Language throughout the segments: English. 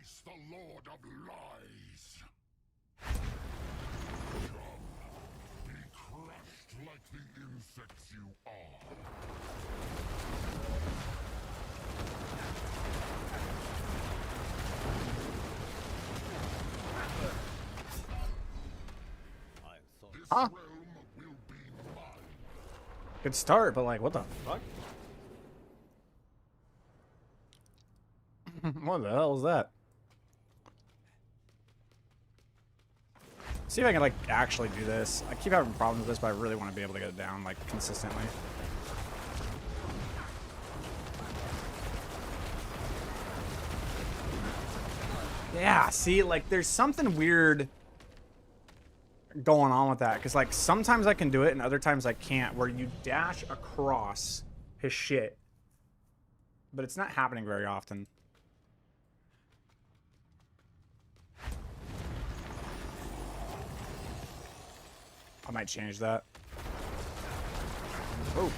face the Lord of Lies. Come, be crushed like the insects you are. This Huh? realm will be mine. Good start, but like, what the fuck? What the hell is that? See if I can like actually do this. I keep having problems with this, but I really want to be able to get it down like consistently. Yeah, see, like there's something weird going on with that, because like sometimes I can do it and other times I can't, where you dash across his shit, but it's not happening very often. I might change that. Oh.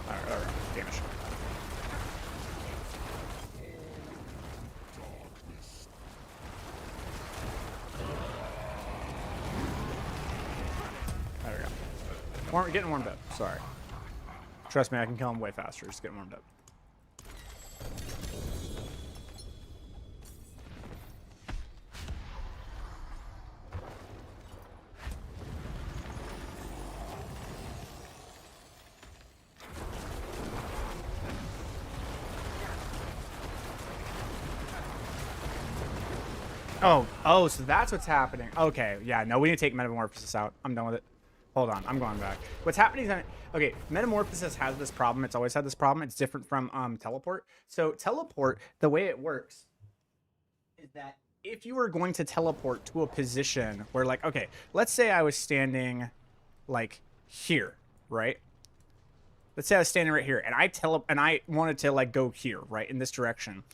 Alright, damage. There we go. Getting warmed up. Sorry. Trust me, I can kill him way faster. Just getting warmed up. Oh, so that's what's happening. Okay, yeah, no, we need to take Metamorphosis out. I'm done with it. Hold on, I'm going back. What's happening is, okay, Metamorphosis has this problem. It's always had this problem. It's different from Teleport. So Teleport, the way it works is that if you were going to teleport to a position where, like, okay, let's say I was standing, like, here, right? Let's say I was standing right here, and I wanted to, like, go here, right, in this direction.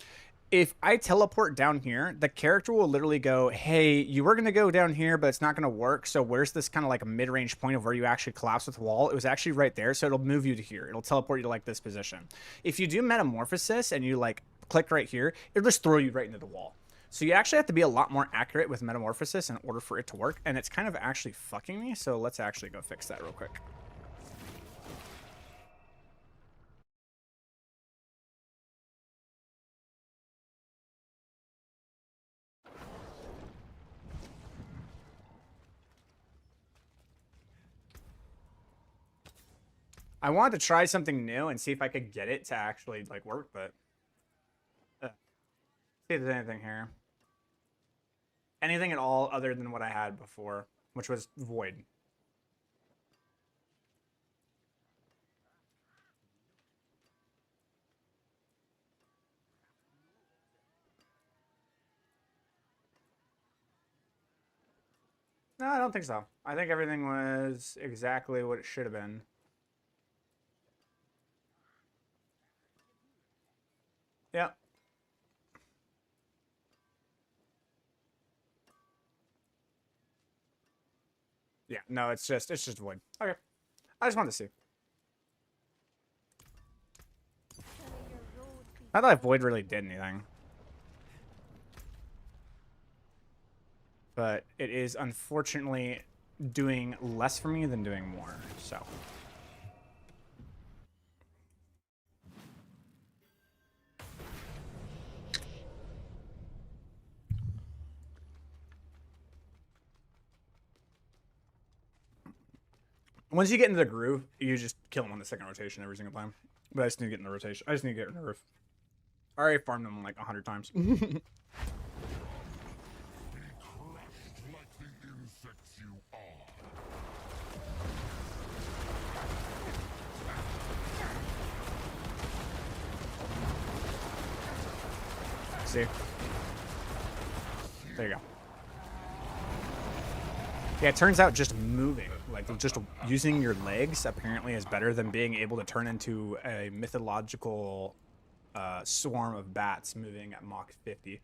If I teleport down here, the character will literally go, hey, you were going to go down here, but it's not going to work. So where's this kind of like a mid-range point of where you actually collapse with the wall? It was actually right there. So it'll move you to here. It'll teleport you to like this position. If you do Metamorphosis and you like click right here, it'll just throw you right into the wall. So you actually have to be a lot more accurate with Metamorphosis in order for it to work. And it's kind of actually fucking me. So let's actually go fix that real quick. I wanted to try something new and see if I could get it to actually like work, but see if there's anything here. Anything at all other than what I had before, which was void. No, I don't think so. I think everything was exactly what it should have been. Yeah. Yeah, no, it's just void. Okay. I just wanted to see. Not that void really did anything. But it is unfortunately doing less for me than doing more, so. Once you get into the groove, you just kill them on the second rotation every single time. But I just need to get in the rotation. I just need to get in the roof. I already farmed them like 100 times. Be crushed like the insects you are. See? There you go. Yeah, it turns out just moving, like just using your legs apparently is better than being able to turn into a mythological swarm of bats moving at Mach 50.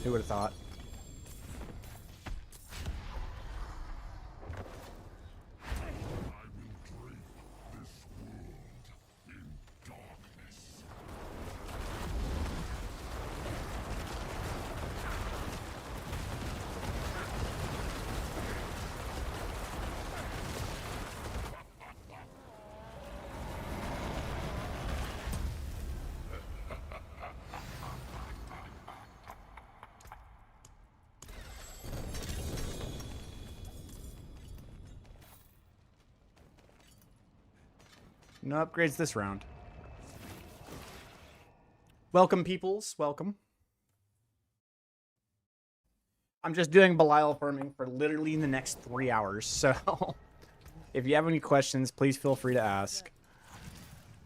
Who would have thought? I will drape this world. No upgrades this round. Welcome, peoples. Welcome. I'm just doing Belial farming for literally the next 3 hours. So if you have any questions, please feel free to ask.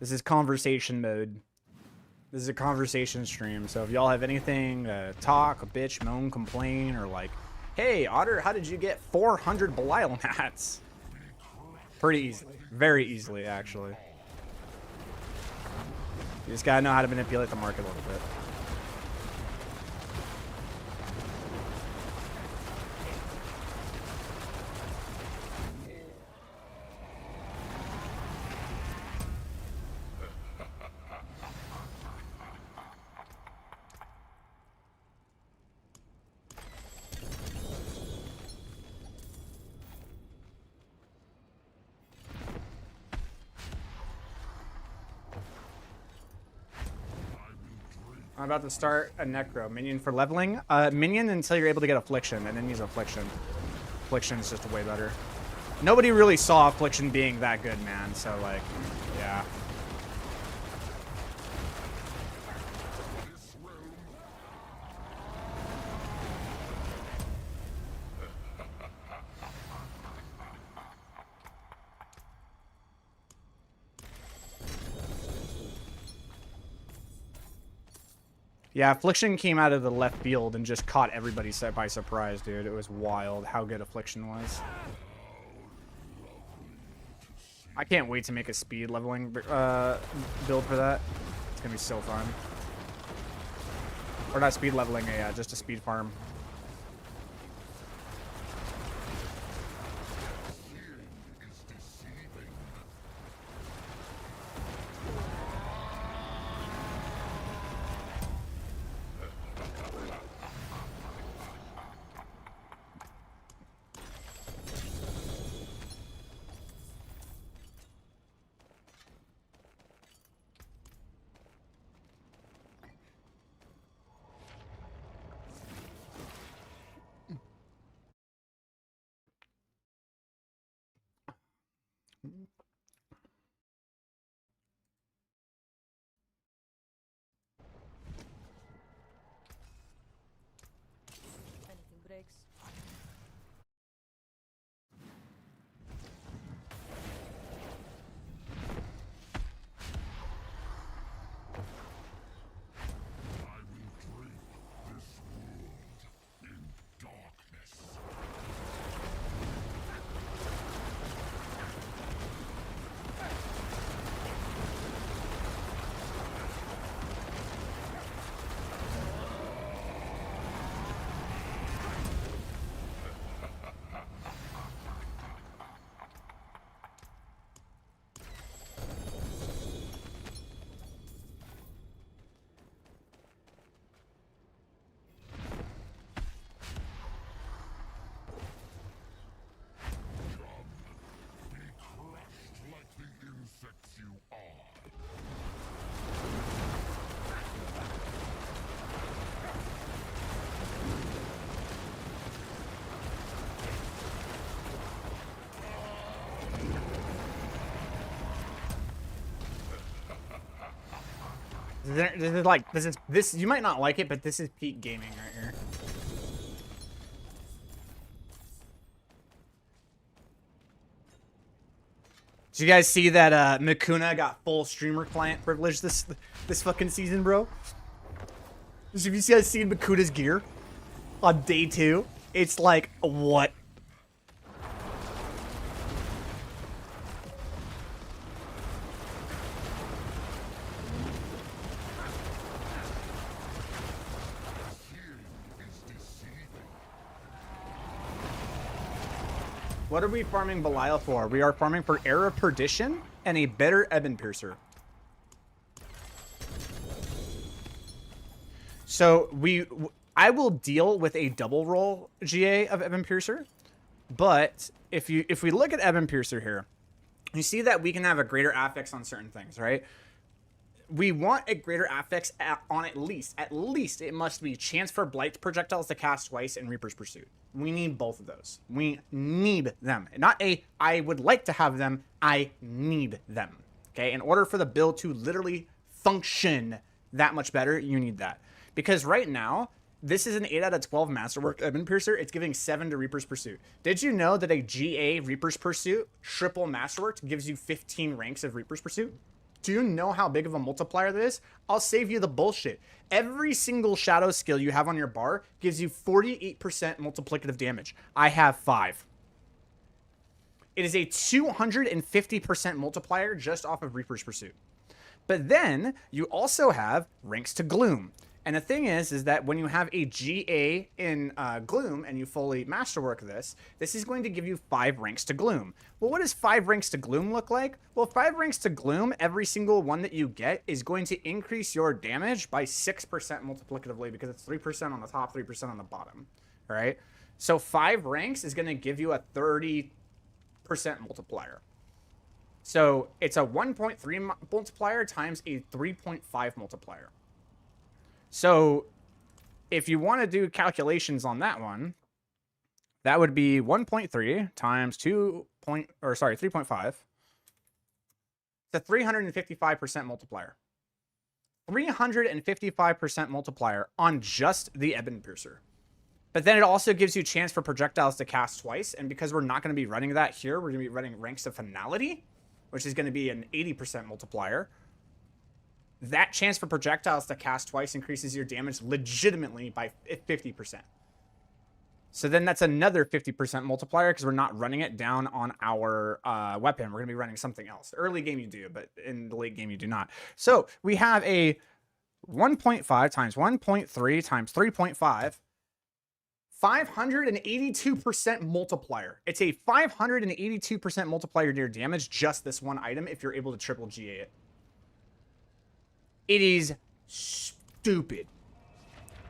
This is conversation mode. This is a conversation stream. So if y'all have anything to talk, bitch, moan, complain, or like, hey, Otter, how did you get 400 Belial mats? Pretty easily. Very easily, actually. You just gotta know how to manipulate the market a little bit. I'm about to start a Necro. Minion for leveling. Minion until you're able to get Affliction, and then use Affliction. Affliction is just way better. Nobody really saw Affliction being that good, man. So, like, yeah. Yeah, Affliction came out of the left field and just caught everybody by surprise, dude. It was wild how good Affliction was. I can't wait to make a speed leveling build for that. It's gonna be so fun. Or not speed leveling, yeah, just a speed farm. Anything breaks. I will drape this world in darkness. Be crushed like the insects you are. This is like, this, you might not like it, but this is peak gaming right here. Did you guys see that Mikuna got full streamer client privilege this fucking season, bro? Have you guys seen Mikuna's gear on day 2? It's like, what? What are we farming Belial for? We are farming for Era Perdition and a better Ebon Piercer. So I will deal with a double roll GA of Ebon Piercer, but if we look at Ebon Piercer here, you see that we can have a greater affix on certain things, right? We want a greater affix on at least it must be chance for blight projectiles to cast twice and Reaper's Pursuit. We need both of those. We need them. Not I would like to have them, I need them. Okay, in order for the build to literally function that much better, you need that. Because right now, this is an 8 out of 12 Masterwork Ebon Piercer. It's giving 7 to Reaper's Pursuit. Did you know that a GA Reaper's Pursuit triple Masterwork gives you 15 ranks of Reaper's Pursuit? Do you know how big of a multiplier that is? I'll save you the bullshit. Every single shadow skill you have on your bar gives you 48% multiplicative damage. I have 5. It is a 250% multiplier just off of Reaper's Pursuit. But then you also have ranks to Gloom. And the thing is that when you have a GA in Gloom and you fully masterwork this, this is going to give you 5 ranks to Gloom. Well, what does 5 ranks to Gloom look like? Well, 5 ranks to Gloom, every single one that you get is going to increase your damage by 6% multiplicatively because it's 3% on the top, 3% on the bottom, all right? So 5 ranks is going to give you a 30% multiplier. So it's a 1.3 multiplier times a 3.5 multiplier. So if you want to do calculations on that one, that would be 1.3 times 3.5. It's a 355% multiplier. 355% multiplier on just the Ebon Piercer. But then it also gives you a chance for projectiles to cast twice. And because we're not going to be running that here, we're going to be running Ranks of Finality, which is going to be an 80% multiplier. That chance for projectiles to cast twice increases your damage legitimately by 50%. So then that's another 50% multiplier because we're not running it down on our weapon. We're going to be running something else. Early game you do, but in the late game you do not. So we have a 1.5 times 1.3 times 3.5. 582% multiplier. It's a 582% multiplier to your damage, just this one item, if you're able to triple GA it. It is stupid.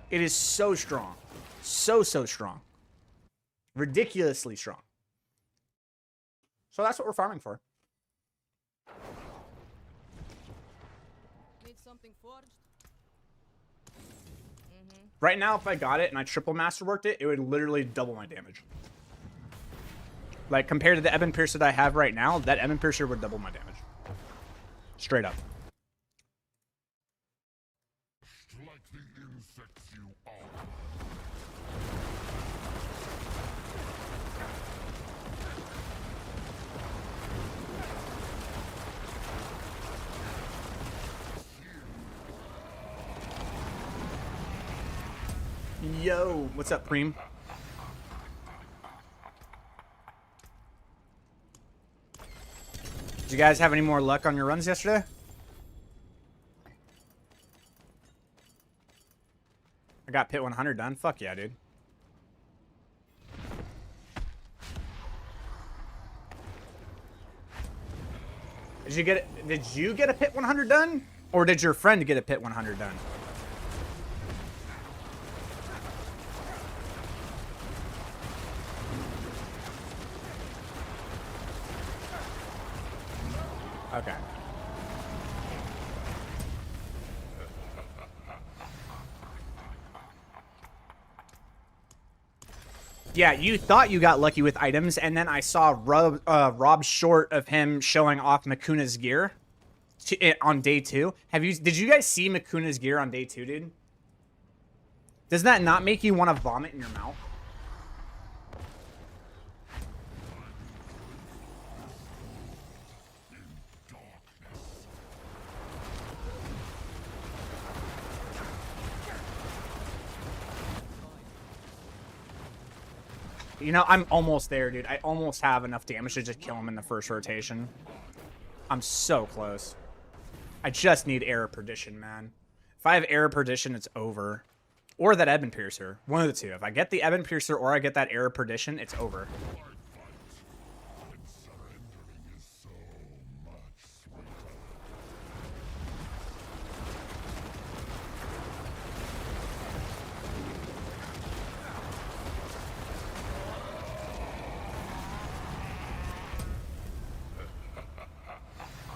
It is so strong. So strong. Ridiculously strong. So that's what we're farming for. Need something forged? Right now, if I got it and I triple masterworked it, it would literally double my damage. Like, compared to the Ebon Piercer that I have right now, that Ebon Piercer would double my damage. Straight up. Like the insects you are. Yo, what's up, Preem? Did you guys have any more luck on your runs yesterday? I got Pit 100 done. Fuck yeah, dude. Did you get a Pit 100 done? Or did your friend get a Pit 100 done? Okay. Yeah, you thought you got lucky with items, and then I saw Rob short of him showing off Makuna's gear on day 2. Did you guys see Makuna's gear on day 2, dude? Does that not make you want to vomit in your mouth? You know, I'm almost there, dude. I almost have enough damage to just kill him in the first rotation. I'm so close. I just need Error Perdition, man. If I have Error Perdition, it's over. Or that Ebon Piercer. One of the two. If I get the Ebon Piercer or I get that Error Perdition, it's over.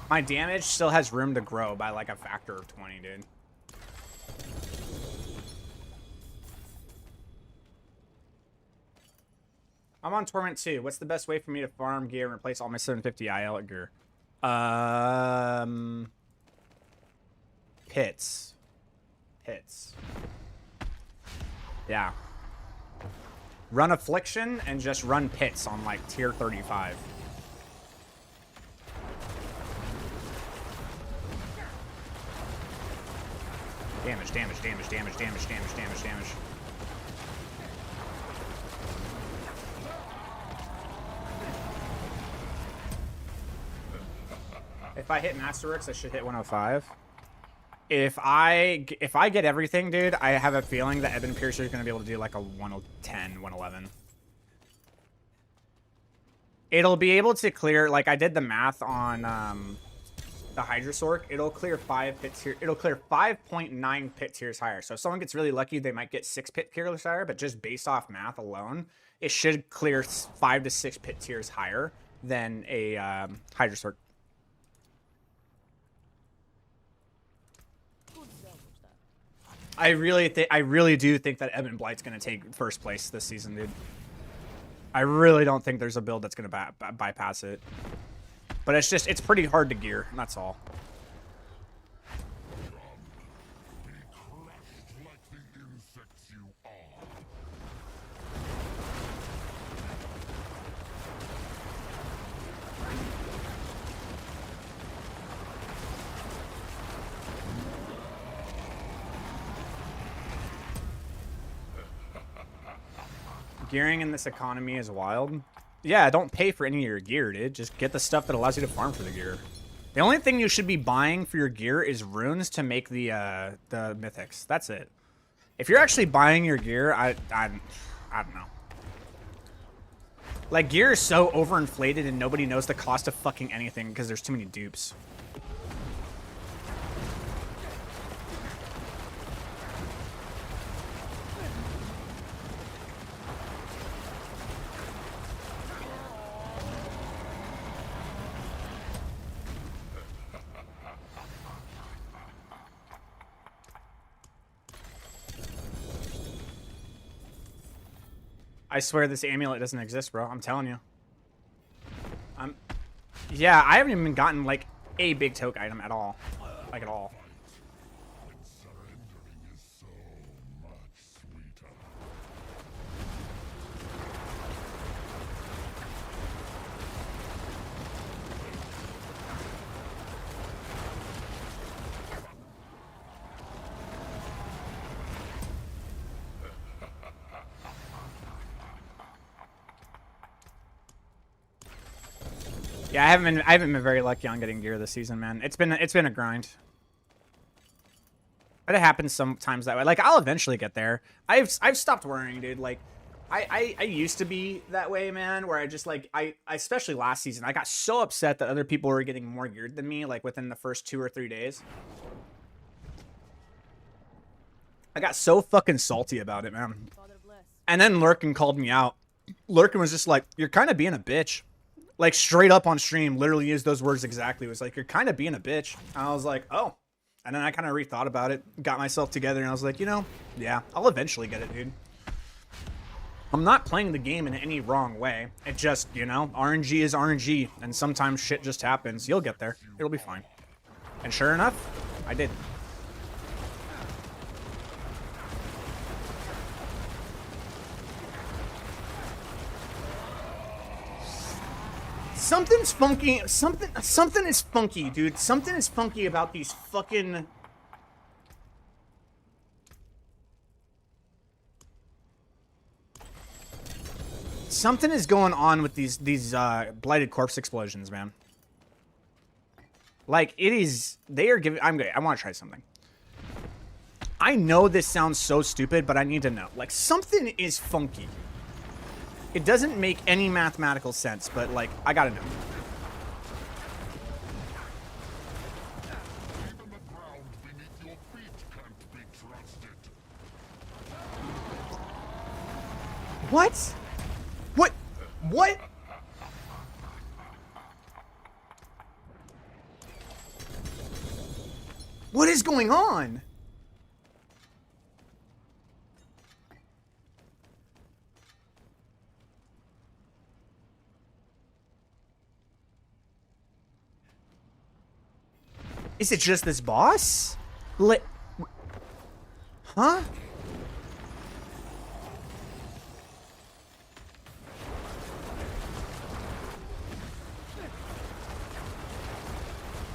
My damage still has room to grow by like a factor of 20, dude. I'm on Torment 2. What's the best way for me to farm gear and replace all my 750 IL gear? Pits. Pits. Yeah. Run Affliction and just run Pits on like tier 35. Damage, damage, damage, damage, damage, damage, damage, damage. If I hit Masterworks, I should hit 105. If I get everything, dude, I have a feeling that Ebon Piercer is going to be able to do like a 110, 111. It'll be able to clear, like I did the math on the Hydrosork. It'll clear 5 pit tier. It'll clear 5.9 pit tiers higher. So if someone gets really lucky, they might get 6 pit tiers higher. But just based off math alone, it should clear 5 to 6 pit tiers higher than a Hydrosork. I really do think that EbonBlight's gonna take first place this season, dude. I really don't think there's a build that's gonna bypass it. But it's pretty hard to gear, and that's all. Be crushed like the insects you are. Gearing in this economy is wild. Yeah, don't pay for any of your gear, dude. Just get the stuff that allows you to farm for the gear. The only thing you should be buying for your gear is runes to make the mythics. That's it. If you're actually buying your gear, I don't know. Like, gear is so overinflated and nobody knows the cost of fucking anything because there's too many dupes. I swear this amulet doesn't exist, bro. I'm telling you. Yeah, I haven't even gotten, like, a big toke item at all. Like, at all. Surrendering is so much sweeter. Yeah, I haven't been very lucky on getting gear this season, man. It's been a grind. But it happens sometimes that way. Like, I'll eventually get there. I've stopped worrying, dude. Like, I used to be that way, man, where I just, like, I especially last season, I got so upset that other people were getting more geared than me, like, within the first 2 or 3 days. I got so fucking salty about it, man. And then Lurkin called me out. Lurkin was just like, you're kind of being a bitch. Like, straight up on stream, literally used those words exactly. It was like, you're kind of being a bitch. And I was like, oh. And then I kind of rethought about it, got myself together, and I was like, you know, yeah, I'll eventually get it, dude. I'm not playing the game in any wrong way. It just, you know, RNG is RNG, and sometimes shit just happens. You'll get there. It'll be fine. And sure enough, I did. Something's funky. Something is funky, dude. Something is funky about these fucking... Something is going on with these blighted corpse explosions, man. Like, it is... They are giving... I'm good. I want to try something. I know this sounds so stupid, but I need to know. Like, something is funky. It doesn't make any mathematical sense, but, like, I gotta know. Even the ground beneath your feet can't be trusted. What? What? What? What is going on? Is it just this boss? Huh?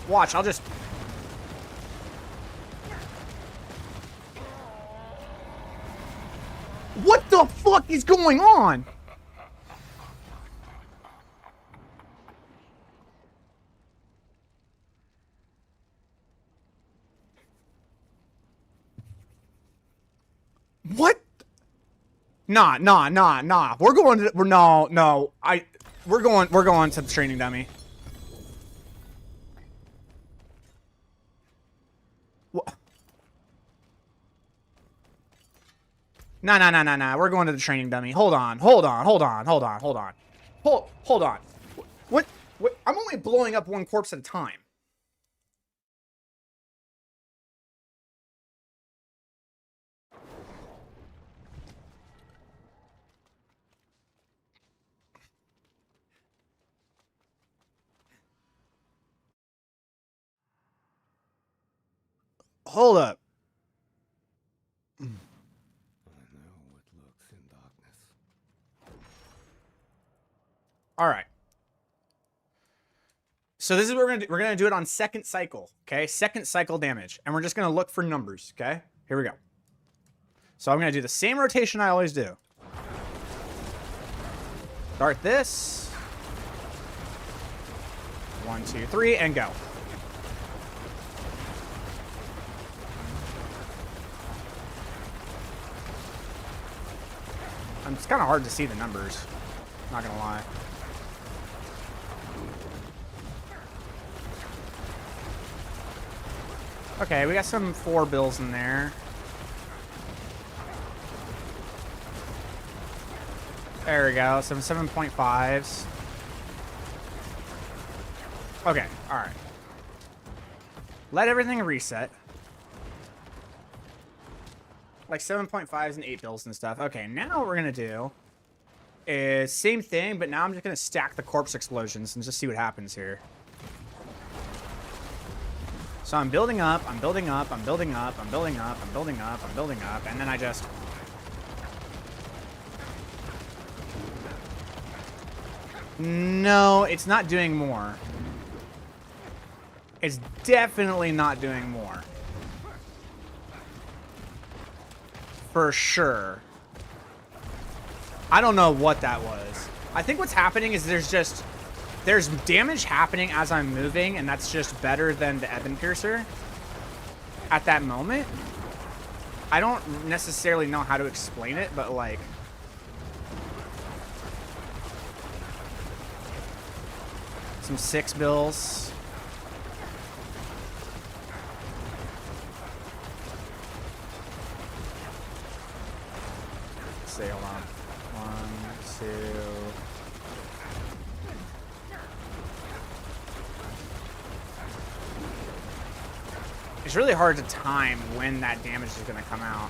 Watch, I'll just... What the fuck is going on? What? Nah. We're going to... No. We're going to the training dummy. What? Nah. We're going to the training dummy. Hold on. Hold on. What? I'm only blowing up one corpse at a time. Hold up. I know what lurks in darkness. All right. So this is what we're gonna do. We're gonna do it on second cycle, okay? Second cycle damage, and we're just gonna look for numbers, okay? Here we go. So I'm gonna do the same rotation I always do. Start this. 1, 2, 3, and go. It's kind of hard to see the numbers. Not gonna lie. Okay, we got some 4 bills in there. There we go. Some 7.5s. Okay, alright. Let everything reset. Like 7.5s and 8 bills and stuff. Okay, now what we're gonna do is same thing, but now I'm just gonna stack the corpse explosions and just see what happens here. So I'm building up, and then I just... No, it's not doing more. It's definitely not doing more. For sure. I don't know what that was. I think what's happening is there's damage happening as I'm moving, and that's just better than the Ebon Piercer at that moment. I don't necessarily know how to explain it, but like... Some 6 bills. Hold on. 1, 2. It's really hard to time when that damage is going to come out.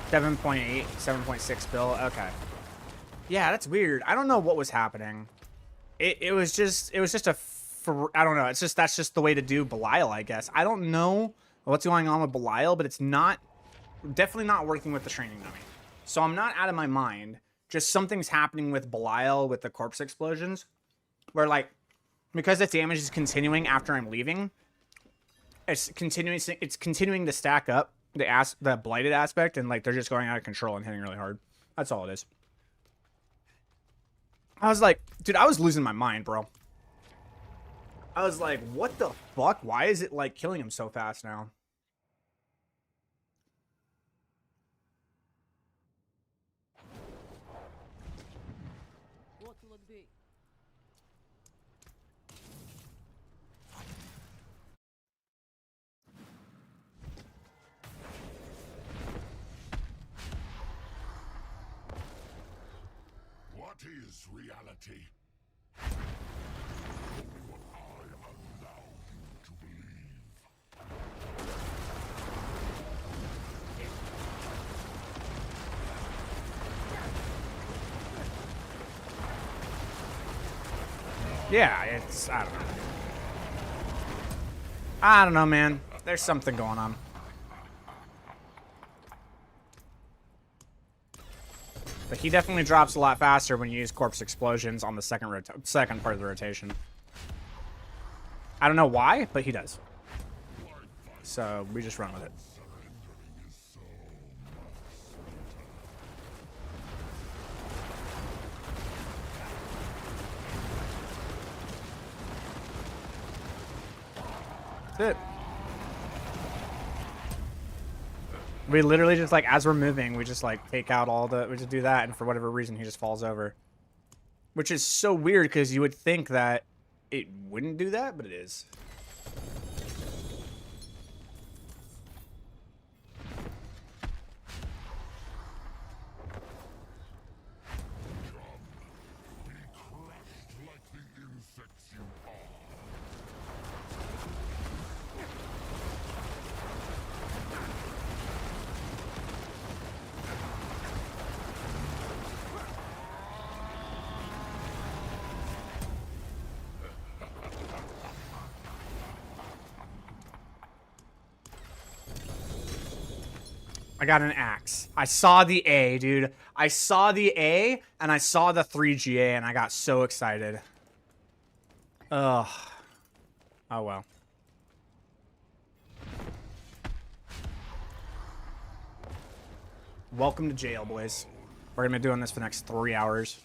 $7.8, 7.6 bill. Okay. Yeah, that's weird. I don't know what was happening. It was just a... I don't know. It's just, that's just the way to do Belial, I guess. I don't know what's going on with Belial, but it's definitely not working with the training dummy. So I'm not out of my mind. Just something's happening with Belial with the corpse explosions, where like, because the damage is continuing after I'm leaving, it's continuing to stack up the blighted aspect, and like they're just going out of control and hitting really hard. That's all it is. I was like, dude, I was losing my mind, bro. I was like, what the fuck? Why is it, like, killing him so fast now? What will it be? What is reality? Yeah, it's, I don't know. I don't know, man. There's something going on. But he definitely drops a lot faster when you use corpse explosions on the second part of the rotation. I don't know why, but he does. So we just run with it. That's it. We literally just, like, as we're moving, we just, like, take out all the... We just do that, and for whatever reason, he just falls over. Which is so weird, because you would think that it wouldn't do that, but it is. I got an axe. I saw the A, dude. I saw the A, and I saw the 3GA, and I got so excited. Ugh. Oh, well. Welcome to jail, boys. We're gonna be doing this for the next 3 hours.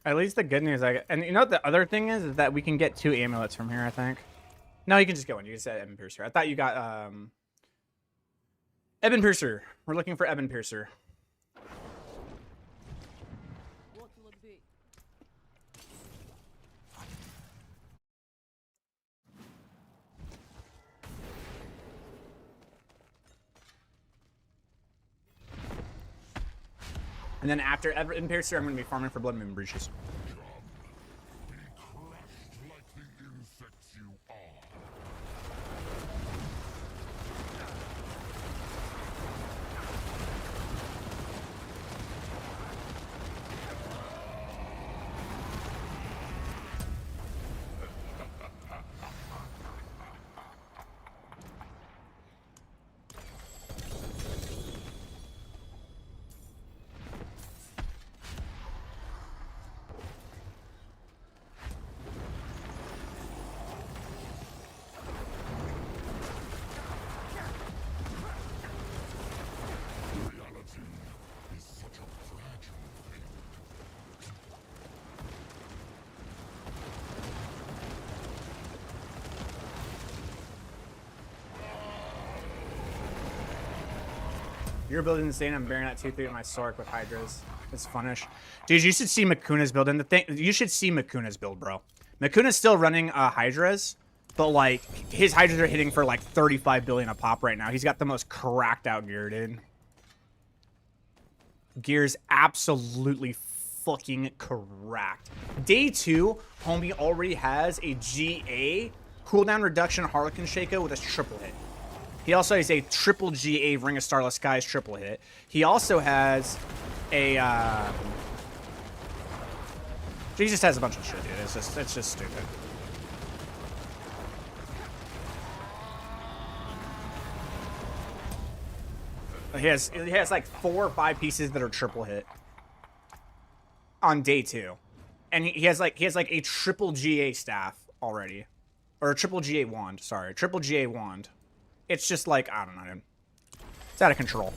At least the good news, and you know what the other thing is that we can get 2 amulets from here, I think. No, you can just go in. You can say Ebon Piercer. I thought you got, Ebon Piercer. We're looking for Ebon Piercer. What will it be? And then after Ebon Piercer, I'm going to be farming for Blood Moon Breaches. Be crushed like the insects you are. You're building insane. I'm bearing that 2-3 with my Sork with Hydras. It's funnish. Dude, you should see Makuna's build. And the thing, you should see Makuna's build, bro. Makuna's still running Hydras, but, like, his Hydras are hitting for, like, 35 billion a pop right now. He's got the most cracked out gear, dude. Gear's absolutely fucking cracked. Day 2, homie already has a GA cooldown reduction Harlequin Shaco with a triple hit. He also has a triple GA Ring of Starless Skies triple hit. He also has a, he just has a bunch of shit, dude. It's just stupid. He has like 4 or 5 pieces that are triple hit on day 2. And he has like a triple GA staff already. Or a triple GA wand, sorry. Triple GA wand. It's just like, I don't know, dude. It's out of control.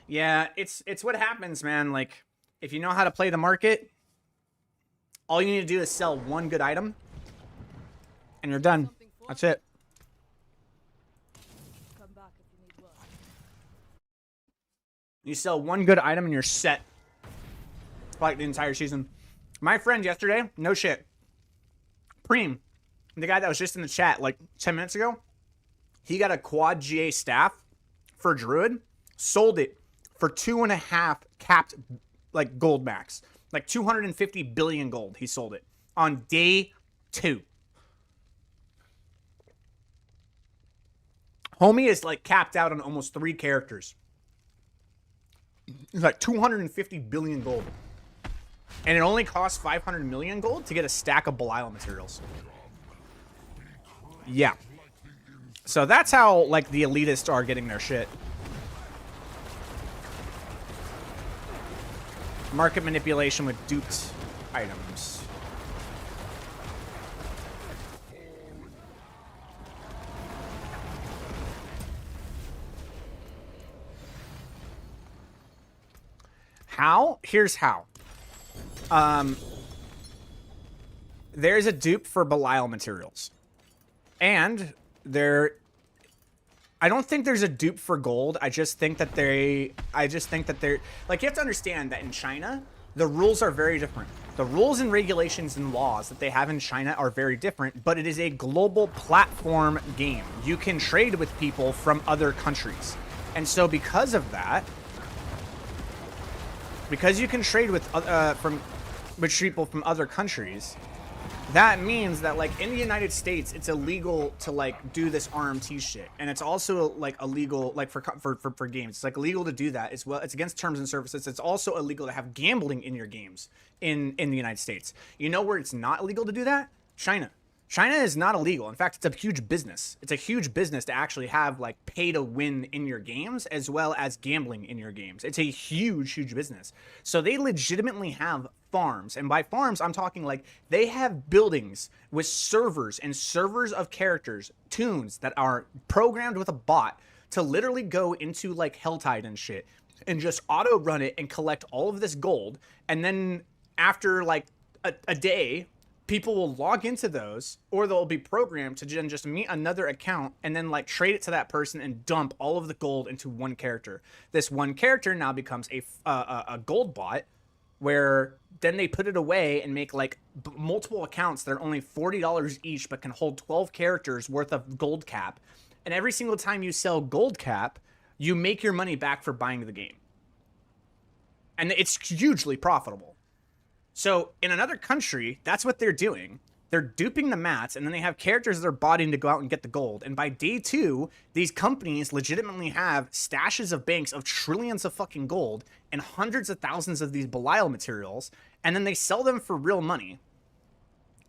Yeah, it's what happens, man. Like, if you know how to play the market, all you need to do is sell one good item, and you're done. That's it. You sell one good item and you're set for like the entire season. My friend yesterday, no shit, Preem, the guy that was just in the chat like 10 minutes ago, he got a quad GA staff for Druid, sold it for 2.5 capped like gold max, like 250 billion gold. He sold it on day 2. Homie is like capped out on almost 3 characters. It's like 250 billion gold. And it only costs 500 million gold to get a stack of Belial materials. Yeah. So that's how like the elitists are getting their shit. Market manipulation with duped items. How? Here's how. There's a dupe for Belial materials. And I don't think there's a dupe for gold. I just think that they're like, you have to understand that in China, the rules are very different. The rules and regulations and laws that they have in China are very different, but it is a global platform game. You can trade with people from other countries. And so because of that, because you can trade with people from other countries, that means that like in the United States, it's illegal to like do this RMT shit, and it's also like illegal like for games. It's like illegal to do that as well. It's against terms and services. It's also illegal to have gambling in your games in the United States. You know where it's not illegal to do that? China. China is not illegal. In fact, it's a huge business. It's a huge business to actually have like pay to win in your games as well as gambling in your games. It's a huge business. So they legitimately have farms. And by farms, I'm talking like they have buildings with servers and servers of characters, tunes that are programmed with a bot to literally go into like Helltide and shit and just auto run it and collect all of this gold. And then after like a day, people will log into those, or they'll be programmed to just meet another account and then like trade it to that person and dump all of the gold into one character. This one character now becomes a gold bot, where then they put it away and make like multiple accounts that are only $40 each but can hold 12 characters worth of gold cap. And every single time you sell gold cap, you make your money back for buying the game. And it's hugely profitable. So in another country, that's what they're doing. They're duping the mats, and then they have characters that are botting to go out and get the gold. And by day 2, these companies legitimately have stashes of banks of trillions of fucking gold and hundreds of thousands of these Belial materials, and then they sell them for real money.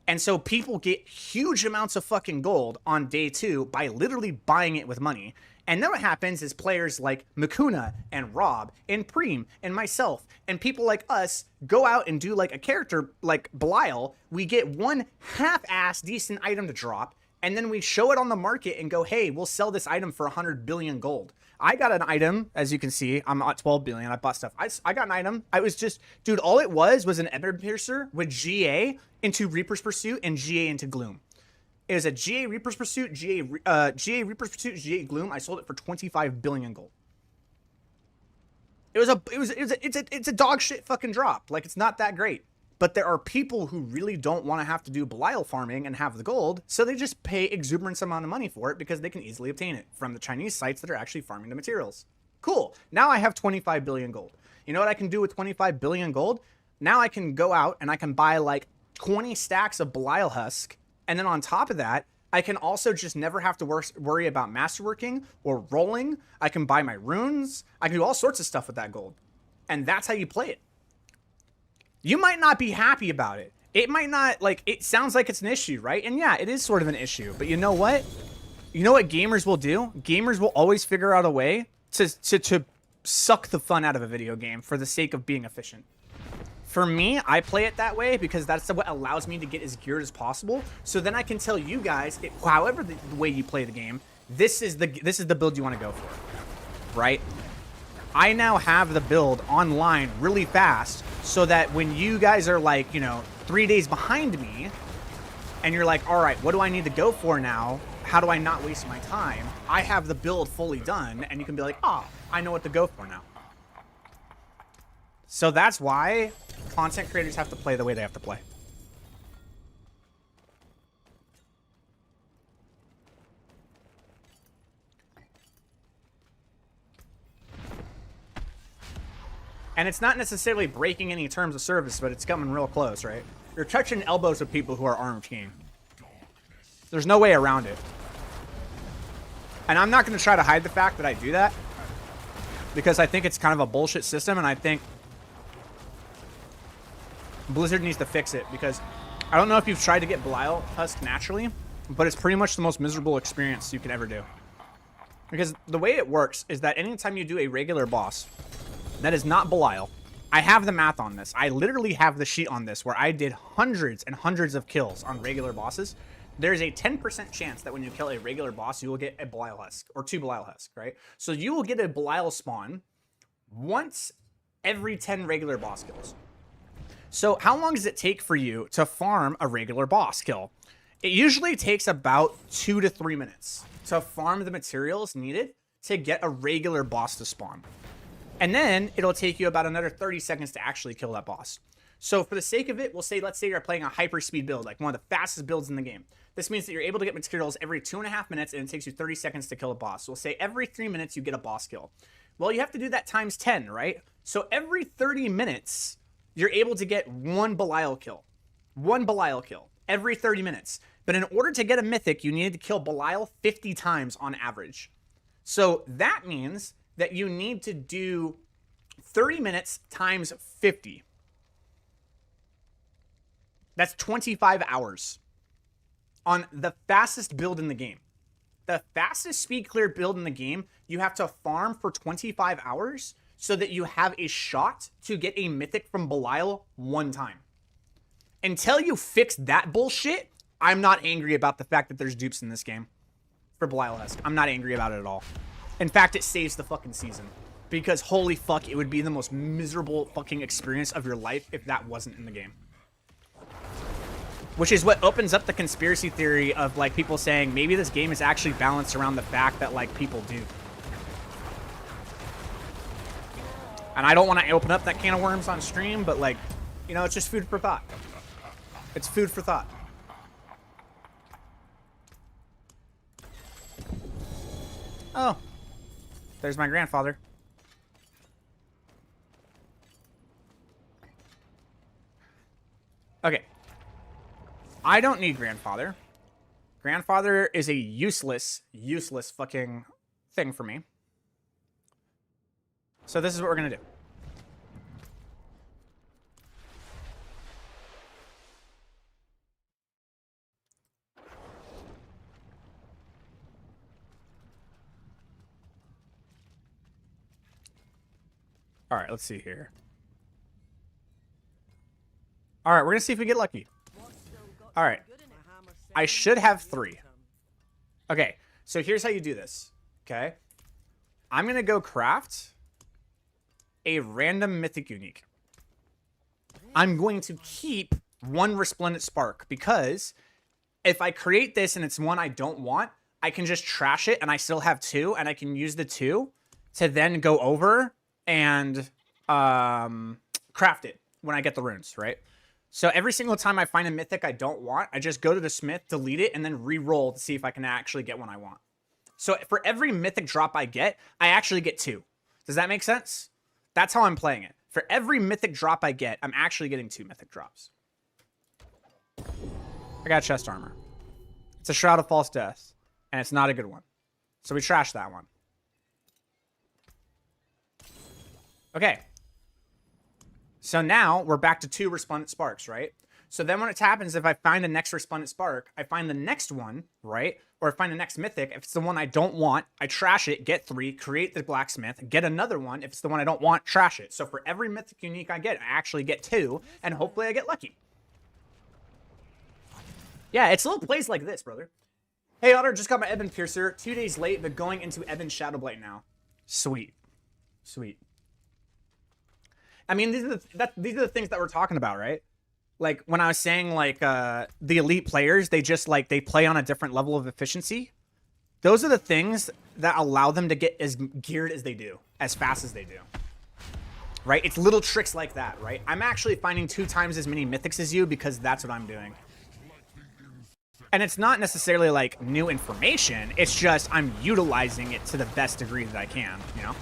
And so people get huge amounts of fucking gold on day 2 by literally buying it with money. And then what happens is players like Makuna and Rob and Preem and myself and people like us go out and do like a character like Belial. We get one half-ass decent item to drop, and then we show it on the market and go, hey, we'll sell this item for 100 billion gold. I got an item, as you can see, I'm at 12 billion. I bought stuff. I got an item. I was just, dude, all it was an Ebon Piercer with GA into Reaper's Pursuit and GA into Gloom. It was a GA Reaper's Pursuit, GA Reaper's Pursuit, GA Gloom. I sold it for 25 billion gold. It's a dog shit fucking drop. Like, it's not that great. But there are people who really don't want to have to do Belial farming and have the gold, so they just pay exuberant amount of money for it because they can easily obtain it from the Chinese sites that are actually farming the materials. Cool. Now I have 25 billion gold. You know what I can do with 25 billion gold? Now I can go out and I can buy like 20 stacks of Belial husk. And then on top of that, I can also just never have to worry about masterworking or rolling. I can buy my runes. I can do all sorts of stuff with that gold. And that's how you play it. You might not be happy about it. It might not, like, it sounds like it's an issue, right? And yeah, it is sort of an issue. But you know what? You know what gamers will do? Gamers will always figure out a way to suck the fun out of a video game for the sake of being efficient. For me, I play it that way because that's what allows me to get as geared as possible. So then I can tell you guys, however the way you play the game, this is the build you want to go for, right? I now have the build online really fast so that when you guys are like, 3 days behind me and you're like, all right, what do I need to go for now? How do I not waste my time? I have the build fully done and you can be like, oh, I know what to go for now. So that's why content creators have to play the way they have to play. And it's not necessarily breaking any terms of service, but it's coming real close, right? You're touching elbows with people who are armed team. There's no way around it. And I'm not going to try to hide the fact that I do that, because I think it's kind of a bullshit system, and I think Blizzard needs to fix it, because I don't know if you've tried to get Belial Husk naturally, but it's pretty much the most miserable experience you can ever do. Because the way it works is that anytime you do a regular boss that is not Belial, I have the math on this. I literally have the sheet on this where I did hundreds and hundreds of kills on regular bosses. There's a 10% chance that when you kill a regular boss, you will get a Belial Husk or 2 Belial Husk, right? So you will get a Belial spawn once every 10 regular boss kills. So how long does it take for you to farm a regular boss kill? It usually takes about 2 to 3 minutes to farm the materials needed to get a regular boss to spawn. And then it'll take you about another 30 seconds to actually kill that boss. So for the sake of it, we'll say, let's say you're playing a hyper speed build, like one of the fastest builds in the game. This means that you're able to get materials every 2.5 minutes, and it takes you 30 seconds to kill a boss. So we'll say every 3 minutes you get a boss kill. Well, you have to do that times 10, right? So every 30 minutes, you're able to get 1 Belial kill. 1 Belial kill every 30 minutes. But in order to get a mythic, you needed to kill Belial 50 times on average. So that means that you need to do 30 minutes times 50. That's 25 hours on the fastest build in the game. The fastest speed clear build in the game, you have to farm for 25 hours so that you have a shot to get a mythic from Belial 1 time. Until you fix that bullshit, I'm not angry about the fact that there's dupes in this game for Belial Husk. I'm not angry about it at all. In fact, it saves the fucking season. Because holy fuck, it would be the most miserable fucking experience of your life if that wasn't in the game. Which is what opens up the conspiracy theory of like people saying maybe this game is actually balanced around the fact that like people do. And I don't want to open up that can of worms on stream, but like, you know, it's just food for thought. It's food for thought. Oh, there's my grandfather. Okay. I don't need grandfather. Grandfather is a useless fucking thing for me. So this is what we're going to do. All right, let's see here. All right, we're going to see if we get lucky. All right. I should have 3. Okay, so here's how you do this. Okay. I'm going to go craft a random mythic unique. I'm going to keep 1 resplendent spark because if I create this and it's one I don't want, I can just trash it and I still have 2 and I can use the 2 to then go over and craft it when I get the runes, right? So every single time I find a mythic I don't want, I just go to the smith, delete it, and then re-roll to see if I can actually get one I want. So for every mythic drop I get, I actually get 2. Does that make sense? That's how I'm playing it. For every mythic drop I get, I'm actually getting 2 mythic drops. I got chest armor. It's a Shroud of False Death, and it's not a good one. So we trash that one. Okay. So now we're back to 2 resplendent sparks, right? So then when it happens, if I find the next resplendent spark, I find the next one, right? Or I find the next mythic. If it's the one I don't want, I trash it, get 3, create the blacksmith, get another one. If it's the one I don't want, trash it. So for every mythic unique I get, I actually get 2, and hopefully I get lucky. Yeah, it's little plays like this, brother. Hey, Otter, just got my Ebon Piercer. 2 days late, but going into Ebon Shadowblight now. Sweet. Sweet. I mean, these are the things that we're talking about, right? Like when I was saying like the elite players, they just like they play on a different level of efficiency. Those are the things that allow them to get as geared as they do, as fast as they do. right? It's little tricks like that, right? I'm actually finding 2 times as many mythics as you because that's what I'm doing. And it's not necessarily like new information. It's just I'm utilizing it to the best degree that I can, you know?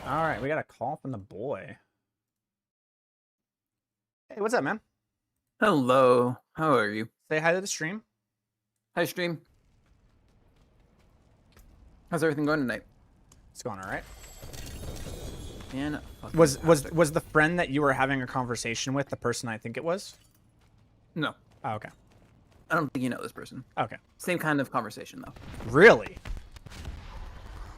All right, we got a call from the boy. Hey, what's up, man? Hello. How are you? Say hi to the stream. Hi, stream. How's everything going tonight? It's going all right. Man, Was the friend that you were having a conversation with the person I think it was? No, Oh, okay. I don't think you know this person. Okay. Same kind of conversation though. Really?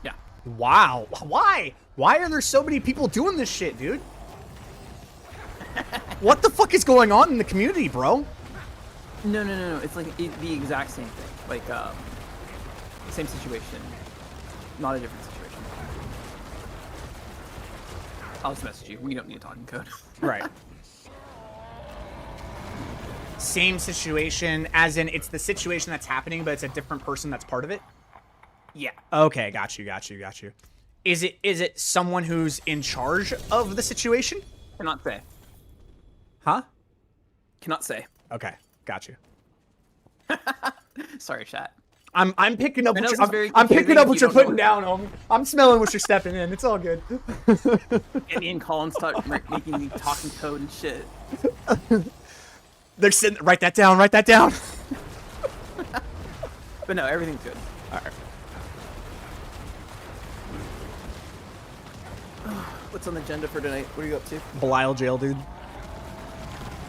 Yeah. Wow. Why? Why are there so many people doing this shit, dude? What the fuck is going on in the community, bro? No. It's like the exact same thing. Like, same situation. Not a different situation. I'll just message you. We don't need to talk in code. Right. Same situation, as in it's the situation that's happening, but it's a different person that's part of it? Yeah. Okay, got you. Is it someone who's in charge of the situation? Cannot say. Huh? Cannot say. Okay, got you. Sorry, chat. I'm picking up I know what this is very I'm picking confusing up if what you you're don't know putting down, homie. I'm smelling what you're stepping in. It's all good. Andy and Colin start making me talk in code and shit. They're sitting. Write that down. Write that down. But no, everything's good. All right. What's on the agenda for tonight? What are you up to? Belial jail, dude.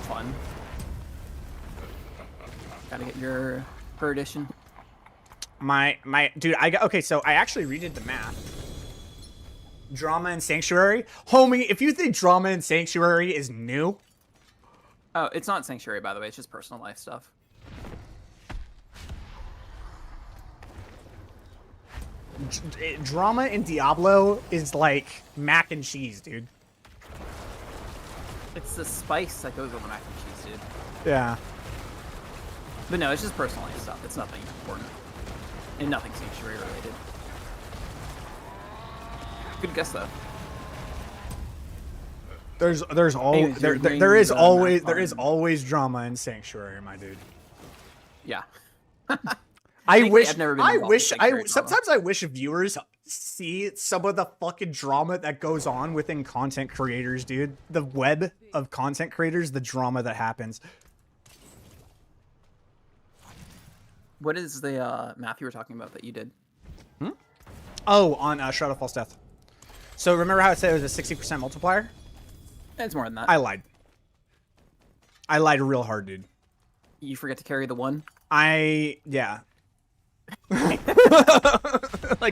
Fun. Gotta get your per edition. My dude, okay, so I actually redid the math. Drama and Sanctuary. Homie, if you think Drama and Sanctuary is new. Oh, it's not Sanctuary, by the way. It's just personal life stuff. Drama in Diablo is like mac and cheese, dude. It's the spice that goes on the mac and cheese, dude. Yeah. But no, it's just personal life stuff. It's nothing important. And nothing Sanctuary related. Good guess, though. There's always Anyways, there is math always drama in Sanctuary, my dude. Yeah. I wish I've never been involved in Sanctuary drama. sometimes I wish viewers see some of the fucking drama that goes on within content creators, dude. The web of content creators, the drama that happens. What is the math you were talking about that you did? Oh, on Shroud of False Death. So remember how I said it was a 60% multiplier? It's more than that. I lied. I lied real hard, dude. You forget to carry the 1? Yeah. Like,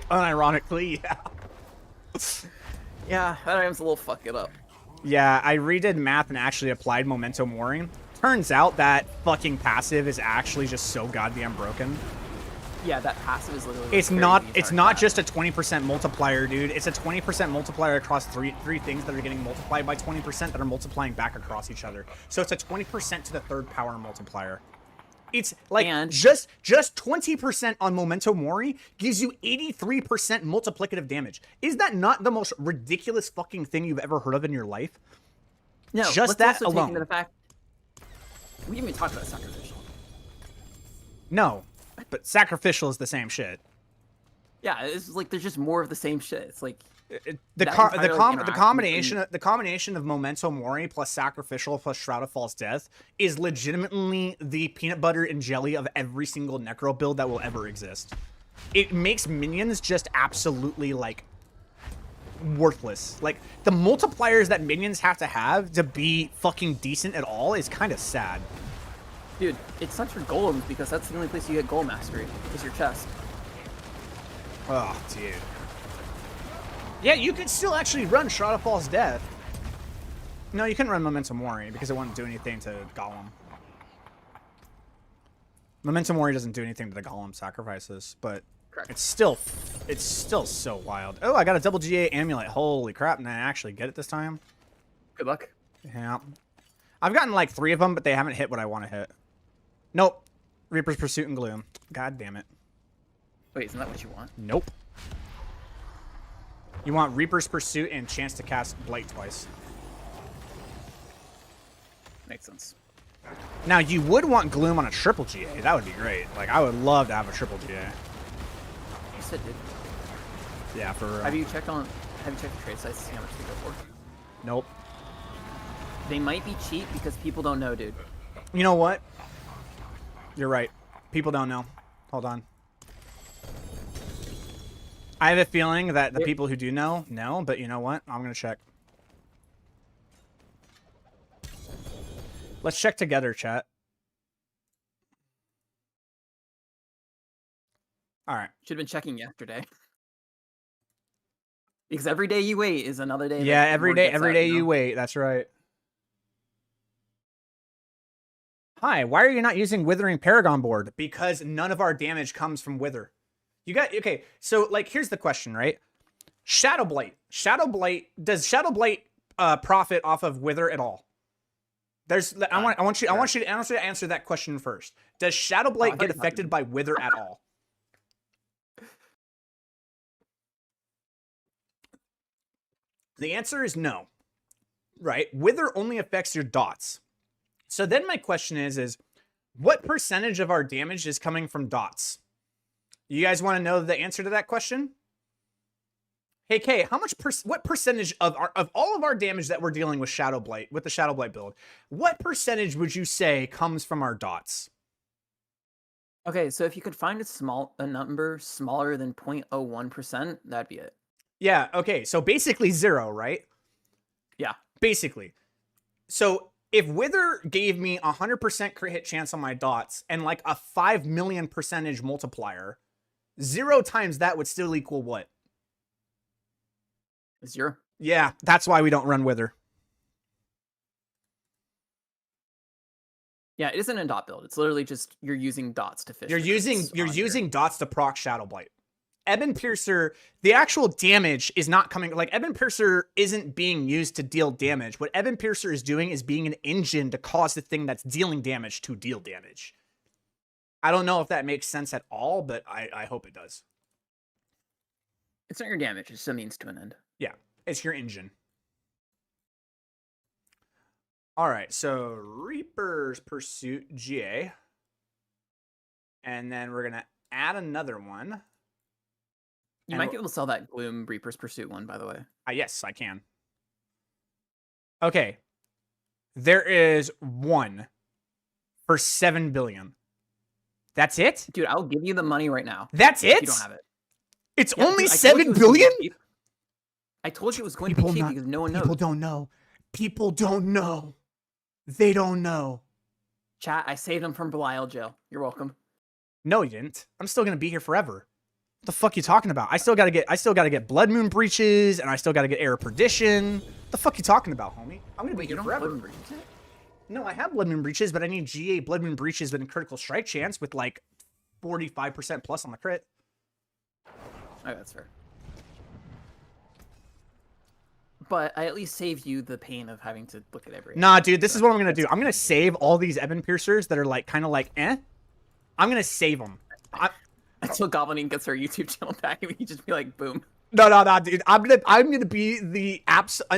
unironically, yeah. Yeah, that item's a little fuck it up. Yeah, I redid math and actually applied Memento Mori. Turns out that fucking passive is actually just so goddamn broken. Yeah, that passive is literally. It's not just a 20% multiplier, dude. It's a 20% multiplier across three things that are getting multiplied by 20% that are multiplying back across each other. So it's a 20% to the 3rd power multiplier. It's like just 20% on Memento Mori gives you 83% multiplicative damage. Is that not the most ridiculous fucking thing you've ever heard of in your life? No, just let's that also alone. take into the fact we didn't even talk about sacrificial. No, but sacrificial is the same shit. Yeah, it's like there's just more of the same shit. It's like The that combination of Memento Mori plus Sacrificial plus Shroud of False Death is legitimately the peanut butter and jelly of every single Necro build that will ever exist. It makes minions just absolutely like worthless. Like the multipliers that minions have to be fucking decent at all is kind of sad. Dude, it sucks for golems because that's the only place you get golem mastery is your chest. Oh, dude. Yeah, you could still actually run Shroud of False Death. No, you couldn't run Memento Mori because it wouldn't do anything to Golem. Memento Mori doesn't do anything to the Golem sacrifices, but Correct. it's still so wild. Oh, I got a double GA amulet. Holy crap, and I actually get it this time. Good luck. Yeah. I've gotten like 3 of them, but they haven't hit what I want to hit. Nope. Reaper's Pursuit and Gloom. God damn it. Wait, isn't that what you want? Nope. You want Reaper's Pursuit and chance to cast Blight twice. Makes sense. Now, you would want Gloom on a triple GA. That would be great. Like, I would love to have a triple GA. You said, dude. Yeah, for real. Have you checked the trade sites to see how much they go for? Nope. They might be cheap because people don't know, dude. You know what? You're right. People don't know. Hold on. I have a feeling that the people who do know, but you know what? I'm going to check. Let's check together, chat. All right. Should have been checking yesterday. Because every day you wait is another day. Yeah, every day you wait. That's right. Hi, why are you not using Withering Paragon board? Because none of our damage comes from Wither. You got, okay, so like here's the question, right? Shadow Blight. Does Shadow Blight profit off of Wither at all? I want you to answer that question first. Does Shadow Blight get affected by Wither at all? The answer is no. Right? Wither only affects your dots. So then my question is what percentage of our damage is coming from dots? You guys want to know the answer to that question? Hey Kay, what percentage of all of our damage that we're dealing with Shadow Blight, with the Shadow Blight build, what percentage would you say comes from our dots? Okay, so if you could find a number smaller than 0.01%, that'd be it. Yeah, okay. So basically 0, right? Yeah. Basically. So if Wither gave me 100% crit hit chance on my dots and like a 5 million percentage multiplier, 0 times that would still equal what? 0. Yeah, that's why we don't run Wither. Yeah, it isn't a dot build. It's literally just you're using dots to fish. You're using dots to proc Shadow Blight. Ebon Piercer, the actual damage is not coming. Like, Ebon Piercer isn't being used to deal damage. What Ebon Piercer is doing is being an engine to cause the thing that's dealing damage to deal damage. I don't know if that makes sense at all, but I hope it does. It's not your damage. It's a means to an end. Yeah, it's your engine. All right, so Reaper's Pursuit GA. And then we're going to add another one. You might be able to sell that Gloom Reaper's Pursuit one, by the way. Yes, I can. Okay. There is one for 7 billion. That's it? Dude, I'll give you the money right now. That's it? You don't have it. It's only 7 billion? I told you it was going to be cheap because no one knows. People don't know. People don't know. They don't know. Chat, I saved him from Belial jail. You're welcome. No, you didn't. I'm still gonna be here forever. What the fuck you talking about? I still gotta get Blood Moon Breaches, and I still gotta get Air of Perdition. What the fuck you talking about, homie? I'm gonna be here forever. No, I have Blood Moon Breaches, but I need GA Blood Moon Breaches with a critical strike chance with like 45% plus on the crit. Oh, that's fair. But I at least saved you the pain of having to look at every. Nah, dude, this is what I'm gonna do. I'm gonna save all these Ebon Piercers that are like kind of like eh. I'm gonna save them. Until Goblin gets her YouTube channel back, and we can just be like, boom. No, dude. I'm gonna be the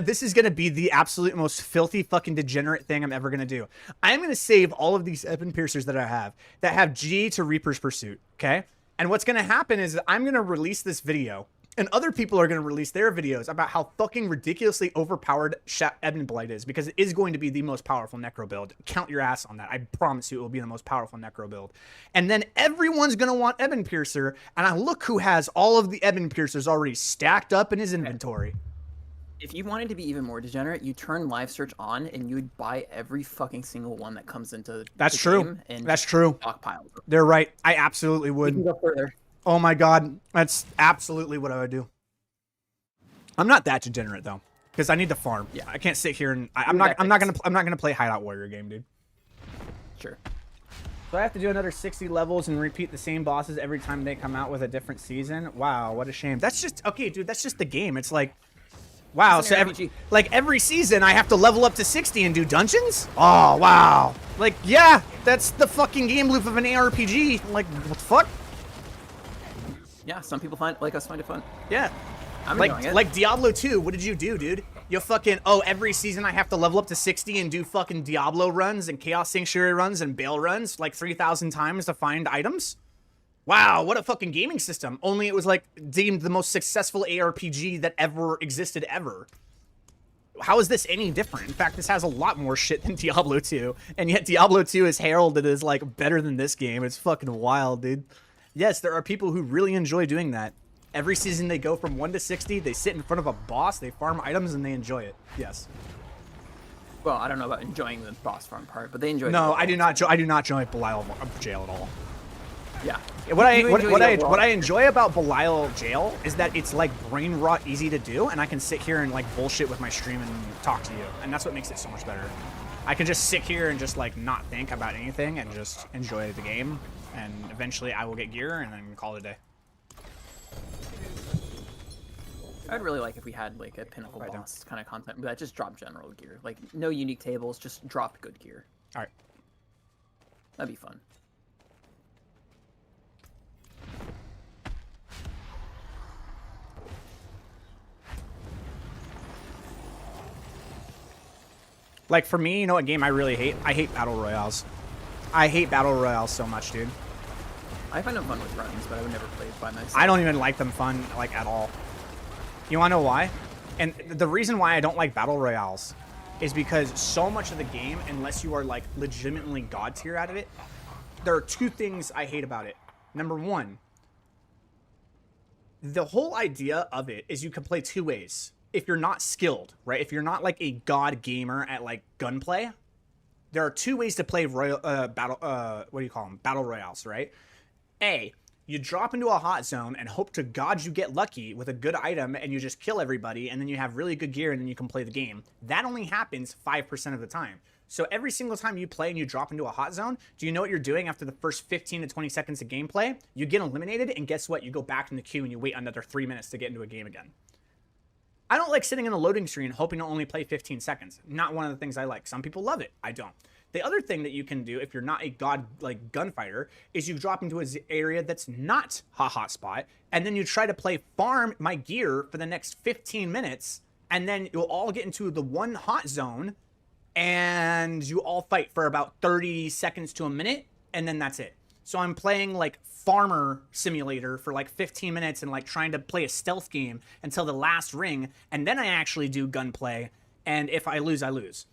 this is gonna be the absolute most filthy fucking degenerate thing I'm ever gonna do. I'm gonna save all of these Ebon Piercers that I have that have G to Reaper's Pursuit. Okay, and what's gonna happen is that I'm gonna release this video, and other people are gonna release their videos about how fucking ridiculously overpowered EbonBlight is, because it is going to be the most powerful Necro build. Count your ass on that. I promise you it will be the most powerful Necro build. And then everyone's gonna want Ebon Piercer, and I look who has all of the Ebon Piercers already stacked up in his inventory. If you wanted to be even more degenerate, you turn live search on and you would buy every fucking single one that comes into That's the true. game and That's true. stockpile. They're right. I absolutely would. We can go further. Oh my god, that's absolutely what I would do. I'm not that degenerate though, because I need to farm. Yeah, I can't sit here and I'm not gonna play Hideout Warrior game, dude. Sure. So I have to do another 60 levels and repeat the same bosses every time they come out with a different season. Wow, what a shame. That's just okay, dude. That's just the game. It's like, wow. So every season I have to level up to 60 and do dungeons. Oh wow. Like yeah, that's the fucking game loop of an ARPG. Like what the fuck? Yeah, some people find it fun. Yeah. I'm enjoying it. Like Diablo 2, what did you do, dude? You fucking, every season I have to level up to 60 and do fucking Diablo runs and Chaos Sanctuary runs and Bale runs like 3,000 times to find items? Wow, what a fucking gaming system. Only it was like deemed the most successful ARPG that ever existed ever. How is this any different? In fact, this has a lot more shit than Diablo 2, and yet Diablo 2 is heralded as like better than this game. It's fucking wild, dude. Yes, there are people who really enjoy doing that. Every season they go from 1 to 60, they sit in front of a boss, they farm items, and they enjoy it. Yes. Well, I don't know about enjoying the boss farm part, but they enjoy. No, I do not. I do not enjoy Belial jail at all. Yeah. What I enjoy about Belial jail is that it's like brain rot easy to do, and I can sit here and like bullshit with my stream and talk to you, and that's what makes it so much better. I can just sit here and just like not think about anything and just enjoy the game, and eventually I will get gear and then call it a day. I'd really like if we had like a pinnacle boss kind of content, but that just drop general gear, like no unique tables, just drop good gear. All right. That'd be fun. Like for me, you know what game I really hate? I hate battle royales. I hate battle royales so much, dude. I find them fun with runs, but I would never play it by myself. I don't even like them fun, like, at all. You want to know why? And the reason why I don't like battle royales is because so much of the game, unless you are, like, legitimately god tier out of it, there are two things I hate about it. Number one, the whole idea of it is you can play two ways. If you're not skilled, right? If you're not, like, a god gamer at, like, gunplay, there are two ways to play battle royales, right? A, you drop into a hot zone and hope to God you get lucky with a good item and you just kill everybody and then you have really good gear and then you can play the game. That only happens 5% of the time. So every single time you play and you drop into a hot zone, do you know what you're doing after the first 15 to 20 seconds of gameplay? You get eliminated, and guess what? You go back in the queue and you wait another 3 minutes to get into a game again. I don't like sitting in a loading screen hoping to only play 15 seconds. Not one of the things I like. Some people love it. I don't. The other thing that you can do if you're not a god like gunfighter is you drop into an area that's not a hot spot, and then you try to play farm my gear for the next 15 minutes, and then you'll all get into the one hot zone, and you all fight for about 30 seconds to a minute, and then that's it. So I'm playing like farmer simulator for like 15 minutes and like trying to play a stealth game until the last ring, and then I actually do gunplay, and if I lose, I lose.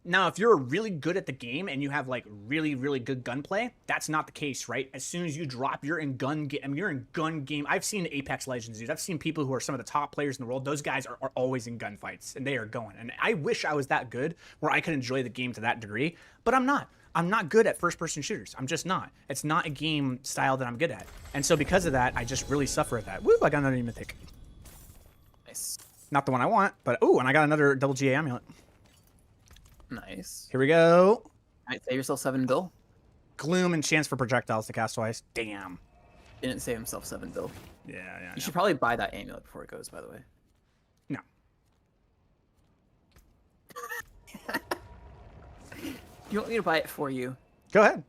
Now, if you're really good at the game and you have like really, really good gunplay, that's not the case, right? As soon as you drop, you're in gun game. I've seen Apex Legends, dude. I've seen people who are some of the top players in the world. Those guys are always in gunfights, and they are going. And I wish I was that good where I could enjoy the game to that degree, but I'm not. I'm not good at first-person shooters. I'm just not. It's not a game style that I'm good at. And so because of that, I just really suffer at that. Woo, I got another Mythic. Nice. Not the one I want, but oh, and I got another double GA amulet. Nice. Here we go. All right, save yourself 7 bill. Gloom and chance for projectiles to cast twice. Damn. Didn't save himself 7 bill. Yeah. You should probably buy that amulet before it goes, by the way. No. You want me to buy it for you? Go ahead.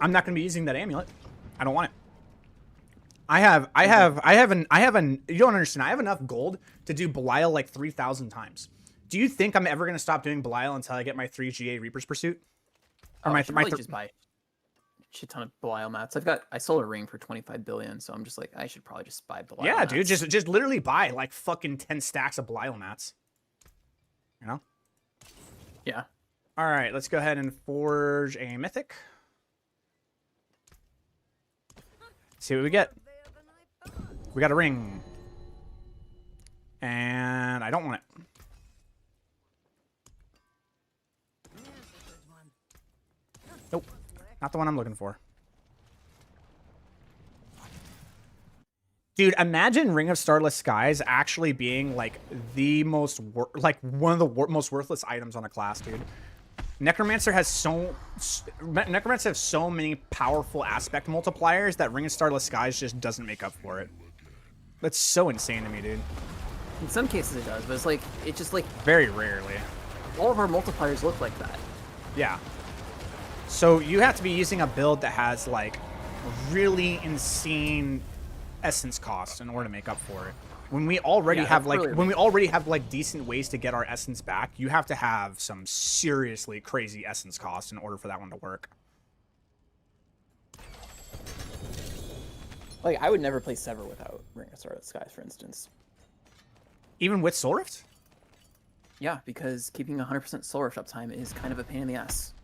I'm not going to be using that amulet. I don't want it. I have you don't understand. I have enough gold to do Belial like 3,000 times. Do you think I'm ever going to stop doing Belial until I get my 3 GA Reaper's Pursuit? Or I should probably just buy a shit ton of Belial mats. I sold a ring for 25 billion, so I'm just like, I should probably just buy Belial Yeah, mats. dude, just literally buy like fucking 10 stacks of Belial mats. You know? Yeah. All right, let's go ahead and forge a Mythic. See what we get. We got a ring. And I don't want it. Nope. Not the one I'm looking for. Dude, imagine Ring of Starless Skies actually being like the most one of the most worthless items on a class, dude. Necromancer has so many powerful aspect multipliers that Ring of Starless Skies just doesn't make up for it. That's so insane to me, dude. In some cases it does, but it's just like very rarely. All of our multipliers look like that. Yeah. So you have to be using a build that has like really insane essence cost in order to make up for it. When we already have like decent ways to get our essence back, you have to have some seriously crazy essence cost in order for that one to work. Like, I would never play Sever without Ring of Scarlet Skies, for instance. Even with Soul Rift? Yeah, because keeping 100% Soul Rift uptime is kind of a pain in the ass.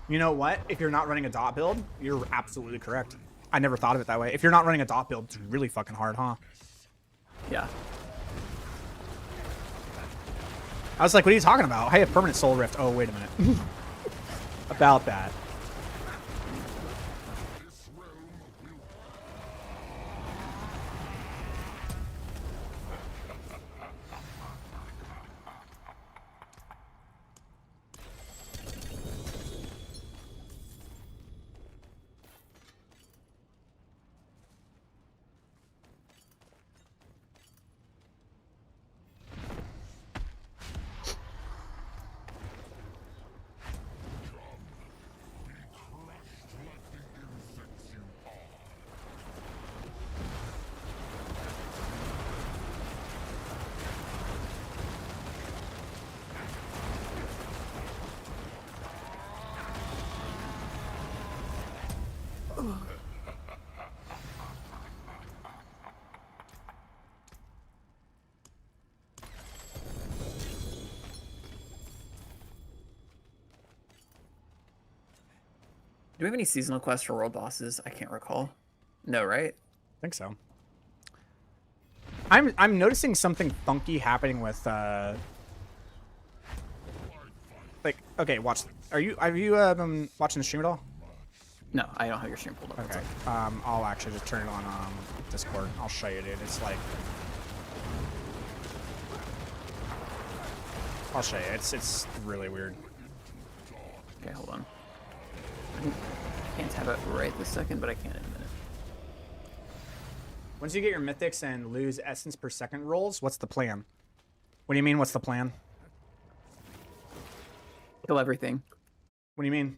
You know what? If you're not running a dot build, you're absolutely correct. I never thought of it that way. If you're not running a dot build, it's really fucking hard, huh? Yeah. I was like, what are you talking about? I have permanent Soul Rift. Oh, wait a minute. About that. Do we have any seasonal quests for world bosses? I can't recall. No, right? I think so. I'm noticing something funky happening with like, okay, watch. Are you been watching the stream at all? No, I don't have your stream pulled up. Okay. I'll actually just turn it on Discord. I'll show you, dude. It's like, I'll show you. It's really weird. Okay, hold on. I can't have it right this second, but I can in a minute. Once you get your mythics and lose essence per second rolls, what's the plan? What do you mean, what's the plan? Kill everything. What do you mean?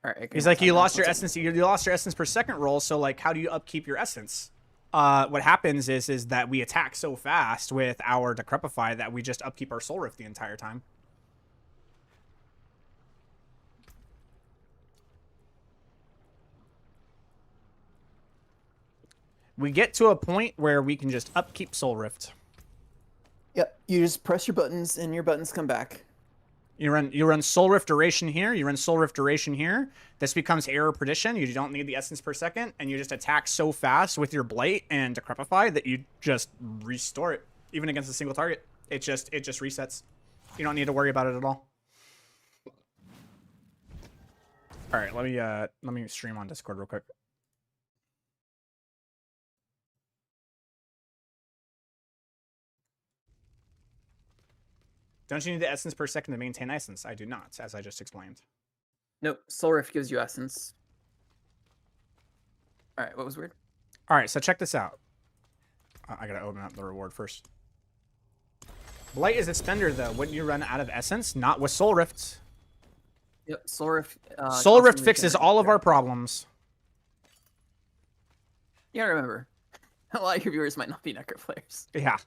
All right. He's like, you lost your essence. You lost your essence per second roll. So like, how do you upkeep your essence? What happens is that we attack so fast with our Decrepify that we just upkeep our Soul Rift the entire time. We get to a point where we can just upkeep Soul Rift. Yep. You just press your buttons, and your buttons come back. You run Soul Rift duration here. You run Soul Rift duration here. This becomes error perdition. You don't need the essence per second, and you just attack so fast with your blight and Decrepify that you just restore it, even against a single target. It just resets. You don't need to worry about it at all. All right, let me stream on Discord real quick. Don't you need the essence per second to maintain essence? I do not, as I just explained. Nope. Soul Rift gives you essence. All right. What was weird? All right, so check this out. I gotta open up the reward first. Blight is a spender, though. Wouldn't you run out of essence? Not with Soul Rift. Yep. Soul Rift. Soul Rift fixes all of our problems. Yeah, remember. A lot of your viewers might not be Necro players. Yeah.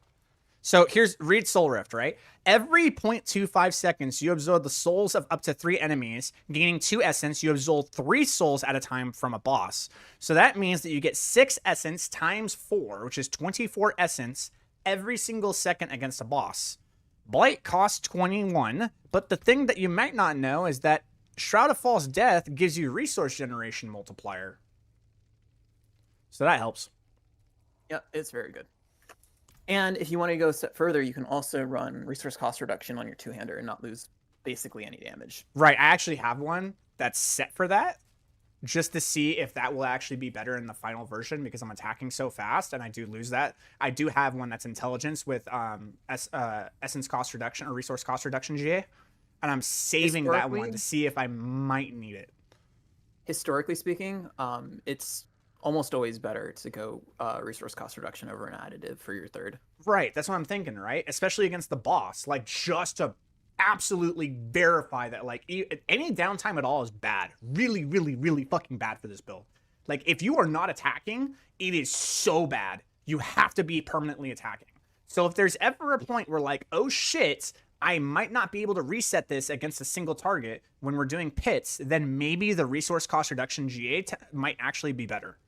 So read Soul Rift, right? Every 0.25 seconds, you absorb the souls of up to 3 enemies. Gaining 2 essence, you absorb 3 souls at a time from a boss. So that means that you get 6 essence times 4, which is 24 essence every single second against a boss. Blight costs 21, but the thing that you might not know is that Shroud of False Death gives you resource generation multiplier. So that helps. Yep, it's very good. And if you want to go a step further, you can also run resource cost reduction on your two-hander and not lose basically any damage. Right, I actually have one that's set for that, just to see if that will actually be better in the final version, because I'm attacking so fast and I do lose that. I do have one that's intelligence with essence cost reduction or resource cost reduction GA, and I'm saving that one to see if I might need it. Historically speaking, it's almost always better to go resource cost reduction over an additive for your third. Right, that's what I'm thinking, right? Especially against the boss, like just to absolutely verify that like any downtime at all is bad. Really, really, really fucking bad for this build. Like if you are not attacking, it is so bad. You have to be permanently attacking. So if there's ever a point where like, oh shit, I might not be able to reset this against a single target when we're doing pits, then maybe the resource cost reduction GA might actually be better.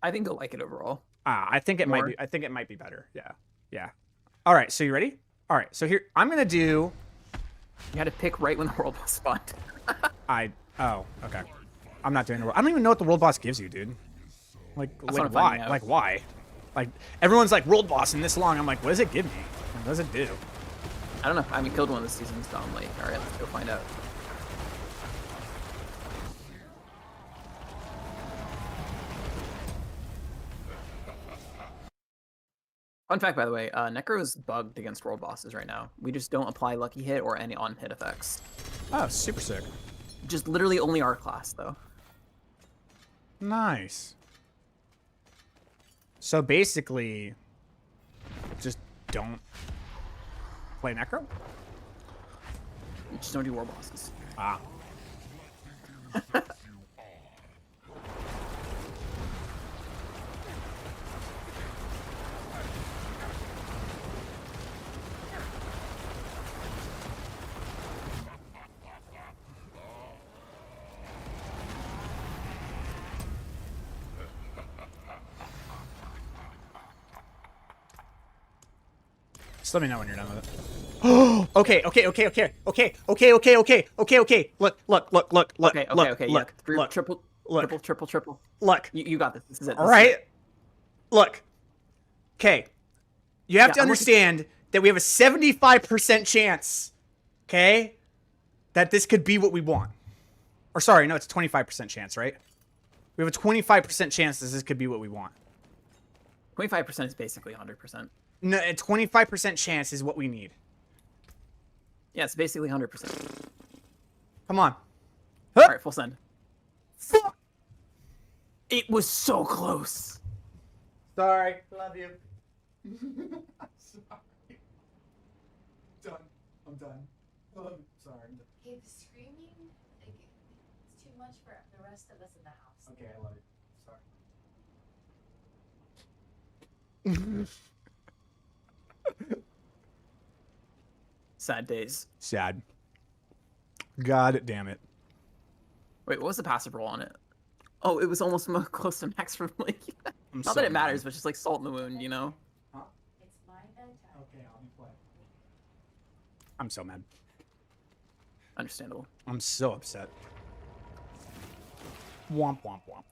I think they'll like it overall. I think it might be. I think it might be better. Yeah, yeah. All right, so you ready? All right, so here I'm gonna do. You had to pick right when the world boss spawned. Oh, okay. I'm not doing the world. I don't even know what the world boss gives you, dude. Like why? Like why? Like everyone's like world boss in this long. I'm like, what does it give me? What does it do? I don't know. I haven't killed one this season, so I'm like, all right, let's go find out. Fun fact, by the way, Necro is bugged against world bosses right now. We just don't apply lucky hit or any on-hit effects. Oh, super sick. Just literally only our class, though. Nice. So basically, just don't play Necro? Just don't do world bosses. Ah. Just let me know when you're done with it. Oh, okay. Look. Okay. Look. Triple. Look. You got this. This is it. All right. Look. Okay. You have to understand that we have a 75% chance, okay, that this could be what we want. Or sorry, no, it's a 25% chance, right? We have a 25% chance that this could be what we want. 25% is basically 100%. No, a 25% chance is what we need. Yeah, it's basically 100%. Come on. All right, full send. Fuck! It was so close. Sorry. Love you. I'm sorry. I'm done. Sorry. Okay, the screaming, like, it's too much for the rest of us in the house. Okay, I love it. Sorry. Sad days. Sad. God damn it. Wait, what was the passive roll on it? Oh, it was almost close to max from like. Not that it matters, but just like salt in the wound, you know. Huh? It's my bedtime. Okay, I'll be quiet. I'm so mad. Understandable. I'm so upset. Womp womp womp.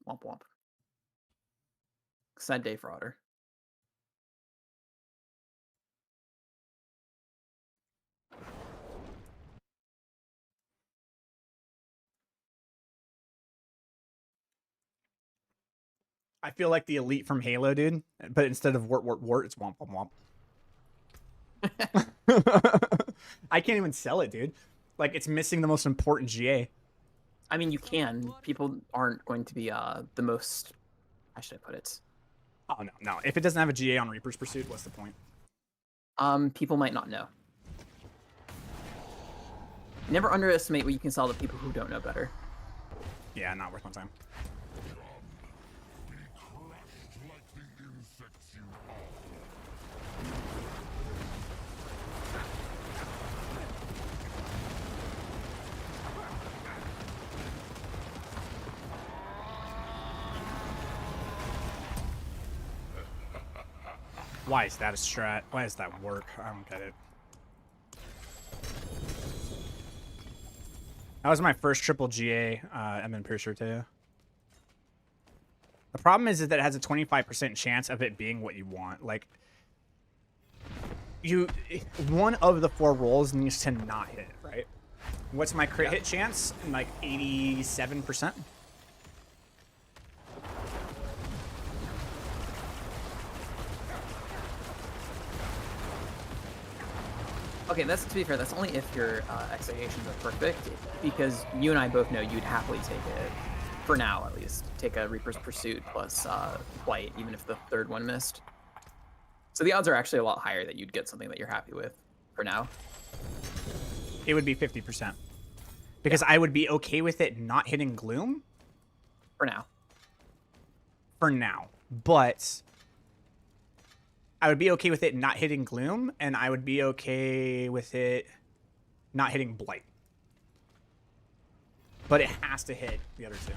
Womp womp. Sad day for Otter. I feel like the elite from Halo, dude. But instead of wart, it's womp womp womp. I can't even sell it, dude. Like, it's missing the most important GA. I mean, you can. People aren't going to be the most. How should I put it? Oh, no. If it doesn't have a GA on Reaper's Pursuit, what's the point? People might not know. Never underestimate what you can sell to people who don't know better. Yeah, not worth my time. Why is that a strat? Why does that work? I don't get it. That was my first triple GA Ebon Piercer too. The problem is that it has a 25% chance of it being what you want. Like, one of the 4 rolls needs to not hit, right? What's my crit hit chance? Like 87%? Okay, that's to be fair. That's only if your expectations are perfect, because you and I both know you'd happily take it. for now at least. Take a Reaper's Pursuit plus Blight, even if the third one missed. So the odds are actually a lot higher that you'd get something that you're happy with for now. It would be 50%. Because I would be okay with it not hitting Gloom. For now. For now. But I would be okay with it not hitting Gloom, and I would be okay with it not hitting Blight. But it has to hit the other two.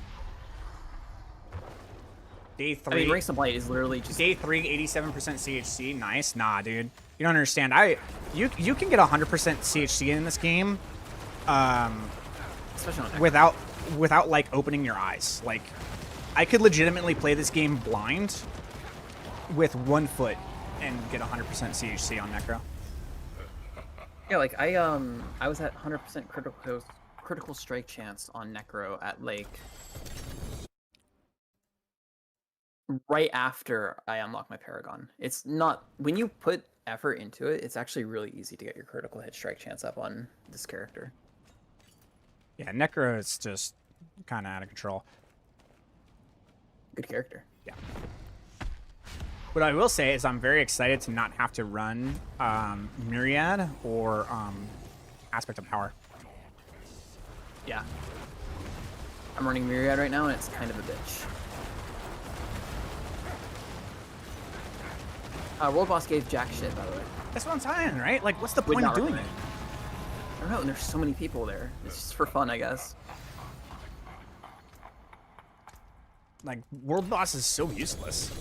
Day 3. I mean, Race of Blight is literally just... Day 3, 87% CHC. Nice. Nah, dude. You don't understand. You can get 100% CHC in this game. Especially on without like opening your eyes. Like, I could legitimately play this game blind with 1 foot and get 100% CHC on Necro. Yeah, like I was at 100% critical strike chance on Necro at Lake right after I unlock my Paragon. It's not, when you put effort into it, it's actually really easy to get your critical hit strike chance up on this character. Yeah, Necro is just kind of out of control. Good character. Yeah. What I will say is I'm very excited to not have to run Myriad or Aspect of Power. Yeah. I'm running Myriad right now, and it's kind of a bitch. World Boss gave jack shit, by the way. That's what I'm saying, right? Like, what's the Would point of not doing recommend. it? I don't know, and there's so many people there. It's just for fun, I guess. Like, World Boss is so useless.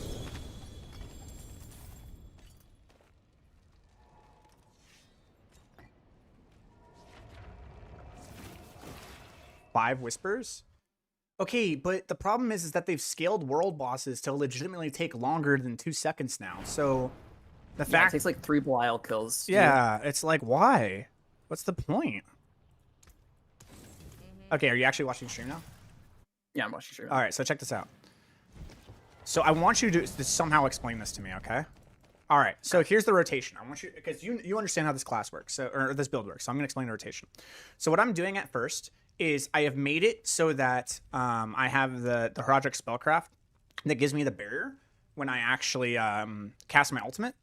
Five Whispers? Okay, but the problem is that they've scaled world bosses to legitimately take longer than 2 seconds now. So the Yeah, fact it takes like 3 Belial kills. yeah, it's like, why? What's the point? Okay, are you actually watching stream now? Yeah, I'm watching stream. All right, so check this out. So I want you to somehow explain this to me, okay? All right, so here's the rotation. I want you, because you understand how this class works, so, or this build works, so I'm gonna explain the rotation. So what I'm doing at first is I have made it so that I have the Herodric Spellcraft that gives me the barrier when I actually cast my ultimate,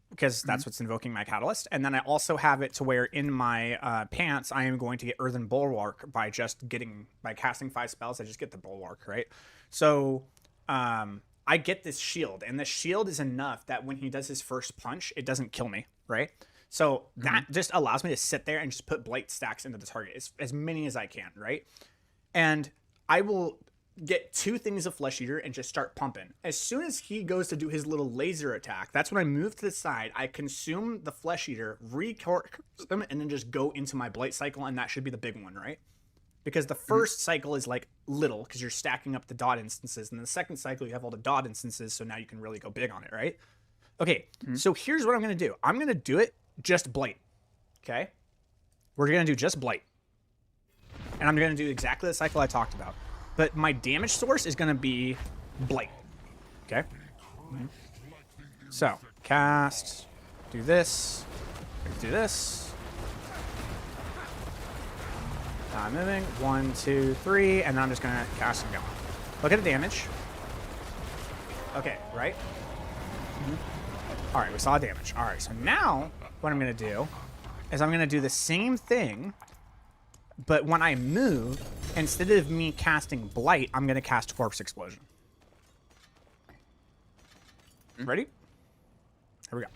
because that's what's invoking my Catalyst. And then I also have it to where in my pants, I am going to get Earthen Bulwark by casting 5 spells. I just get the Bulwark, right? So I get this shield, and the shield is enough that when he does his first punch, it doesn't kill me, right? So that just allows me to sit there and just put blight stacks into the target, as many as I can, right? And I will get 2 things of Flesh Eater and just start pumping. As soon as he goes to do his little laser attack, that's when I move to the side, I consume the Flesh Eater, recork them, and then just go into my blight cycle, and that should be the big one, right? Because the first cycle is like little, because you're stacking up the dot instances, and then the second cycle you have all the dot instances, so now you can really go big on it, right? Okay, so here's what I'm going to do. I'm going to do it just blight, okay? We're going to do just blight. And I'm going to do exactly the cycle I talked about. But my damage source is going to be blight, okay? So, cast, do this, do this. I'm moving, 1, 2, 3, and then I'm just going to cast and go. Look at the damage. Okay, right? All right, we saw damage. All right, so now what I'm going to do is I'm going to do the same thing, but when I move, instead of me casting Blight, I'm going to cast Corpse Explosion. Ready? Here we go.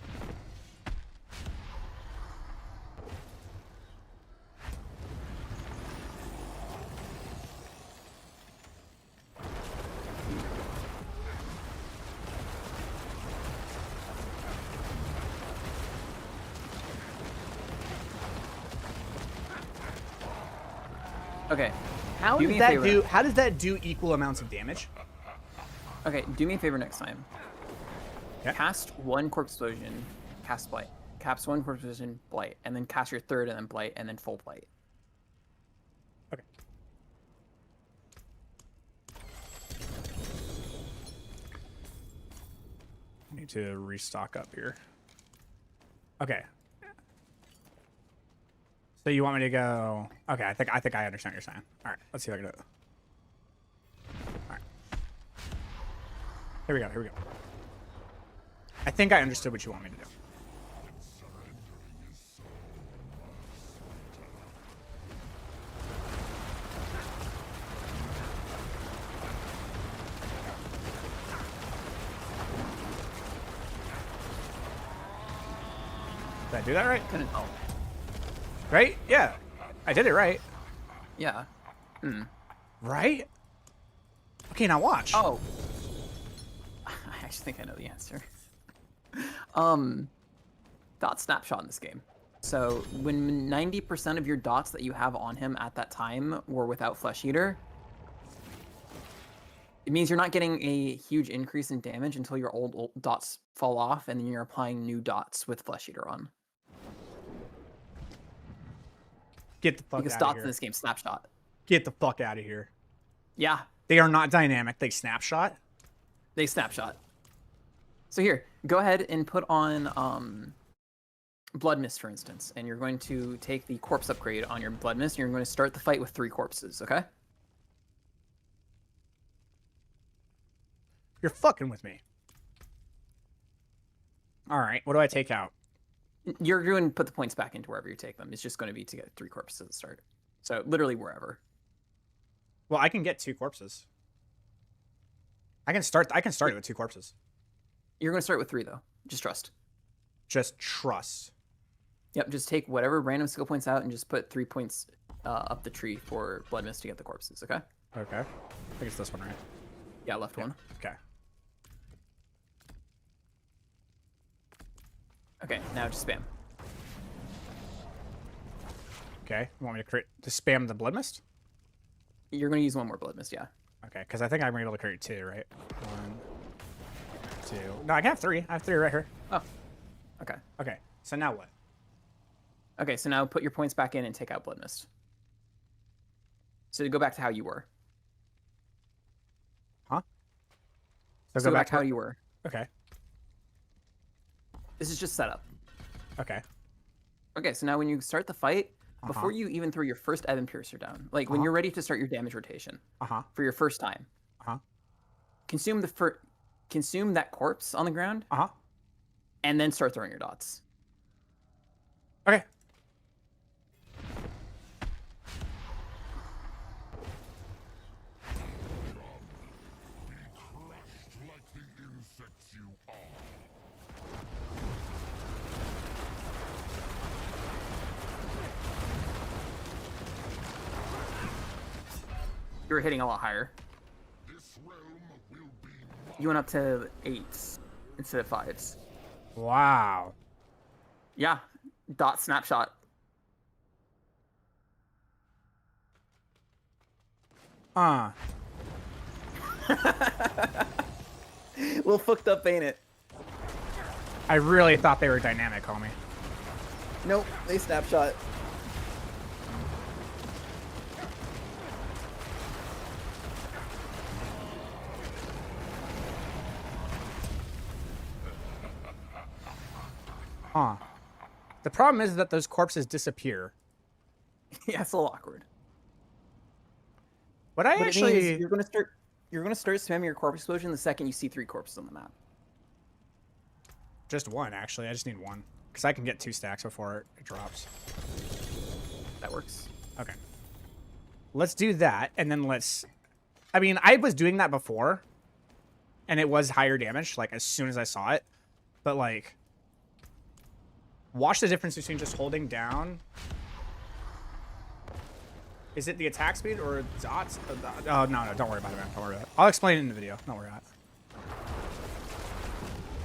Okay. How Do does me a that favor. do? How does that do equal amounts of damage? Okay, do me a favor next time. Yeah. Cast 1 Corpse Explosion, cast Blight. Cast 1 Corpse Explosion, Blight. And then cast your third, and then Blight, and then full Blight. Okay. I need to restock up here. Okay. So you want me to go? Okay, I think I understand what you're saying. All right, let's see if I can do it. Here we go. Here we go. I think I understood what you want me to do. Did I do that right? Couldn't help. Right? Yeah. I did it right. Yeah. Right? Okay, now watch. Oh. I actually think I know the answer. Dot snapshot in this game. So when 90% of your dots that you have on him at that time were without Flesh Eater, it means you're not getting a huge increase in damage until your old dots fall off, and then you're applying new dots with Flesh Eater on. Get the fuck Because out dots of in here. this game snapshot. Get the fuck out of here. Yeah, They are not dynamic. They snapshot. they snapshot. So here, go ahead and put on Blood Mist, for instance, and you're going to take the corpse upgrade on your Blood Mist, and you're going to start the fight with 3 corpses, okay? You're fucking with me. All right. What do I take out? You're going to put the points back into wherever you take them. It's just going to be to get 3 corpses at the start. So literally wherever. Well, I can get 2 corpses. I can start it with 2 corpses. You're going to start with 3, though. Just trust. Just trust. Yep, just take whatever random skill points out and just put 3 points up the tree for Blood Mist to get the corpses, okay? Okay. I think it's this one, right? Yeah, left one. Okay. Okay, now just spam. Okay. You want me to spam the blood mist? You're going to use 1 more Blood Mist, yeah. Okay, because I think I'm able to create 2, right? 1, 2. No, I can have 3. I have 3 right here. Oh, okay. Okay. So now what? Okay, so now put your points back in and take out Blood Mist. So go back to how you were. Huh? So go back to how you were. Okay. This is just setup. Okay. Okay, so now when you start the fight, before you even throw your first Ebon Piercer down, like when you're ready to start your damage rotation for your first time, consume that corpse on the ground, and then start throwing your dots. Okay. Crushed like the insects you are. You were hitting a lot higher. This realm will be mine. You went up to 8s instead of 5s. Wow. Yeah, dot snapshot. Little fucked up, ain't it? I really thought they were dynamic, homie. Nope, they snapshot. The problem is that those corpses disappear. Yeah, it's a little awkward. But I But actually... it means you're gonna start spamming your corpse explosion the second you see 3 corpses on the map. Just 1, actually. I just need 1. Because I can get 2 stacks before it drops. That works. Okay. Let's do that, and then let's... I mean, I was doing that before, and it was higher damage, like, as soon as I saw it. But, like... Watch the difference between just holding down... Is it the attack speed or dots? Oh, no, don't worry about it, man. Don't worry about it. I'll explain it in the video. Don't worry about it.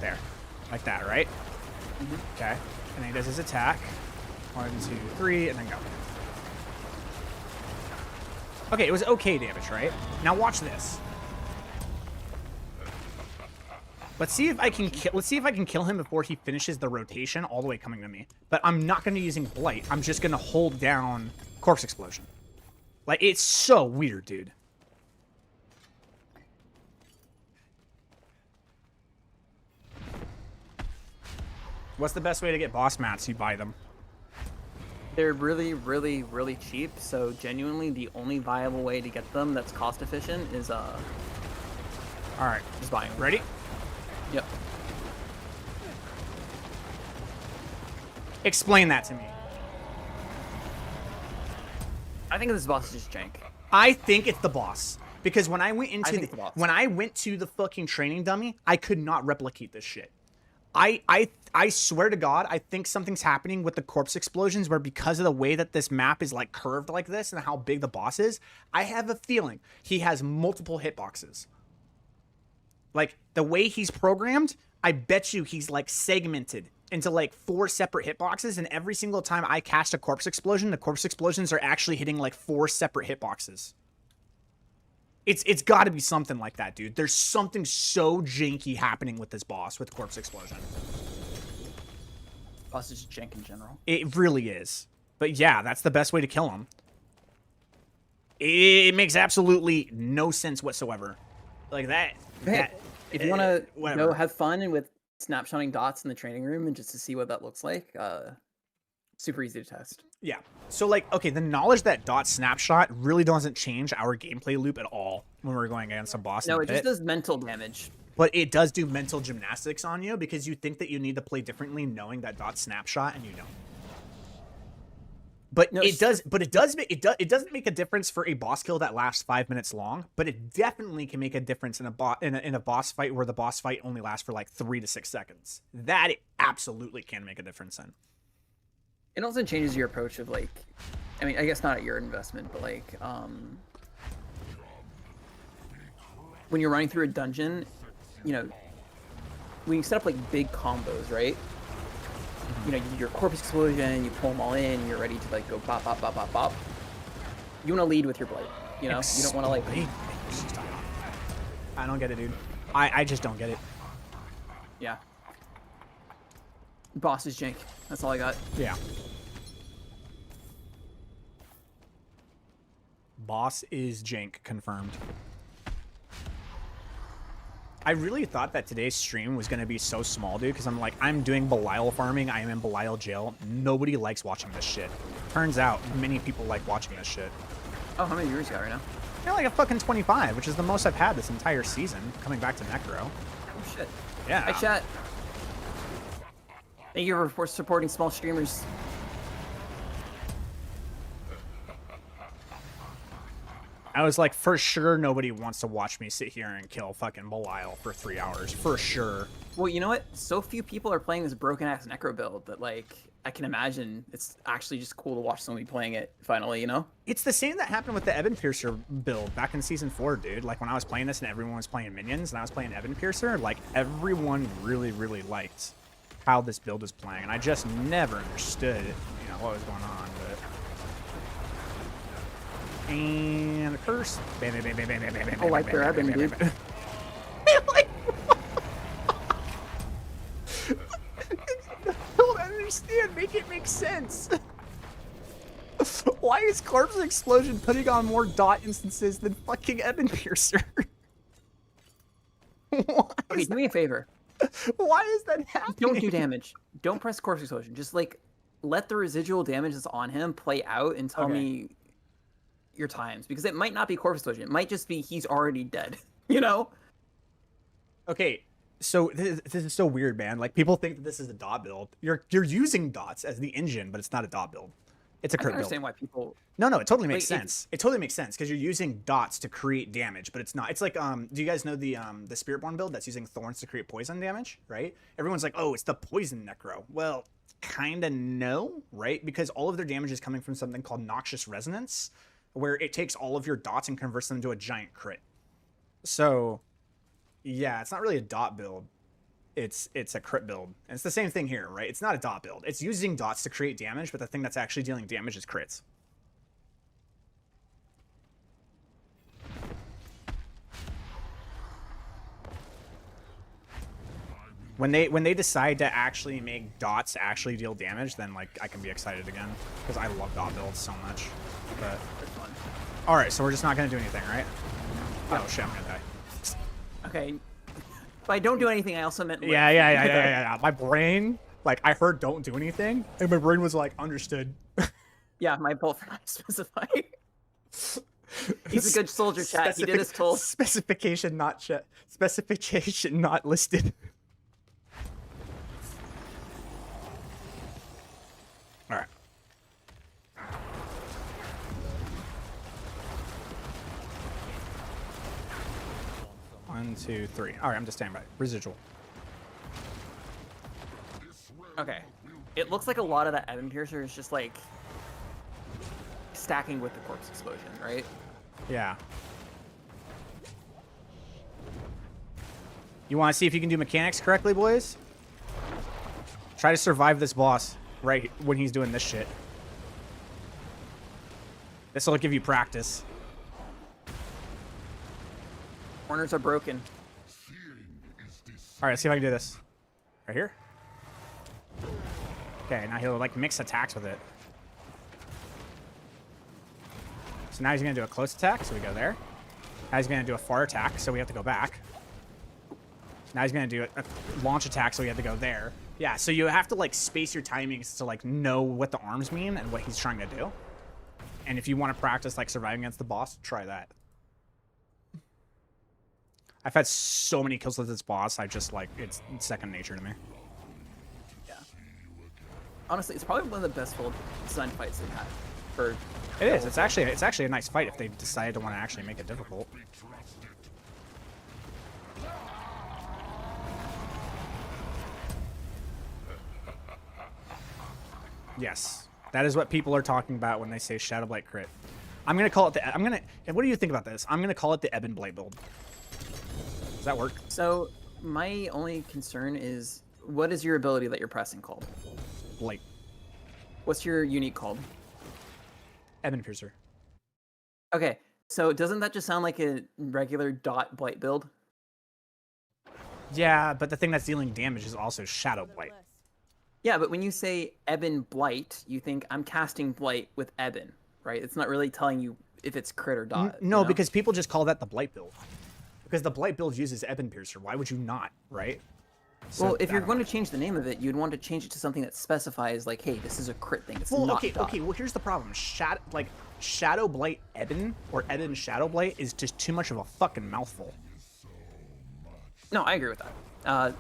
There. Like that, right? Okay. And then he does his attack. 1, 2, 3, and then go. Okay, it was okay damage, right? Now watch this. Let's see if I can kill him before he finishes the rotation all the way coming to me. But I'm not going to be using Blight. I'm just going to hold down Corpse Explosion. Like, it's so weird, dude. What's the best way to get boss mats? You buy them. They're really, really, really cheap, so genuinely the only viable way to get them that's cost efficient is All right. Just buying. Ready? Yep. Explain that to me. I think this boss is just jank. I think it's the boss. Because when I went into when I went to the fucking training dummy, I could not replicate this shit. I swear to God, I think something's happening with the corpse explosions where because of the way that this map is like curved like this and how big the boss is, I have a feeling he has multiple hitboxes. Like the way he's programmed, I bet you he's like segmented into like 4 separate hitboxes, and every single time I cast a corpse explosion, the corpse explosions are actually hitting like 4 separate hitboxes. It's got to be something like that, dude. There's something so janky happening with this boss with corpse explosion. Boss is just jank in general. It really is. But yeah, that's the best way to kill him. It makes absolutely no sense whatsoever. Like that. If you want to go have fun and with snapshotting dots in the training room and just to see what that looks like, super easy to test. Yeah. So like, okay, the knowledge that dot snapshot really doesn't change our gameplay loop at all when we're going against a boss. No, it just does mental damage. But it does do mental gymnastics on you because you think that you need to play differently knowing that dot snapshot and you don't. But no, it doesn't make a difference for a boss kill that lasts 5 minutes long, but it definitely can make a difference in a boss fight where the boss fight only lasts for like 3 to 6 seconds. That it absolutely can make a difference in. It also changes your approach of like, I mean, I guess not at your investment, but like, when you're running through a dungeon, you know, when you set up like big combos, right? You know, you do your corpse explosion, you pull them all in, you're ready to like go bop, bop, bop, bop, bop. You want to lead with your blight, you know? You don't want to like... I don't get it, dude. I just don't get it. Yeah. Boss is jank. That's all I got. Yeah. Boss is jank, confirmed. I really thought that today's stream was going to be so small, dude, because I'm doing Belial farming. I am in Belial jail. Nobody likes watching this shit. Turns out many people like watching this shit. Oh, how many viewers you got right now? Yeah, like a fucking 25, which is the most I've had this entire season, coming back to Necro. Oh, shit. Yeah. Hi, chat. Thank you for supporting small streamers. I was like, for sure nobody wants to watch me sit here and kill fucking Belial for 3 hours. For sure. Well, you know what? So few people are playing this broken-ass Necro build that, like, I can imagine it's actually just cool to watch somebody playing it finally, you know? It's the same that happened with the Ebon Piercer build back in Season 4, dude. Like, when I was playing this and everyone was playing Minions and I was playing Ebon Piercer, like, everyone really, really liked how this build was playing. And I just never understood, you know, what was going on, but... And a curse. Bam, bam, bam, bam, bam, bam, bam, bam, oh, like their Ebon, dude. Like, I don't understand. Make it make sense. Why is Corpse Explosion putting on more dot instances than fucking Ebon Piercer? Okay, do me a favor. Why is that happening? Don't do damage. Don't press Corpse Explosion. Just, like, let the residual damage that's on him play out and tell me your times, because it might not be corpse explosion. It might just be he's already dead, you know? Okay, so this is so weird, man. Like, people think that this is a dot build. You're using dots as the engine, but it's not a dot build. It's a crit build. I understand why people... No, it totally makes sense. It totally makes sense because you're using dots to create damage, but it's not. It's like, do you guys know the Spiritborn build that's using thorns to create poison damage, right? Everyone's like, oh, it's the poison necro. Well, kind of no, right? Because all of their damage is coming from something called Noxious Resonance, where it takes all of your dots and converts them into a giant crit. So, yeah, it's not really a dot build. It's a crit build. And it's the same thing here, right? It's not a dot build. It's using dots to create damage, but the thing that's actually dealing damage is crits. When they decide to actually make dots actually deal damage, then like I can be excited again because I love dot builds so much. But all right, so we're just not gonna do anything, right? Oh shit, I'm gonna die. Okay. If I don't do anything, I also meant... Yeah. My brain, like, I heard don't do anything, and my brain was like, understood. Yeah, my fault for not specifying. He's a good soldier, chat. He did his toll. Specification not specification not listed. All right. One, two, three. All right, I'm just standing by. Residual. Okay. It looks like a lot of that Ebon Piercer is just like stacking with the corpse explosion, right? Yeah. You want to see if you can do mechanics correctly, boys? Try to survive this boss right when he's doing this shit. This will give you practice. Corners are broken. All right, let's see if I can do this. Right here. Okay, now he'll like mix attacks with it. So now he's gonna do a close attack, so we go there. Now he's gonna do a far attack, so we have to go back. Now he's gonna do a launch attack, so we have to go there. Yeah, so you have to like space your timings to like know what the arms mean and what he's trying to do. And if you want to practice like surviving against the boss, try that. I've had so many kills with this boss, I just like it's second nature to me. Yeah. Honestly, it's probably one of the best full design fights they've had. For it is. It's actually a nice fight if they decide to want to actually make it difficult. Yes, that is what people are talking about when they say Shadowblight crit. I'm gonna call it the. And what do you think about this? I'm gonna call it the EbonBlight build. Does that work? So my only concern is, what is your ability that you're pressing called? Blight. What's your unique called? Ebon Piercer. Okay, so doesn't that just sound like a regular dot blight build? Yeah, but the thing that's dealing damage is also Shadowblight. Yeah, but when you say EbonBlight, you think I'm casting Blight with Ebon, right? It's not really telling you if it's crit or dot. No, because people just call that the Blight build. Because the Blight build uses Ebon Piercer. Why would you not, right? So, well, if you're going to change the name of it, you'd want to change it to something that specifies, like, hey, this is a crit thing. It's not dot. Okay. Well, here's the problem. Shadowblight Ebon or Ebon Shadowblight is just too much of a fucking mouthful. No, I agree with that.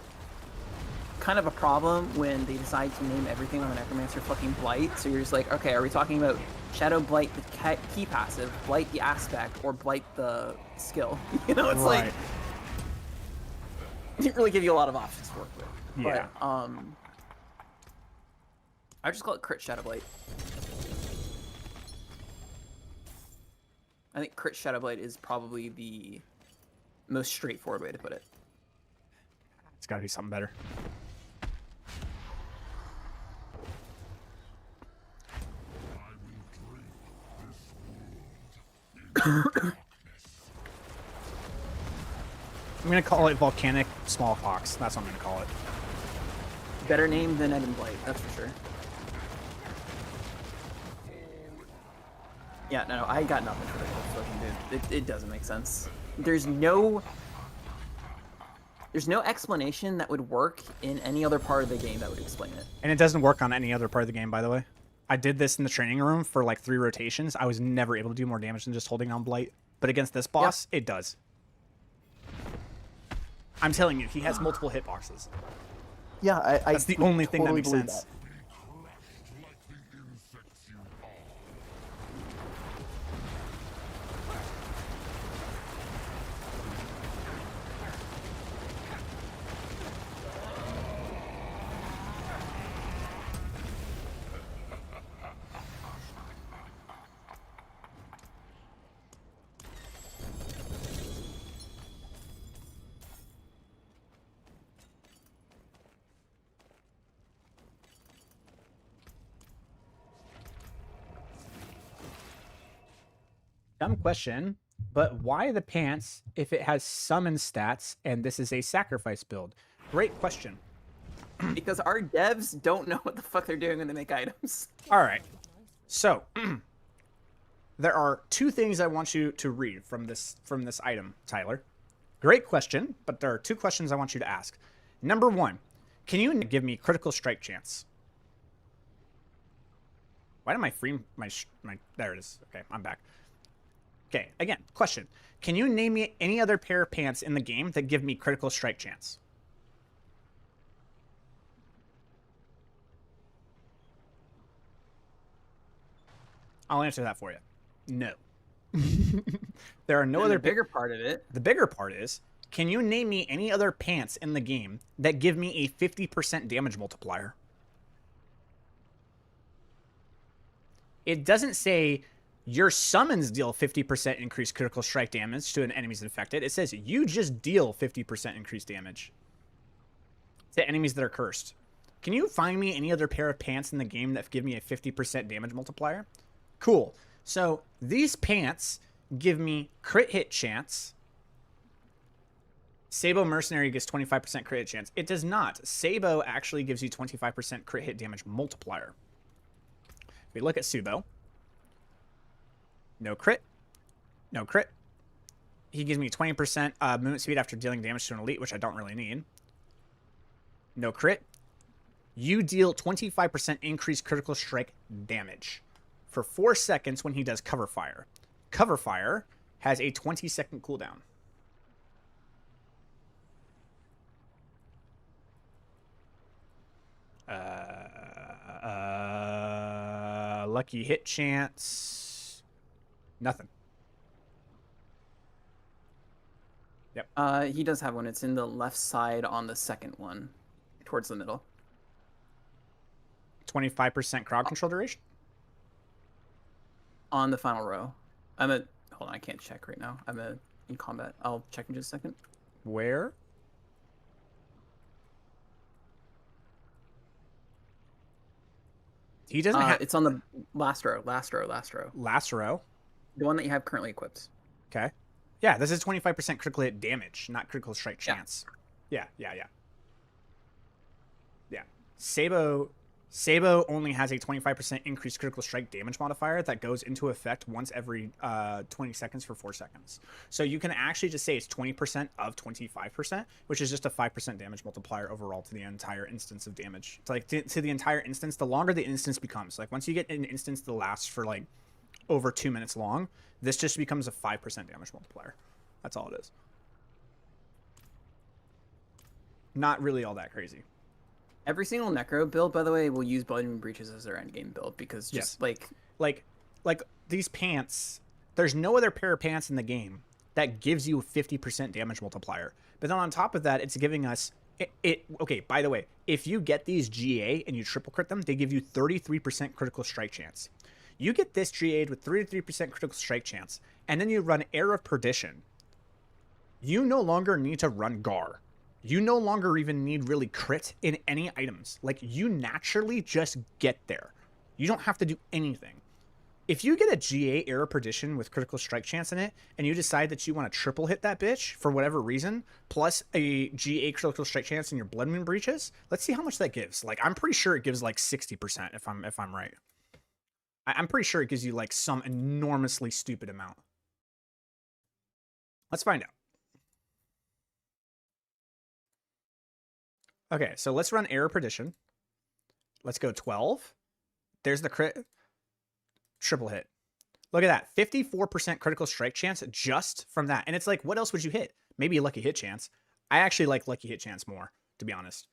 Kind of a problem when they decide to name everything on the Necromancer fucking Blight. So you're just like, okay, are we talking about Shadowblight the key passive, Blight the aspect, or Blight the skill? You know, it's like it didn't really give you a lot of options to work with. Yeah. But, I just call it crit Shadowblight. I think crit Shadowblight is probably the most straightforward way to put it. It's got to be something better. I'm gonna call it Volcanic Smallpox. That's what I'm gonna call it. Better name than EbonBlight, that's for sure. Yeah, no, I got nothing for this fucking dude. It doesn't make sense. There's no explanation that would work in any other part of the game that would explain it. And it doesn't work on any other part of the game, by the way. I did this in the training room for like 3 rotations. I was never able to do more damage than just holding down Blight. But against this boss, it does. I'm telling you, he has multiple hitboxes. Yeah, That's the only thing that makes sense. Dumb question, but why the pants if it has summon stats and this is a sacrifice build? Great question. Because our devs don't know what the fuck they're doing when they make items. All right. So, there are 2 things I want you to read from this item, Tyler. Great question, but there are 2 questions I want you to ask. Number 1, can you give me critical strike chance? Why did my frame my there it is. Okay, I'm back. Okay, again, question. Can you name me any other pair of pants in the game that give me critical strike chance? I'll answer that for you. No. There are no other. The bigger part of it. The bigger part is, can you name me any other pants in the game that give me a 50% damage multiplier? It doesn't say your summons deal 50% increased critical strike damage to an enemy's infected. It says you just deal 50% increased damage to enemies that are cursed. Can you find me any other pair of pants in the game that give me a 50% damage multiplier? Cool. So these pants give me crit hit chance. Sabo Mercenary gives 25% crit hit chance. It does not. Sabo actually gives you 25% crit hit damage multiplier. If we look at Subo, no crit, no crit. He gives me 20% movement speed after dealing damage to an elite, which I don't really need. No crit. You deal 25% increased critical strike damage for 4 seconds when he does cover fire. Cover fire has a 20-second cooldown. Lucky hit chance. Nothing. Yep. He does have one. It's in the left side on the second one, towards the middle. 25% crowd control duration? On the final row. Hold on, I can't check right now. In combat. I'll check in just a second. Where? He doesn't have... It's on the last row. Last row. Last row? The one that you have currently equipped. Okay. Yeah, this is 25% critical hit damage, not critical strike chance. Yeah. Sabo only has a 25% increased critical strike damage modifier that goes into effect once every 20 seconds for 4 seconds. So you can actually just say it's 20% of 25%, which is just a 5% damage multiplier overall to the entire instance of damage. It's like to the entire instance, the longer the instance becomes. Like once you get an instance that lasts for like over 2 minutes long, this just becomes a 5% damage multiplier. That's all it is. Not really all that crazy. Every single Necro build, by the way, will use Blood and Breaches as their endgame build because just like these pants, there's no other pair of pants in the game that gives you a 50% damage multiplier. But then on top of that, it's giving us okay, by the way, if you get these GA and you triple crit them, they give you 33% critical strike chance. You get this GA'd with 33% critical strike chance, and then you run Air of Perdition. You no longer need to run Gar. You no longer even need really crit in any items. Like, you naturally just get there. You don't have to do anything. If you get a GA Air of Perdition with critical strike chance in it, and you decide that you want to triple hit that bitch for whatever reason, plus a GA critical strike chance in your Blood Moon Breaches, let's see how much that gives. Like, I'm pretty sure it gives like 60% if I'm right. I'm pretty sure it gives you like some enormously stupid amount. Let's find out. Okay, so let's run Air of Perdition. Let's go 12. There's the crit. Triple hit. Look at that. 54% critical strike chance just from that. And it's like, what else would you hit? Maybe a lucky hit chance. I actually like lucky hit chance more, to be honest.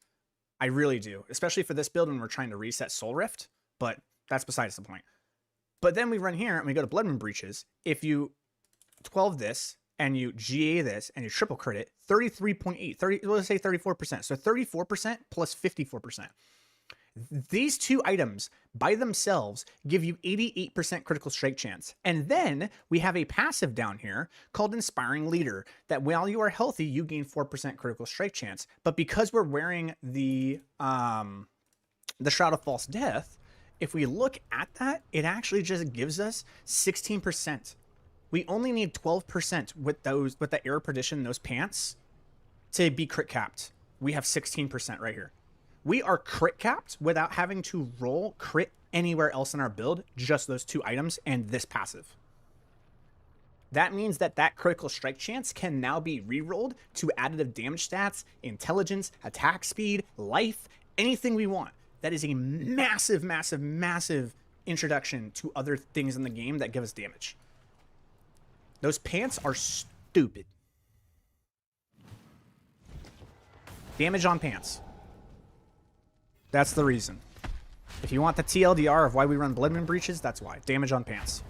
I really do. Especially for this build when we're trying to reset Soul Rift. But that's besides the point. But then we run here and we go to Blood Moon Breaches. If you 12 this and you GA this and you triple crit it, 33.8, let's say 34%. So 34% plus 54%. These two items by themselves give you 88% critical strike chance. And then we have a passive down here called Inspiring Leader that while you are healthy, you gain 4% critical strike chance. But because we're wearing the Shroud of False Death, if we look at that, it actually just gives us 16%. We only need 12% with the Air of Perdition, those pants, to be crit capped. We have 16% right here. We are crit capped without having to roll crit anywhere else in our build, just those two items and this passive. That means that critical strike chance can now be rerolled to additive damage stats, intelligence, attack speed, life, anything we want. That is a massive, massive, massive introduction to other things in the game that give us damage. Those pants are stupid. Damage on pants. That's the reason. If you want the TLDR of why we run Blood Moon Breaches, that's why. Damage on pants.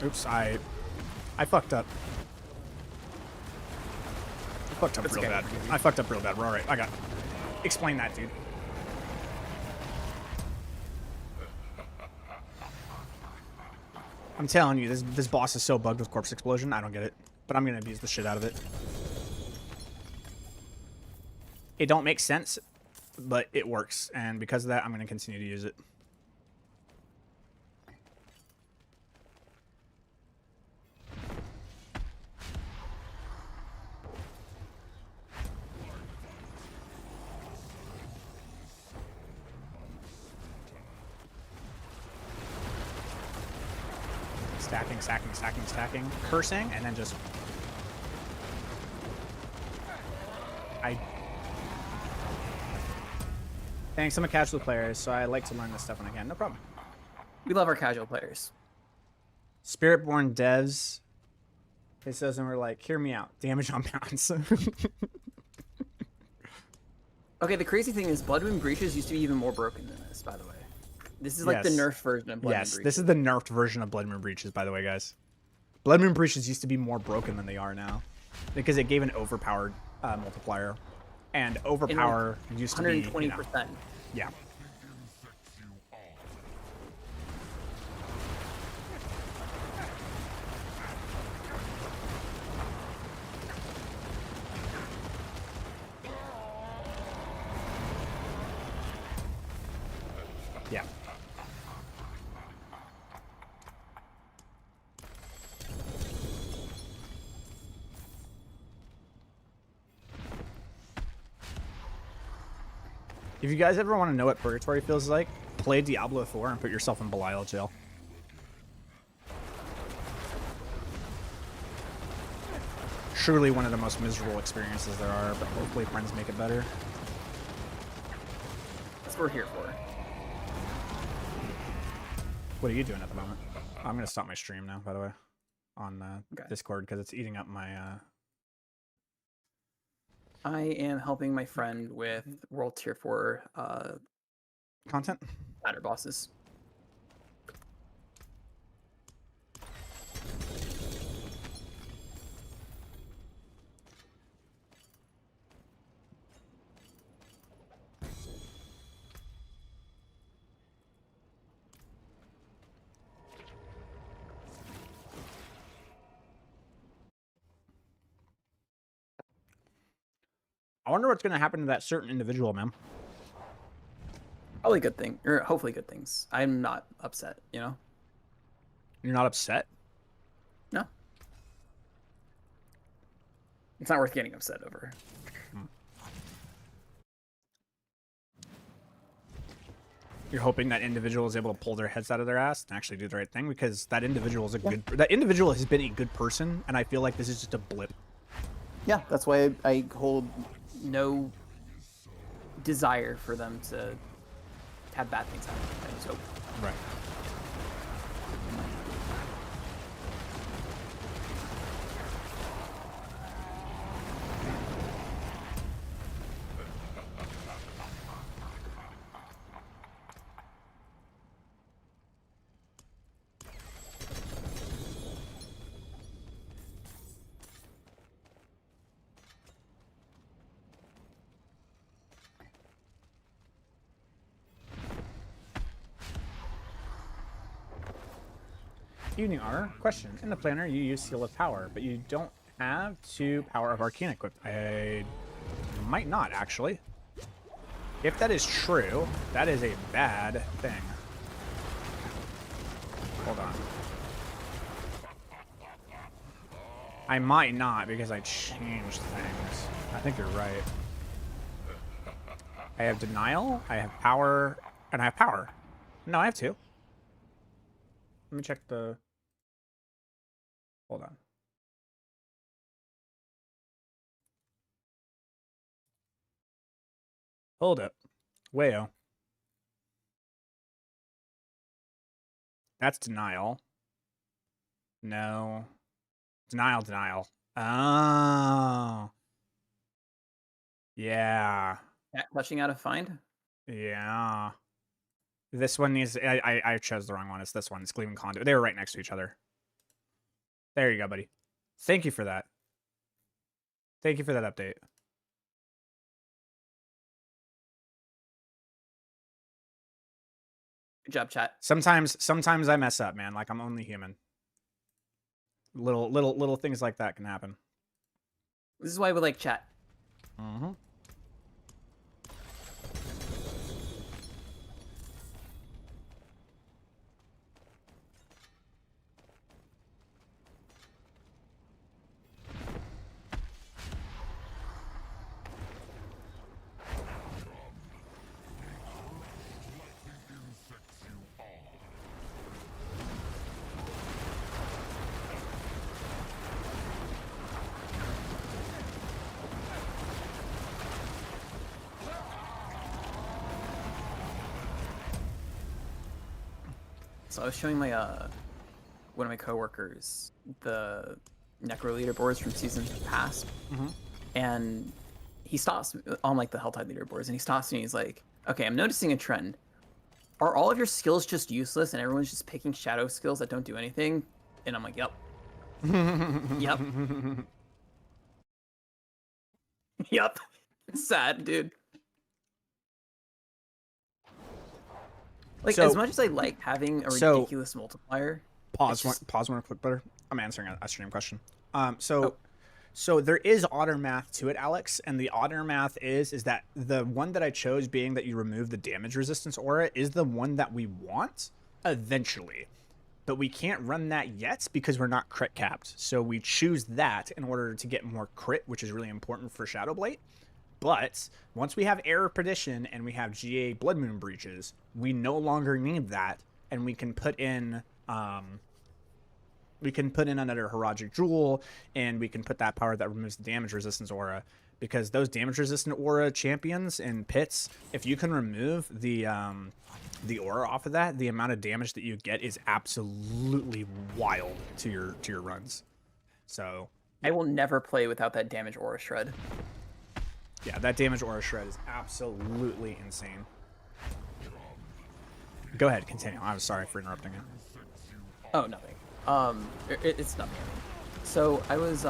Oops, I fucked up. I fucked up real bad. I fucked up real bad. We're alright. I got. Explain that, dude. I'm telling you, this boss is so bugged with Corpse Explosion. I don't get it, but I'm gonna abuse the shit out of it. It don't make sense, but it works, and because of that, I'm gonna continue to use it. Stacking, stacking, stacking, stacking, cursing, and then just... Thanks, I'm a casual player, so I like to learn this stuff when I can. No problem. We love our casual players. Spiritborn devs. It says, and we're like, hear me out. Damage on pounds. Okay, the crazy thing is Blood Moon Breaches used to be even more broken than this, by the way. This is like the nerfed version of Blood Moon Breaches. Yes, this is the nerfed version of Blood Moon Breaches, by the way, guys. Blood Moon Breaches used to be more broken than they are now. Because it gave an overpowered multiplier. And overpower used to be... 120%. You know, yeah. Yeah. If you guys ever want to know what purgatory feels like, play Diablo 4 and put yourself in Belial jail. Truly one of the most miserable experiences there are, but hopefully friends make it better. That's what we're here for. What are you doing at the moment? I'm going to stop my stream now, by the way, on Discord, because it's eating up my... I am helping my friend with World Tier 4 content? ladder bosses. I wonder what's going to happen to that certain individual, man. Probably good thing, or hopefully good things. I'm not upset, you know? You're not upset? No. It's not worth getting upset over. You're hoping that individual is able to pull their heads out of their ass and actually do the right thing, because that individual is a good... That individual has been a good person, and I feel like this is just a blip. Yeah, that's why I hold no desire for them to have bad things happen. I just hope. Right. Evening R. Question. In the planner, you use Seal of Power, but you don't have 2 Power of Arcane equipped. I might not, actually. If that is true, that is a bad thing. Hold on. I might not, because I changed things. I think you're right. I have Denial, I have Power, and I have Power. No, I have 2. Let me check the... Hold on. Hold up. Wayo. That's denial. No. Denial. Oh. Yeah. Touching out of find. Yeah. This one needs... I chose the wrong one. It's this one. It's Gleaming Conduit. They were right next to each other. There you go, buddy. Thank you for that. Thank you for that update. Good job, chat. Sometimes I mess up, man. Like, I'm only human. Little things like that can happen. This is why we like chat. Mm-hmm. So I was showing my one of my coworkers the Necro leaderboards from seasons past, and he stops on like the Helltide leaderboards, and he stops me. And he's like, "Okay, I'm noticing a trend. Are all of your skills just useless, and everyone's just picking shadow skills that don't do anything?" And I'm like, "Yep, yep, yep." It's sad, dude. Like, So- as much as I like having a ridiculous multiplier, Pause one quick, better. I'm answering a stream question. So there is otter math to it, Alex, and the otter math is that the one that I chose, being that you remove the damage resistance aura, is the one that we want eventually. But we can't run that yet because we're not crit capped. So we choose that in order to get more crit, which is really important for Shadowblight. But once we have Error Perdition and we have GA Blood Moon Breaches, we no longer need that, and we can put in another Haragic Jewel, and we can put that power that removes the damage resistance aura, because those damage resistant aura champions in pits, if you can remove the aura off of that, the amount of damage that you get is absolutely wild to your runs. So I will never play without that damage aura shred. yeah, that damage aura shred is absolutely insane. Go ahead, continue. I'm sorry for interrupting you. Oh, nothing. It's nothing. So I was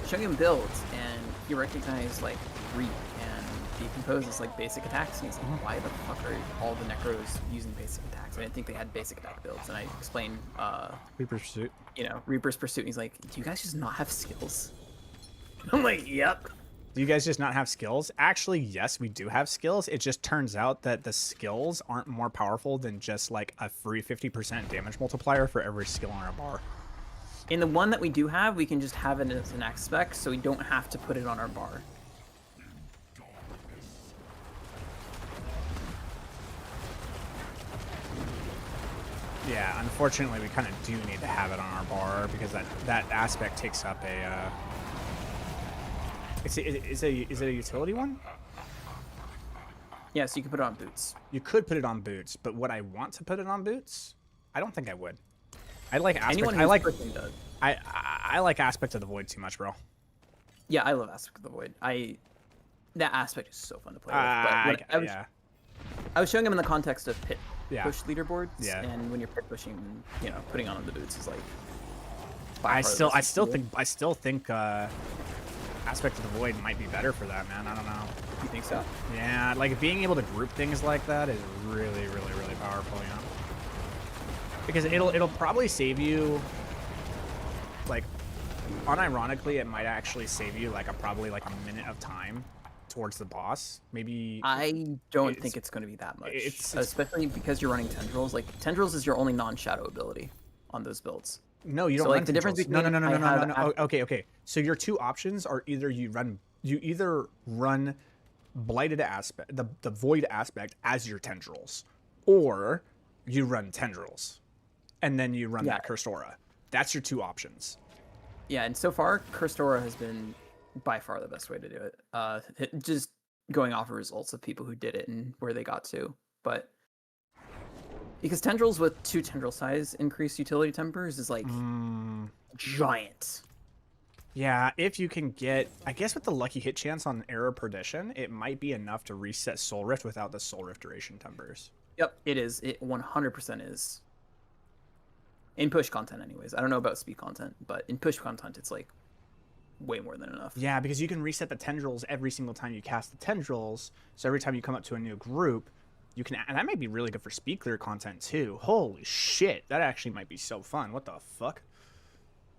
showing him builds, and he recognized like Reap and Decompose as like basic attacks, and he's like, "Why the fuck are all the Necros using basic attacks? I didn't think they had basic attack builds." And I explained, Reaper's Pursuit. Reaper's Pursuit. And he's like, "Do you guys just not have skills?" I'm like, "Yep." Do you guys just not have skills? Actually, yes, we do have skills. It just turns out that the skills aren't more powerful than just like a free 50% damage multiplier for every skill on our bar. In the one that we do have, we can just have it as an aspect, so we don't have to put it on our bar. Yeah, unfortunately, we kind of do need to have it on our bar because that aspect takes up a... Is it a utility one? Yeah, so you can put it on boots. You could put it on boots, but would I want to put it on boots? I don't think I would. I like aspect. I like Aspect of the Void too much, bro. Yeah, I love Aspect of the Void. That aspect is so fun to play with. But I was showing him in the context of pit push leaderboards, and when you're pit pushing, putting on the boots is like. I still think Aspect of the Void might be better for that, man. I don't know. You think so? Yeah, like being able to group things like that is really, really, really powerful, you know? Because it'll probably save you, like, unironically, it might actually save you like probably a minute of time towards the boss. Maybe. I don't think it's going to be that much. Especially because you're running tendrils. Like, tendrils is your only non-shadow ability on those builds. No, you don't. So, run like, the difference tendrils. between No. Okay. So your two options are either you either run blighted aspect, the void aspect as your tendrils, or you run tendrils, and then you run that cursed aura. That's your two options. Yeah, and so far, cursed aura has been by far the best way to do it. Just going off of results of people who did it and where they got to. But because tendrils with 2 tendril size increased utility tempers is like giant. Yeah, if you can get, I guess with the lucky hit chance on Error Perdition, it might be enough to reset Soul Rift without the Soul Rift duration tempers. Yep, it is. It 100% is. In push content, anyways. I don't know about speed content, but in push content, it's like way more than enough. Yeah, because you can reset the tendrils every single time you cast the tendrils. So every time you come up to a new group, you can, and that might be really good for speed clear content too. Holy shit, that actually might be so fun. What the fuck?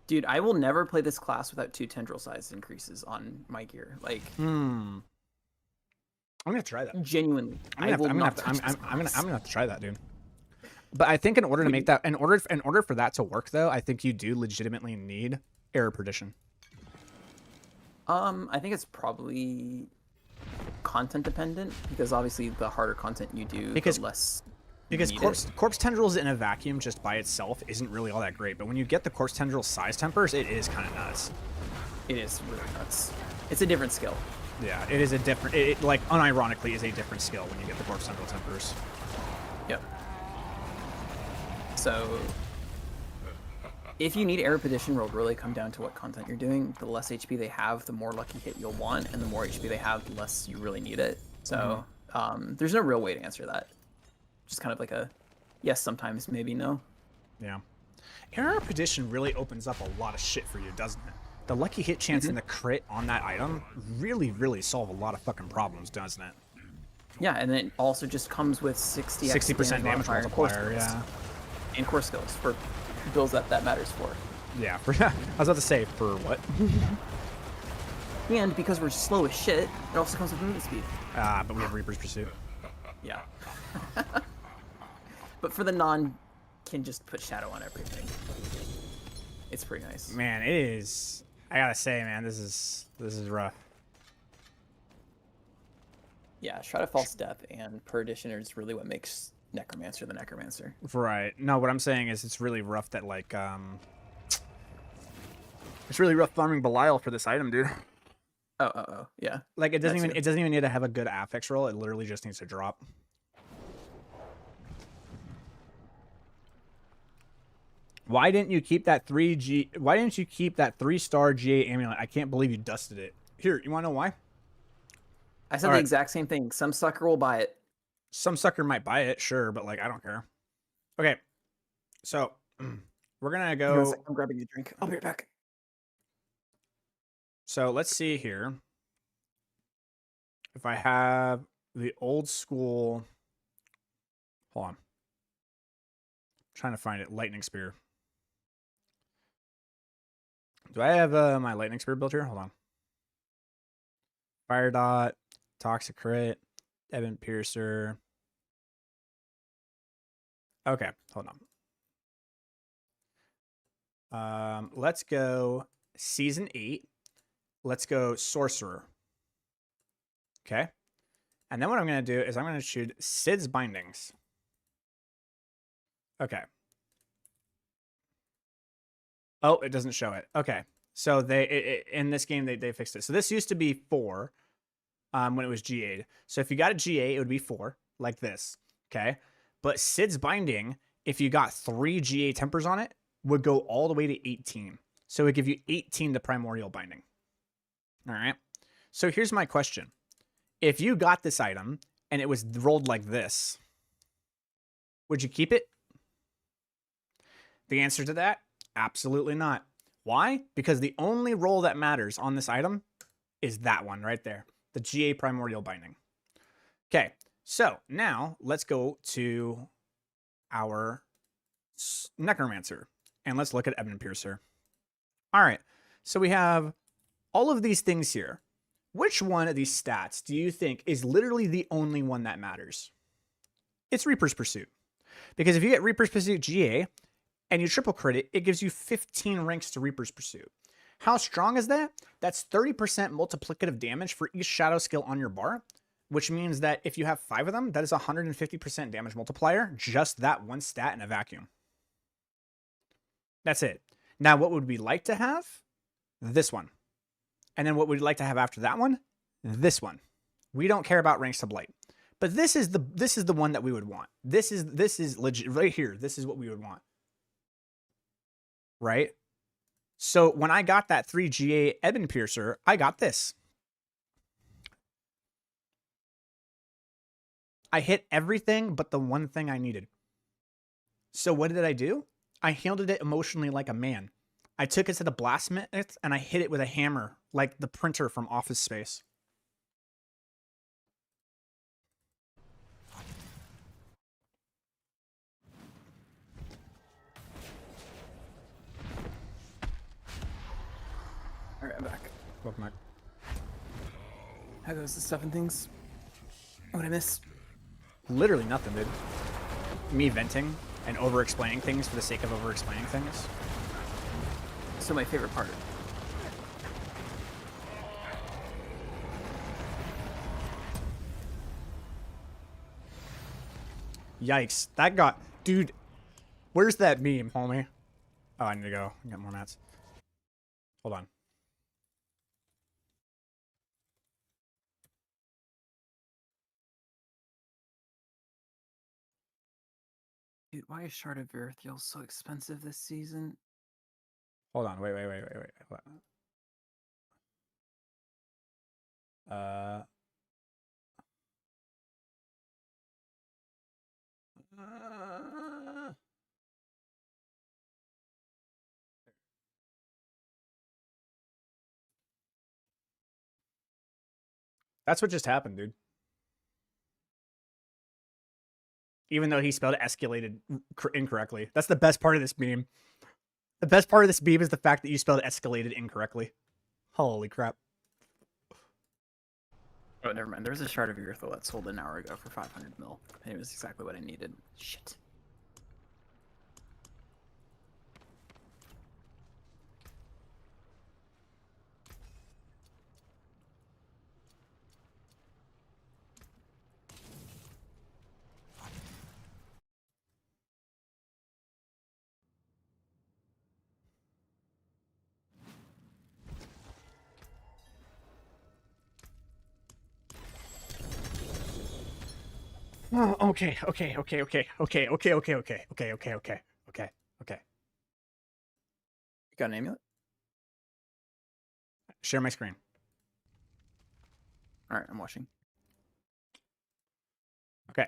Dude, I will never play this class without 2 tendril size increases on my gear. Like, I'm gonna try that. Genuinely, I'm gonna have to try that, dude. But I think in order to make that, in order for that to work, though, I think you do legitimately need Error Perdition. I think it's probably content dependent because obviously the harder content you do, the less. Because corpse tendrils in a vacuum just by itself isn't really all that great, but when you get the corpse tendril size tempers, it is kind of nuts. It is really nuts. It's a different skill. Yeah, it is a different. It like unironically is a different skill when you get the corpse tendril tempers. Yep. So, if you need Error Perdition, will really come down to what content you're doing. The less HP they have, the more lucky hit you'll want, and the more HP they have, the less you really need it. So, there's no real way to answer that. Just kind of like a yes, sometimes, maybe no. Yeah. Error Perdition really opens up a lot of shit for you, doesn't it? The lucky hit chance and the crit on that item really, really solve a lot lot of fucking problems, doesn't it? Yeah, and then it also just comes with 60% damage multiplier, yeah. And core skills for builds that matters for. Yeah, for, I was about to say, for what? And because we're slow as shit, it also comes with movement speed. But we have Reaper's Pursuit. Yeah. But for the can just put shadow on everything. It's pretty nice. Man, it is. I gotta say, man, this is rough. Yeah, Shroud of False Death and Perdition is really what makes Necromancer the Necromancer. Right. No, what I'm saying is it's really rough that like it's really rough farming Belial for this item, dude. Oh, yeah. Like it doesn't even need to have a good affix roll. It literally just needs to drop. Why didn't you keep that 3-star GA amulet? I can't believe you dusted it. Here, you want to know why? I said the exact same thing. Some sucker will buy it. Some sucker might buy it, sure, but like I don't care. Okay. So, we're going to go I'm grabbing a drink. I'll be right back. So, let's see here. If I have the old school, hold on. I'm trying to find it. Lightning Spear. Do I have my Lightning Spear built here? Hold on. Fire Dot, Toxic Crit, Ebon Piercer. Okay, hold on. Let's go Season 8. Let's go Sorcerer. Okay. And then what I'm going to do is I'm going to choose Sid's Bindings. Okay. Oh, it doesn't show it. Okay. So in this game, they fixed it. So this used to be 4 when it was GA'd. So if you got a GA, it would be 4, like this. Okay. But Sid's Binding, if you got 3 GA tempers on it, would go all the way to 18. So it would give you 18 to Primordial Binding. All right. So here's my question. If you got this item and it was rolled like this, would you keep it? The answer to that, absolutely not. Why? Because the only roll that matters on this item is that one right there, the GA Primordial Binding. Okay, so now let's go to our Necromancer and let's look at Ebon Piercer. All right, so we have all of these things here. Which one of these stats do you think is literally the only one that matters? It's Reaper's Pursuit. Because if you get Reaper's Pursuit GA, and you triple crit it, it gives you 15 ranks to Reaper's Pursuit. How strong is that? That's 30% multiplicative damage for each shadow skill on your bar, which means that if you have 5 of them, that is 150% damage multiplier, just that one stat in a vacuum. That's it. Now, what would we like to have? This one. And then what would we like to have after that one? This one. We don't care about ranks to blight. But this is the one that we would want. This is legit right here. This is what we would want. Right? So when I got that 3 GA Ebon Piercer, I got this. I hit everything but the one thing I needed. So what did I do? I handled it emotionally like a man. I took it to the blastsmith and I hit it with a hammer, like the printer from Office Space. All right, I'm back. Welcome back. How goes the stuff and things? What I miss? Literally nothing, dude. Me venting and over-explaining things for the sake of over-explaining things. So my favorite part. Yikes. That got... Dude, where's that meme, homie? Oh, I need to go get more mats. Hold on. Dude, why is Shard of Earthiel so expensive this season? Hold on. Wait. That's what just happened, dude. Even though he spelled escalated incorrectly. That's the best part of this meme. The best part of this meme is the fact that you spelled escalated incorrectly. Holy crap. Oh, never mind. There was a Shard of Earthiel that sold an hour ago for 500 mil. And it was exactly what I needed. Shit. Oh, okay. You got an amulet? Share my screen. All right, I'm watching. Okay.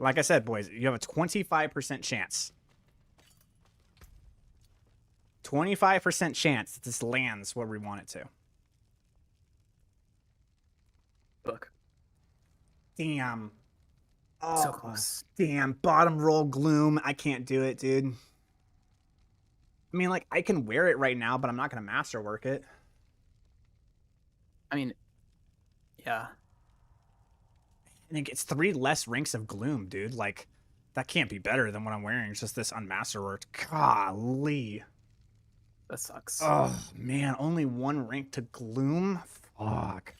Like I said, boys, you have a 25% chance. 25% chance that this lands where we want it to. Look. Damn. So close. Damn. Bottom roll gloom. I can't do it, dude. I mean, like, I can wear it right now, but I'm not going to masterwork it. I mean, yeah. And it gets 3 less ranks of gloom, dude. Like, that can't be better than what I'm wearing. It's just this unmasterworked. Golly. That sucks. Oh, man. Only 1 rank to gloom? Fuck.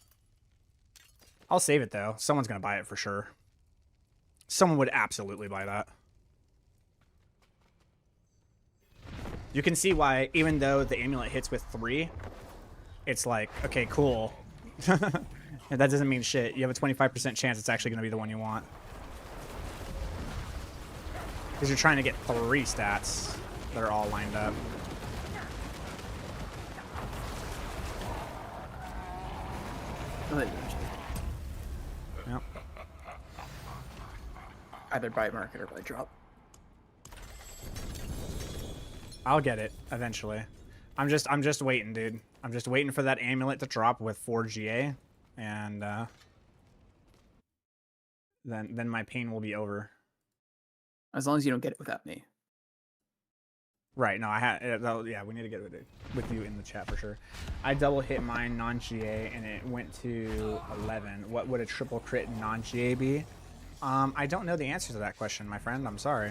I'll save it, though. Someone's going to buy it for sure. Someone would absolutely buy that. You can see why, even though the amulet hits with 3, it's like, okay, cool. That doesn't mean shit. You have a 25% chance it's actually going to be the one you want. Because you're trying to get 3 stats that are all lined up. Yep. Either buy market or buy drop. I'll get it eventually. I'm just waiting, dude. I'm just waiting for that amulet to drop with 4 GA, and then my pain will be over. As long as you don't get it without me. Right? No, I had. Yeah, we need to get it with you in the chat for sure. I double hit mine non-GA and it went to 11. What would a triple crit non-GA be? I don't know the answer to that question, my friend. I'm sorry.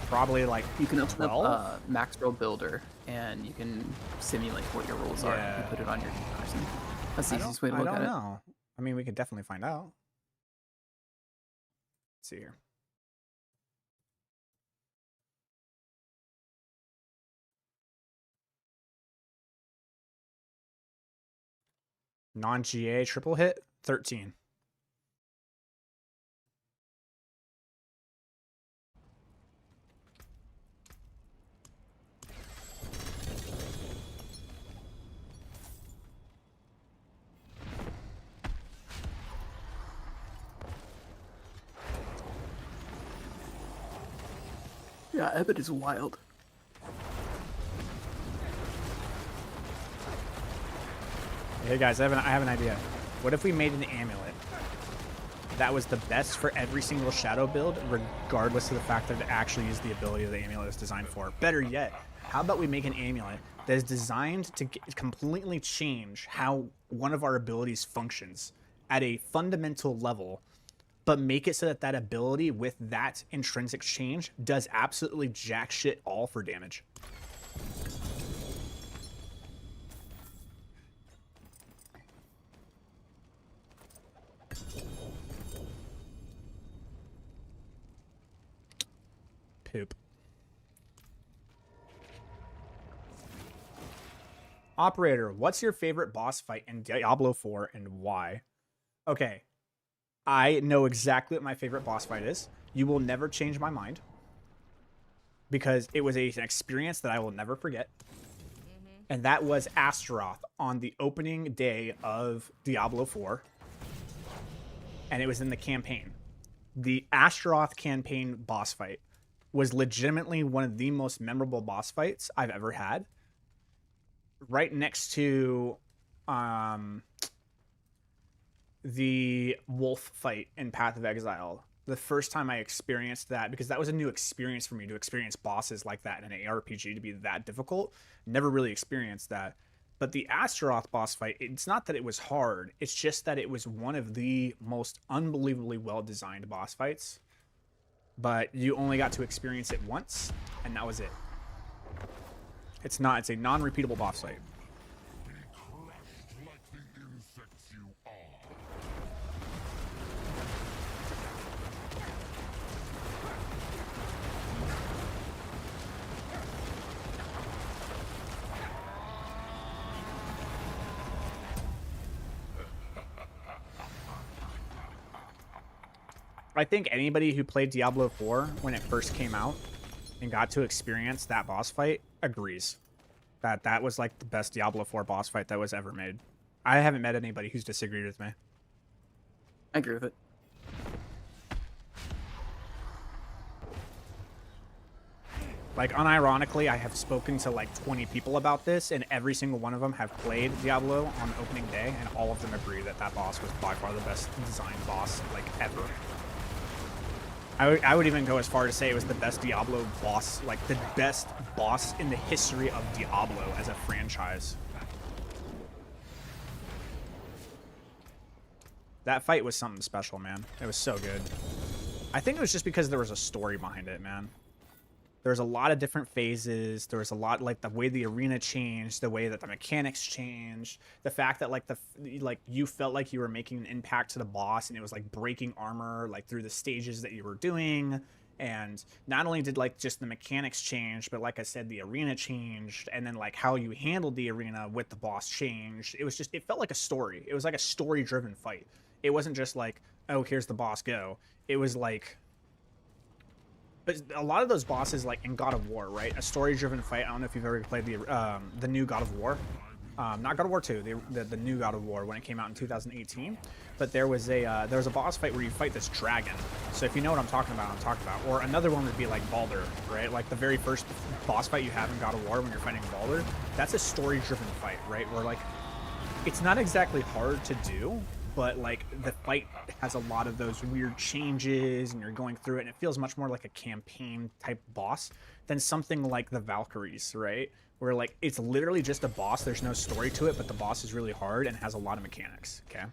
Probably like you can open 12? up max roll builder and you can simulate what your rolls are and put it on your person. That's the easiest way to look at it. I don't know. I mean, we could definitely find out. Let's see here. Non-GA triple hit, 13. Yeah, Ebon is wild. Hey guys, I have an idea. What if we made an amulet that was the best for every single shadow build, regardless of the fact that it actually is the ability that the amulet is designed for? Better yet, how about we make an amulet that is designed to completely change how one of our abilities functions at a fundamental level, but make it so that that ability with that intrinsic change does absolutely jack shit all for damage. Poop. Operator, what's your favorite boss fight in Diablo 4 and why? Okay, I know exactly what my favorite boss fight is. You will never change my mind because it was an experience that I will never forget. And that was Astaroth on the opening day of Diablo 4. And it was in the campaign. The Astaroth campaign boss fight was legitimately one of the most memorable boss fights I've ever had. Right next to the wolf fight in Path of Exile. The first time I experienced that, because that was a new experience for me to experience bosses like that in an ARPG to be that difficult. Never really experienced that. But the Astaroth boss fight, it's not that it was hard. It's just that it was one of the most unbelievably well-designed boss fights. But you only got to experience it once, and that was it. It's a non-repeatable boss fight. Be crushed like the insects you are. I think anybody who played Diablo 4 when it first came out and got to experience that boss fight agrees that that was like the best Diablo 4 boss fight that was ever made. I haven't met anybody who's disagreed with me. I agree with it. Like, unironically, I have spoken to like 20 people about this, and every single one of them have played Diablo on opening day, and all of them agree that that boss was by far the best designed boss like ever. I would even go as far to say it was the best Diablo boss, like the best boss in the history of Diablo as a franchise. That fight was something special, man. It was so good. I think it was just because there was a story behind it, man. There's a lot of different phases. There was a lot, like the way the arena changed, the way that the mechanics changed, the fact that like you felt like you were making an impact to the boss, and it was like breaking armor like through the stages that you were doing. And not only did like just the mechanics change, but like I said, the arena changed, and then like how you handled the arena with the boss changed. It was just, it felt like a story. It was like a story-driven fight. It wasn't just like, oh, here's the boss, go. It was like, but a lot of those bosses, like in God of War, right? A story-driven fight. I don't know if you've ever played the new God of War. Not God of War 2, the new God of War when it came out in 2018. But there was a boss fight where you fight this dragon. So if you know what I'm talking about, Or another one would be like Baldur, right? Like the very first boss fight you have in God of War when you're fighting Baldur. That's a story-driven fight, right? Where like, it's not exactly hard to do, but like the fight has a lot of those weird changes, and you're going through it, and it feels much more like a campaign type boss than something like the Valkyries, right? Where like it's literally just a boss, there's no story to it, but the boss is really hard and has a lot of mechanics. Okay,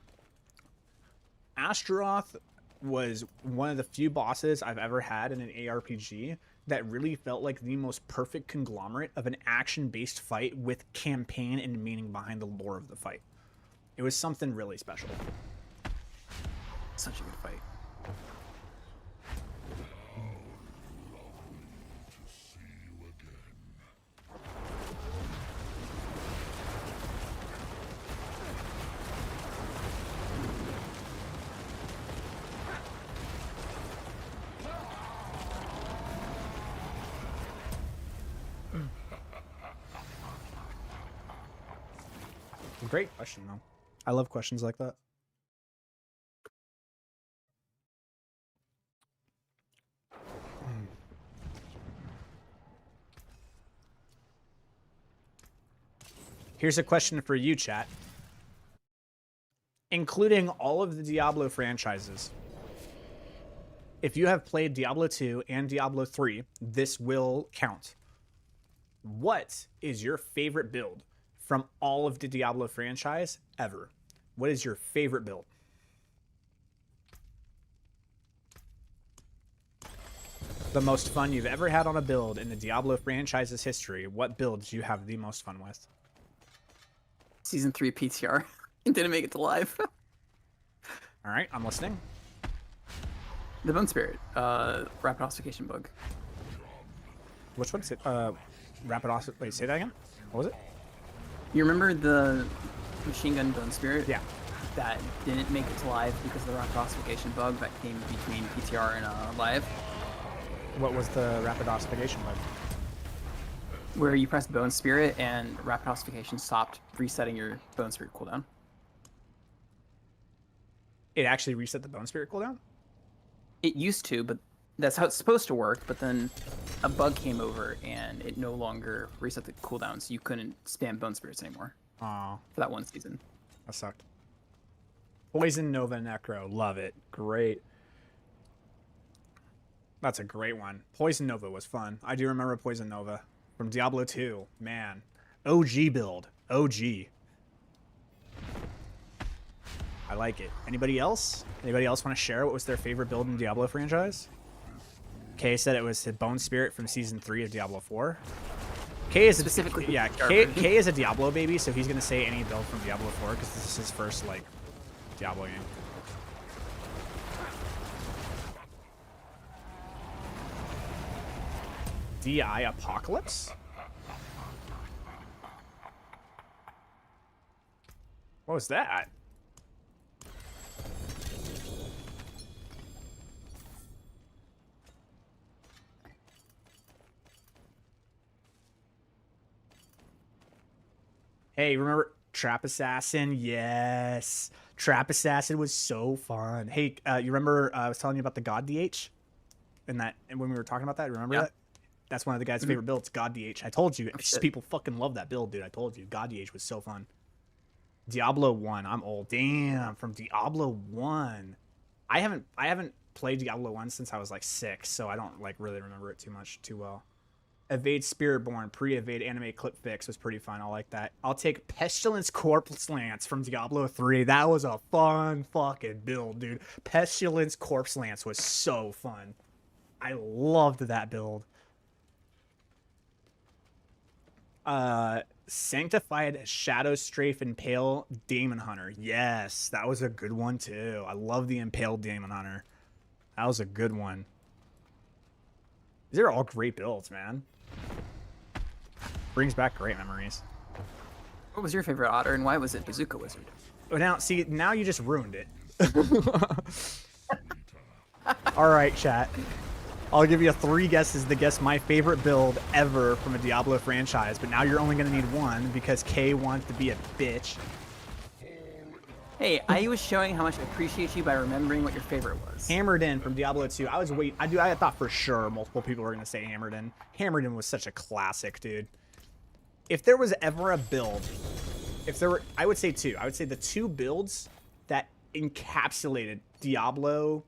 Astaroth was one of the few bosses I've ever had in an ARPG that really felt like the most perfect conglomerate of an action-based fight with campaign and meaning behind the lore of the fight. It was something really special. Such a good fight. To see you again. Great question, though. I love questions like that. Here's a question for you, chat. Including all of the Diablo franchises, if you have played Diablo 2 and Diablo 3, this will count. What is your favorite build from all of the Diablo franchise ever? What is your favorite build? The most fun you've ever had on a build in the Diablo franchise's history. What build did you have the most fun with? Season 3 PTR. Didn't make it to live. All right, I'm listening. The Bone Spirit, rapid ossification bug. Which one's it? Rapid ossification. Wait, say that again. What was it? You remember the machine gun Bone Spirit? Yeah. That didn't make it to live because of the rapid ossification bug that came between PTR and live. What was the rapid ossification bug? Where you pressed Bone Spirit and rapid ossification stopped resetting your Bone Spirit cooldown. It actually reset the Bone Spirit cooldown? It used to, but that's how it's supposed to work. But then a bug came over and it no longer reset the cooldown, so you couldn't spam Bone Spirits anymore. Aw. For that one season. That sucked. Poison Nova Necro. Love it. Great. That's a great one. Poison Nova was fun. I do remember Poison Nova from Diablo 2. Man. OG build. OG. I like it. Anybody else? Anybody else want to share what was their favorite build in the Diablo franchise? Kay said it was the Bone Spirit from Season 3 of Diablo 4. Kay is Specifically, yeah. Kay is a Diablo baby, so he's gonna say any build from Diablo 4 because this is his first like Diablo game. DI Apocalypse? What was that? Hey, remember Trap Assassin? Yes. Trap Assassin was so fun. Hey, you remember I was telling you about the God DH? And when we were talking about that, remember that? That's one of the guys' favorite builds, God DH. I told you. It's just people fucking love that build, dude. I told you. God DH was so fun. Diablo 1. I'm old. Damn, from Diablo 1. I haven't played Diablo 1 since I was like 6, so I don't like really remember it too well. Evade Spiritborn, pre-evade anime clip fix was pretty fun. I like that. I'll take Pestilence Corpse Lance from Diablo 3. That was a fun fucking build, dude. Pestilence Corpse Lance was so fun. I loved that build. Sanctified Shadow Strafe Impale Demon Hunter. Yes, that was a good one too. I love the Impaled Demon Hunter. That was a good one. These are all great builds, man. Brings back great memories. What was your favorite otter and why was it Bazooka Wizard? Oh, now you just ruined it. All right, chat. I'll give you 3 guesses to guess my favorite build ever from a Diablo franchise, but now you're only going to need 1 because Kay wants to be a bitch. Hey, I was showing how much I appreciate you by remembering what your favorite was. Hammerden from Diablo 2. I thought for sure multiple people were going to say Hammerden. Hammerden was such a classic, dude. If there was ever a build, I would say 2. I would say the 2 builds that encapsulated Diablo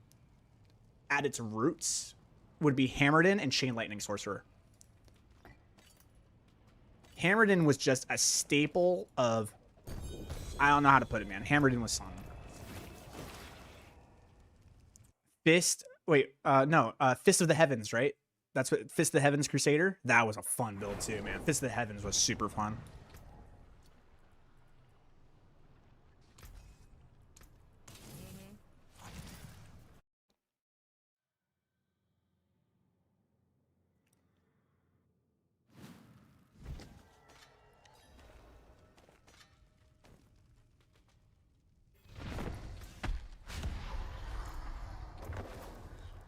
at its roots would be Hammerden and Chain Lightning Sorcerer. Hammerden was just a staple of... I don't know how to put it, man. Hammerden was something. Fist of the Heavens, right? That's what Fist of the Heavens Crusader. That was a fun build too, man. Fist of the Heavens was super fun.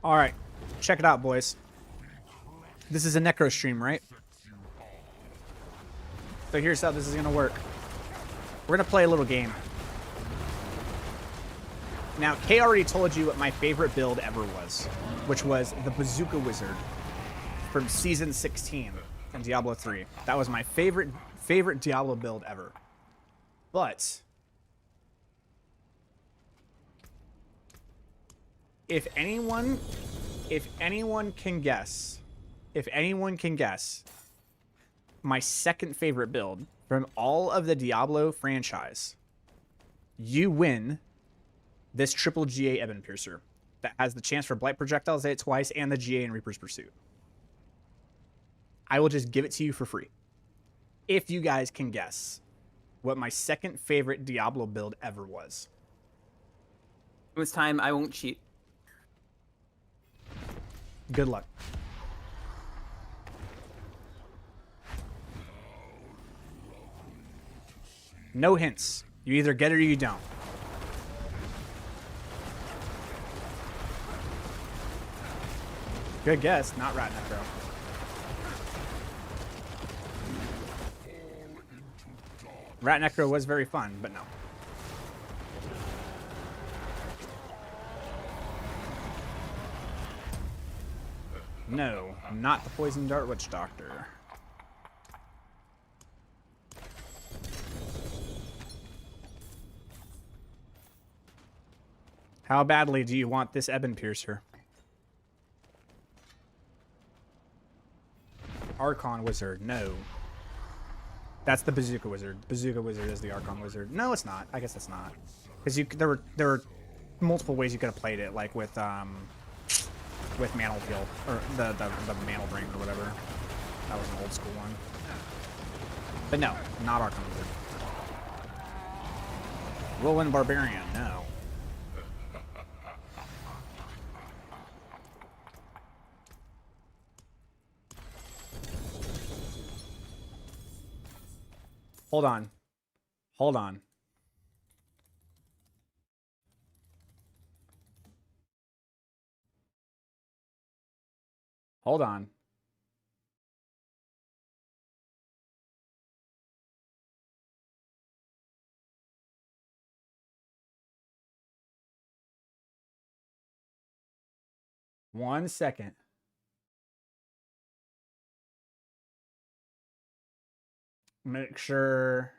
All right, check it out, boys. This is a Necro stream, right? So here's how this is gonna work. We're gonna play a little game. Now, Kay already told you what my favorite build ever was, which was the Bazooka Wizard from Season 16 in Diablo 3. That was my favorite Diablo build ever. But if anyone can guess, my second favorite build from all of the Diablo franchise, you win this triple GA Ebon Piercer that has the chance for Blight Projectiles at it twice and the GA in Reaper's Pursuit. I will just give it to you for free. If you guys can guess what my second favorite Diablo build ever was. It was time. I won't cheat. Good luck. No hints. You either get it or you don't. Good guess. Not Rat Necro. Rat Necro was very fun, but no. No, not the Poison Dart Witch Doctor. How badly do you want this Ebon Piercer? Archon Wizard, no. That's the Bazooka Wizard. Bazooka Wizard is the Archon Wizard. No, it's not. I guess it's not. Because there were multiple ways you could have played it, like with Mantle Peel, or the Mantle Ring or whatever. That was an old school one. But no, not Archon Wizard. Whirlwind Barbarian, no. Hold on. Hold on. Hold on. One second. Make sure.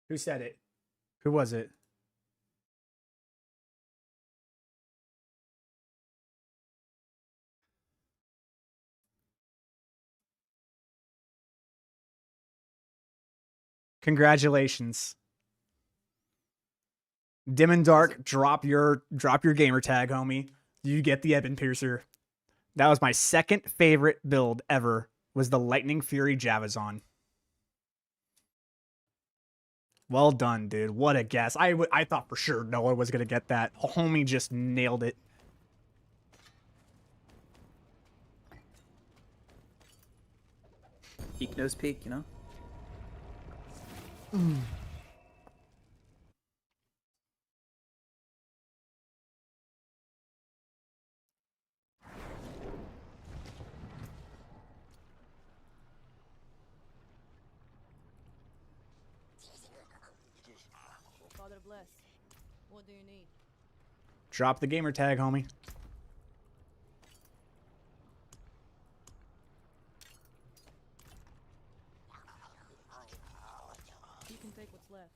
Who said it? Who was it? Congratulations. Dim and Dark, drop your gamer tag, homie. You get the Ebon Piercer. That was my second favorite build ever, was the Lightning Fury Javazon. Well done, dude. What a guess. I thought for sure no one was going to get that. Homie just nailed it. Peak nose peak, you know? Father bless. What do you need? Drop the gamer tag, homie. You can take what's left.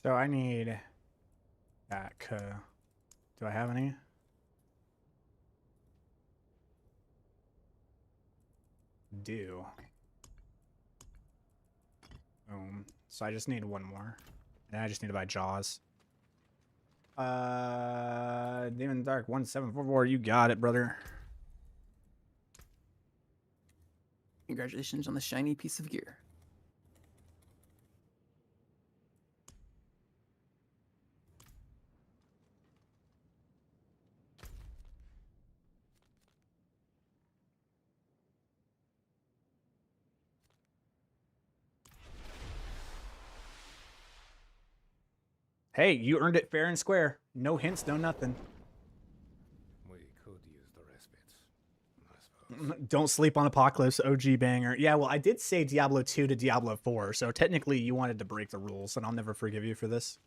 So I need that. Do I have any? do. Boom. So I just need one more. And I just need to buy Jaws. Demon Dark 1744. You got it, brother. Congratulations on the shiny piece of gear. Hey, you earned it fair and square. No hints, no nothing. We could use the respite, I suppose. Don't sleep on Apocalypse, OG banger. Yeah, well, I did say Diablo 2 to Diablo 4, so technically you wanted to break the rules, and I'll never forgive you for this.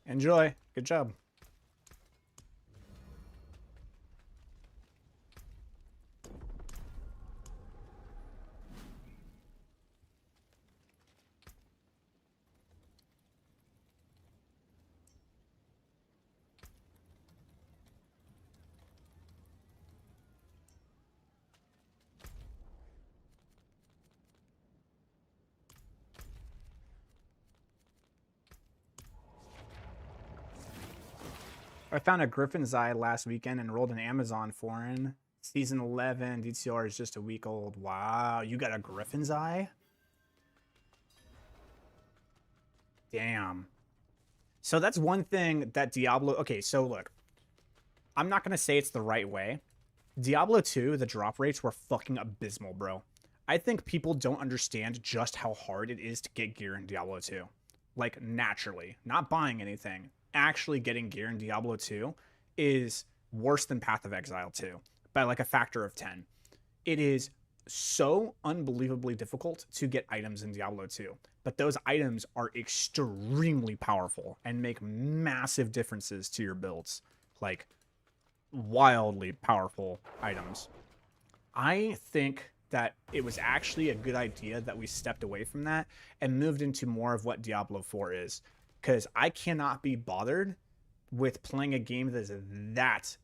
Enjoy. Good job. I found a Griffin's Eye last weekend and rolled an Amazon foreign. Season 11, DCR is just a week old. Wow, you got a Griffin's Eye? Damn. So that's one thing that Diablo... Okay, so look. I'm not going to say it's the right way. Diablo 2, the drop rates were fucking abysmal, bro. I think people don't understand just how hard it is to get gear in Diablo 2. Like, naturally. Not buying anything. Actually getting gear in Diablo 2 is worse than Path of Exile 2 by like a factor of 10. It is so unbelievably difficult to get items in Diablo 2, but those items are extremely powerful and make massive differences to your builds, like wildly powerful items. I think that it was actually a good idea that we stepped away from that and moved into more of what Diablo 4 is. Because I cannot be bothered with playing a game that is that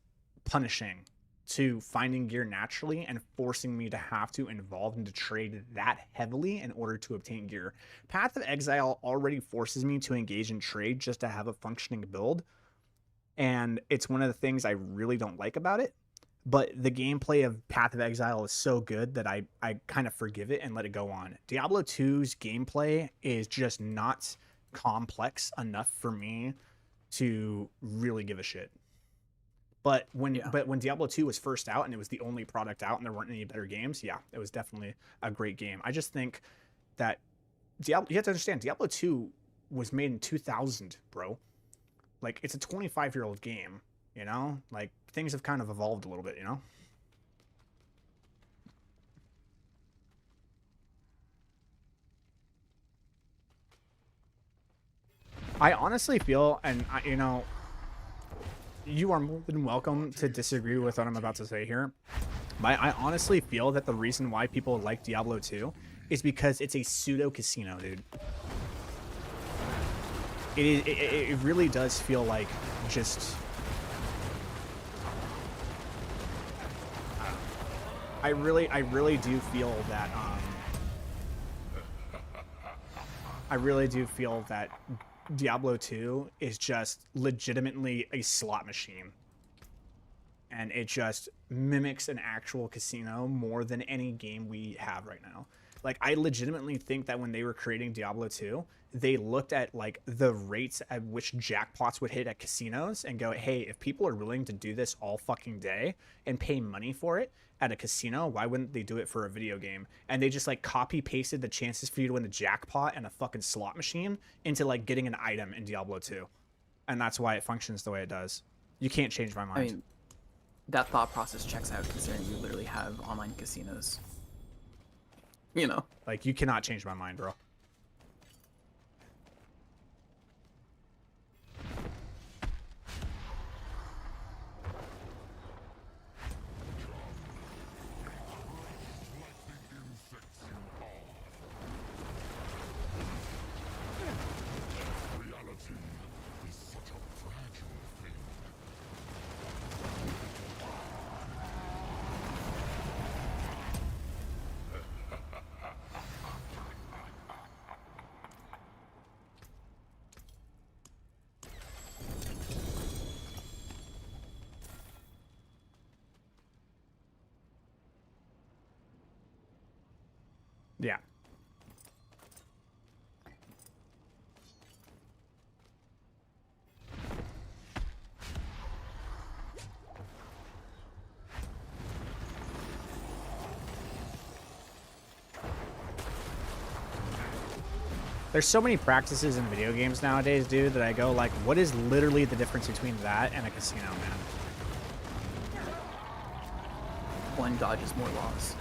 punishing to finding gear naturally and forcing me to have to involve and to trade that heavily in order to obtain gear. Path of Exile already forces me to engage in trade just to have a functioning build. And it's one of the things I really don't like about it. But the gameplay of Path of Exile is so good that I kind of forgive it and let it go on. Diablo 2's gameplay is just not complex enough for me to really give a shit. But when Diablo 2 was first out and it was the only product out and there weren't any better games, yeah, it was definitely a great game. I just think that Diablo, you have to understand, Diablo 2 was made in 2000, bro. Like, it's a 25-year-old game, you know? Like, things have kind of evolved a little bit, you know? I honestly feel, and you know, you are more than welcome to disagree with what I'm about to say here, but I honestly feel that the reason why people like Diablo 2 is because it's a pseudo casino, dude. It really does feel like just... I really do feel that I really do feel that Diablo 2 is just legitimately a slot machine. And it just mimics an actual casino more than any game we have right now. Like, I legitimately think that when they were creating Diablo 2, they looked at, like, the rates at which jackpots would hit at casinos and go, hey, if people are willing to do this all fucking day and pay money for it at a casino, why wouldn't they do it for a video game? And they just, like, copy-pasted the chances for you to win the jackpot and a fucking slot machine into, like, getting an item in Diablo 2. and that's why it functions the way it does. You can't change my mind. I mean, that thought process checks out considering you literally have online casinos. You know? Like, you cannot change my mind, bro. Reality is such a fragile thing. Yeah. There's so many practices in video games nowadays, dude, that I go like, what is literally the difference between that and a casino, man? One dodges more laws.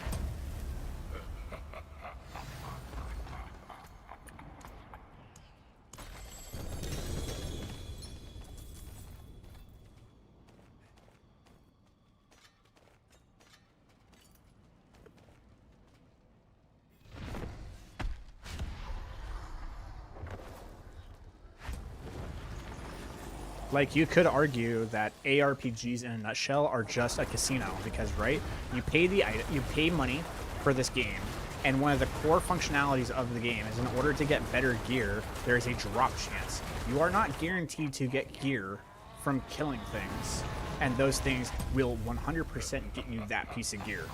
Like, you could argue that ARPGs in a nutshell are just a casino because, right? You pay money for this game, and one of the core functionalities of the game is in order to get better gear, there is a drop chance. You are not guaranteed to get gear from killing things, and those things will 100% get you that piece of gear.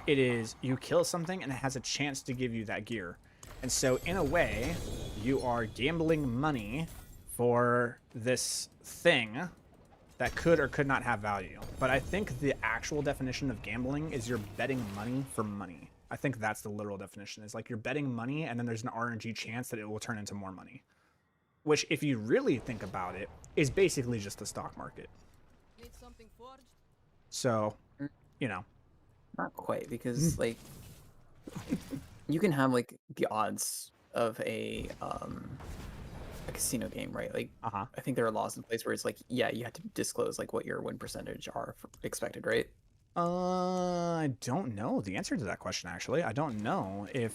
It is, you kill something and it has a chance to give you that gear. And so, in a way, you are gambling money for this thing that could or could not have value. But I think the actual definition of gambling is you're betting money for money. I think that's the literal definition. It's like you're betting money and then there's an RNG chance that it will turn into more money. Which, if you really think about it, is basically just the stock market. Need something forged? So, you know. Not quite, because like you can have like the odds of a casino game, right? Like, I think there are laws in place where it's like, yeah, you have to disclose like what your win percentage are expected, right? I don't know the answer to that question, actually. I don't know if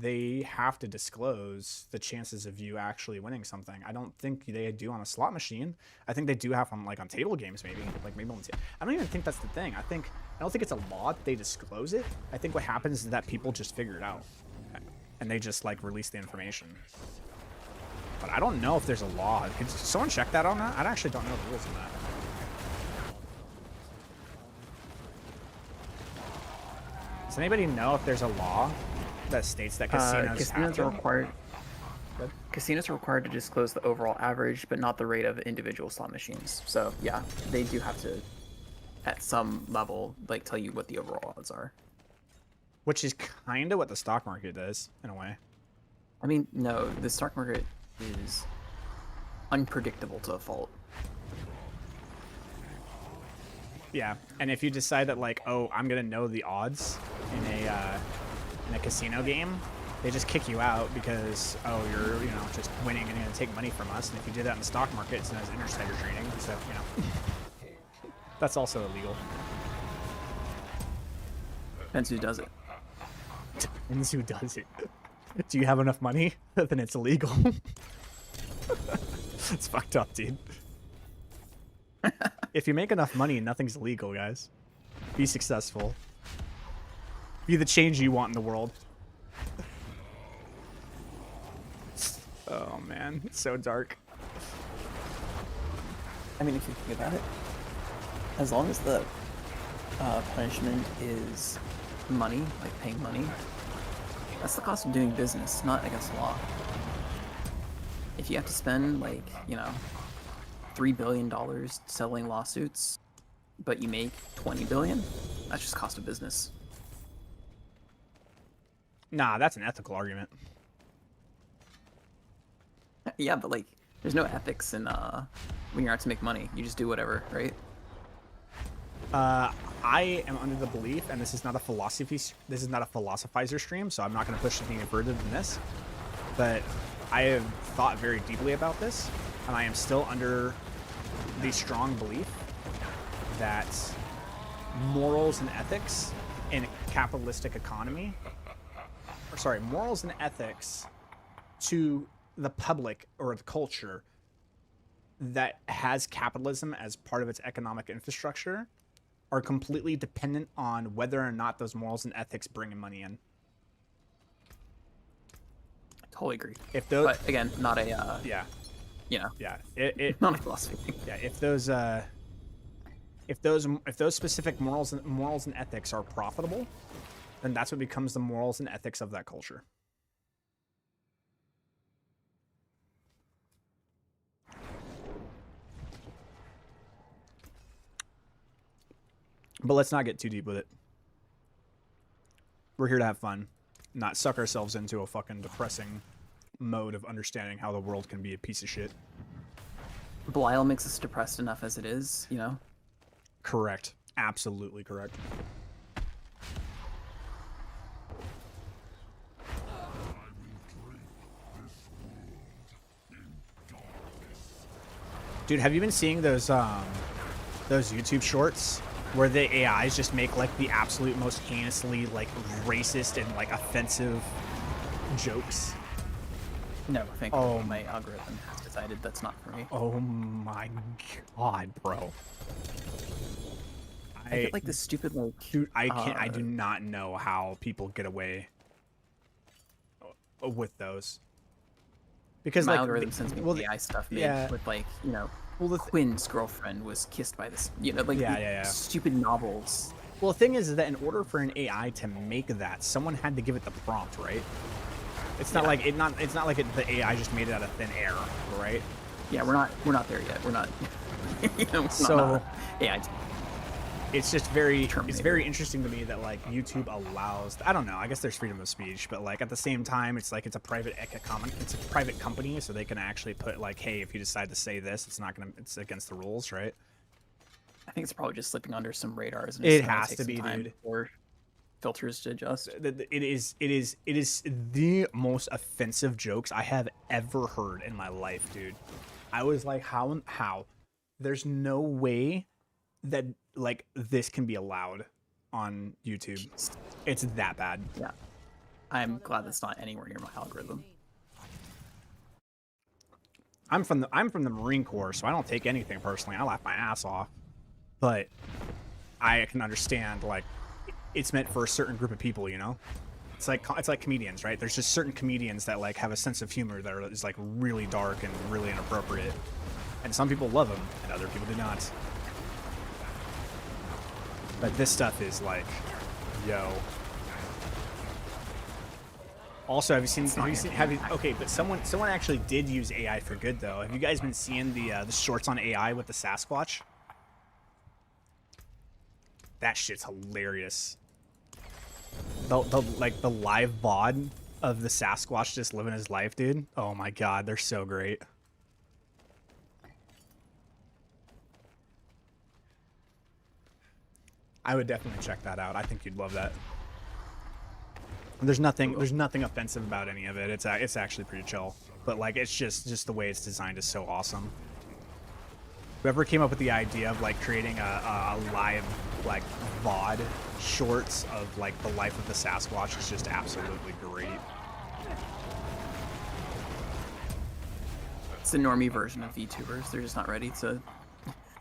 they have to disclose the chances of you actually winning something. I don't think they do on a slot machine. I think they do have on like on table games, maybe. Like maybe on I don't even think that's the thing. I don't think it's a law that they disclose it. I think what happens is that people just figure it out and they just like release the information. But I don't know if there's a law. Could someone check that on that? I actually don't know the rules on that. Does anybody know if there's a law that states that casinos are required. Casinos are required to disclose the overall average, but not the rate of individual slot machines. So yeah, they do have to, at some level, like tell you what the overall odds are. Which is kind of what the stock market does, in a way. I mean, no, the stock market is unpredictable to a fault. Yeah, and if you decide that like, oh, I'm gonna know the odds in a casino game, they just kick you out because, oh, you're just winning and you're gonna take money from us. And if you do that in the stock market, it's known as insider trading. So that's also illegal. Depends who does it. Depends who does it. Do you have enough money? Then it's illegal. It's fucked up, dude. If you make enough money, nothing's illegal, guys. Be successful. Be the change you want in the world. Oh man, it's so dark. I mean, if you think about it, as long as the punishment is money, like paying money, that's the cost of doing business, not against the law. If you have to spend like, $3 billion settling lawsuits, but you make $20 billion, that's just cost of business. Nah, that's an ethical argument. Yeah, but like, There's no ethics in when you're out to make money. You just do whatever, right? I am under the belief, and this is not a philosophizer stream, so I'm not going to push anything further than this. But I have thought very deeply about this, and I am still under the strong belief that morals and ethics in a capitalistic economy, morals and ethics to the public or the culture that has capitalism as part of its economic infrastructure are completely dependent on whether or not those morals and ethics bring in money in. Totally agree. If those, but again, not a yeah, you know, yeah, not a philosophy thing. Yeah, if those specific morals and ethics are profitable, then that's what becomes the morals and ethics of that culture. But let's not get too deep with it. We're here to have fun, not suck ourselves into a fucking depressing mode of understanding how the world can be a piece of shit. Belial makes us depressed enough as it is, you know? Correct. Absolutely correct. Dude, have you been seeing those YouTube shorts where the AIs just make like the absolute most heinously like racist and like offensive jokes? No, thank you. Oh, My algorithm has decided that's not for me. Oh my god, bro. I get like this stupid like dude, I can't I do not know how people get away with those. Because my like algorithm sends me AI stuff made with like, you know, Quinn's girlfriend was kissed by this, you know, like stupid novels. Well, the thing is that in order for an AI to make that, someone had to give it the prompt, right? It's not like the AI just made it out of thin air, right? Yeah, we're not there yet. We're not. You know, so AI. It's just very interesting to me that like YouTube allows, I don't know, I guess there's freedom of speech, but like at the same time it's like it's a private company, so they can actually put like, hey, if you decide to say this, it's against the rules, right? I think it's probably just slipping under some radars, and it has to be, dude. Or filters to adjust. It is the most offensive jokes I have ever heard in my life, dude. I was like, how there's no way that like this can be allowed on YouTube. It's that bad. Yeah, I'm glad that's not anywhere near my algorithm. I'm from the Marine Corps, so I don't take anything personally. I laugh my ass off, but I can understand like it's meant for a certain group of people, you know. It's like comedians, right? There's just certain comedians that like have a sense of humor that is like really dark and really inappropriate, and some people love them and other people do not. But this stuff is like, yo. Also, okay, but someone actually did use AI for good though. Have you guys been seeing the shorts on AI with the Sasquatch? That shit's hilarious. The live VOD of the Sasquatch just living his life, dude. Oh my god, they're so great. I would definitely check that out. I think you'd love that. There's nothing offensive about any of it. It's actually pretty chill. But like it's just the way it's designed is so awesome. Whoever came up with the idea of like creating a live like VOD shorts of like the life of the Sasquatch is just absolutely great. It's the normie version of VTubers. They're just not ready to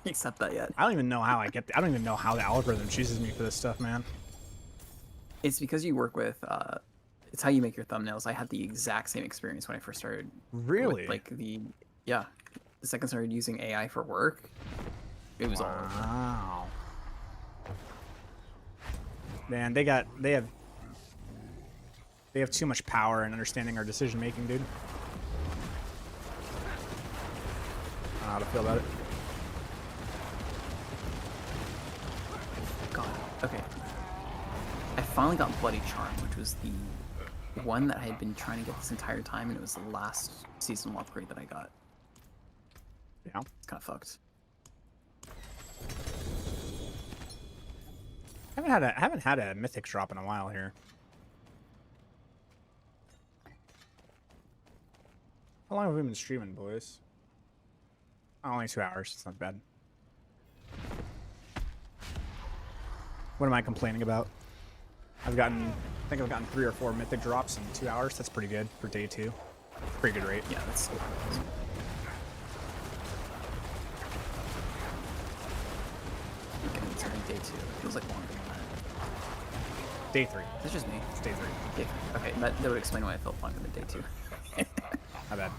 accept that yet. I don't even know how I don't even know how the algorithm chooses me for this stuff, man. It's because you work with it's how you make your thumbnails. I had the exact same experience when I first started. Really? With, like the second I started using AI for work, it was all over. Wow. Man, they have too much power in understanding our decision making, dude. I don't know how to feel about it. God. Okay. I finally got Bloody Charm, which was the one that I had been trying to get this entire time, and it was the last seasonal upgrade that I got. Yeah. It's kind of fucked. I haven't had a mythic drop in a while here. How long have we been streaming, boys? Only 2 hours. It's not bad. What am I complaining about? I think I've gotten 3 or 4 mythic drops in 2 hours. That's pretty good for day 2. Pretty good rate. Yeah, that's. Okay, it's only day 2. It feels like longer than that. Day 3. It's just me. It's day 3. Day 3. Okay, that would explain why I felt longer than day 2. My bad.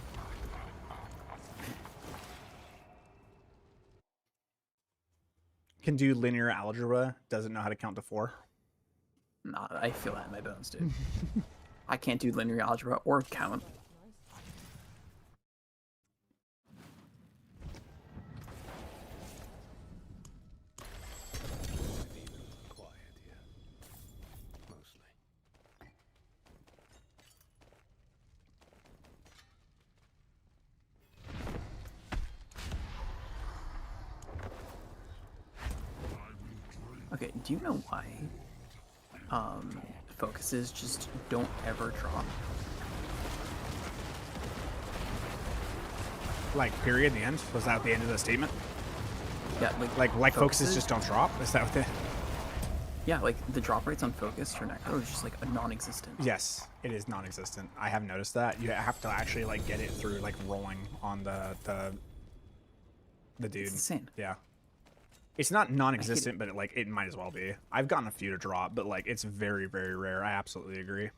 Can do linear algebra. Doesn't know how to count to 4. Nah, I feel that in my bones, dude. I can't do linear algebra or count. Quiet here. Mostly. Okay, do you know why focuses just don't ever drop? Like, period, the end? Was that the end of the statement? Yeah, Like focuses just don't drop? Is that what the... Yeah, like the drop rates on focus for Necro is just like a non-existent. Yes, it is non-existent. I have noticed that. You have to actually like get it through like rolling on the dude. It's insane. Yeah. It's not non-existent, but it might as well be. I've gotten a few to drop, but like it's very, very rare. I absolutely agree.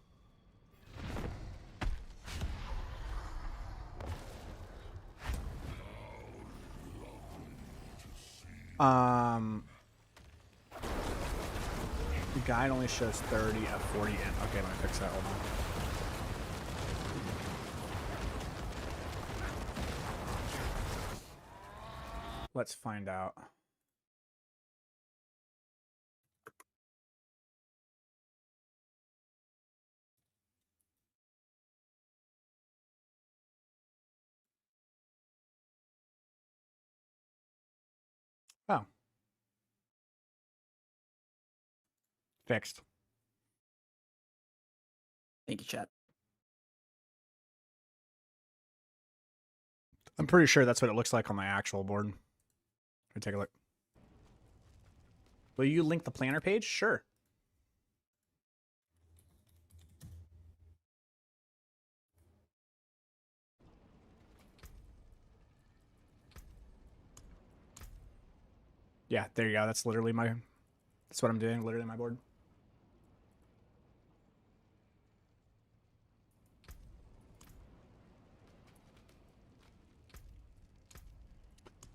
The guide only shows 30 of 40 in. Okay, let me fix that. Hold on. Let's find out. Oh. Fixed. Thank you, chat. I'm pretty sure that's what it looks like on my actual board. Let me take a look. Will you link the planner page? Sure. Yeah, there you go. That's literally that's what I'm doing, literally my board.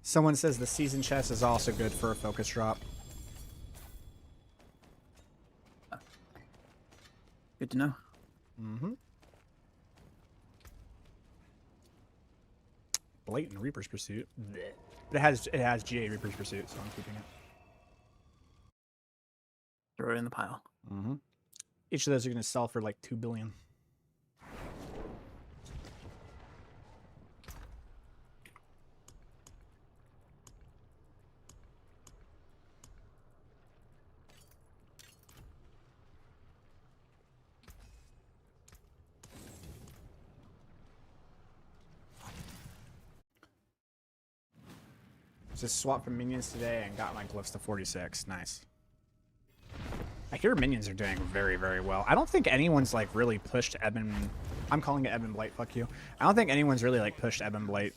Someone says the season chest is also good for a focus drop. Good to know. Mm-hmm. Blatant Reaper's Pursuit. But it has GA Reaper's Pursuit, so I'm keeping it. Throw it in the pile. Mm-hmm. Each of those are going to sell for like 2 billion. Just swapped from minions today and got my glyphs to 46. Nice. I hear minions are doing very, very well. I don't think anyone's like really pushed Ebon. I'm calling it EbonBlight. Fuck you. I don't think anyone's really like pushed EbonBlight.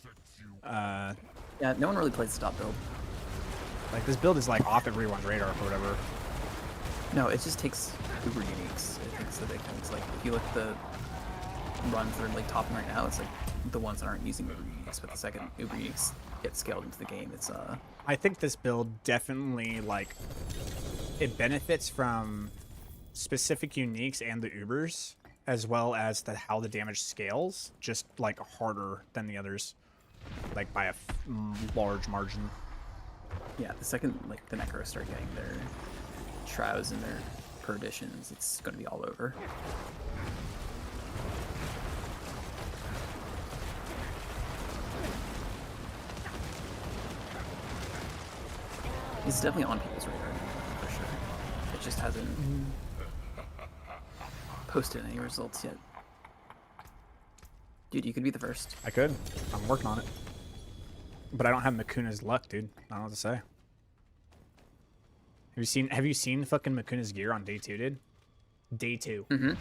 Yeah, no one really plays the top build. Like this build is like off everyone's radar or whatever. No, it just takes uber uniques. It takes the big things. Like if you look at the runs that are like topping right now, it's like the ones that aren't using uber uniques, but the second uber uniques get scaled into the game, it's I think this build definitely like it benefits from specific uniques and the ubers, as well as how the damage scales, just like harder than the others, like by a large margin. Yeah, the second like the Necro start getting their shrouds and their perditions, it's going to be all over. It's definitely on people's radar, for sure. It just hasn't posted any results yet. Dude, you could be the first. I could. I'm working on it. But I don't have Makuna's luck, dude. I don't know what to say. Have you seen fucking Makuna's gear on day 2, dude? Day 2. Mm-hmm.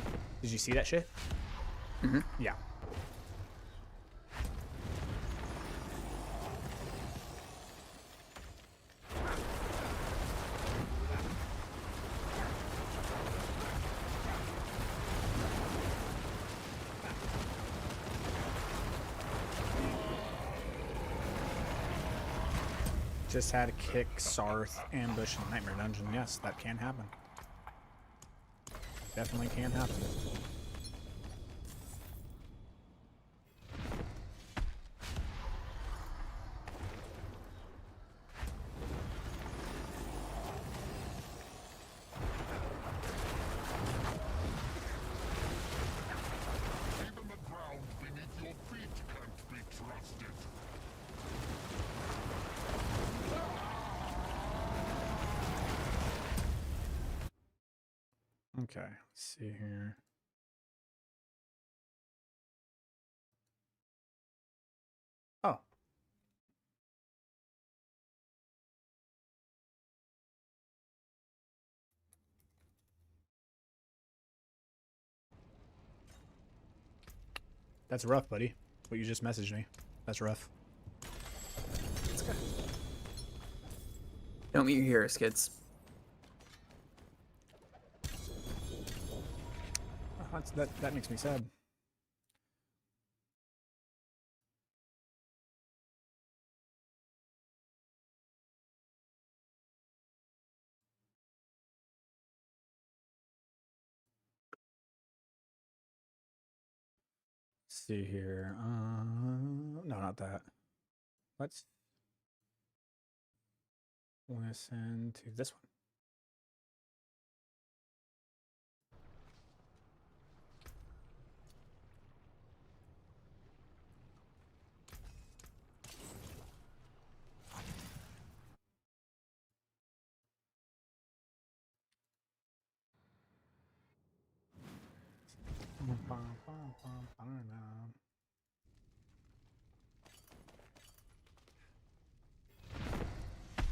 Did you see that shit? Mm-hmm. Yeah. Just had to kick Sarth, ambush, and Nightmare Dungeon. Yes, that can happen. Definitely can happen. Even the ground beneath your feet can't be trusted. Okay, let's see here. Oh. That's rough, buddy. What you just messaged me. That's rough. Let's go. Don't meet your heroes, kids. Oh, that makes me sad. Let's see here. No, not that. Let's listen to this one.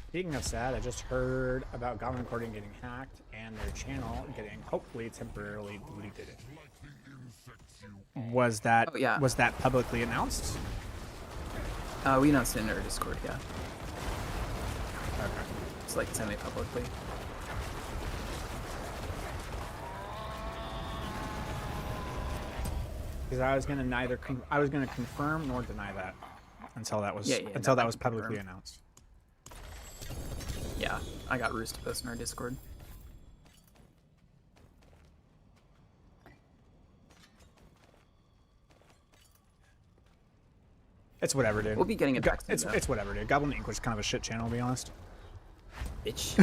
Speaking of sad, I just heard about Goblin Recording getting hacked and their channel getting hopefully temporarily deleted. Was that was that publicly announced? We announced it in our Discord, yeah. Okay. It's like semi-publicly. Because I was gonna I was gonna confirm nor deny that until that was that was publicly announced. Yeah, I got Roost to post in our Discord. It's whatever, dude. We'll be getting it back soon, though. It's whatever, dude. Goblin Inc was kind of a shit channel, to be honest. Bitch.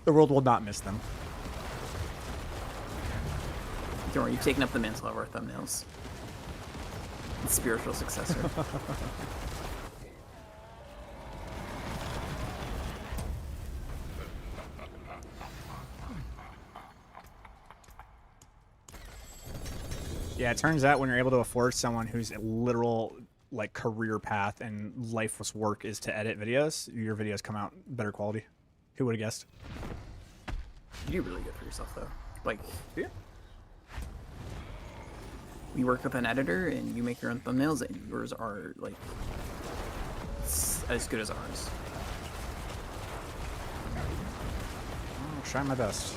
The world will not miss them. Don't worry, you've taken up the mantle of our thumbnails. It's spiritual successor. Yeah, it turns out when you're able to afford someone whose literal like career path and lifeless work is to edit videos, your videos come out better quality. Who would have guessed? You do really good for yourself, though. Like, Yeah. we work with an editor, and you make your own thumbnails, and yours are like as good as ours. I'll try my best.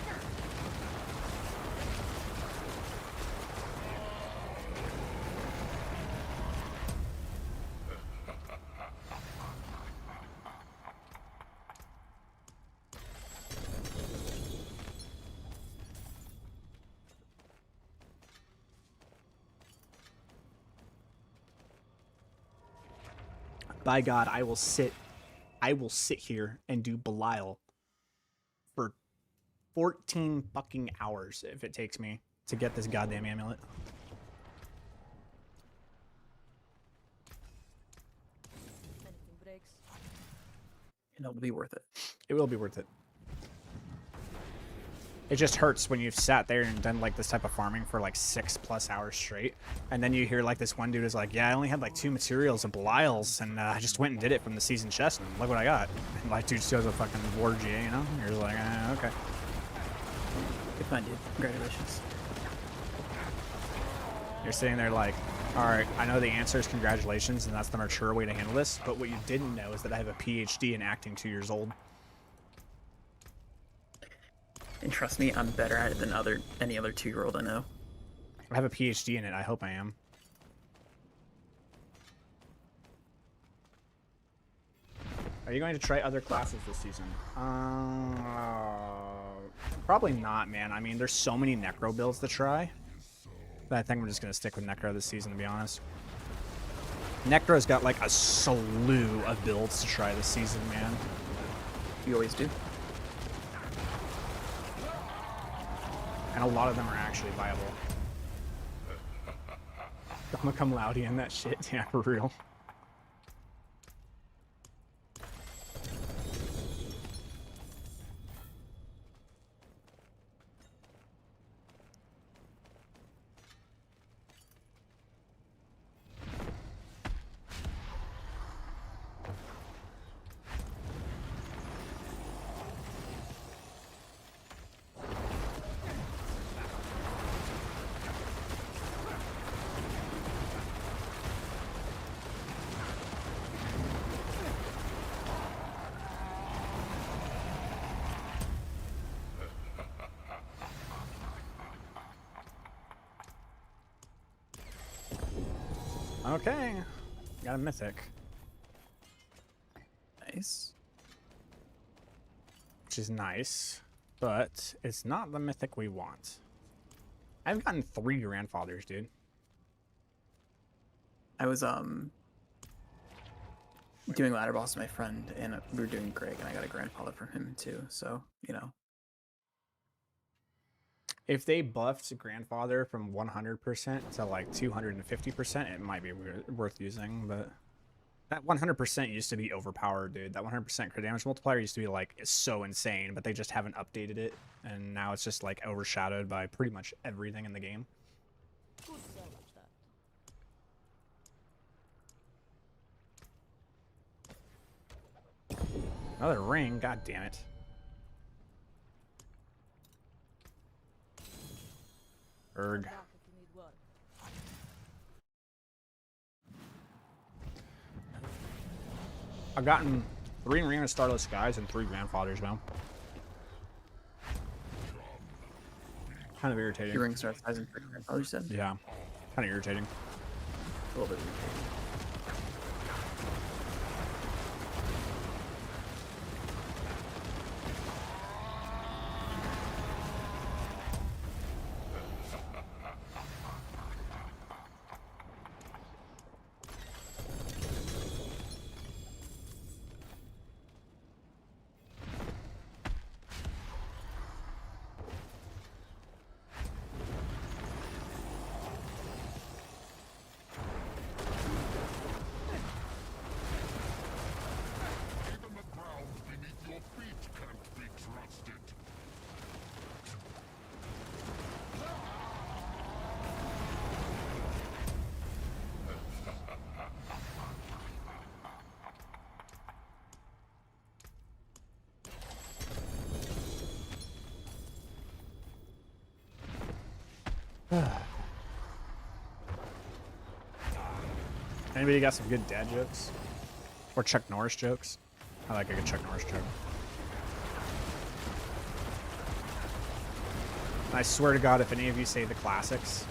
By God, I will sit here and do Belial for 14 fucking hours if it takes me to get this goddamn amulet. And it'll be worth it. It will be worth it. It just hurts when you've sat there and done like this type of farming for like 6+ hours straight, and then you hear like this one dude is like, yeah, I only had like 2 materials of Belial's, and I just went and did it from the season chest, and look what I got. And like, dude shows a fucking war GA, you know? You're just like, okay. Good find, dude. Congratulations. You're sitting there like, all right, I know the answer is congratulations, and that's the mature way to handle this, but what you didn't know is that I have a PhD in acting 2 years old. And trust me, I'm better at it than any other 2-year-old I know. I have a PhD in it. I hope I am. Are you going to try other classes this season? Probably not, man. I mean, there's so many Necro builds to try that I think I'm just going to stick with Necro this season, to be honest. Necro's got like a slew of builds to try this season, man. You always do. And a lot of them are actually viable. I'm gonna come loudy in that shit, yeah, for real. Okay, got a Mythic. Nice. Which is nice, but it's not the Mythic we want. I've gotten 3 grandfathers, dude. I was doing ladder boss with my friend, and we were doing Greg, and I got a grandfather from him too. So you know, if they buffed grandfather from 100% to like 250%, it might be worth using. But that 100% used to be overpowered, dude. That 100% crit damage multiplier used to be like so insane, but they just haven't updated it, and now it's just like overshadowed by pretty much everything in the game. Who's so much that? Another ring, god damn it. Erg. Back if you need work. I've gotten 3 Ring of Starless Skies and 3 grandfathers now. Kind of irritating. your ring starts as in for grandfather, you said? Yeah, kind of irritating. A little bit irritating. Even the ground beneath your feet can't be trusted. Anybody got some good dad jokes? Or Chuck Norris jokes? I like a good Chuck Norris joke. And I swear to God, if any of you say the classics,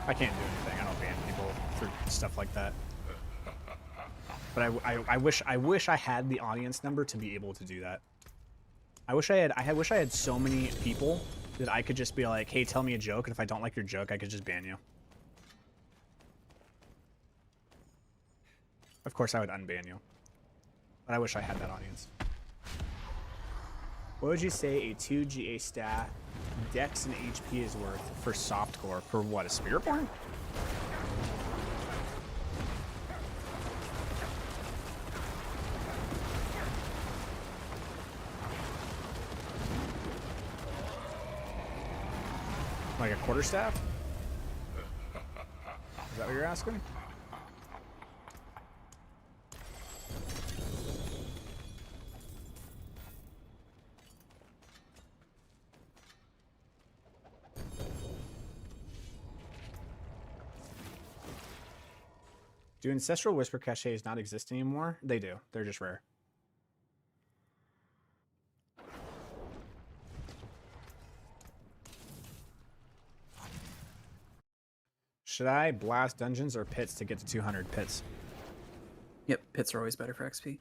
I can't do anything. I don't ban people for stuff like that. But I wish I had the audience number to be able to do that. I wish I had so many people that I could just be like, hey, tell me a joke, and if I don't like your joke, I could just ban you. Of course, I would unban you. But I wish I had that audience. What would you say a 2 GA stat, Dex and HP is worth for softcore? For what, a Spiritborn? Like a quarterstaff? Is that what you're asking? Do Ancestral Whisper caches not exist anymore? They do. They're just rare. Should I blast dungeons or pits to get to 200 pits? Yep, pits are always better for XP.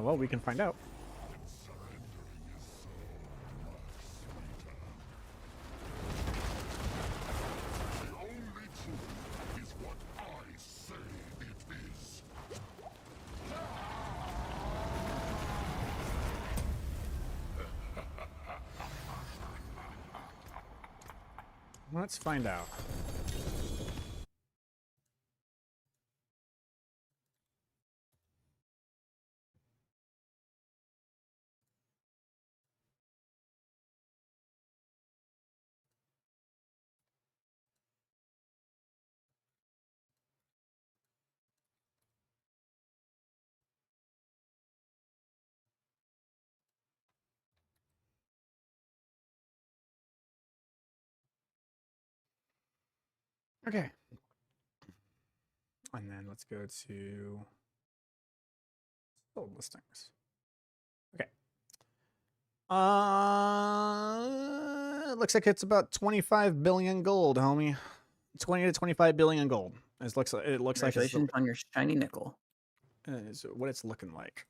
Well, we can find out. The only truth is what I say it is. Let's find out. Okay. And then let's go to sold listings. Okay. It looks like it's about 25 billion gold, homie. 20 to 25 billion gold. It looks like it's Congratulations on your shiny nickel. is what it's looking like.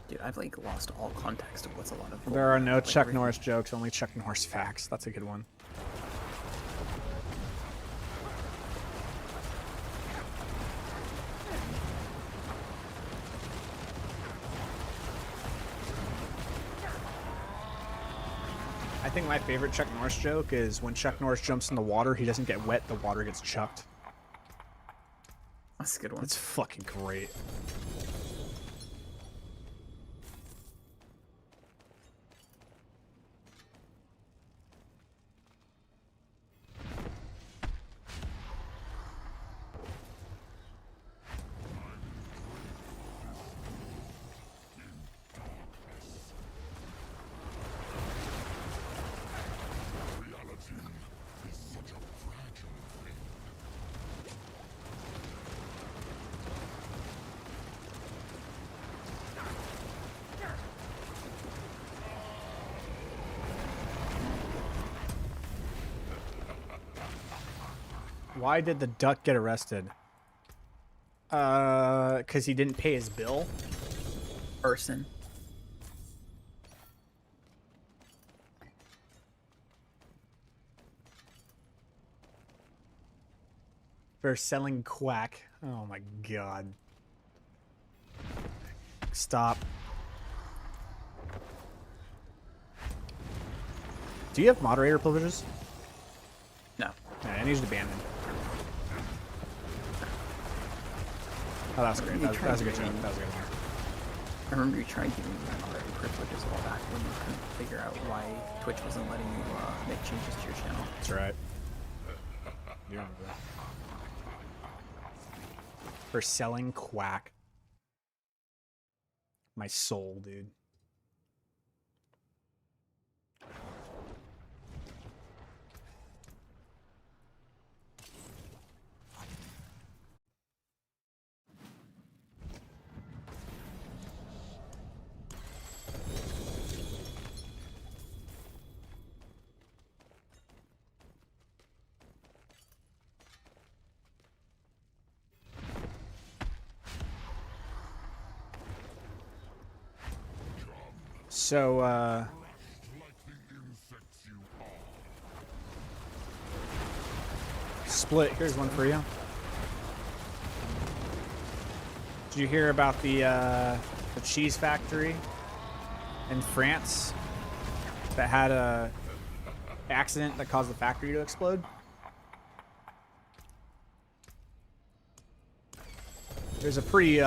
Dude, I've like lost all context of what's a lot of gold. There are no Like, Chuck everything. Norris jokes, only Chuck Norris facts. That's a good one. I think my favorite Chuck Norris joke is when Chuck Norris jumps in the water, he doesn't get wet, the water gets chucked. That's a good one. That's fucking great. Reality is such a fragile thing. Why did the duck get arrested? Because he didn't pay his bill. Person. For selling quack. Oh my god. Stop. Do you have moderator privileges? No. Yeah, it needs to ban him. Oh, that's great. That was a good joke. That was a good one. I remember you tried giving me my moderator privileges a while back when you couldn't figure out why Twitch wasn't letting you make changes to your channel. That's right. You remember that. For selling quack. My soul, dude. So, Like the insects you are. Split, here's one for you. Did you hear about the cheese factory in France that had a accident that caused the factory to explode. There's a pretty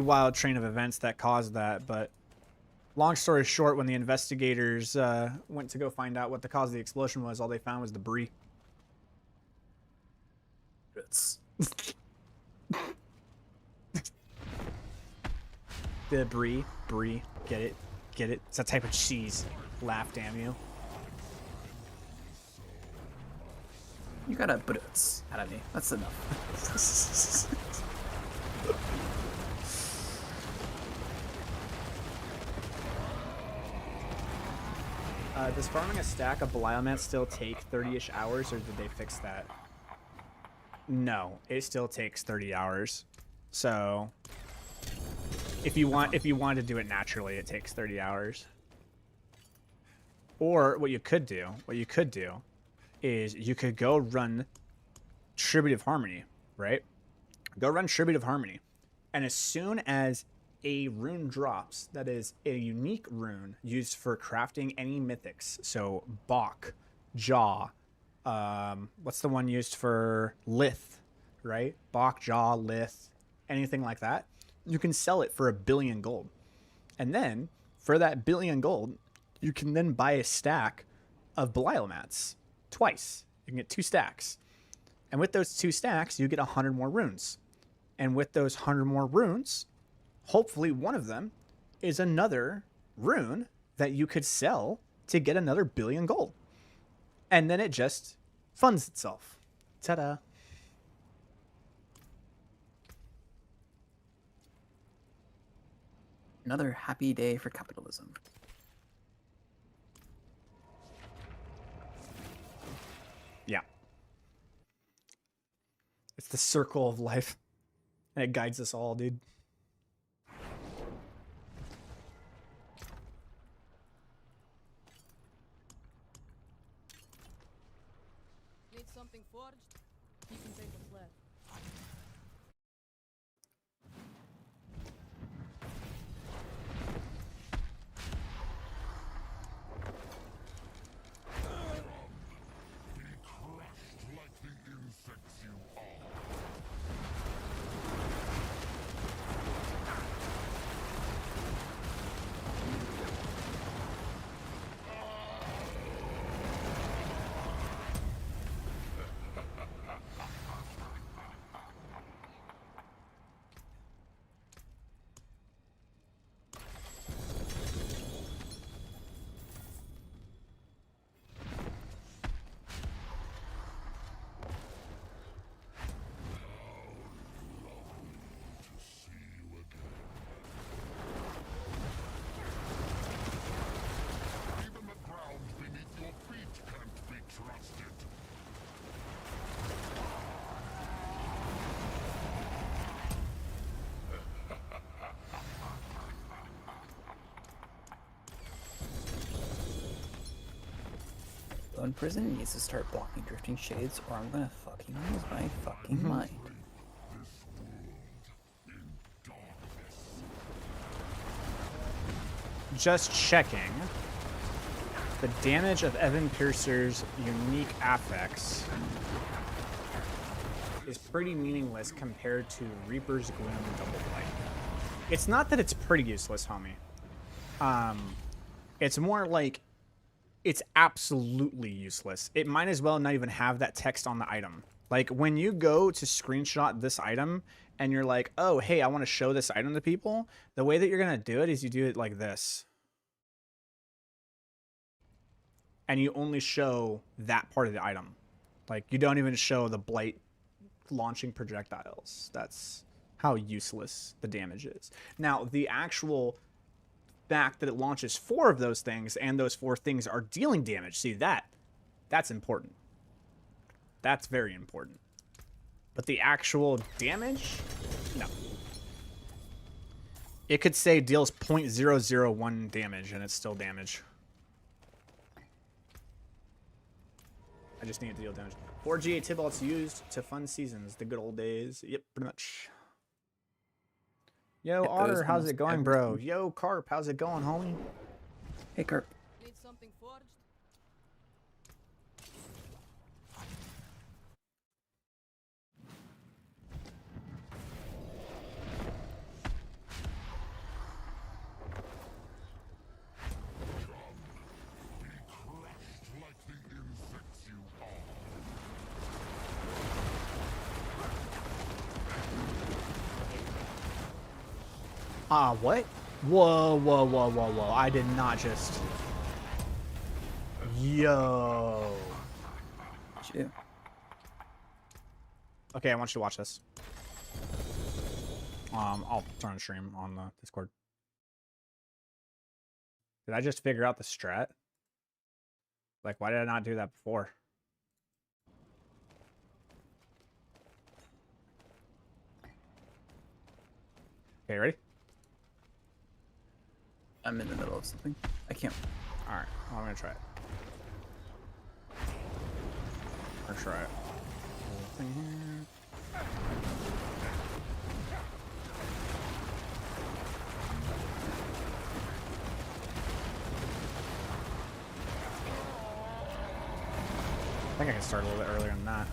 wild train of events that caused that, but long story short, when the investigators went to go find out what the cause of the explosion was, all they found was debris. It's Debris, brie, get it? Get it? It's a type of cheese. Laugh, damn you. You got a butts out of me. That's enough. Does farming a stack of Belial mats still take 30-ish hours, or did they fix that? No, it still takes 30 hours. So if you want to do it naturally, it takes 30 hours. Or what you could do is you could go run Tribute of Harmony, right? Go run Tribute of Harmony. And as soon as a rune drops that is a unique rune used for crafting any mythics, so Bok, Jaw, what's the one used for Lith, right? Bok, Jaw, Lith, anything like that, you can sell it for 1 billion gold. And then for that 1 billion gold, you can then buy a stack of Belial mats twice. You can get 2 stacks. And with those 2 stacks, you get 100 more runes. And with those 100 more runes, hopefully one of them is another rune that you could sell to get another 1 billion gold. And then it just funds itself. Ta-da. Another happy day for capitalism. Yeah. It's the circle of life. And it guides us all, dude. Need something forged? You can take what's left. Be crushed like the insects you are. Even the ground beneath your feet can't be trusted. Bone Prison needs to start blocking drifting shades, or I'm gonna fucking lose my fucking mind. Just checking. The damage of Ebon Piercer's unique affix is pretty meaningless compared to Reaper's Gloom Double Blight. It's not that it's pretty useless, homie. It's more like it's absolutely useless. It might as well not even have that text on the item. Like when you go to screenshot this item and you're like, oh, hey, I want to show this item to people. The way that you're going to do it is you do it like this. And you only show that part of the item. Like you don't even show the blight launching projectiles. That's how useless the damage is. Now, the actual fact that it launches 4 of those things and those 4 things are dealing damage. See, that's important. That's very important. But the actual damage, no. It could say deals 0.001 damage and it's still damage. I just need it to deal damage. 4 GA Tybalt's used to fund seasons, the good old days. Yep, pretty much. Yo, Otter, how's it going, bro? Yo, Carp, how's it going, homie? Hey, Carp. Need something forged? What? Whoa, whoa, whoa, whoa, whoa. I did not just... Yo. Shit. Okay, I want you to watch this. I'll turn on stream on the Discord. Did I just figure out the strat? Like, why did I not do that before? Okay, ready? I'm in the middle of something. I can't. All right, well, I'm gonna try it. Or try it. Little thing here. I think I can start a little bit earlier than that.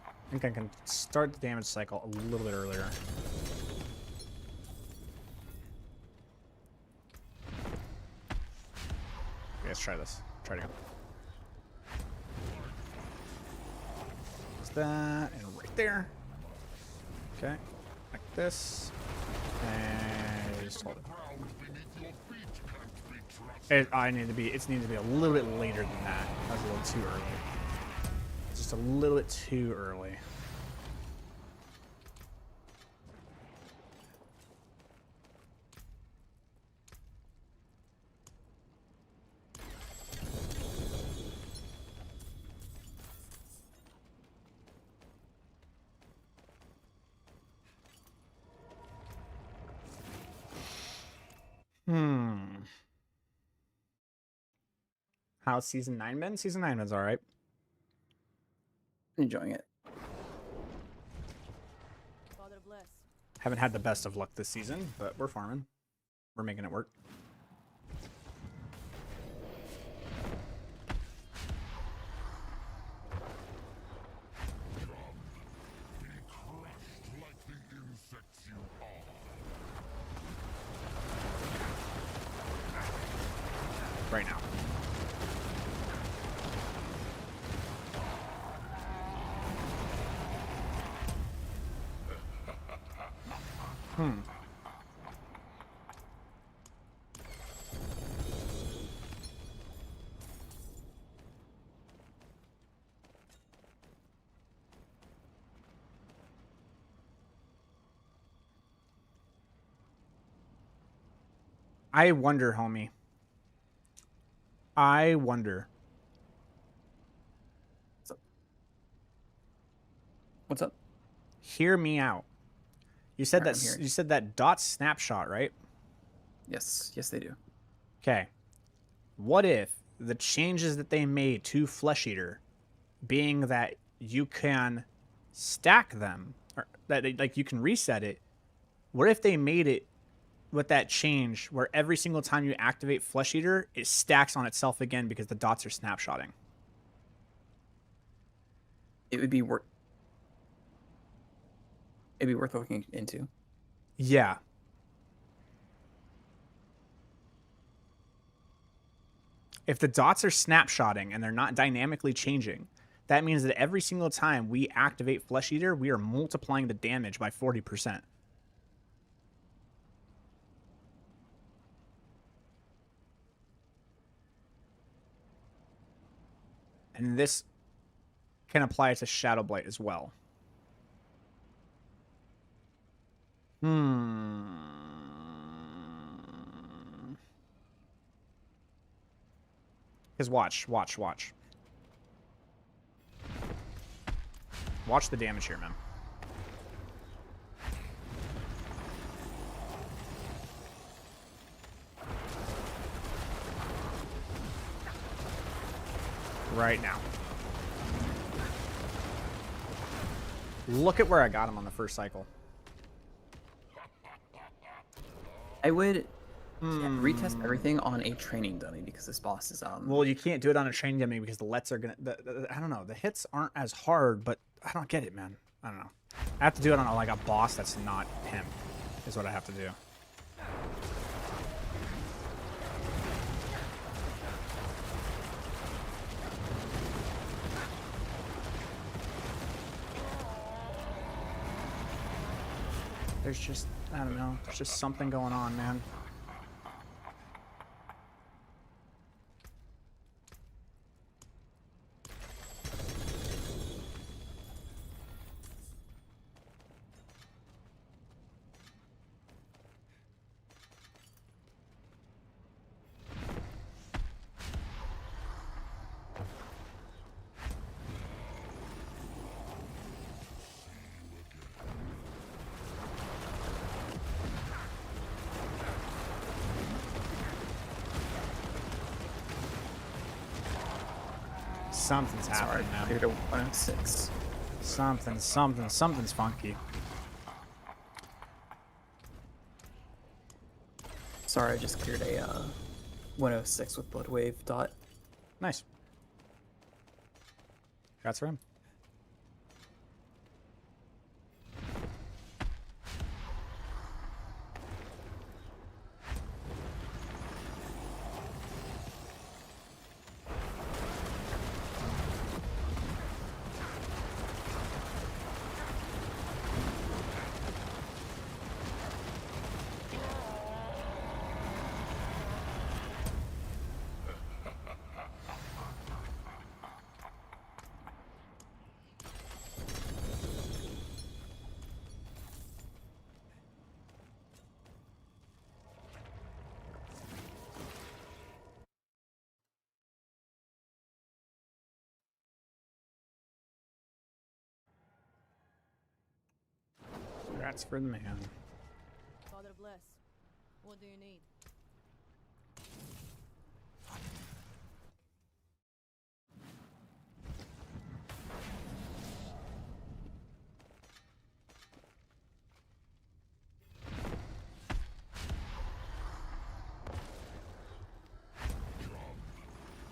I think I can start the damage cycle a little bit earlier. Okay, let's try this. Try it again. There's that, and right there. Okay, like this. And just hold it. It needs to be a little bit later than that. That was a little too early. Just a little bit too early. How's season 9 been? Season 9 been's alright. Enjoying it. Father bless. Haven't had the best of luck this season, but we're farming. We're making it work. Right now. I wonder, homie. I wonder. What's up? Hear me out. You said Alright, that I'm hearing. you said that dot snapshot, right? Yes. Yes, they do. Okay. What if the changes that they made to Flesh Eater, being that you can stack them, or that like you can reset it, what if they made it with that change where every single time you activate Flesh Eater, it stacks on itself again because the dots are snapshotting? It would be worth. It'd be worth looking into. Yeah. If the dots are snapshotting and they're not dynamically changing, that means that every single time we activate Flesh Eater, we are multiplying the damage by 40%. And this can apply to Shadow Blight as well. Because watch. Watch the damage here, man. Right now. Look at where I got him on the first cycle. I would retest everything on a training dummy because this boss is Well, you can't do it on a training dummy because the lets are gonna. I don't know. The hits aren't as hard, but I don't get it, man. I don't know. I have to do it on like a boss that's not him. Is what I have to do. There's just, I don't know, there's just something going on, man. Something's happening now. Clear to 106. Something's funky. Sorry, I just cleared a 106 with blood wave dot. Nice. Congrats for him. Congrats for the man. Father bless. What do you need?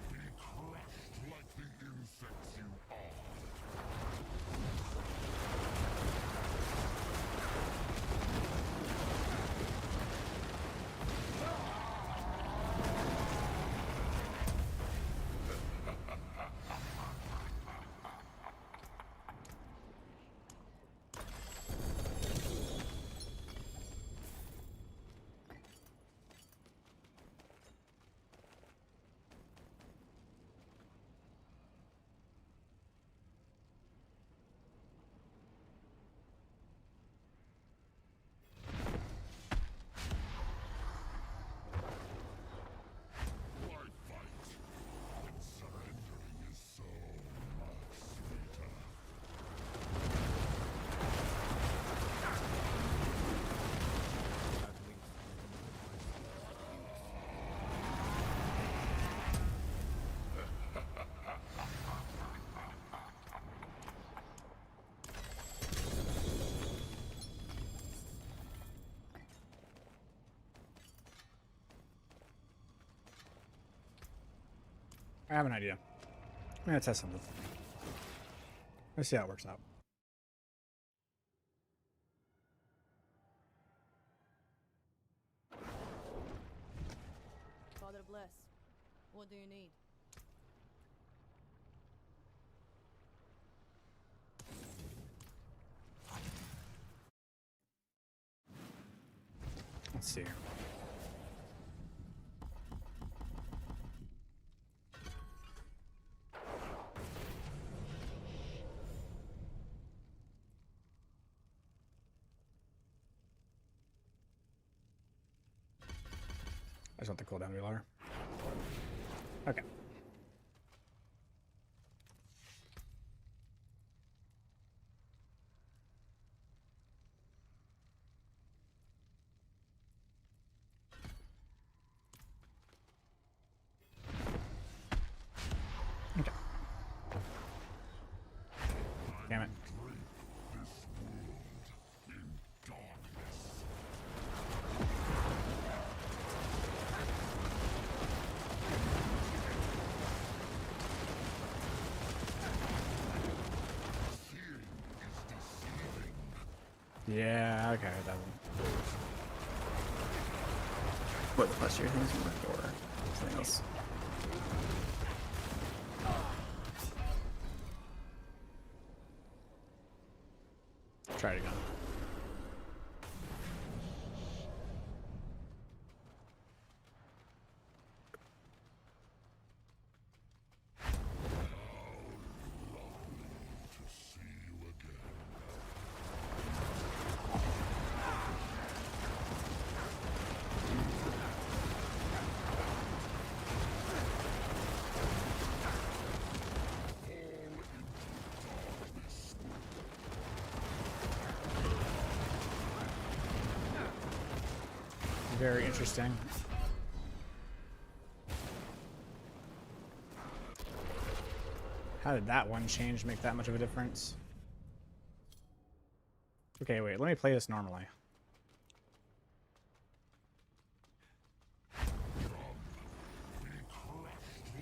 Be crushed like the insects you are. Why fight when surrendering is so much sweeter? I have an idea. I'm gonna test something. Let's see how it works out. Father bless. What do you need? Let's see. I just want the cooldown to be lower. Okay. Okay. Damn it. Drape this world in darkness. Seeing is deceiving. Yeah, okay, it doesn't. What the plus year things you went or something else? Try it again. Very interesting. How did that one change make that much of a difference? Okay, wait, let me play this normally.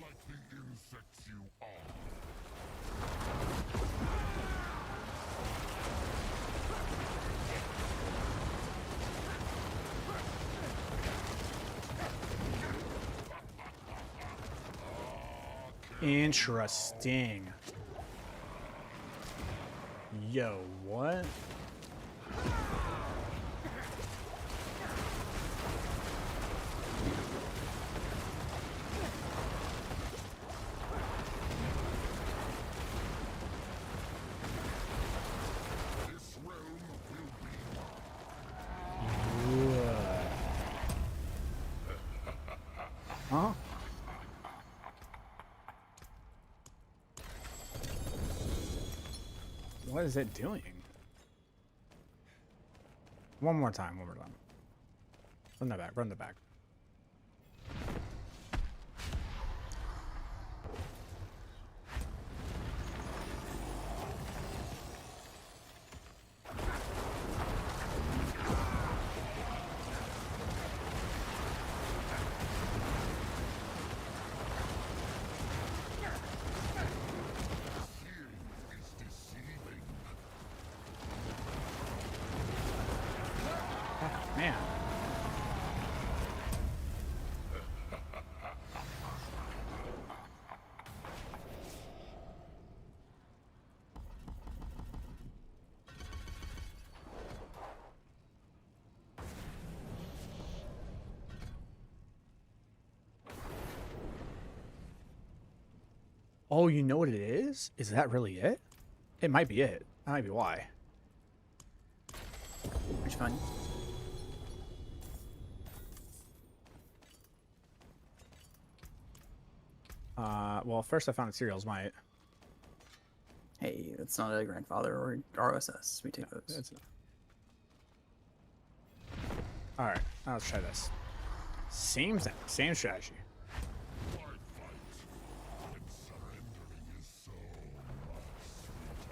Like the insects you are. Interesting. Yo, what? This realm will be Huh? What is it doing? One more time, one more time. Run that back, run that back. is deceiving. Man. Oh, you know what it is? Is that really it? It might be it. That might be why. Which one? Well, first I found cereals might. Hey, that's not a grandfather or ROSS. We take those. It's Alright, now let's try this. Same thing, same strategy. Why fight? And surrendering is so much sweeter.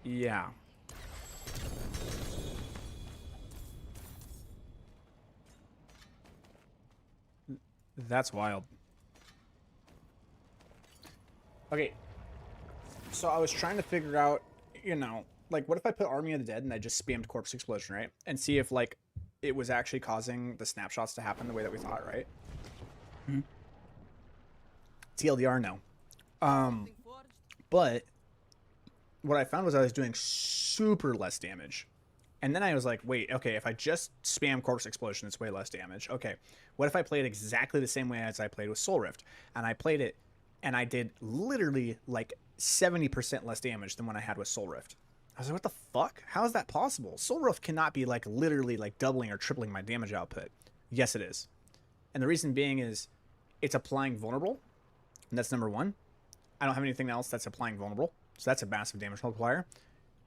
Yeah. That's wild. Okay. So I was trying to figure out, you know, like what if I put Army of the Dead and I just spammed Corpse Explosion, right? And see if like it was actually causing the snapshots to happen the way that we thought, right? Mhm. TLDR, no. But what I found was I was doing super less damage. And then I was like, wait, okay, if I just spam Corpse Explosion, it's way less damage. Okay, what if I played exactly the same way as I played with Soul Rift? And I played it, and I did literally like 70% less damage than when I had with Soul Rift. I was like, what the fuck? How is that possible? Soul Rift cannot be like literally like doubling or tripling my damage output. Yes, it is. And the reason being is it's applying vulnerable, and that's number one. I don't have anything else that's applying vulnerable, so that's a massive damage multiplier.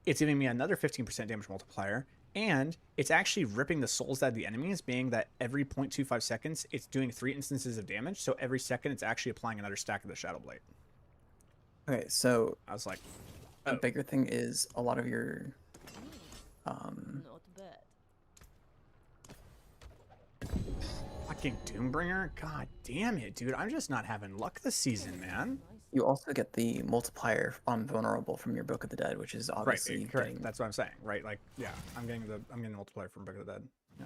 It's giving me another 15% damage multiplier, and it's actually ripping the souls out of the enemies, being that every 0.25 seconds, it's doing 3 instances of damage, so every second it's actually applying another stack of the Shadow Blight. Okay, so I was like, a bigger thing is a lot of your Not bad. fucking Doombringer? God damn it, dude. I'm just not having luck this season, man. you also get the multiplier on vulnerable from your Book of the Dead, which is obviously Right, correct. getting... That's what I'm saying, right? Like, yeah, I'm getting the multiplier from Book of the Dead. Yeah.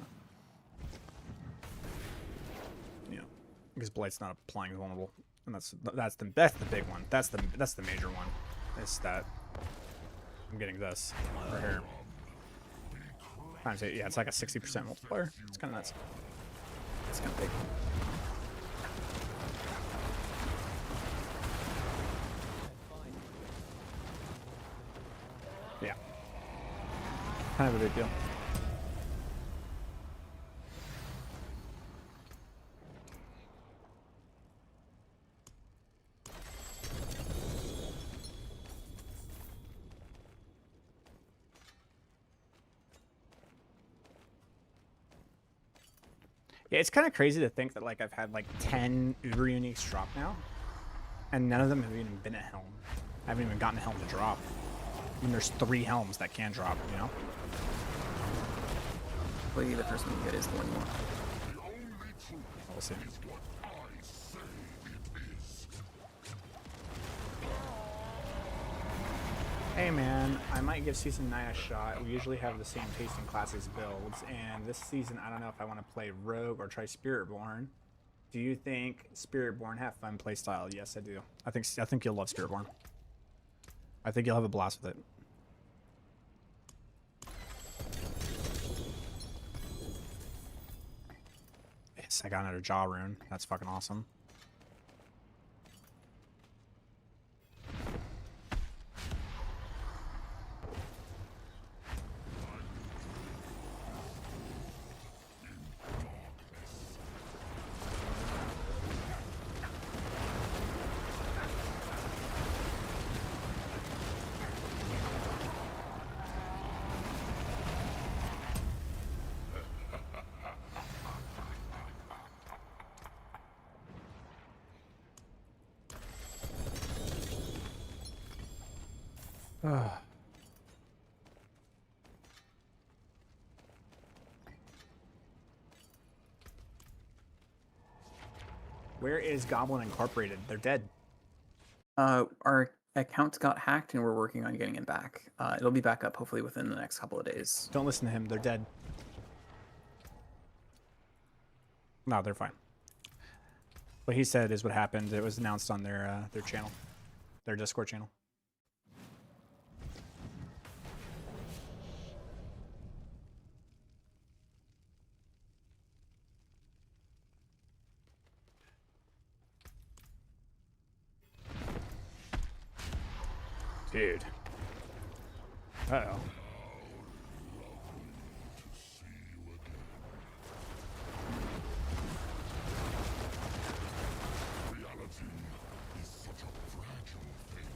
Yeah. Because Blight's not applying vulnerable. And that's the big one. That's the major one. Is that I'm getting this right here. Times 8, yeah, it's like a 60% multiplier. It's kind of nuts. It's kind of big. Yeah. Kind of a big deal. Yeah, it's kind of crazy to think that like I've had like 10 Uber uniques drop now, and none of them have even been a helm. I haven't even gotten a helm to drop. I mean, there's 3 helms that can drop, you know? Hopefully the first one you get is the one you want. The only truth We'll see. is what I say it is. Hey man, I might give season 9 a shot. We usually have the same taste in classes builds, and this season I don't know if I want to play Rogue or try Spiritborn. Do you think Spiritborn have fun playstyle? Yes, I do. I think you'll love Spiritborn. I think you'll have a blast with it. Yes, I got another jaw rune. That's fucking awesome. Where is Goblin Incorporated? They're dead. Our account got hacked and we're working on getting it back. It'll be back up hopefully within the next couple of days. Don't listen to him. They're dead. No, they're fine. What he said is what happened. It was announced on their channel, their Discord channel. Dude. Uh-oh. Reality is such a fragile thing.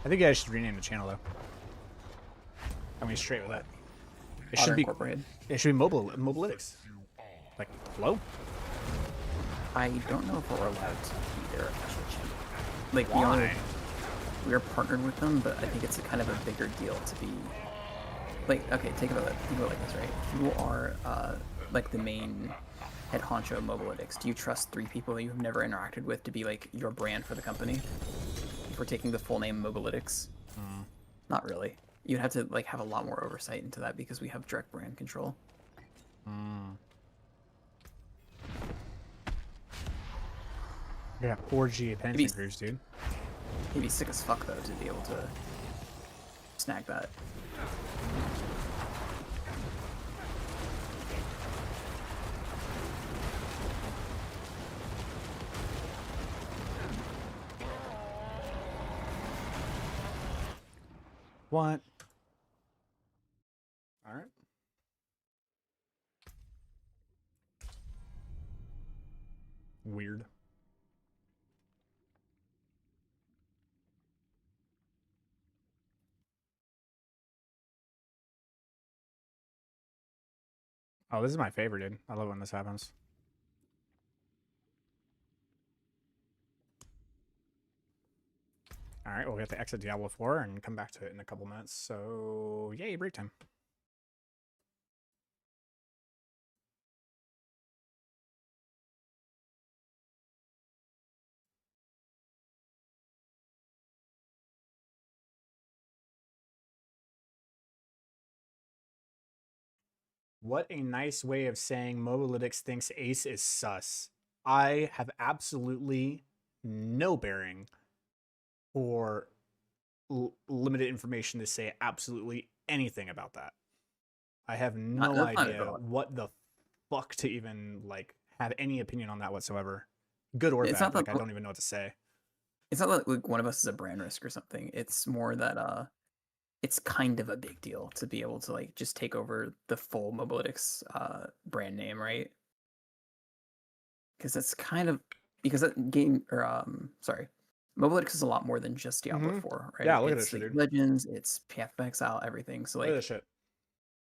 I think I should rename the channel though. I mean, straight with that. It should be Incorporated. It should be mobilytics. Like flow. I don't know if we're allowed to be their official channel. Like Why? we are partnered with them, but I think it's a kind of a bigger deal to be like, okay, think about it like this, right? You are like the main head honcho of mobilytics. Do you trust 3 people that you have never interacted with to be like your brand for the company? If we're taking the full name mobilytics, not really. You'd have to like have a lot more oversight into that because we have direct brand control. Yeah, 4G pension cruise, dude. He'd be sick as fuck though to be able to snag that. What? All right. Weird. Oh, this is my favorite, dude. I love when this happens. All right, we'll get to exit Diablo 4 and come back to it in a couple minutes. So, yay, break time. What a nice way of saying Mobalytics thinks Ace is sus. I have absolutely no bearing or limited information to say absolutely anything about that. I have no Not at idea all. what the fuck to even like have any opinion on that whatsoever. Good or It's bad, not like that- I don't even know what to say. It's not like one of us is a brand risk or something. It's more that it's kind of a big deal to be able to like just take over the full Mobalytics brand name, right? Because that's kind of because that game or sorry, Mobalytics is a lot more than just Diablo 4, right? Yeah, look at It's this shit, League of dude. Legends, it's Path of Exile, everything. So Look at like this shit.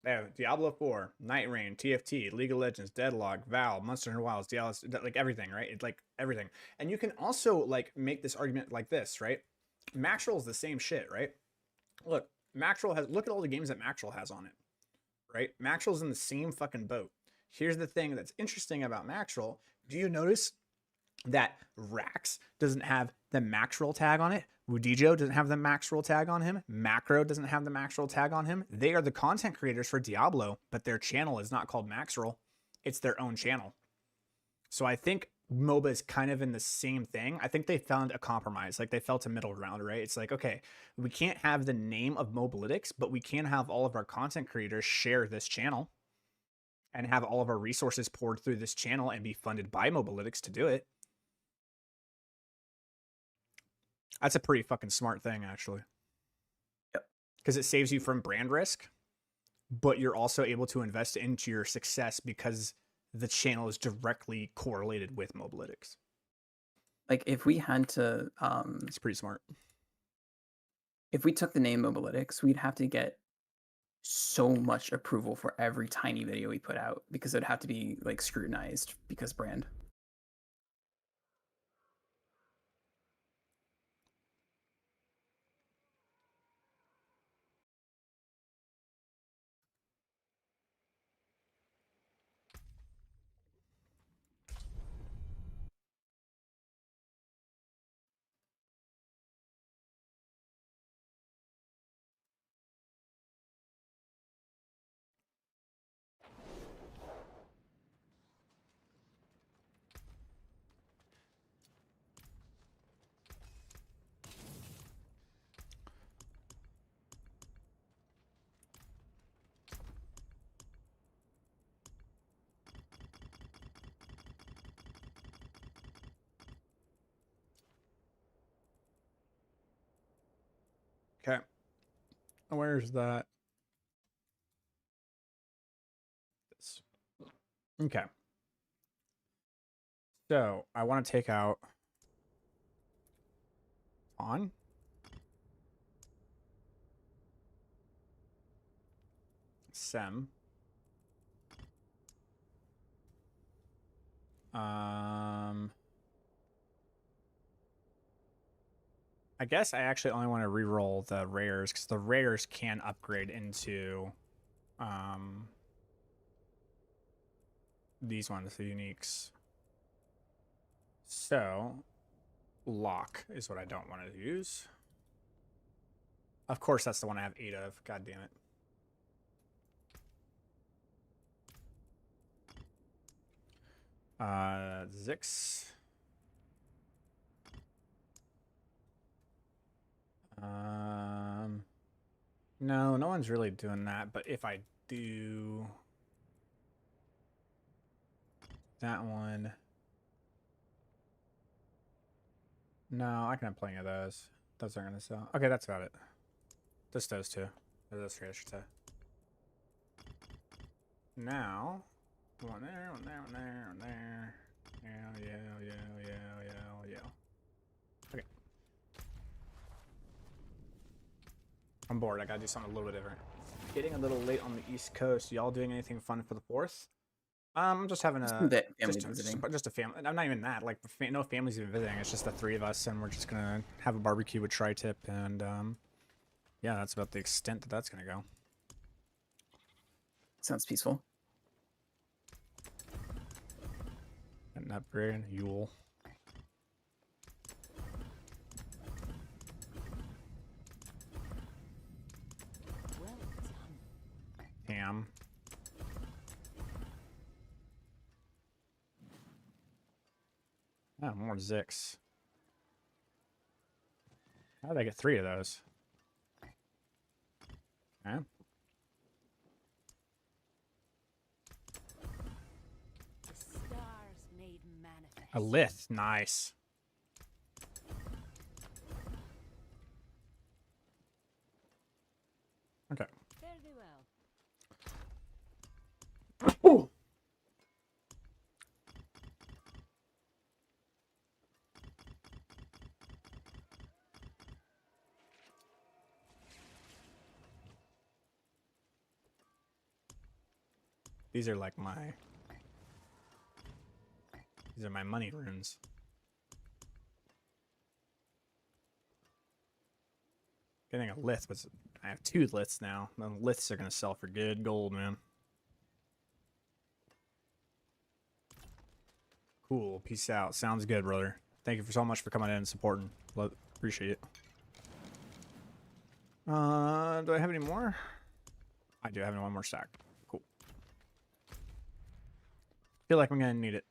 They have Diablo 4, Night Rain, TFT, League of Legends, Deadlock, Val, Monster Hunter Wilds, Diablo, like everything, right? It's like everything. And you can also like make this argument like this, right? Maxroll is the same shit, right? Look, Maxroll has, look at all the games that Maxroll has on it, right? Maxroll's in the same fucking boat. Here's the thing that's interesting about Maxroll. Do you notice that Rax doesn't have the Maxroll tag on it? Wudijo doesn't have the Maxroll tag on him. Macro doesn't have the Maxroll tag on him. They are the content creators for Diablo, but their channel is not called Maxroll. It's their own channel. So I think MOBA is kind of in the same thing. I think they found a compromise. Like they felt a middle ground, right? It's like, okay, we can't have the name of Mobalytics, but we can have all of our content creators share this channel and have all of our resources poured through this channel and be funded by Mobalytics to do it. That's a pretty fucking smart thing, actually. Yep. Because it saves you from brand risk, but you're also able to invest into your success because the channel is directly correlated with Mobalytics. Like if we had to It's pretty smart. if we took the name Mobalytics, we'd have to get so much approval for every tiny video we put out because it'd have to be like scrutinized because brand. Okay. Where's that? This. Okay. So I want to take out on. Sem. I guess I actually only want to reroll the rares because the rares can upgrade into these ones, the uniques. So lock is what I don't want to use. Of course, that's the one I have 8 of. God damn it. Zix. No, no one's really doing that, but if I do that one, no, I can have plenty of those. Those aren't gonna sell. Okay, that's about it. Just those two. Or those 3, I should say. Now, one there, one there, one there, one there. Yeah. Okay. I'm bored. I gotta do something a little bit different. Getting a little late on the East Coast. Y'all doing anything fun for the 4th? I'm just having just a family. I'm not even that. Like, no family's even visiting. It's just the 3 of us, and we're just gonna have a barbecue with Tri-Tip, and yeah, that's about the extent that that's gonna go. Sounds peaceful. And upgrade Yule. Ham. Oh, more Zix. How did I get 3 of those? Okay. A lith, nice. These are like my... These are my money runes. Getting a lith was... I have 2 liths now. The liths are going to sell for good gold, man. Cool. Peace out. Sounds good, brother. Thank you so much for coming in and supporting. Appreciate it. Do I have any more? I do have one more stack. Cool. Feel like I'm going to need it.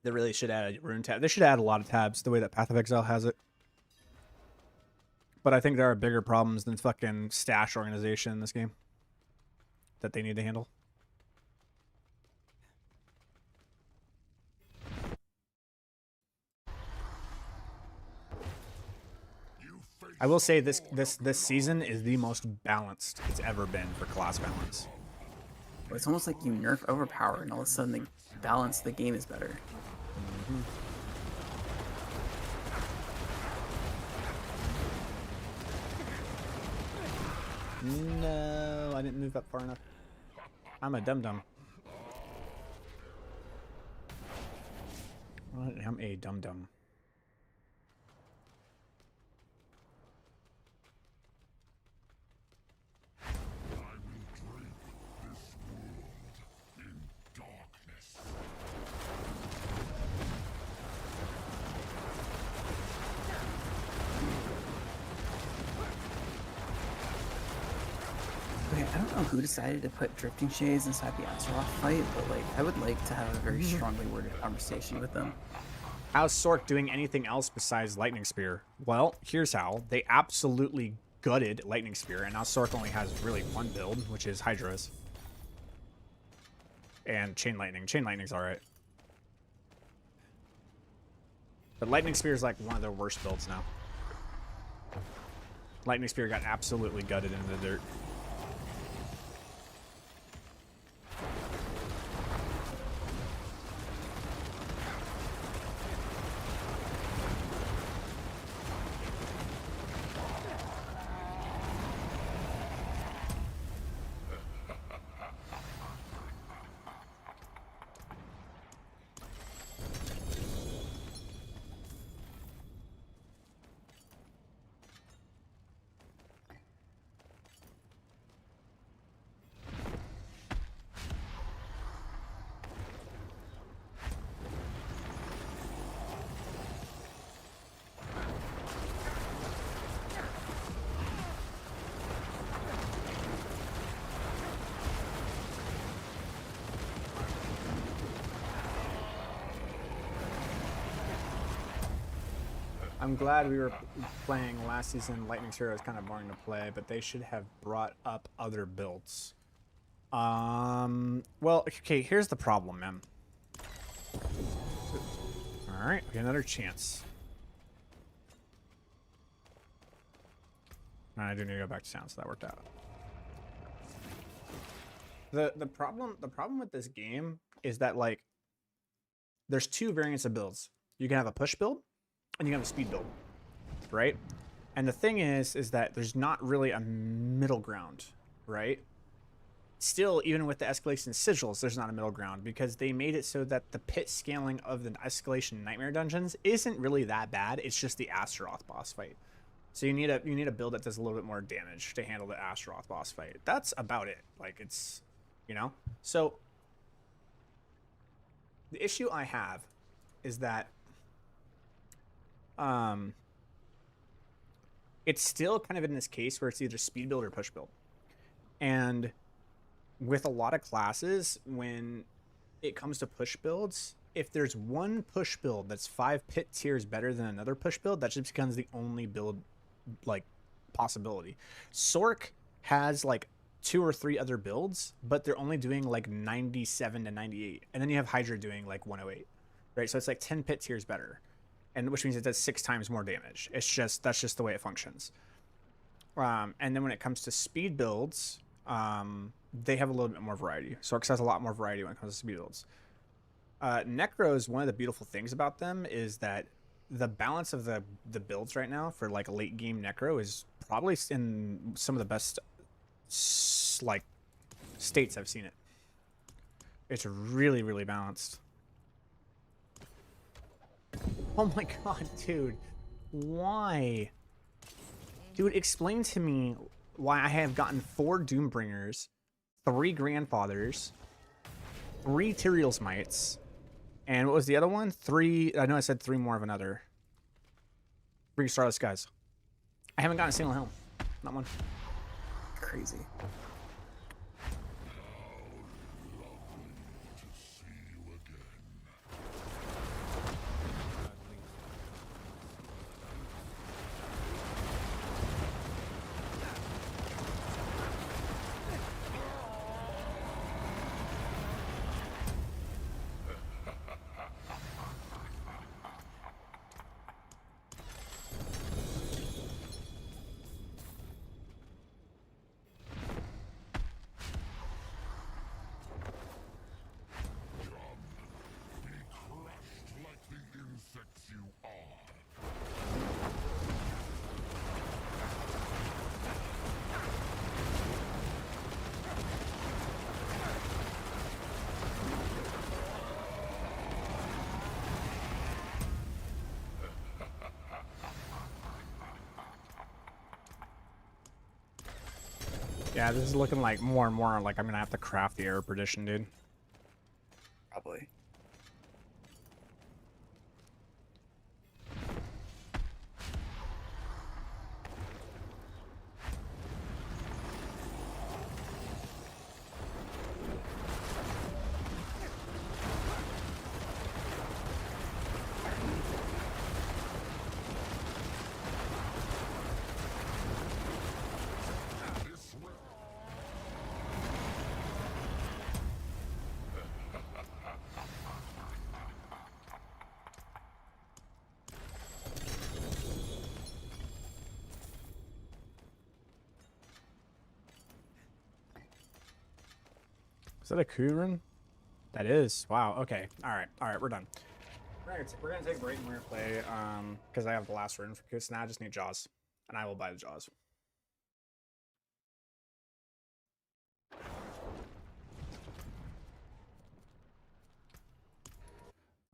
They really should add a rune tab. They should add a lot of tabs the way that Path of Exile has it. But I think there are bigger problems than fucking stash organization in this game that they need to handle. I will say this season is the most balanced it's ever been for class balance. It's almost like you nerf overpower and all of a sudden the balance of the game is better. No, I didn't move up far enough. I'm a dum-dum. I'm a dum-dum. Okay, I don't know who decided to put drifting shades inside the Azeroth fight, but like I would like to have a very strongly worded conversation with them. How's Sork doing anything else besides Lightning Spear? Well, here's how. They absolutely gutted Lightning Spear, and now Sork only has really one build, which is Hydra's. And Chain Lightning. Chain Lightning's alright. But Lightning Spear is like one of their worst builds now. Lightning Spear got absolutely gutted into the dirt. I'm glad we were playing last season. Lightning Spear was kind of boring to play, but they should have brought up other builds. Well, okay, here's the problem, man. All right, we got another chance. I do need to go back to sound, so that worked out. The problem with this game is that like there's 2 variants of builds. You can have a push build and you can have a speed build, right? And the thing is that there's not really a middle ground, right? Still, even with the escalation sigils, there's not a middle ground because they made it so that the pit scaling of the escalation nightmare dungeons isn't really that bad. It's just the Astaroth boss fight. So you need a build that does a little bit more damage to handle the Astaroth boss fight. That's about it. Like it's, you know. So the issue I have is that it's still kind of in this case where it's either speed build or push build. And with a lot of classes, when it comes to push builds, if there's one push build that's 5 pit tiers better than another push build, that just becomes the only build like possibility. Sork has like 2 or 3 other builds, but they're only doing like 97 to 98. And then you have Hydra doing like 108, right? So it's like 10 pit tiers better. And which means it does 6 times more damage. It's just, that's just the way it functions. And then when it comes to speed builds, they have a little bit more variety. Sorks has a lot more variety when it comes to speed builds. Necros, one of the beautiful things about them is that the balance of the builds right now for like a late game Necro is probably in some of the best like states I've seen it. It's really, really balanced. Oh my god, dude. Why? Dude, explain to me why I have gotten 4 Doombringers, 3 Grandfathers, 3 Tyrael's Mites, and what was the other one? 3, I know I said 3 more of another. 3 Starless Skies. I haven't gotten a single helm. Not one. Crazy. Yeah, this is looking like more and more like I'm gonna have to craft the error perdition, dude. Probably. Is that a Kurin? That is. Wow. Okay. All right. We're done. We're gonna take a break and we're gonna play because I have the last rune for Kus. Now I just need Jaws, and I will buy the Jaws.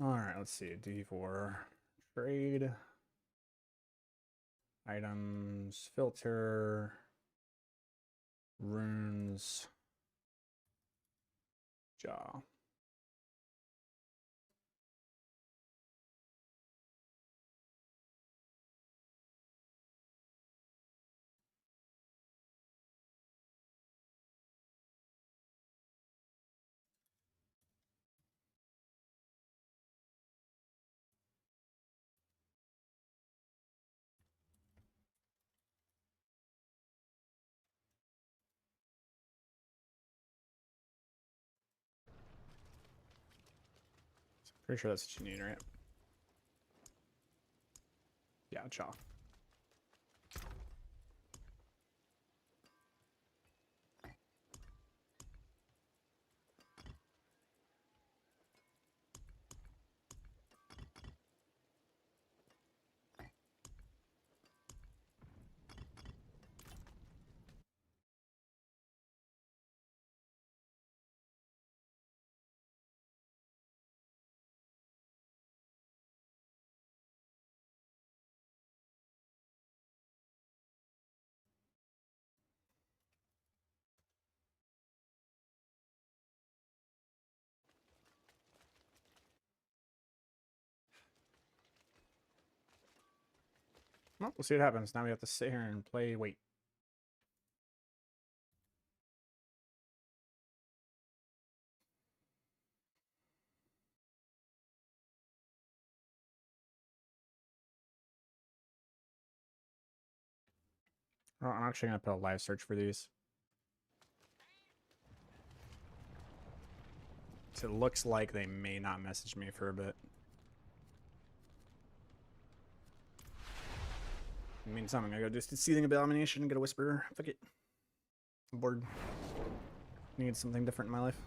All right. Let's see. D4 trade items, filter, runes, jaw. Pretty sure that's what you need, right? Yeah, jaw. Well, we'll see what happens. Now we have to sit here and play wait. Oh, I'm actually gonna put a live search for these. So it looks like they may not message me for a bit. It means something. I gotta do Seething Abomination and get a Whisperer. Fuck it. I'm bored. Need something different in my life.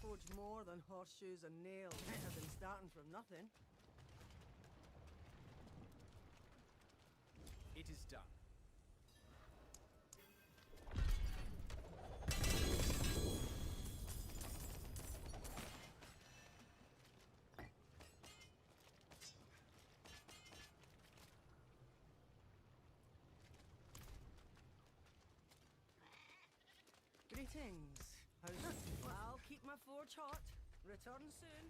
forge more than horseshoes and nails. Better than starting from nothing. It is done. Greetings. How's it? I'll keep my forge hot. Return soon.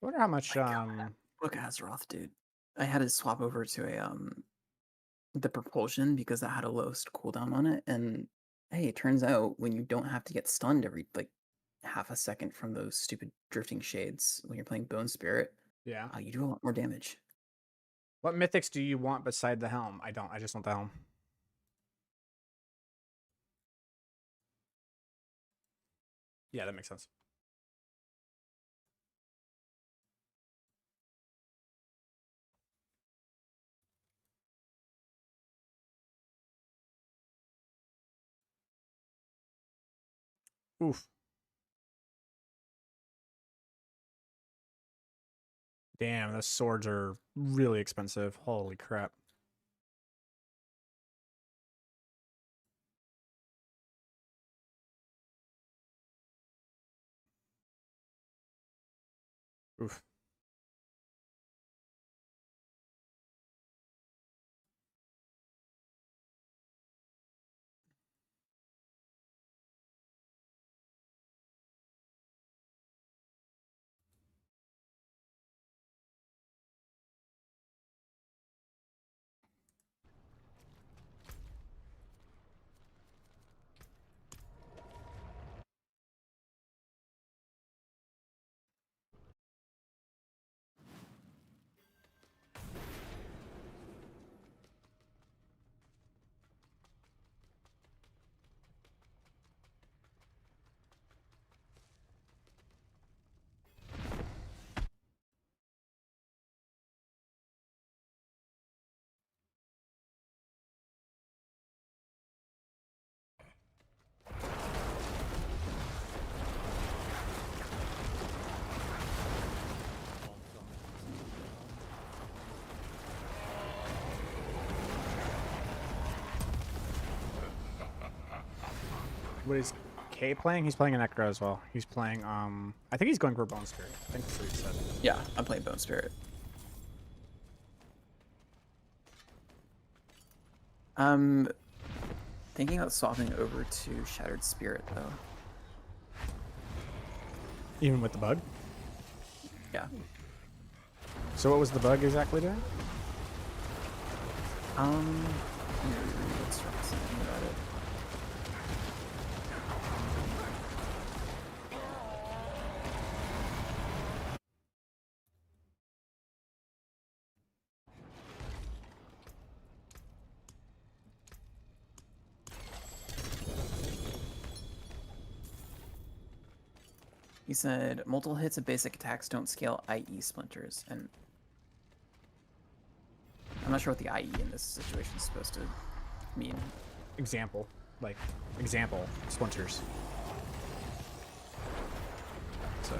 I wonder how much Look at Azeroth, dude. I had to swap over to a the propulsion because that had a low cooldown on it, and hey, it turns out when you don't have to get stunned every like half a second from those stupid drifting shades when you're playing Bone Spirit, yeah. you do a lot more damage. What mythics do you want beside the helm? I don't. I just want the helm. Yeah, that makes sense. Oof. Damn, those swords are really expensive. Holy crap. Oof. What is K playing? He's playing a Necro as well. He's playing, I think he's going for Bone Spirit. I think that's what he said. Yeah, I'm playing Bone Spirit. Thinking about swapping over to Shattered Spirit, though. Even with the bug? Yeah. So what was the bug exactly doing? Let me reread something about it. He said, multiple hits of basic attacks don't scale IE splinters, and I'm not sure what the IE in this situation is supposed to mean. Example. Like, example, splinters. So.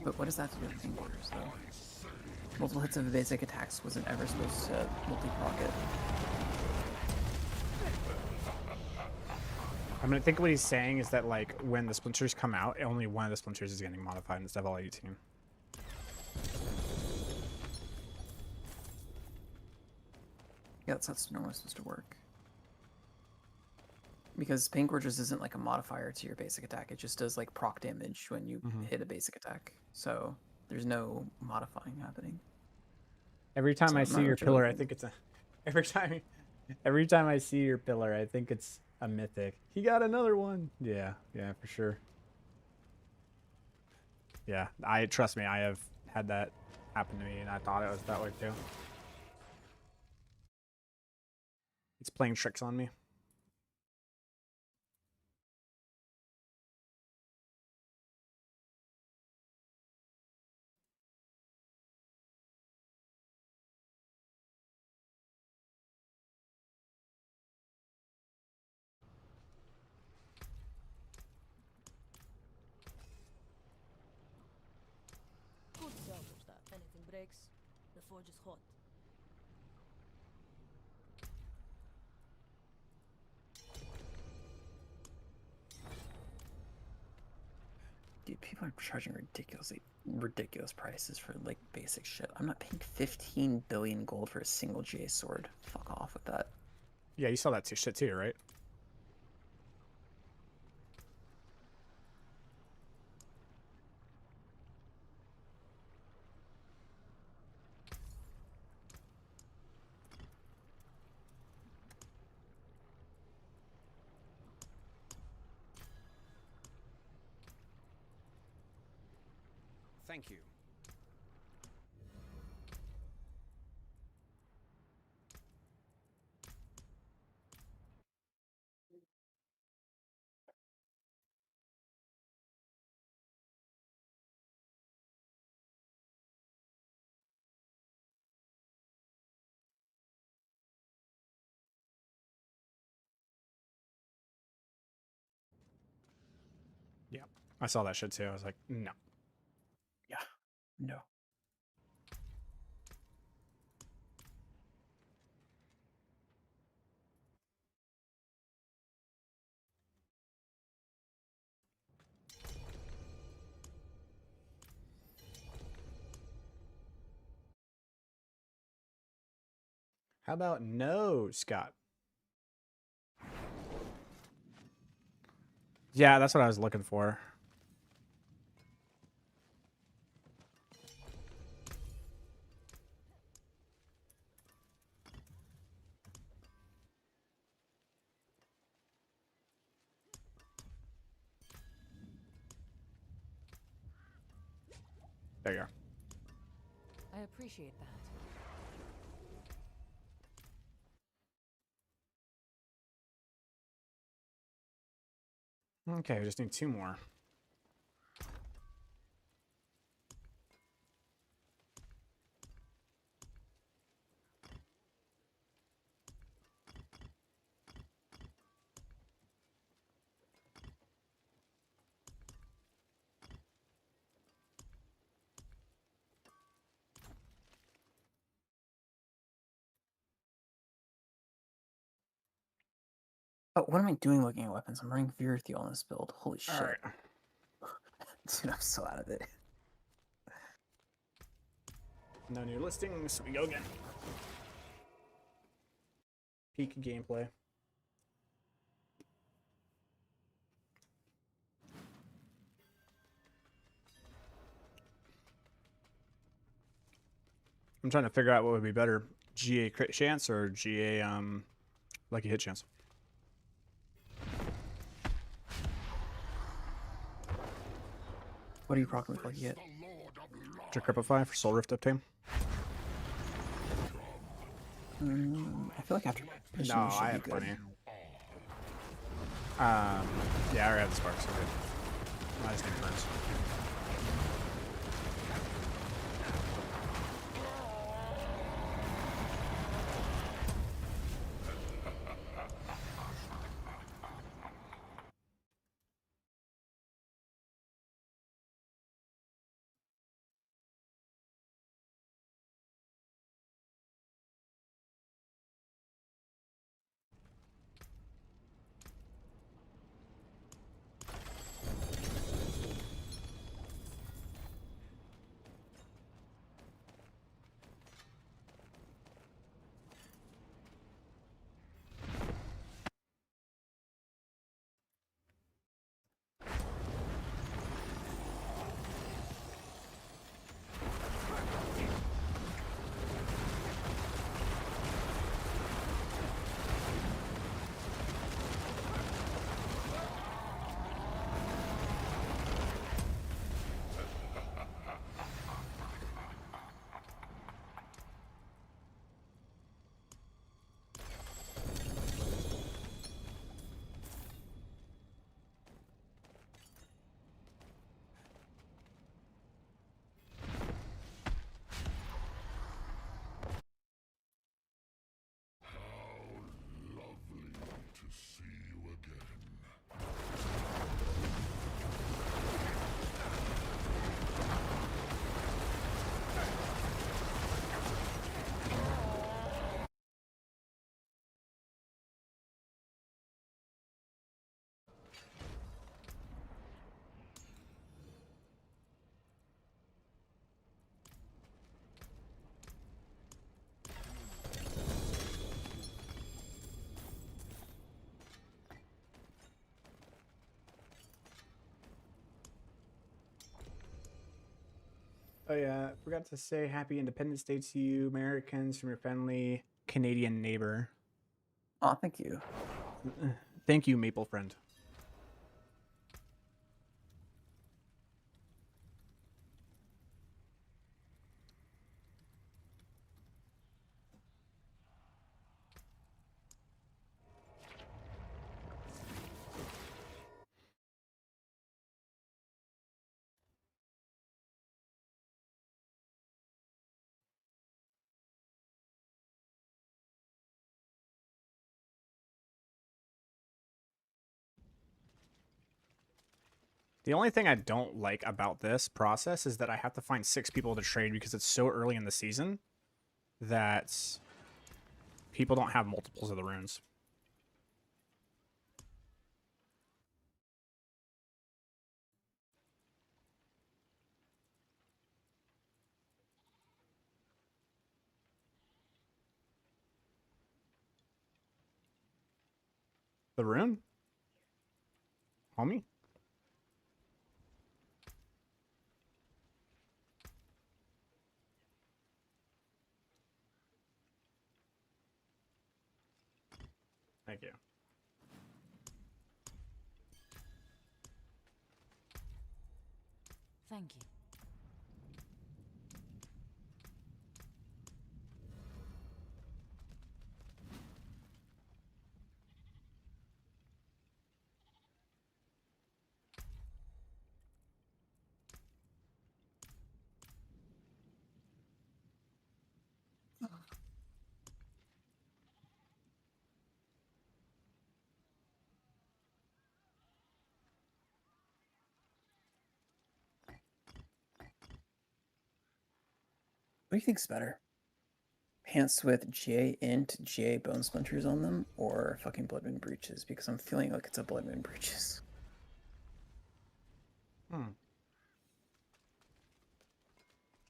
But what does that have to do with Pain Quarters, though? Multiple hits of basic attacks wasn't ever supposed to multi-proc it. I mean, I think what he's saying is that, like, when the splinters come out, only one of the splinters is getting modified instead of all 18. Yeah, that's how it's normally supposed to work. Because Pain Gorges isn't like a modifier to your basic attack. It just does like proc damage when you hit a basic attack. So there's no modifying happening. Every time So I I'm see not your sure pillar, what I think it's a... Every time I see your pillar, I think it's a mythic. He got another one. Yeah, yeah, for sure. Yeah, trust me, I have had that happen to me, and I thought it was that way too. It's playing tricks on me. breaks, the forge is hot. Dude, people are charging ridiculous prices for like basic shit. I'm not paying 15 billion gold for a single GA sword. Fuck off with that. Yeah, you saw that shit too, right? Thank you. Yeah, I saw that shit too. I was like, no. Yeah, no. How about no, Scott? Yeah, that's what I was looking for. There you are. I appreciate that. Okay, we just need 2 more. Oh, what am I doing looking at weapons? I'm running Virthiel on this build. Holy shit. All right. Dude, I'm so out of it. No new listings. We go again. Peak gameplay. I'm trying to figure out what would be better, GA crit chance or GA lucky hit chance. What are you procking with lucky hit? To Cripify for Soul Rift Uptime. I feel like after No, I have plenty. Yeah, I already have the sparks. Okay. I just need burns. Oh yeah, forgot to say Happy Independence Day to you, Americans, from your friendly Canadian neighbor. Oh, thank you. Thank you, Maple friend. The only thing I don't like about this process is that I have to find 6 people to trade because it's so early in the season that people don't have multiples of the runes. The rune? Homie? Thank you. Thank you. What do you think's better? Pants with J int J bone splinters on them, or fucking blood moon breaches? Because I'm feeling like it's a blood moon breaches.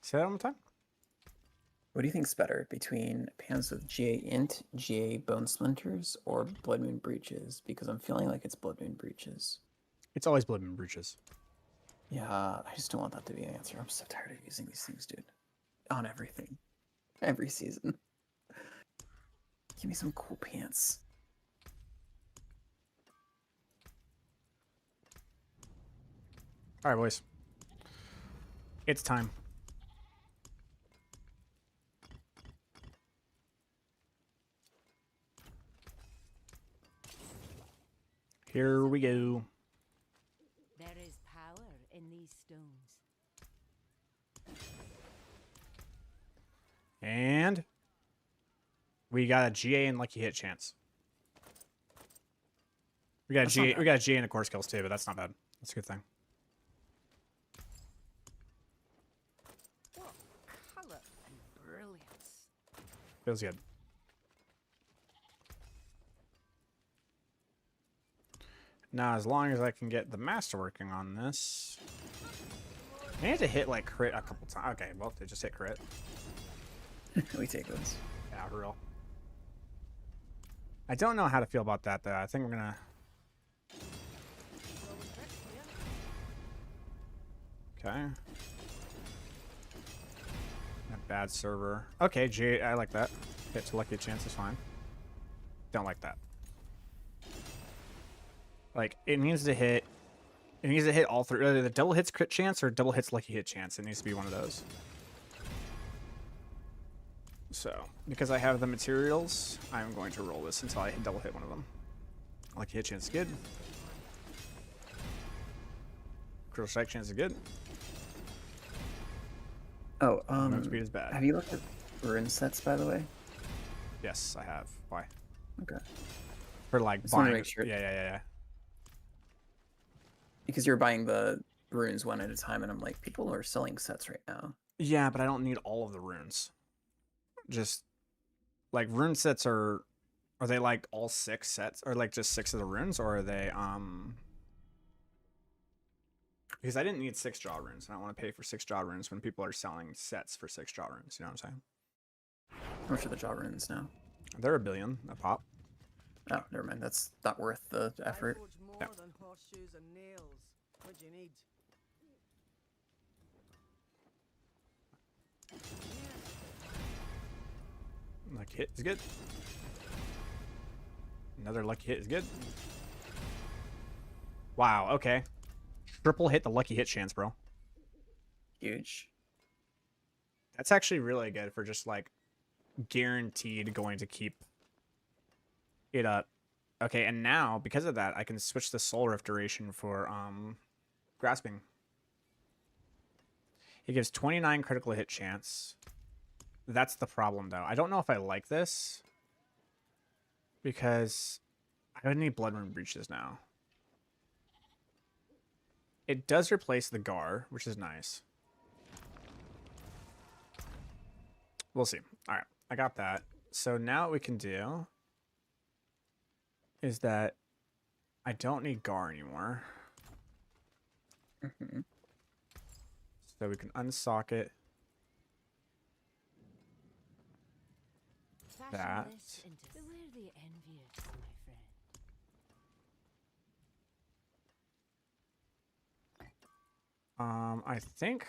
Say that one more time. What do you think's better between pants with J int J bone splinters or blood moon breaches? Because I'm feeling like it's blood moon breaches. It's always blood moon breaches. Yeah, I just don't want that to be an answer. I'm so tired of using these things, dude. On everything. Every season. Give me some cool pants. All right, boys. It's time. Here we go. There is power in these stones. And we got a GA and lucky hit chance. We got a GA, we got a GA and a core skills too, but that's not bad. That's a good thing. What color and brilliance. Feels good. Now, as long as I can get the master working on this, I need to hit like crit a couple times. Okay, well, they just hit crit. We take those. Yeah, for real. I don't know how to feel about that though. I think we're gonna. Okay. A bad server. Okay, G. I like that. Hit to lucky chance is fine. Don't like that. Like it needs to hit. It needs to hit all three. Either the double hits crit chance or double hits lucky hit chance. It needs to be one of those. So, because I have the materials, I'm going to roll this until I double hit one of them. Lucky hit chance is good. Critical strike chance is good. Oh, Movement speed is bad. have you looked at rune sets, by the way? Yes, I have. Why? Okay. For like Just wanna buying. make sure. Yeah. Because you're buying the runes one at a time, and I'm like, people are selling sets right now. Yeah, but I don't need all of the runes. Just like rune sets are they like all 6 sets or like just 6 of the runes, or are they because I didn't need 6 draw runes. I don't want to pay for 6 draw runes when people are selling sets for 6 draw runes. You know what I'm saying? How much are the draw runes now? They're $1 billion a pop. Oh, never mind. That's not worth the effort. I forge more Yeah. than horseshoes and nails. What do you need? Lucky hit is good. Another lucky hit is good. Wow, okay. Triple hit the lucky hit chance, bro. Huge. That's actually really good for just like guaranteed going to keep it up. Okay, and now because of that, I can switch the soul rift duration for grasping. It gives 29 critical hit chance. That's the problem though. I don't know if I like this because I would need blood rune breaches now. It does replace the Gar, which is nice. We'll see. All right, I got that. So now what we can do is that I don't need Gar anymore. Mm-hmm. So we can unsocket that. Beware the envious, my friend. I think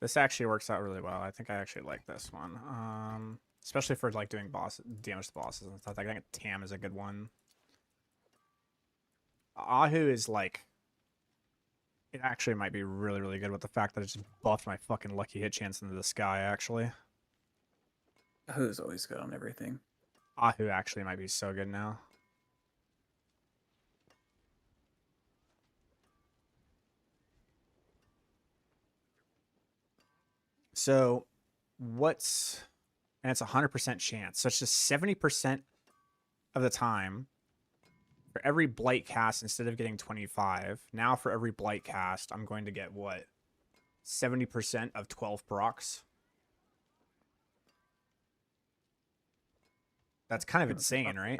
this actually works out really well. I think I actually like this one. Especially for like doing damage to bosses and stuff. I think Tam is a good one. Ahu is like, it actually might be really, really good with the fact that it just buffed my fucking lucky hit chance into the sky, actually. Who's always good on everything. Ahu actually might be so good now. So, what's... And it's 100% chance. So it's just 70% of the time. For every blight cast, instead of getting 25, now for every blight cast, I'm going to get what? 70% of 12 procs. That's kind of insane, right?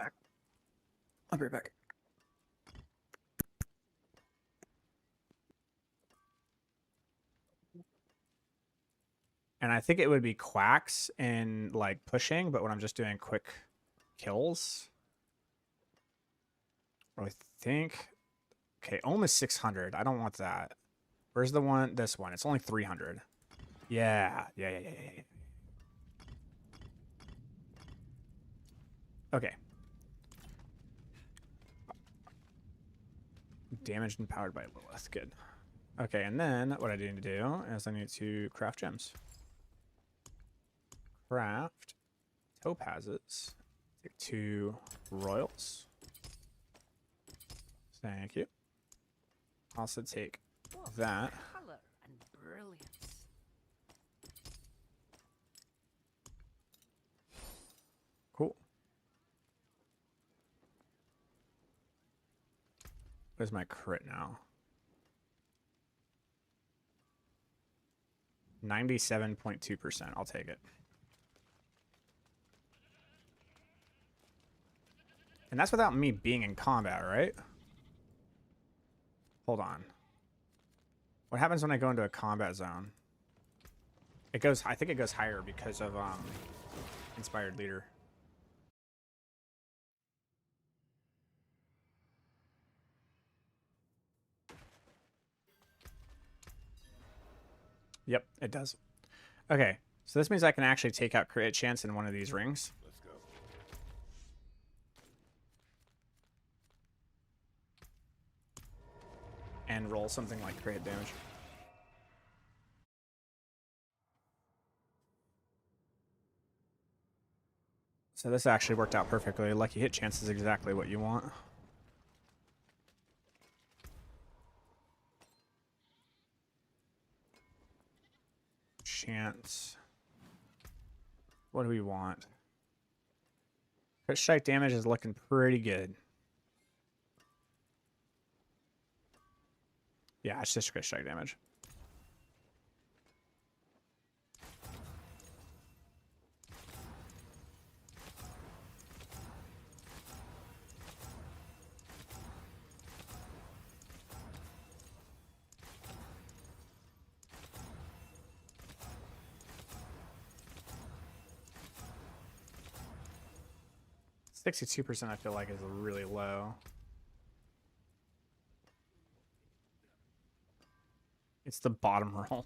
I'll be right back. And I think it would be quacks and like pushing, but when I'm just doing quick kills. I think. Okay, almost 600. I don't want that. Where's the one? This one. It's only 300. Yeah. Okay. Damaged and powered by Lilith. Good. Okay, and then what I need to do is I need to craft gems. Craft topazes. Take 2 royals. Thank you. Also take that. Color and brilliance. Cool. Where's my crit now? 97.2%. I'll take it. And that's without me being in combat, right? Hold on. What happens when I go into a combat zone? It goes, I think it goes higher because of Inspired Leader. Yep, it does. Okay, so this means I can actually take out crit chance in one of these rings. Let's go. And roll something like crit damage. So this actually worked out perfectly. Lucky hit chance is exactly what you want. Chance. What do we want? Crit strike damage is looking pretty good. Yeah, it's just crit strike damage. %, I feel like, is really low. It's the bottom roll.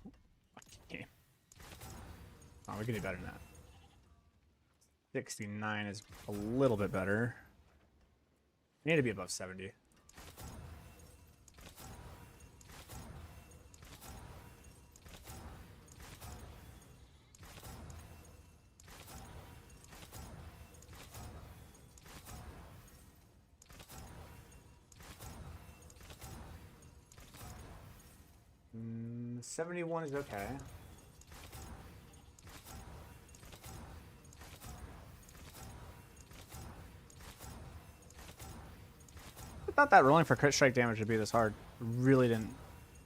Okay. Oh, we can do better than that. 69 is a little bit better. I need to be above 70. Mm, 71 is okay. I thought that rolling for crit strike damage would be this hard. Really didn't.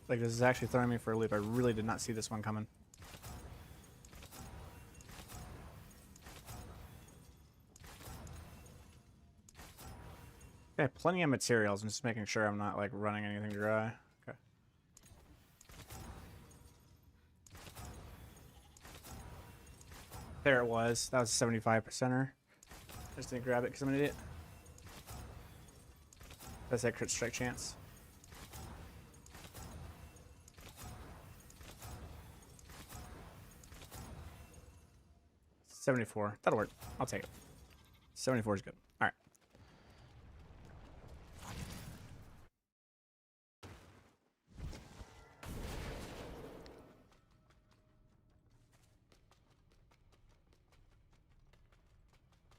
Like, this is actually throwing me for a loop. I really did not see this one coming. Okay, plenty of materials. I'm just making sure I'm not, like, running anything dry. Okay. There it was. That was a 75%er. I just didn't grab it because I'm an idiot. That's that crit strike chance. $74. That'll work. I'll take it. 74 is good. All right.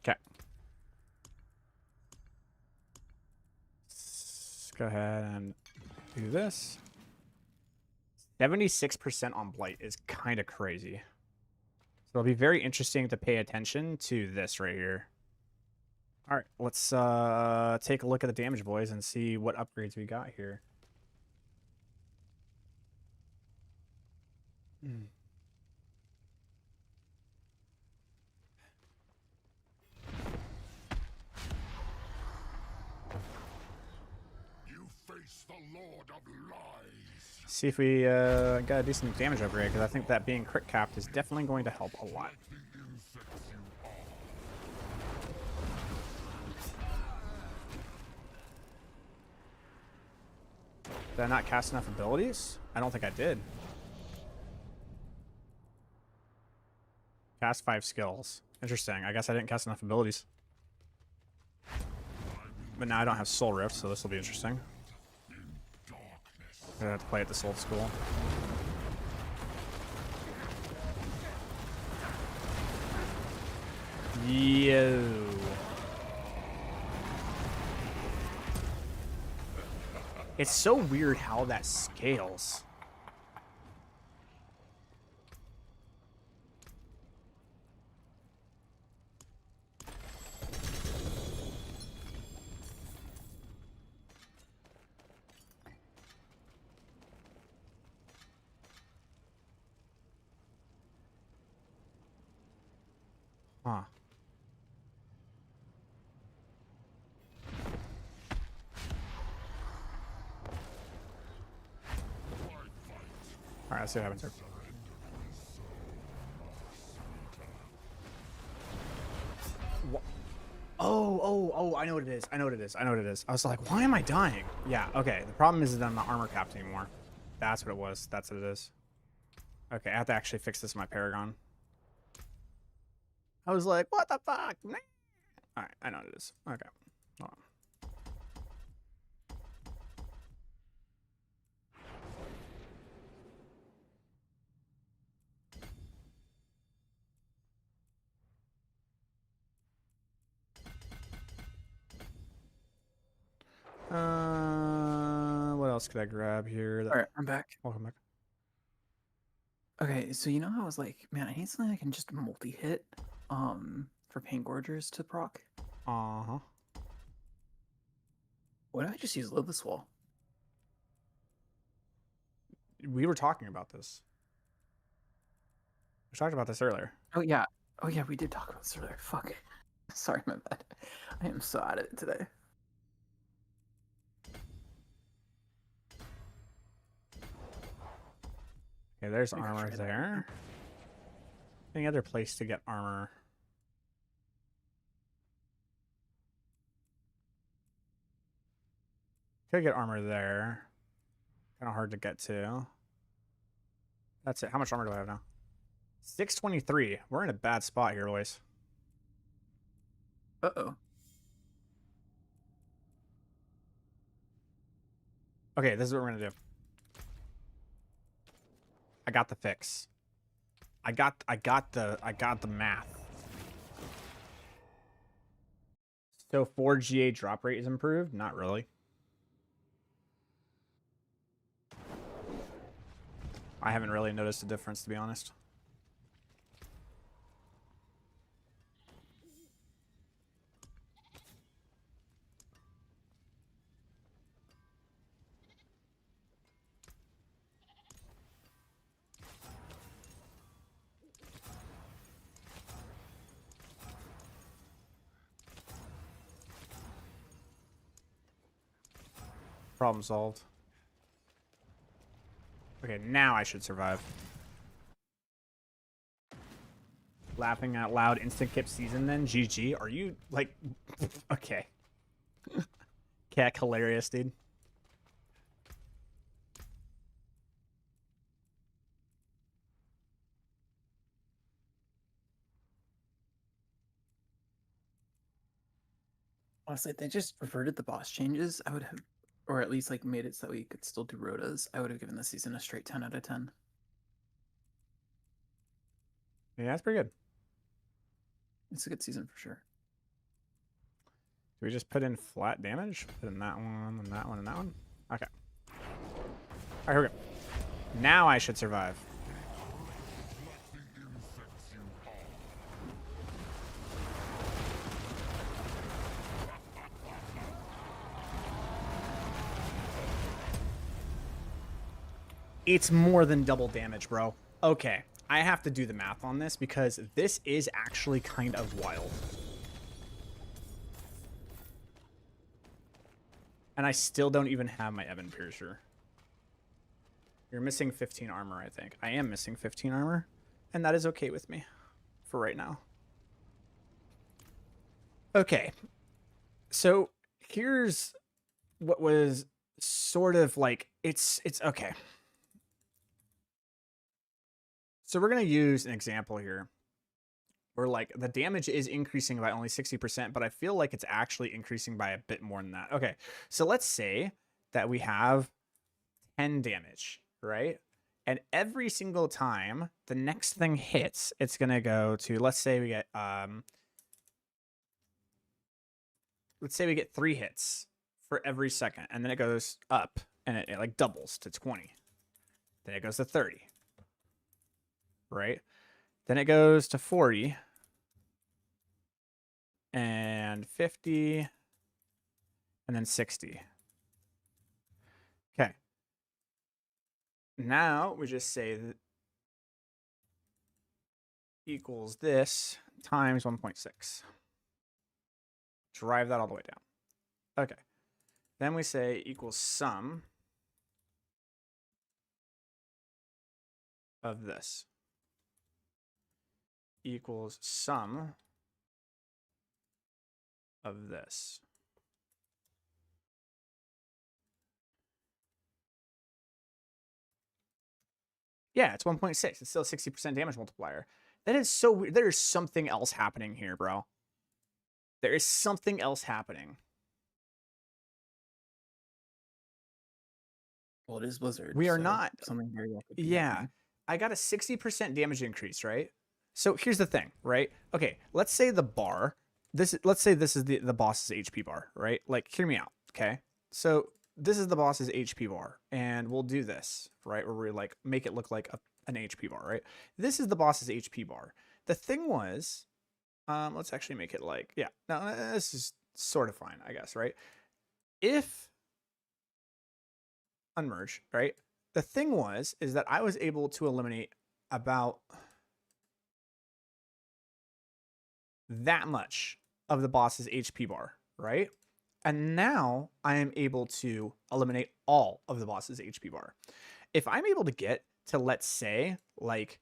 Okay. Let's go ahead and do this. 76% on Blight is kind of crazy. So it'll be very interesting to pay attention to this right here. All right, let's take a look at the damage, boys, and see what upgrades we got here. You face the Lord of Lies. See if we got a decent damage upgrade, because I think that being crit capped is definitely going to help a lot. The insects you are. Did I not cast enough abilities? I don't think I did. Cast 5 skills. Interesting. I guess I didn't cast enough abilities. But now I don't have Soul Rift, so this will be interesting. I'm gonna have to play at this old school. Yo. It's so weird how that scales. Huh. All right, let's see what happens here. Oh, I know what it is. I know what it is. I know what it is. I was like, why am I dying? Yeah, okay. The problem is that I'm not armor capped anymore. That's what it was. That's what it is. Okay, I have to actually fix this in my Paragon. I was like, what the fuck? All right, I know what it is. Okay, hold on. What else could I grab here? All right, I'm back. Welcome back. Okay, so you know how I was like, man, I need something I can just multi-hit for Pain Gorgers to proc? Uh-huh. Why don't I just use Lilith's Wall? We were talking about this. We talked about this earlier. Oh yeah, we did talk about this earlier. Fuck. Sorry, my bad. I am so out of it today. Okay, there's Maybe I'll armor try that. there. Any other place to get armor? Could get armor there. Kind of hard to get to. That's it. How much armor do I have now? 623. We're in a bad spot here, boys. Uh-oh. Okay, this is what we're gonna do. I got the fix. I got the math. So 4 GA drop rate is improved? Not really. I haven't really noticed a difference, to be honest. Problem solved. Okay, now I should survive. Laughing out loud, instant kip season then? GG? Are you, like... Okay. Cat hilarious, dude. Honestly, if they just reverted the boss changes, I would have, or at least like made it so we could still do rotas. I would have given this season a straight 10 out of 10. Yeah, that's pretty good. It's a good season for sure. Do we just put in flat damage? Put in that one, and that one, and that one? Okay. Alright, here we go. Now I should survive. It's more than double damage, bro. Okay, I have to do the math on this because this is actually kind of wild. And I still don't even have my Ebon Piercer. You're missing 15 armor, I think. I am missing 15 armor, and that is okay with me for right now. Okay, so here's what was sort of like, it's okay. So we're going to use an example here where like the damage is increasing by only 60%, but I feel like it's actually increasing by a bit more than that. Okay, so let's say that we have 10 damage, right? And every single time the next thing hits, it's going to go to, let's say we get 3 hits for every second, and then it goes up and it like doubles to 20. Then it goes to 30. Right? Then it goes to 40 and 50 and then 60. Okay. Now we just say that equals this times 1.6. Drive that all the way down. Okay. Then we say equals sum of this. Equals sum of this. Yeah, it's 1.6. It's still a 60% damage multiplier. That is so weird. There is something else happening here, bro. There is something else happening. Well, it is Blizzard. We are so not. Something very well could be Yeah. happening. I got a 60% damage increase, right? So here's the thing, right? Okay, let's say the bar, let's say this is the boss's HP bar, right? Like, hear me out, okay? So this is the boss's HP bar, and we'll do this, right? Where we like make it look like an HP bar, right? This is the boss's HP bar. The thing was, let's actually make it like, yeah, no, this is sort of fine, I guess, right? If unmerge, right? The thing is that I was able to eliminate about that much of the boss's HP bar, right? And now I am able to eliminate all of the boss's HP bar. If I'm able to get to, let's say, like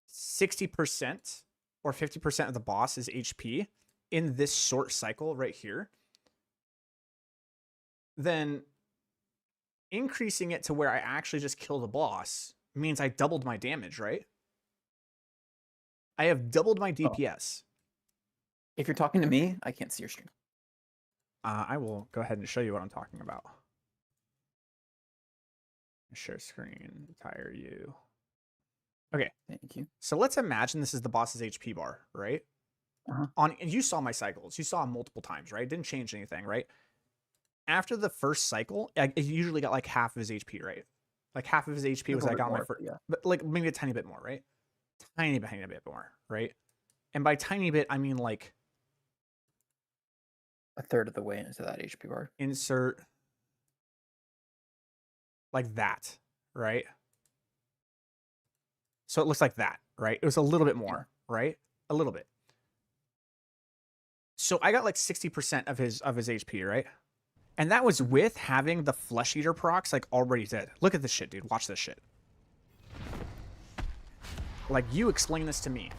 60% or 50% of the boss's HP in this short cycle right here, then increasing it to where I actually just kill the boss means I doubled my damage, right? I have doubled my DPS. If you're talking to me, I can't see your stream. I will go ahead and show you what I'm talking about. Share screen, entire you. Okay. Thank you. So let's imagine this is the boss's HP bar, right? And you saw my cycles. You saw them multiple times, right? It didn't change anything, right? After the first cycle, I usually got like half of his HP, right? Like half of his HP was I got my first, but like maybe a tiny bit more, right? Tiny bit more, right? And by tiny bit, I mean like a third of the way into that HP bar. Insert like that, right? So it looks like that, right? It was a little bit more, right? A little bit. So I got like 60% of his HP, right? And that was with having the Flesh Eater procs like already dead. Look at this shit, dude. Watch this shit. Like, you explain this to me.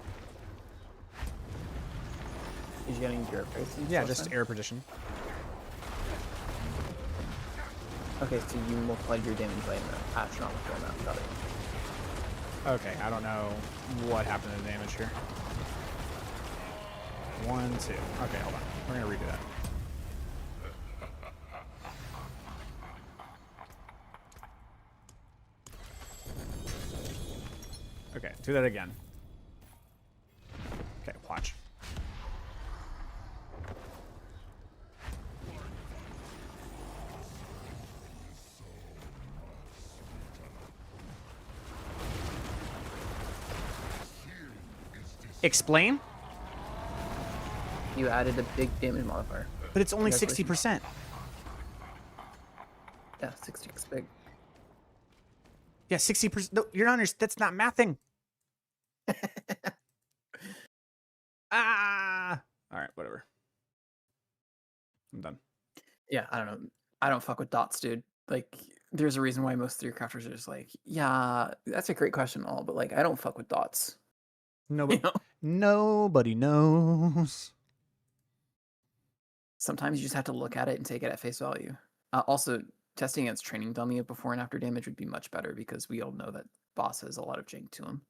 Is you getting your Yeah, just air perdition. Okay, so you multiplied your damage by an astronomical amount. Got it. Okay, I don't know what happened to the damage here. 1, 2. Okay, hold on. We're gonna redo that. Okay, do that again. Okay, watch. Explain? You added a big damage modifier. But it's only 60%. Yeah, 60 is big. Yeah, 60%. No, you're not understanding. That's not mathing. All right, whatever. I'm done. Yeah, I don't know. I don't fuck with dots, dude. Like, there's a reason why most 3 crafters are just like, yeah, that's a great question, all, but like, I don't fuck with dots. Nobody, you know? Nobody knows. Sometimes you just have to look at it and take it at face value. Also, testing against training dummy of before and after damage would be much better because we all know that boss has a lot of jank to him.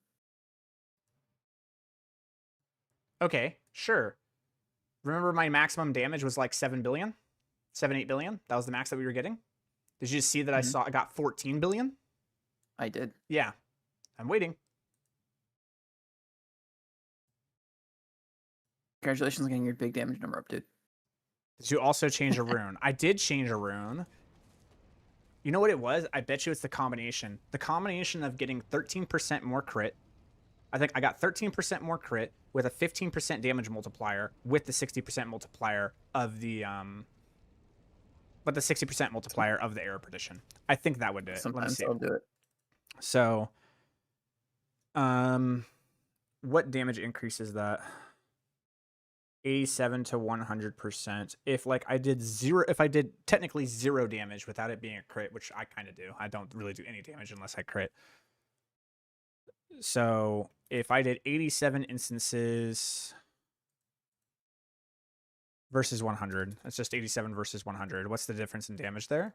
Okay, sure. Remember my maximum damage was like 7 billion? 8 billion? That was the max that we were getting? Did you just see that I got 14 billion? I did. Yeah. I'm waiting. Congratulations on getting your big damage number up, dude. Did you also change a rune? I did change a rune. You know what it was? I bet you it's the combination. The combination of getting 13% more crit. I think I got 13% more crit with a 15% damage multiplier with the 60% multiplier of the but the 60% multiplier of the error perdition. I think that would do it. Sometimes I'll do it. So what damage increase is that? 87 to 100%. If like I did technically 0 damage without it being a crit, which I kind of do. I don't really do any damage unless I crit. So if I did 87 instances versus 100, that's just 87 versus 100. What's the difference in damage there?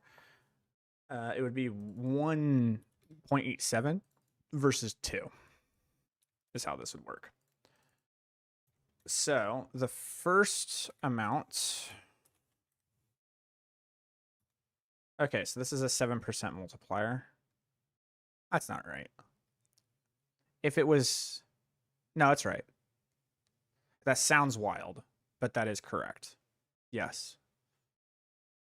It would be 1.87 versus 2 is how this would work. So the first amount. Okay, so this is a 7% multiplier. That's not right. If it was, no, that's right. That sounds wild, but that is correct. Yes.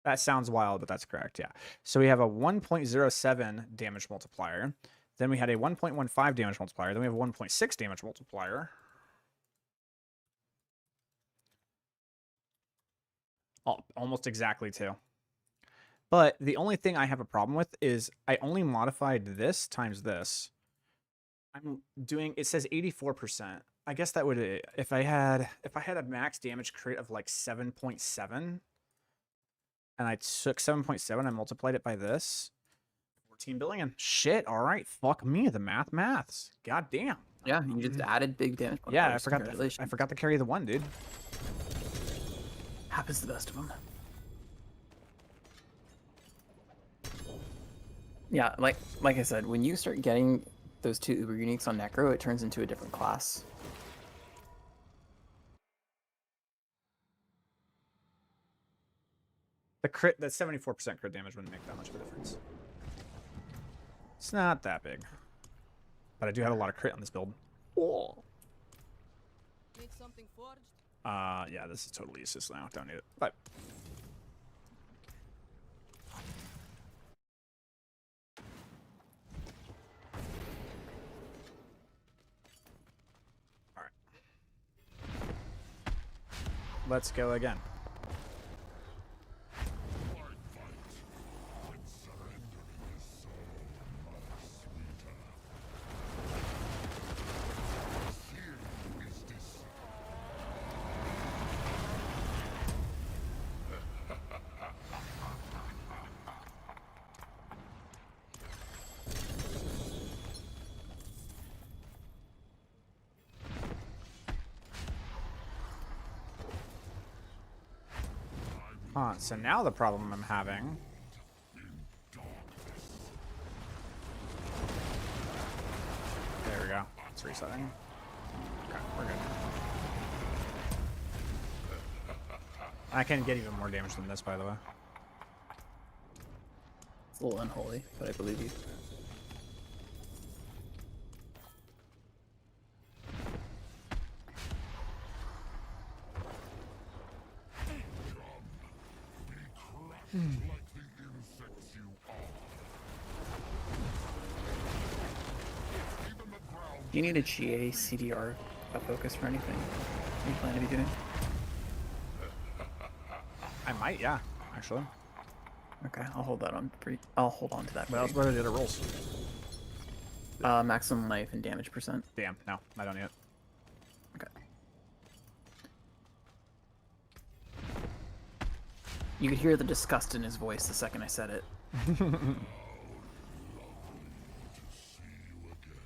That sounds wild, but that's correct. Yeah. So we have a 1.07 damage multiplier. Then we had a 1.15 damage multiplier. Then we have a 1.6 damage multiplier. Almost exactly 2. But the only thing I have a problem with is I only modified this times this. I'm doing, it says 84%. I guess that would, if I had a max damage crit of like 7.7 and I took 7.7 and multiplied it by this, 14 billion. Shit, all right, fuck me, the maths. God damn. Yeah, you just added big damage. Yeah, I forgot to carry the 1, dude. Happens to the best of them. Yeah, like I said, when you start getting those 2 uber uniques on Necro, it turns into a different class. The crit, that 74% crit damage wouldn't make that much of a difference. It's not that big. But I do have a lot of crit on this build. Oh. Need something forged? Yeah, this is totally useless now. Don't need it. But all right. Let's go again. Why fight when surrendering is so much sweeter? Fear is this. So now the problem I'm having. There we go. It's resetting. Okay, we're good. I can get even more damage than this, by the way. It's a little unholy, but I believe you. Like the insects you are. Even the ground Do you need a GA CDR focus for anything you plan to be doing? I might, yeah, actually. Okay, I'll hold that on. I'll hold on to that. What else? What are the other rolls? Maximum life and damage percent. Damn, no, I don't need it. Okay. You could hear the disgust in his voice the second I said it. see you again.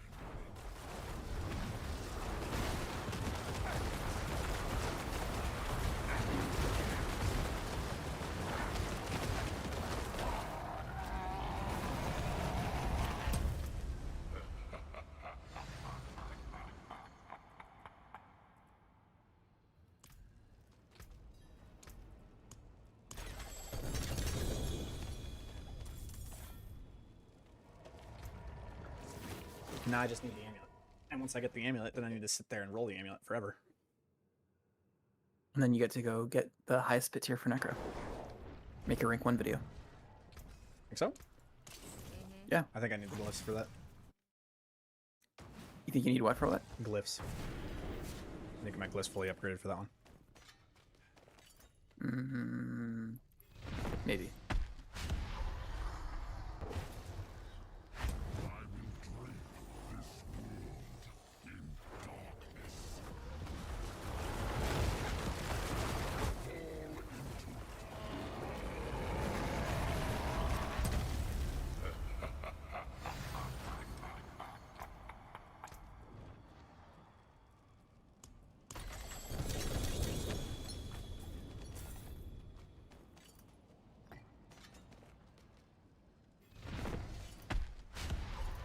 Now I just need the amulet. And once I get the amulet, then I need to sit there and roll the amulet forever. And then you get to go get the highest bit tier for Necro. Make a rank 1 video. Think so? Yeah. I think I need the glyphs for that. You think you need what for what? Glyphs. I think my glyphs fully upgraded for that one. Maybe.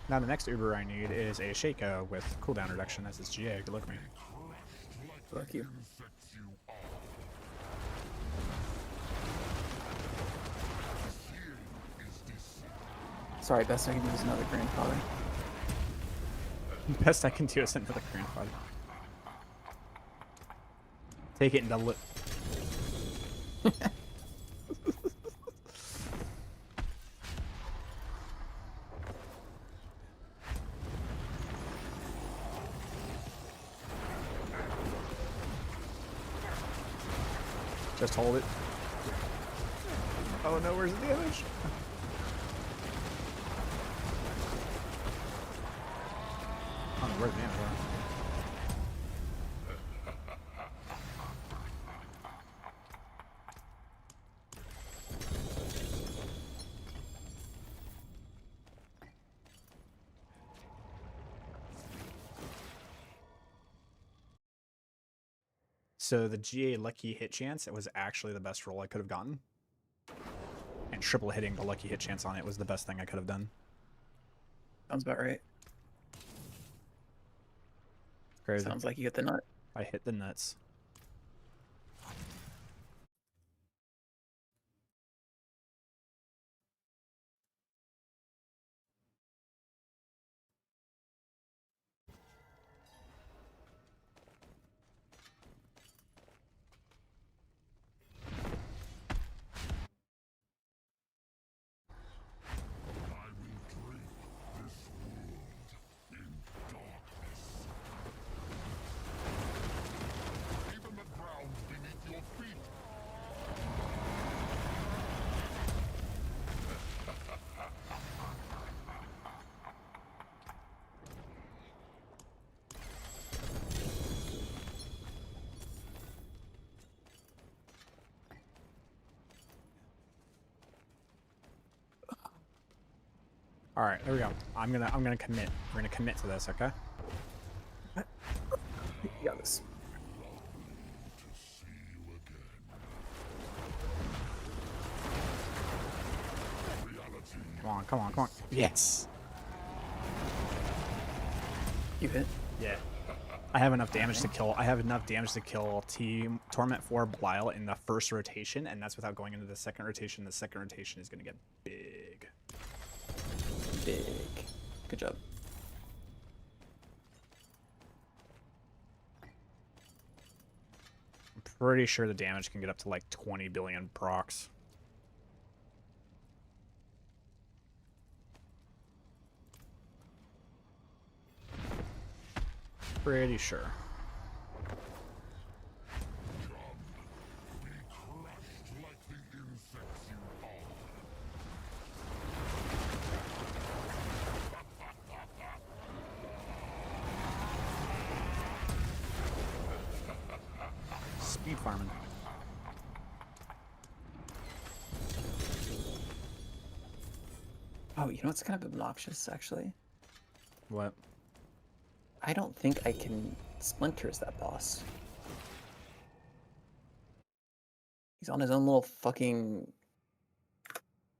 Now the next Uber I need is a Sheikah with cooldown reduction as its GA. Good luck me. Fuck you. Insects you are. Fear is this. Sorry, best I can do is another grandfather. Best I can do is another grandfather. Take it and double it. Just hold it. Oh no, where's the damage? Oh, where's the damage? So the GA lucky hit chance, it was actually the best roll I could have gotten. And triple hitting the lucky hit chance on it was the best thing I could have done. Sounds about right. Crazy. Sounds like you hit the nut. I hit the nuts. All right, there we go. I'm gonna commit. We're gonna commit to this, okay? You got this. Come on, come on, come on. Yes. You hit. Yeah. I have enough damage to kill. I have enough damage to kill Torment 4 Belial in the first rotation, and that's without going into the second rotation. The second rotation is gonna get big. Big. Good job. I'm pretty sure the damage can get up to like 20 billion procs. Pretty sure. Speed farming. Oh, you know what's kind of obnoxious, actually? What? I don't think I can splinters that boss. He's on his own little fucking...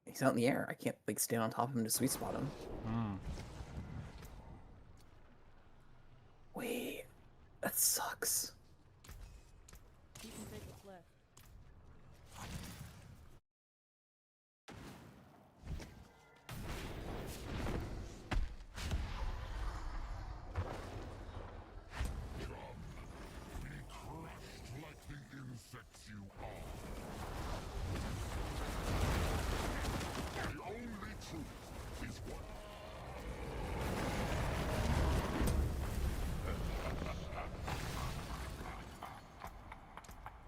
He's out in the air. I can't, like, stand on top of him to sweet spot him. Hmm. Wait. That sucks. You can take what's left.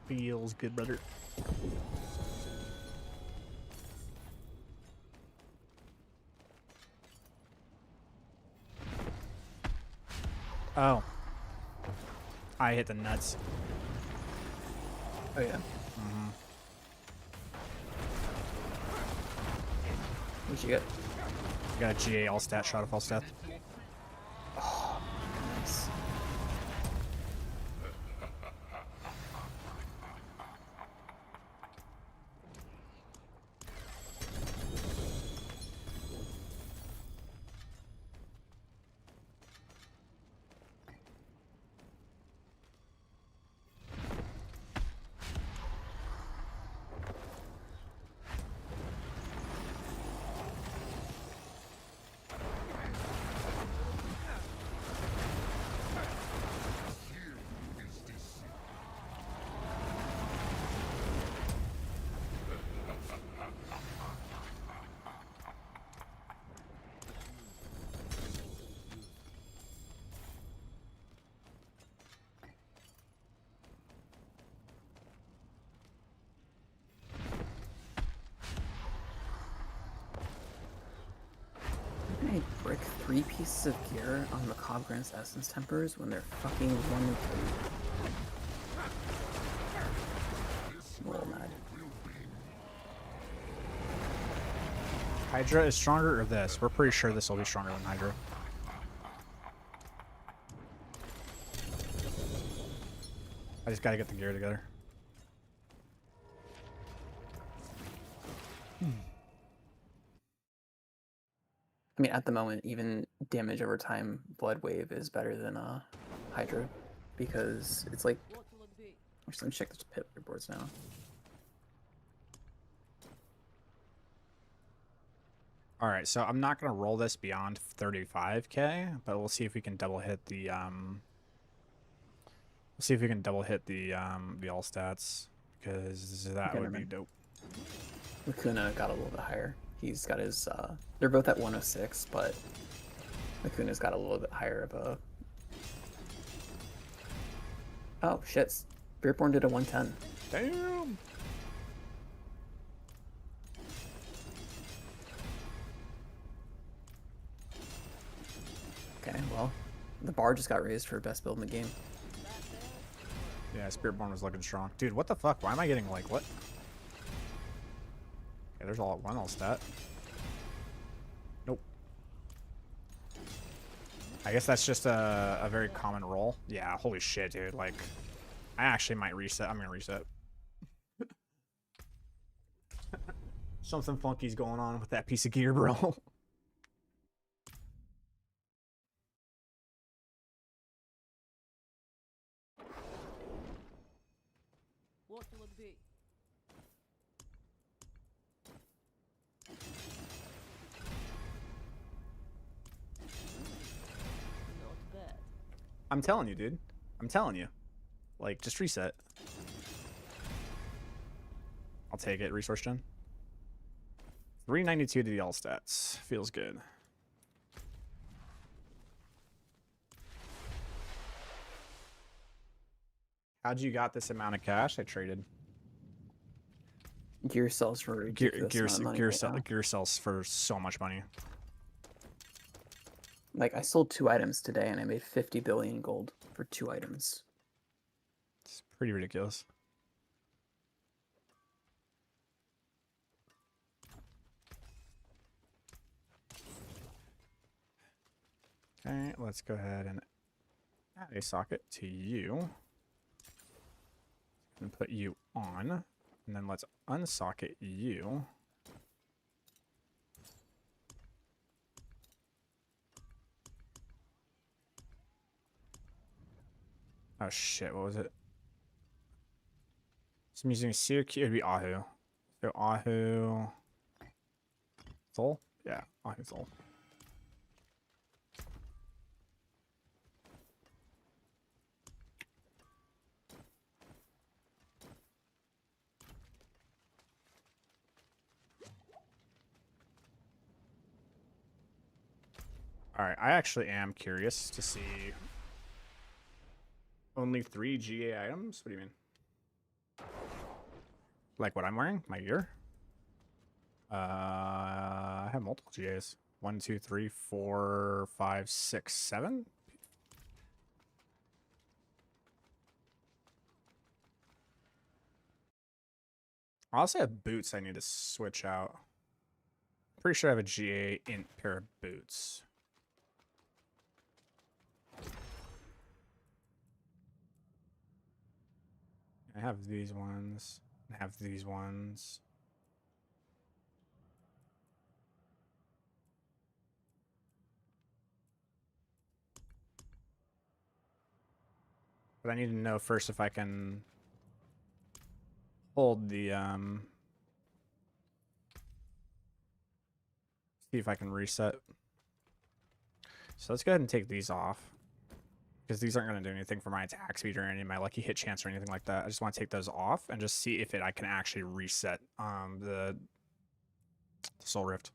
Feels good, brother. Oh. I hit the nuts. Oh, yeah? Mm-hmm. What'd you get? Got a GA all stat, shot of all stat. Oh, nice. I brick 3 pieces of gear on Macabre Grant's Essence Tempers when they're fucking 1 and 3. I'm a little mad. Hydra is stronger or this? We're pretty sure this will be stronger than Hydra. I just gotta get the gear together. I mean, at the moment, even damage over time, Blood Wave is better than Hydra, because it's like. What will it be? Actually, let me check the pit reports now. All right, so I'm not gonna roll this beyond 35k, but we'll see if we can double hit the We'll see if we can double hit the all stats, because that would be dope. Lacuna got a little bit higher. He's got his. They're both at 106, but Lacuna's got a little bit higher of a. Oh shit! Spiritborn did a 110. Damn. Okay, well, the bar just got raised for best build in the game. Yeah, Spiritborn was looking strong. Dude, what the fuck? Why am I getting like what? Okay, there's one all stat. Nope. I guess that's just a very common roll. Yeah, holy shit, dude. Like, I actually might reset. I'm gonna reset. Something funky's going on with that piece of gear, bro. What will it be? Not bad. I'm telling you, dude. I'm telling you. Like, just reset. I'll take it. Resource gen. 392 to the all stats. Feels good. How'd you got this amount of cash? I traded. Gear sells for a Gear ridiculous amount of money right now. gear sells for so much money. Like, I sold 2 items today, and I made 50 billion gold for 2 items. It's pretty ridiculous. Okay, let's go ahead and add a socket to you. And put you on. And then let's unsocket you. Oh shit, what was it? So I'm using Syracuse, it'd be Ahu. So Ahu... Soul? Yeah, Ahu Soul. Alright, I actually am curious to see... Only 3 GA items? What do you mean? Like what I'm wearing? My gear? I have multiple GAs. 1, 2, 3, 4, 5, 6, 7? I also have boots I need to switch out. Pretty sure I have a GA int pair of boots. I have these ones. I have these ones. But I need to know first if I can hold the see if I can reset. So let's go ahead and take these off, because these aren't going to do anything for my attack speed or any of my lucky hit chance or anything like that. I just want to take those off and just see if I can actually reset the Soul Rift.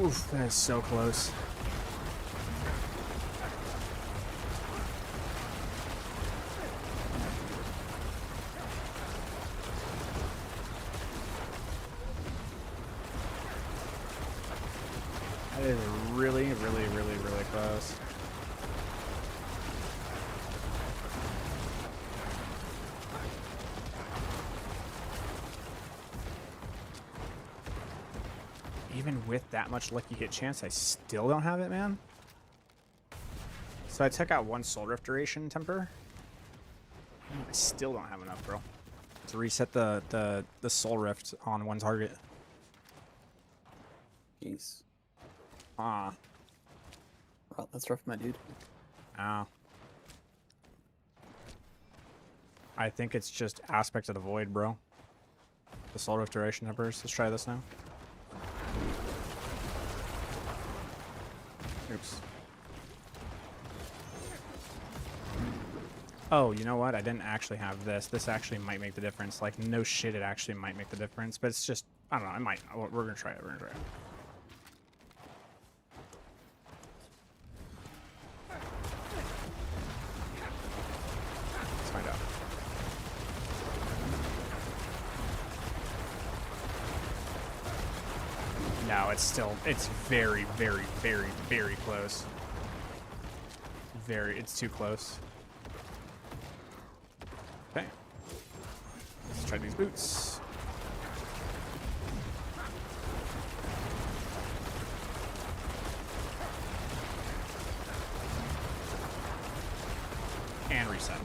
Oof, that is so close. That is really, really, really, really close. Even with that much lucky hit chance, I still don't have it, man. So I took out 1 Soul Rift duration temper. I still don't have enough, bro, to reset the Soul Rift on 1 target. Jeez. Ah. Well, that's rough, my dude. Oh. I think it's just aspect of the void, bro. The Soul Rift duration tempers. Let's try this now. Oops. Oh, you know what? I didn't actually have this. This actually might make the difference. Like, no shit, it actually might make the difference. But it's just, I don't know, it might. We're gonna try it. We're gonna try it. Let's find out. No, it's still, it's very, very, very, very close. It's too close. Okay. Let's try these boots. And reset.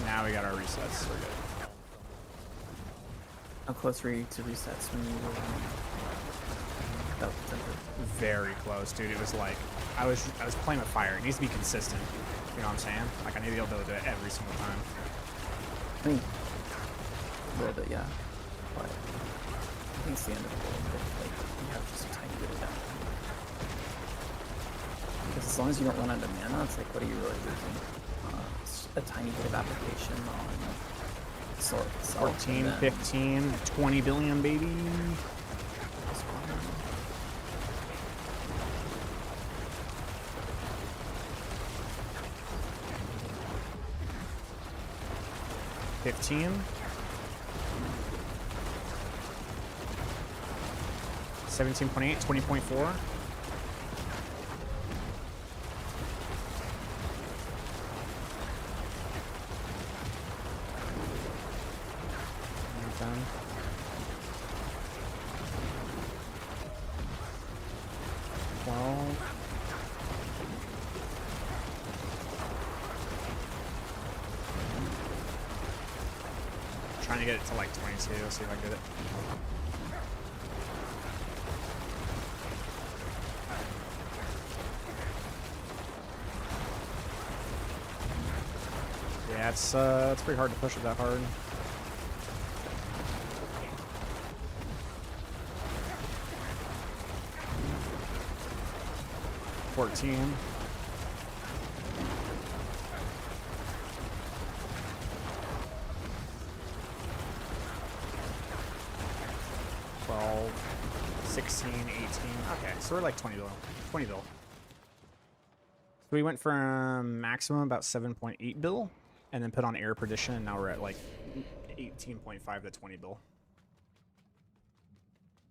Now we got our resets. We're good. How close were you to resets when you were without the temper? Very close, dude. It was like I was playing with fire. It needs to be consistent. You know what I'm saying? Like I need to be able to do it every single time. I mean, a little bit, yeah. But I think it's the end of the world if like you have just a tiny bit of that. Because as long as you don't run out of mana, it's like, what are you really losing? It's a tiny bit of application on Sword itself. 14, 15, 20 billion, baby. $15. 17.8, 20.4. Done. 12. Trying to get it to like 22. See if I get it. Yeah, it's pretty hard to push it that hard. $14. $12, 16, 18. Okay, so we're like 20 bill. 20 bill. So we went from maximum about 7.8 bill and then put on air perdition, and now we're at like 18.5 to 20 bill.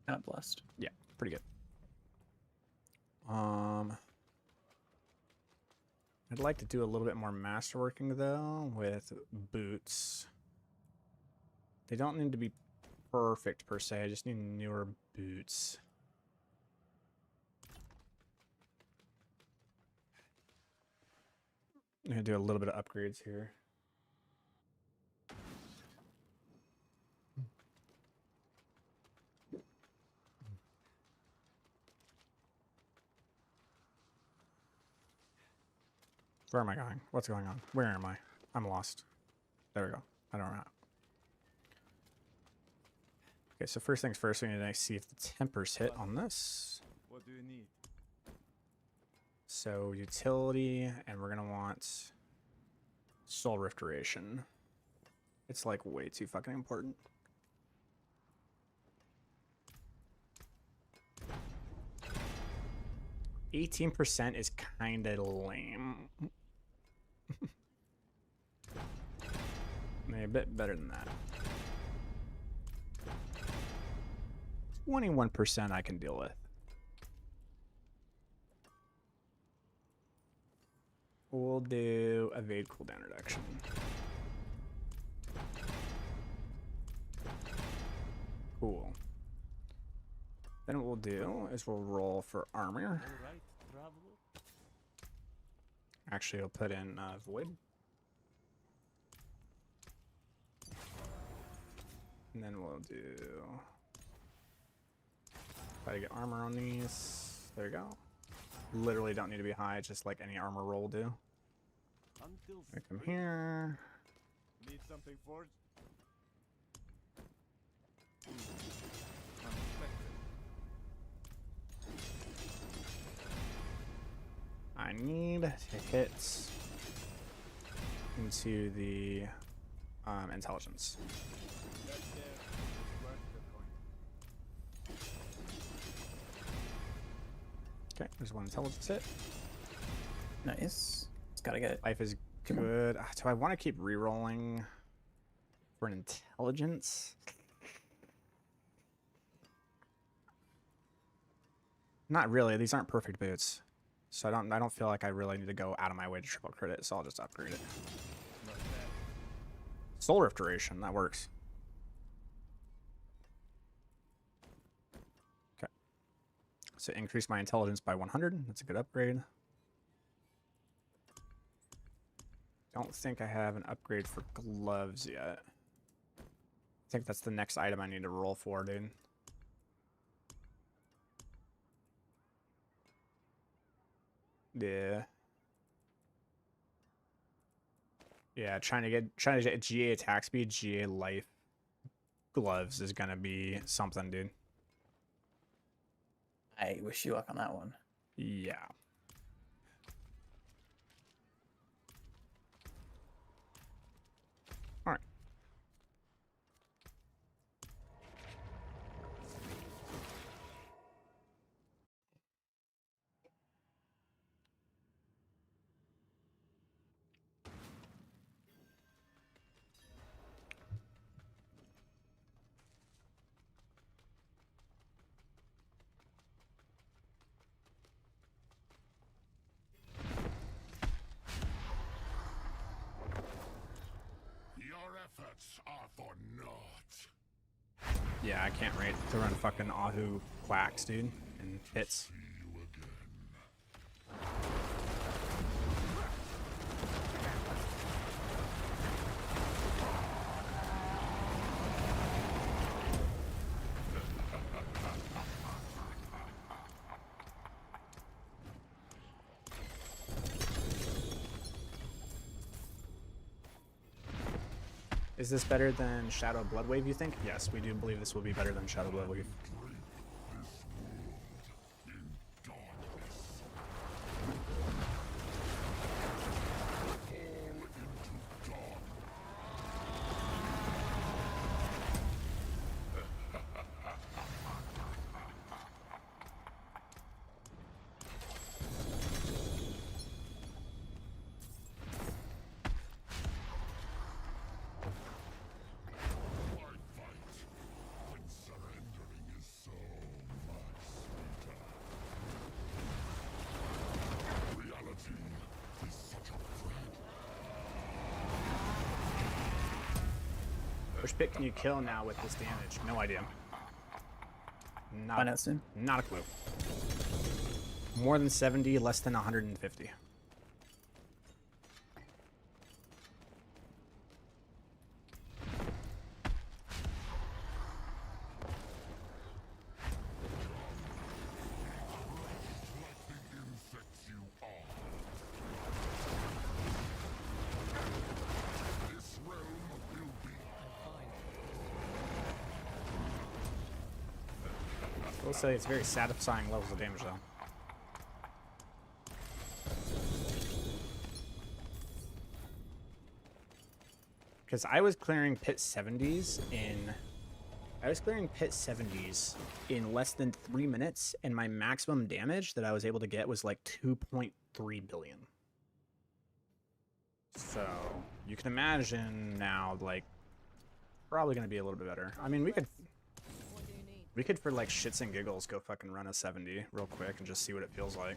Not blessed. Yeah, pretty good. I'd like to do a little bit more masterworking though with boots. They don't need to be perfect per se. I just need newer boots. I'm gonna do a little bit of upgrades here. Where am I going? What's going on? Where am I? I'm lost. There we go. I don't know. Okay, so first things first, we need to see if the tempers hit on this. What do you need? So utility, and we're gonna want soul rift duration. It's like way too fucking important. %18 is kinda lame. Maybe a bit better than that. 21% I can deal with. We'll do evade cooldown reduction. Cool. Then what we'll do is we'll roll for armor. Actually, I'll put in void. And then we'll do... Try to get armor on these. There you go. Literally don't need to be high, just like any armor roll do. Make them here. Need something forged? I need to hit into the intelligence. Okay, there's one intelligence hit. Nice. It's gotta get it. Life is good. Do I want to keep re-rolling for an intelligence? Not really. These aren't perfect boots. So I don't feel like I really need to go out of my way to triple crit it, so I'll just upgrade it. Soul Rift duration, that works. Okay. So increase my intelligence by 100. That's a good upgrade. Don't think I have an upgrade for gloves yet. I think that's the next item I need to roll for, dude. Yeah. Yeah, trying to get GA attack speed, GA life gloves is gonna be something, dude. I wish you luck on that one. Yeah. All right. Your efforts are for naught. Yeah, I can't wait to run fucking Ahu quacks, dude, and hits. See you again. Is this better than Shadow Bloodwave, you think? Yes, we do believe this will be better than Shadow Bloodwave. Which pit can you kill now with this damage? No idea. Find out soon. Not a clue. More than 70, less than 150. I will say it's very satisfying levels of damage, though. Because I was clearing pit 70s in... I was clearing pit 70s in less than 3 minutes, and my maximum damage that I was able to get was like 2.3 billion. So, you can imagine now, like, probably going to be a little bit better. I mean, we could... We could, for like shits and giggles, go fucking run a 70 real quick and just see what it feels like.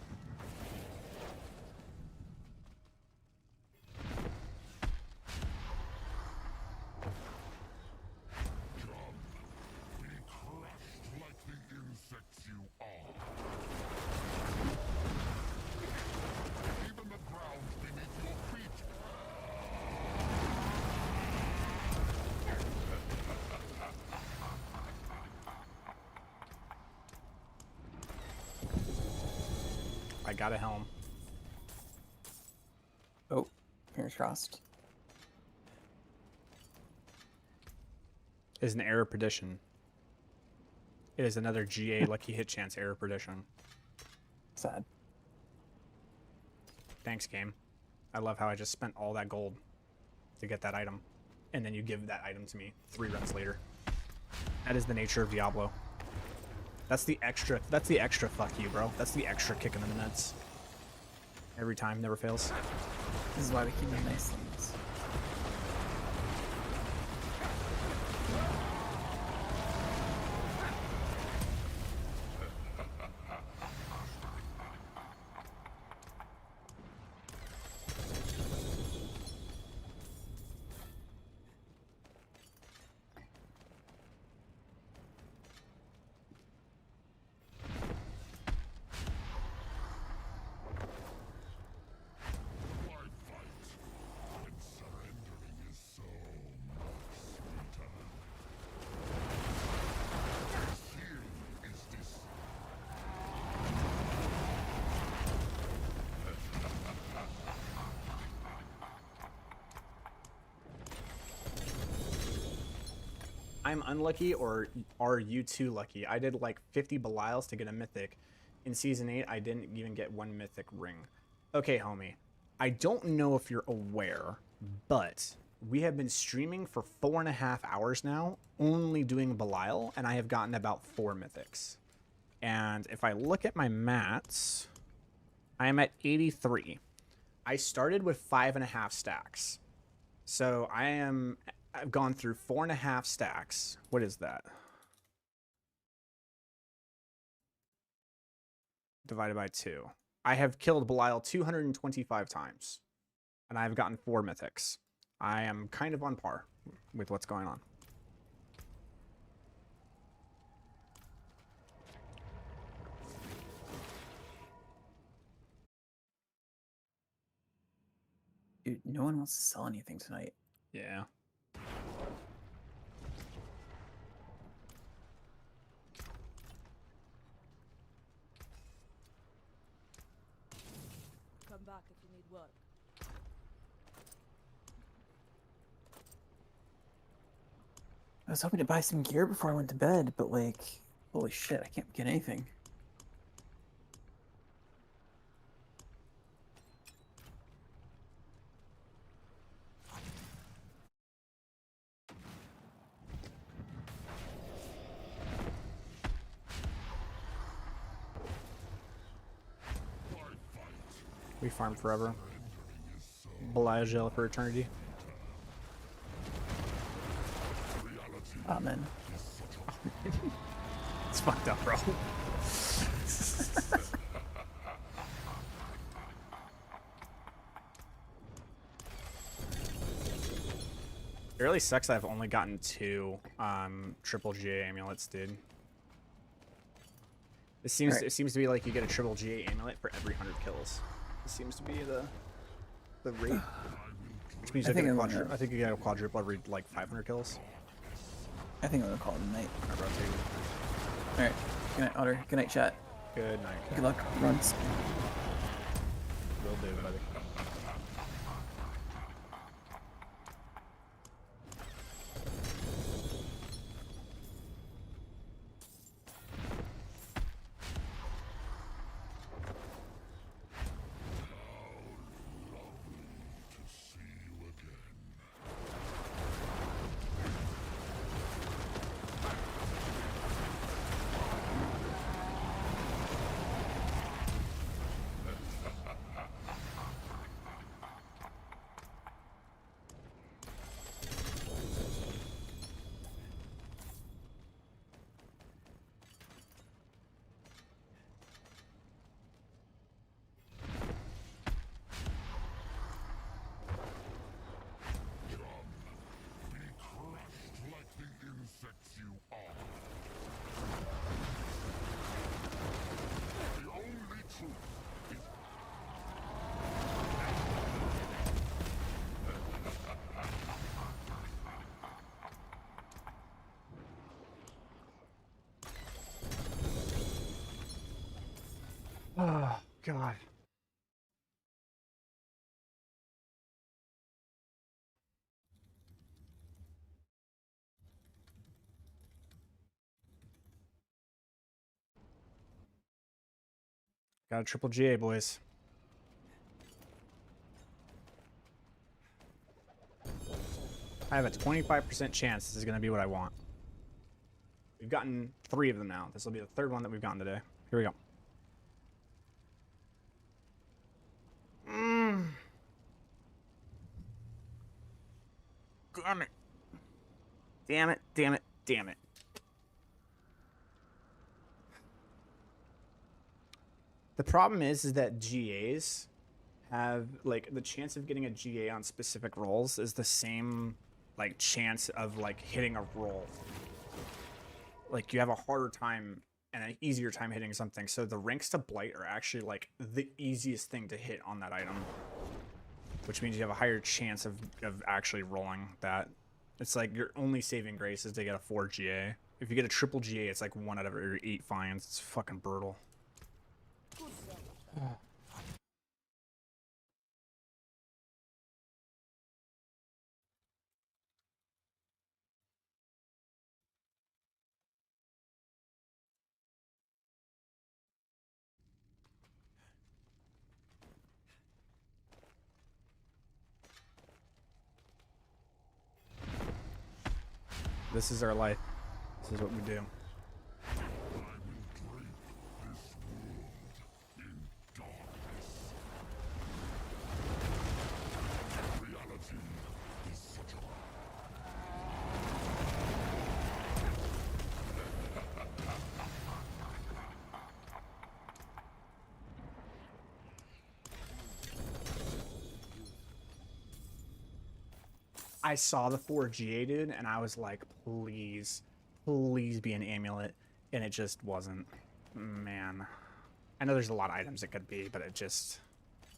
Be crushed like the insects you are. Even the ground beneath your feet. I got a helm. Oh, fingers crossed. Is an error perdition. It is another GA lucky hit chance error perdition. Sad. Thanks, game. I love how I just spent all that gold to get that item, and then you give that item to me 3 runs later. That is the nature of Diablo. That's the extra fuck you, bro. That's the extra kick in the nuts. Every time, never fails. This is why we keep the nice things. I'm unlucky, or are you too lucky? I did like 50 Belials to get a Mythic. In Season 8, I didn't even get one Mythic ring. Okay, homie. I don't know if you're aware, but we have been streaming for 4.5 hours now, only doing Belial, and I have gotten about 4 Mythics. And if I look at my mats, I am at 83. I started with 5.5 stacks. So I've gone through 4.5 stacks. What is that? Divided by 2. I have killed Belial 225 times. And I've gotten 4 Mythics. I am kind of on par with what's going on. Dude, no one wants to sell anything tonight. Yeah. Come back if you need work. I was hoping to buy some gear before I went to bed, but like, holy shit, I can't get anything. We farm forever. Belial gel for eternity. Amen. It's fucked up, bro. It really sucks that I've only gotten 2 triple GA amulets, dude. It seems to be like you get a triple GA amulet for every 100 kills. This seems to be the rate. Which means I think you get a quadruple every like 500 kills. I think I'm gonna call it a night. Alright, bro, take it. Alright. Good night, Otter. Good night, chat. Good night. Good luck, runs. Will do, buddy. Oh, God. Got a triple GA, boys. I have a 25% chance this is going to be what I want. We've gotten 3 of them now. This will be the 3rd one that we've gotten today. Here we go. Damn it. Damn it, damn it, damn it. The problem is that GAs have, like, the chance of getting a GA on specific roles is the same, like, chance of, like, hitting a roll. Like, you have a harder time and an easier time hitting something. So the ranks to blight are actually, like, the easiest thing to hit on that item. Which means you have a higher chance of actually rolling that. It's like your only saving grace is to get a 4 GA. If you get a triple GA, it's like 1 out of every 8 finds. It's fucking brutal. This is our life. This is what we do. I saw the 4GA, dude, and I was like, please, please be an amulet, and it just wasn't. Man, I know there's a lot of items it could be, but it just,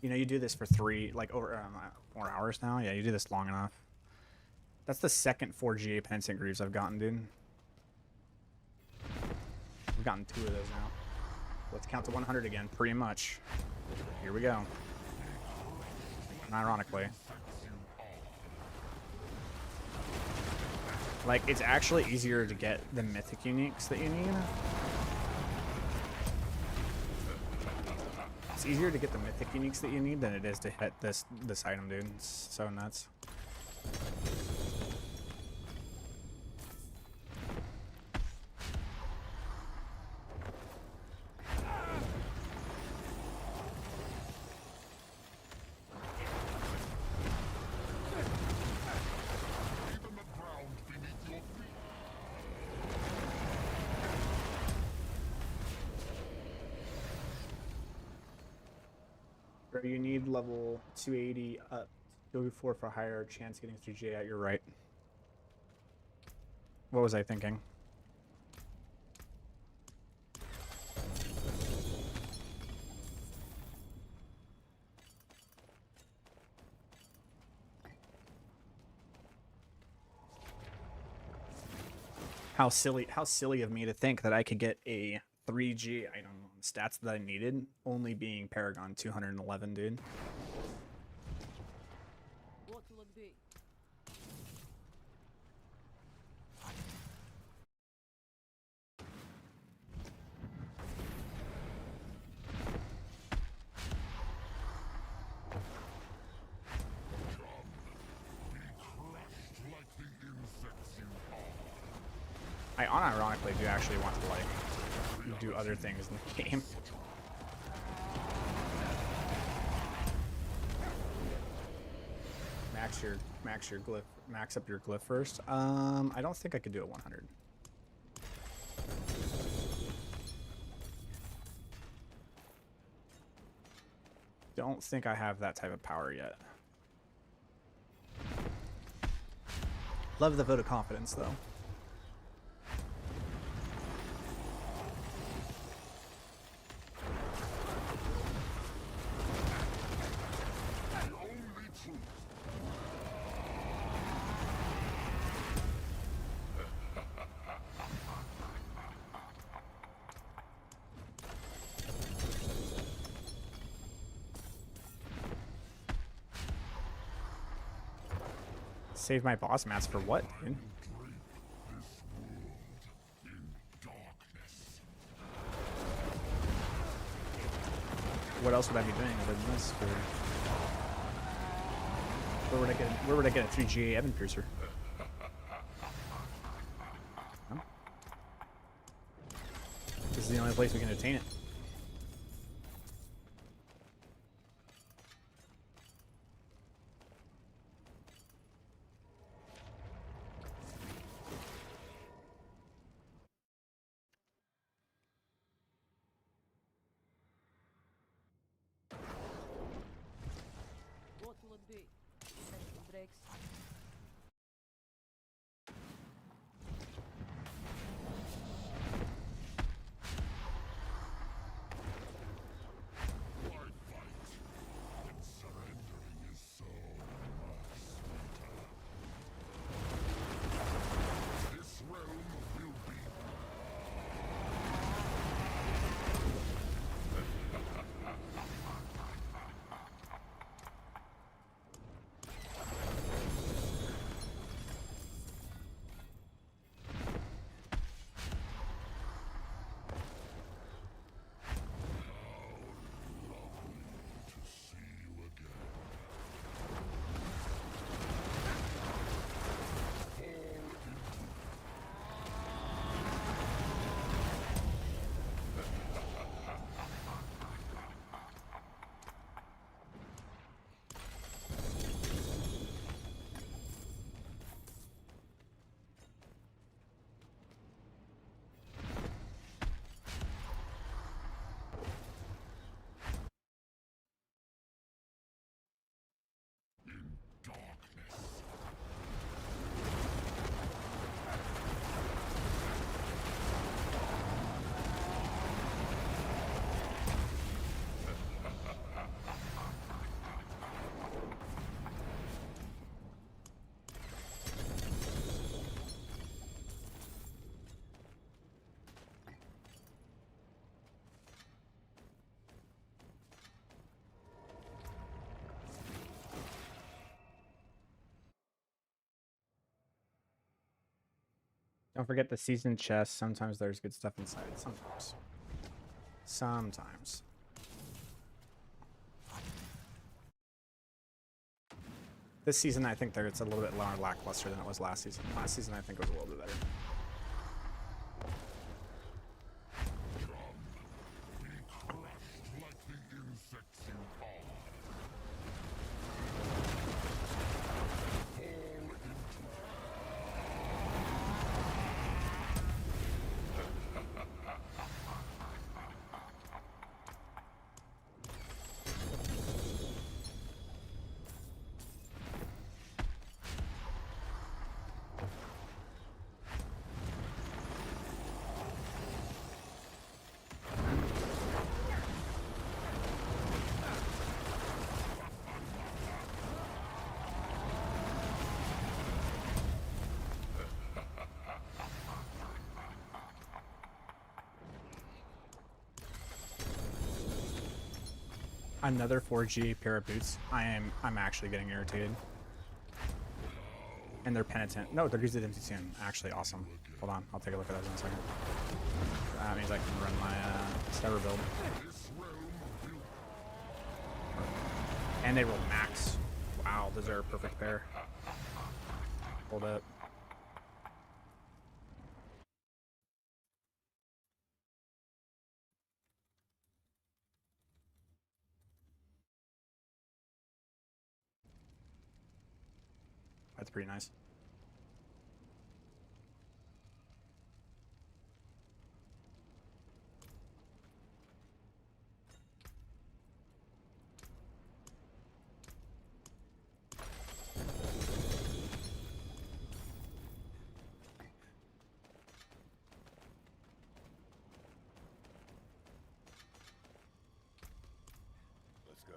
you know, you do this for over 4 hours now. Yeah, you do this long enough. That's the second 4GA Penitent Greaves I've gotten, dude. I've gotten 2 of those now. Let's count to 100 again, pretty much. Here we go. And ironically, like, it's actually easier to get the mythic uniques that you need. It's easier to get the mythic uniques that you need than it is to hit this item, dude. It's so nuts. You need level 280 up, 204 for higher chance getting through J. You're right. What was I thinking? How silly of me to think that I could get a 3G item on the stats that I needed, only being Paragon 211, dude. What will it be? I unironically do actually want to, like, do other things in the game. Max up your glyph first. I don't think I could do it 100. Don't think I have that type of power yet. Love the vote of confidence, though. Save my boss mats for what, dude? What else would I be doing other than this? Where would I get a 3GA Ebon Piercer? No? This is the only place we can attain it. What will it be? Mental breaks. Don't forget the seasoned chest. Sometimes there's good stuff inside. Sometimes. Sometimes. This season, I think it's a little bit more lackluster than it was last season. Last season, I think it was a little bit better. Another 4G pair of boots. I'm actually getting irritated. And they're penitent. No, they're used at empty soon. Actually awesome. Hold on, I'll take a look at those in a second. That means I can run my Stubber build. And they roll max. Wow, those are a perfect pair. Hold up. That's pretty nice. Let's go.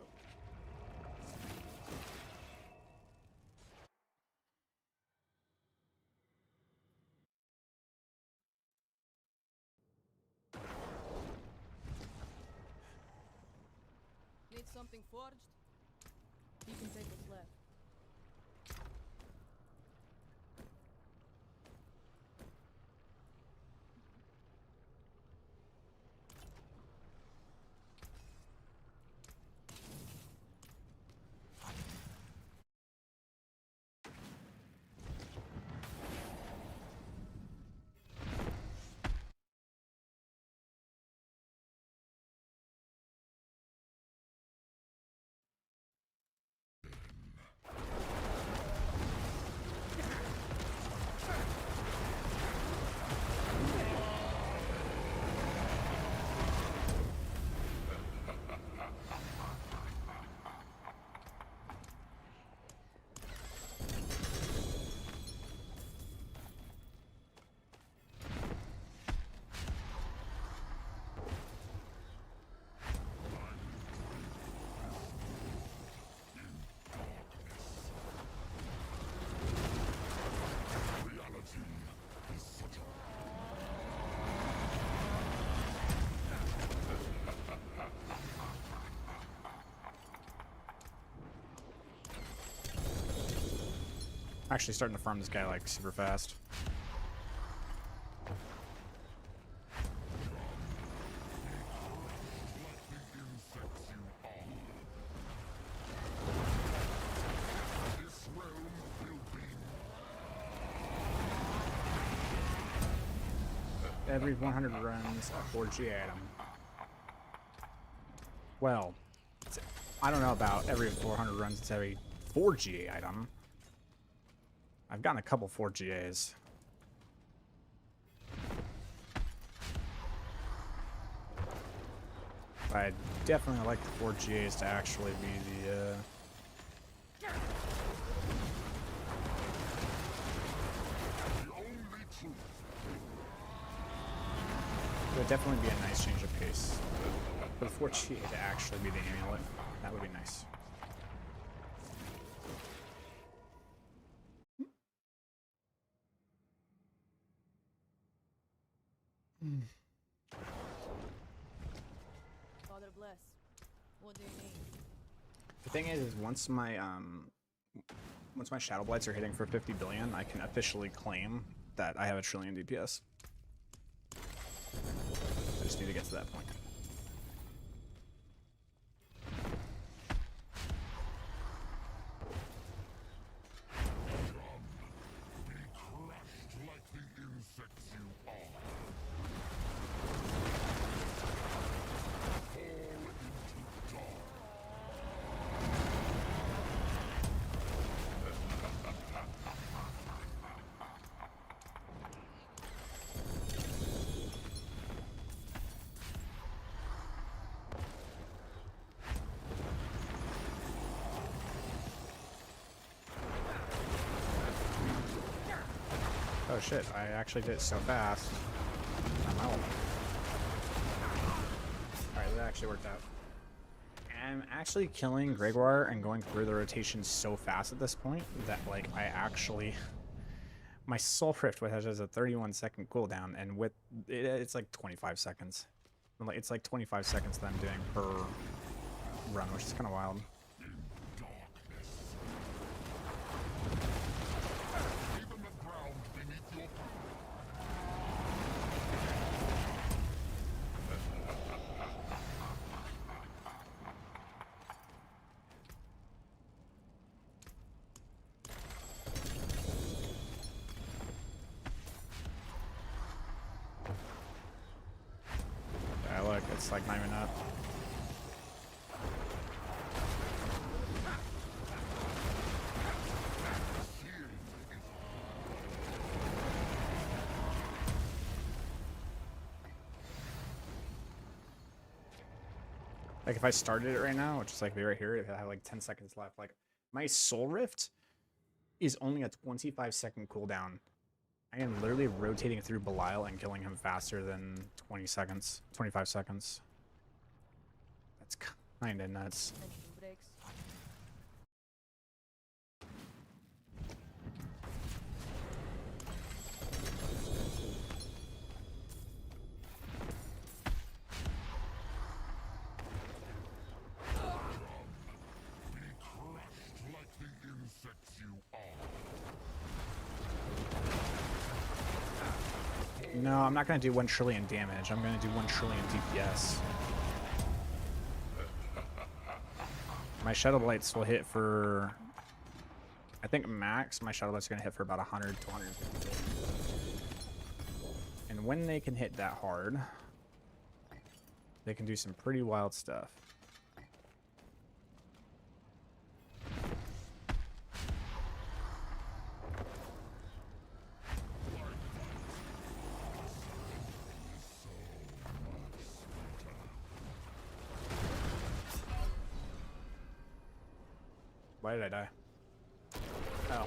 Need something forged? You can take what's left. Actually starting to farm this guy like super fast. Every 100 runs a 4G item. Well, I don't know about every 400 runs it's every 4G item. I've gotten a couple 4GAs. But I definitely like the 4GAs to actually be the it would definitely be a nice change of pace. For the 4GA to actually be the amulet, that would be nice. Father bless. What do you need? The thing is once my Shadow Blights are hitting for 50 billion, I can officially claim that I have a trillion DPS. I just need to get to that point. Be crushed like the insects you are. Fall into dark. Oh shit, I actually did it so fast. I'm out. Alright, that actually worked out. I'm actually killing Gregoire and going through the rotation so fast at this point that, like, I actually... My Soul Rift which has a 31-second cooldown, and with it's like 25 seconds. It's like 25 seconds that I'm doing per run, which is kind of wild. Even the ground beneath your Yeah, look, it's like not even up. Like if I started it right now, which is like right here, if I have like 10 seconds left, like my Soul Rift is only a 25-second cooldown. I am literally rotating through Belial and killing him faster than 20 seconds, 25 seconds. That's kind of nuts. Tension breaks. be crushed like the insects you are. No, I'm not going to do 1 trillion damage. I'm going to do 1 trillion DPS. My Shadow Blights will hit for... I think max, my Shadow Blight's going to hit for about 100 to 150 gold. And when they can hit that hard, they can do some pretty wild stuff. Why did I die? Oh.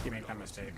You make that mistake.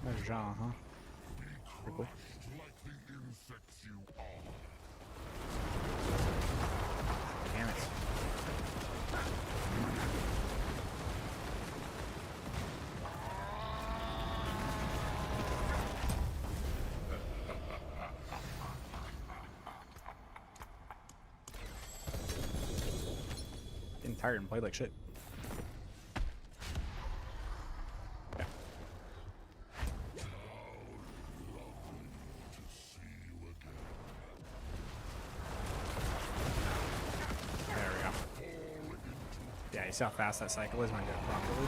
There's Jean, huh? Pretty cool. Like the insects you are. Damn it. Getting tired and played like shit. Yeah. There we go. Yeah, you see how fast that cycle is when I do it properly?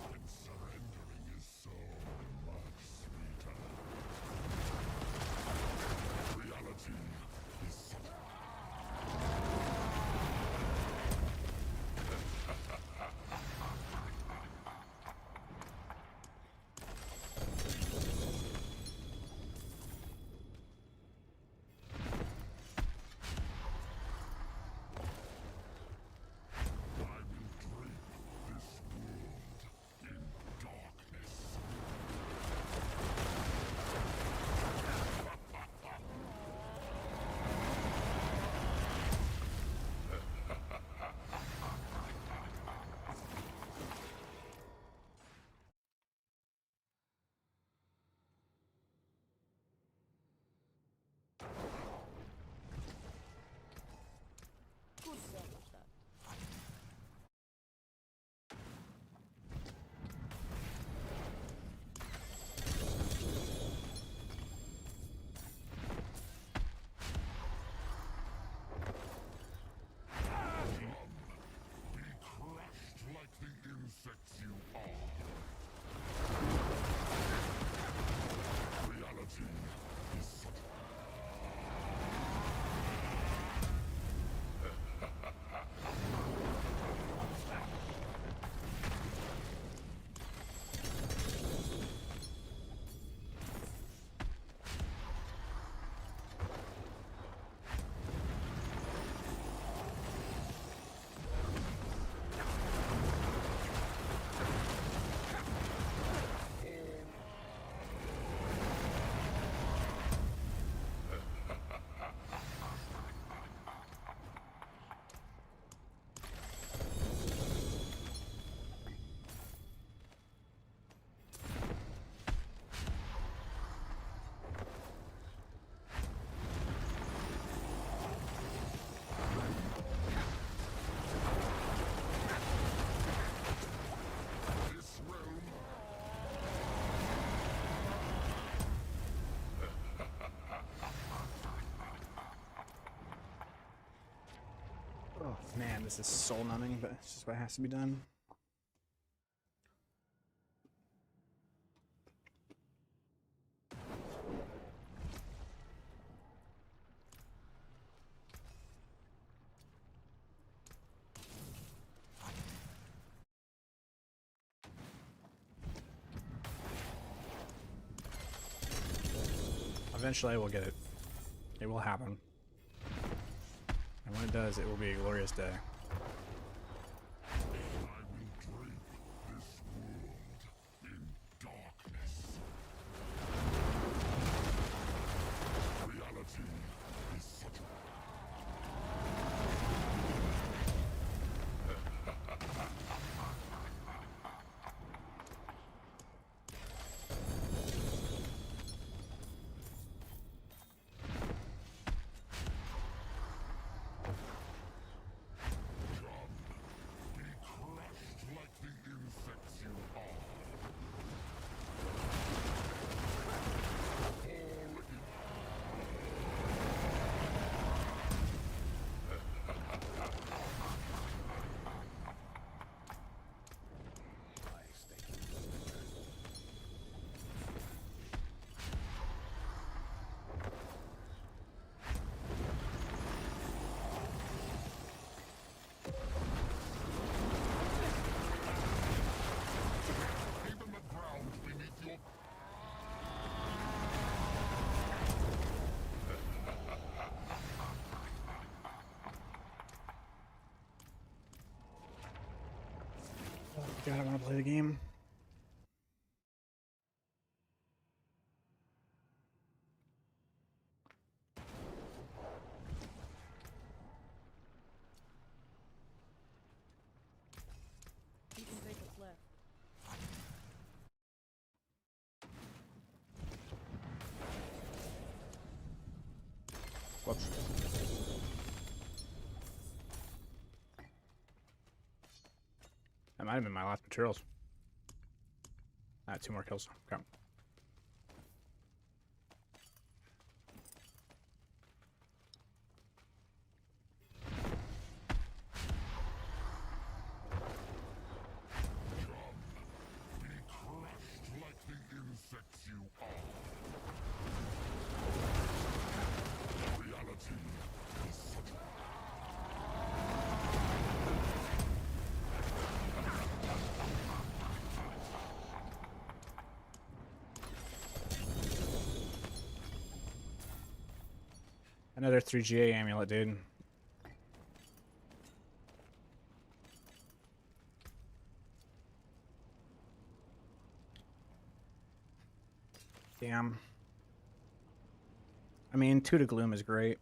And surrendering is so much sweeter. Reality is such I will drape this world in darkness. Good service, that. Be crushed like the insects you are. Reality is such this realm. Oh man, this is soul numbing, but it's just what has to be done. Eventually I will get it. It will happen. And when it does, it will be a glorious day. I will drape this world in darkness. Reality is such God, I want to play the game. You can take what's left. Whoops. That might have been my last materials. 2 more kills. Okay. Be crushed like the insects you are. Reality is such Another 3GA amulet, dude. Damn. I mean, 2 to Gloom is great.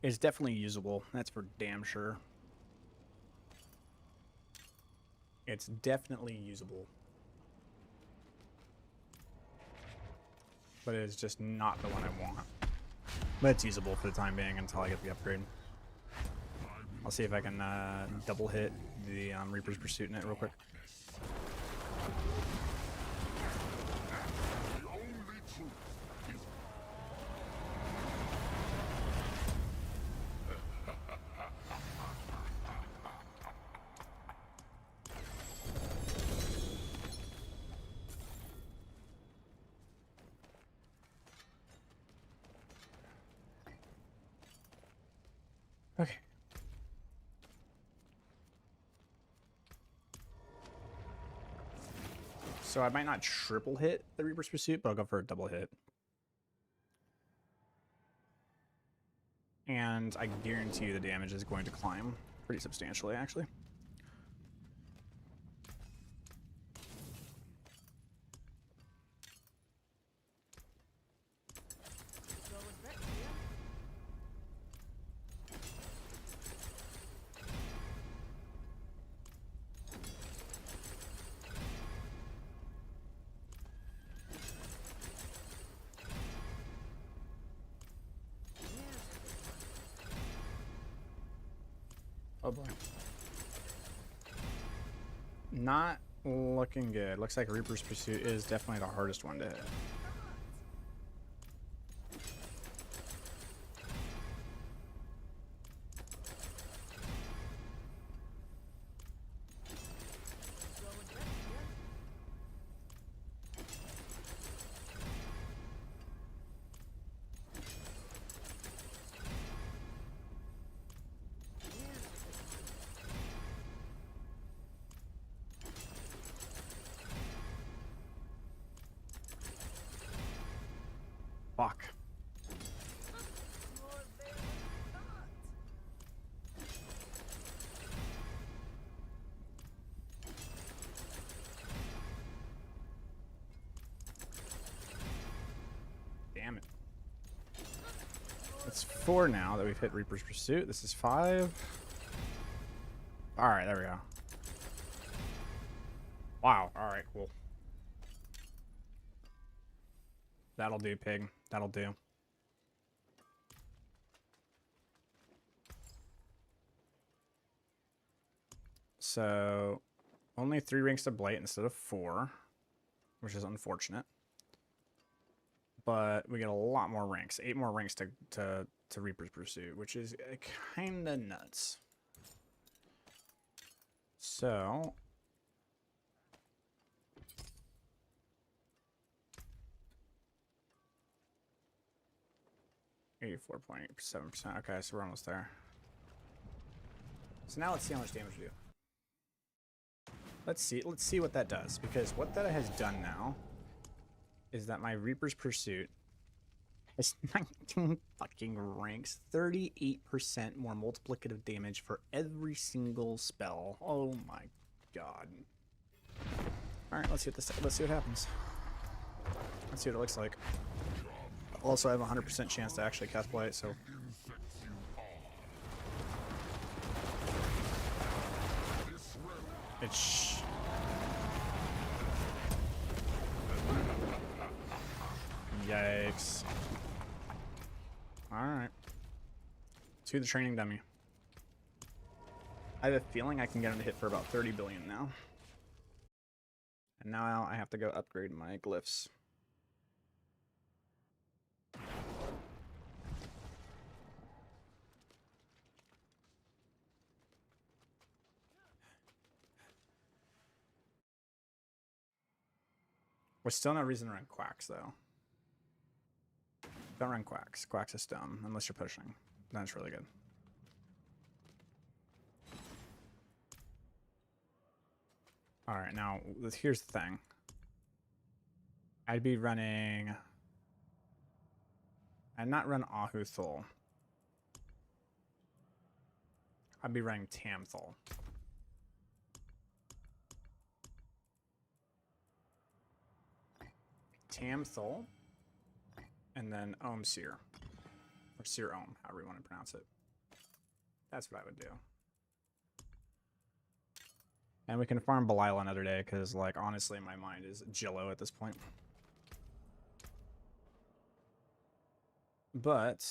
It's definitely usable. That's for damn sure. It's definitely usable. But it's just not the one I want. But it's usable for the time being until I get the upgrade. I'll see if I can double hit the Reaper's Pursuit in it real quick. the only truth is Okay. So I might not triple hit the Reaper's Pursuit, but I'll go for a double hit. And I guarantee you the damage is going to climb pretty substantially, actually. Oh boy. Not looking good. Looks like Reaper's Pursuit is definitely the hardest one to hit. Fuck. Damn it. It's 4 now that we've hit Reaper's Pursuit. This is 5. Alright, there we go. Wow. Alright, cool. That'll do, pig. That'll do. So, only 3 ranks to Blight instead of 4, which is unfortunate. But we get a lot more ranks. 8 more ranks to Reaper's Pursuit, which is kind of nuts. So... 84.7%. Okay, so we're almost there. So now let's see how much damage we do. Let's see what that does, because what that has done now is that my Reaper's Pursuit has 19 fucking ranks, 38% more multiplicative damage for every single spell. Oh my god. All right, let's see what this. Let's see what happens. Let's see what it looks like. Also, I have a 100% chance to actually cast Blight, so. It's. Yikes. Alright. To the training dummy. I have a feeling I can get him to hit for about 30 billion now. And now I have to go upgrade my glyphs. We're still no reason to run quacks, though. Don't run quacks. Quacks is dumb, unless you're pushing. Then it's really good. Alright, now, here's the thing. I'd be running... I'd not run Ahuthul. I'd be running Tamthul. Tamthul, and then Ohm Seer, or Seer Ohm, however you want to pronounce it. That's what I would do. And we can farm Belial another day, because, like, honestly, my mind is Jillo at this point. But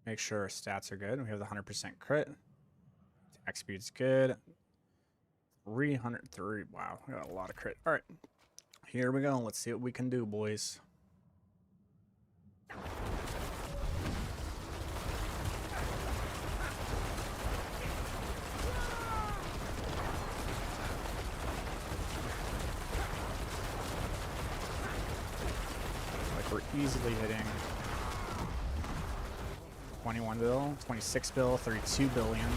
make sure our stats are good. We have the 100% crit. Attack speed's good. 303. Wow, we got a lot of crit. All right, here we go. Let's see what we can do, boys. Like we're easily hitting 21 bill, 26 bill, 32 billion.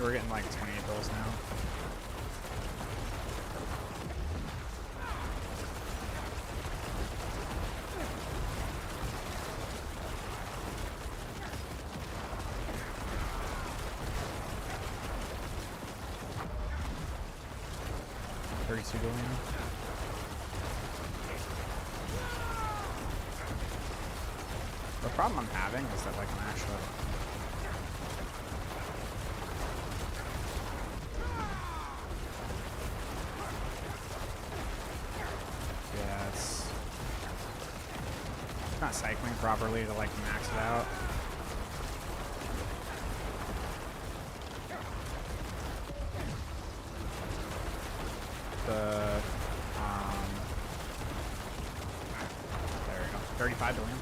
We're getting like 28 bills now. $32 billion. The problem I'm having is that like I'm actually not cycling properly to like max it out. There we go. 35 billion.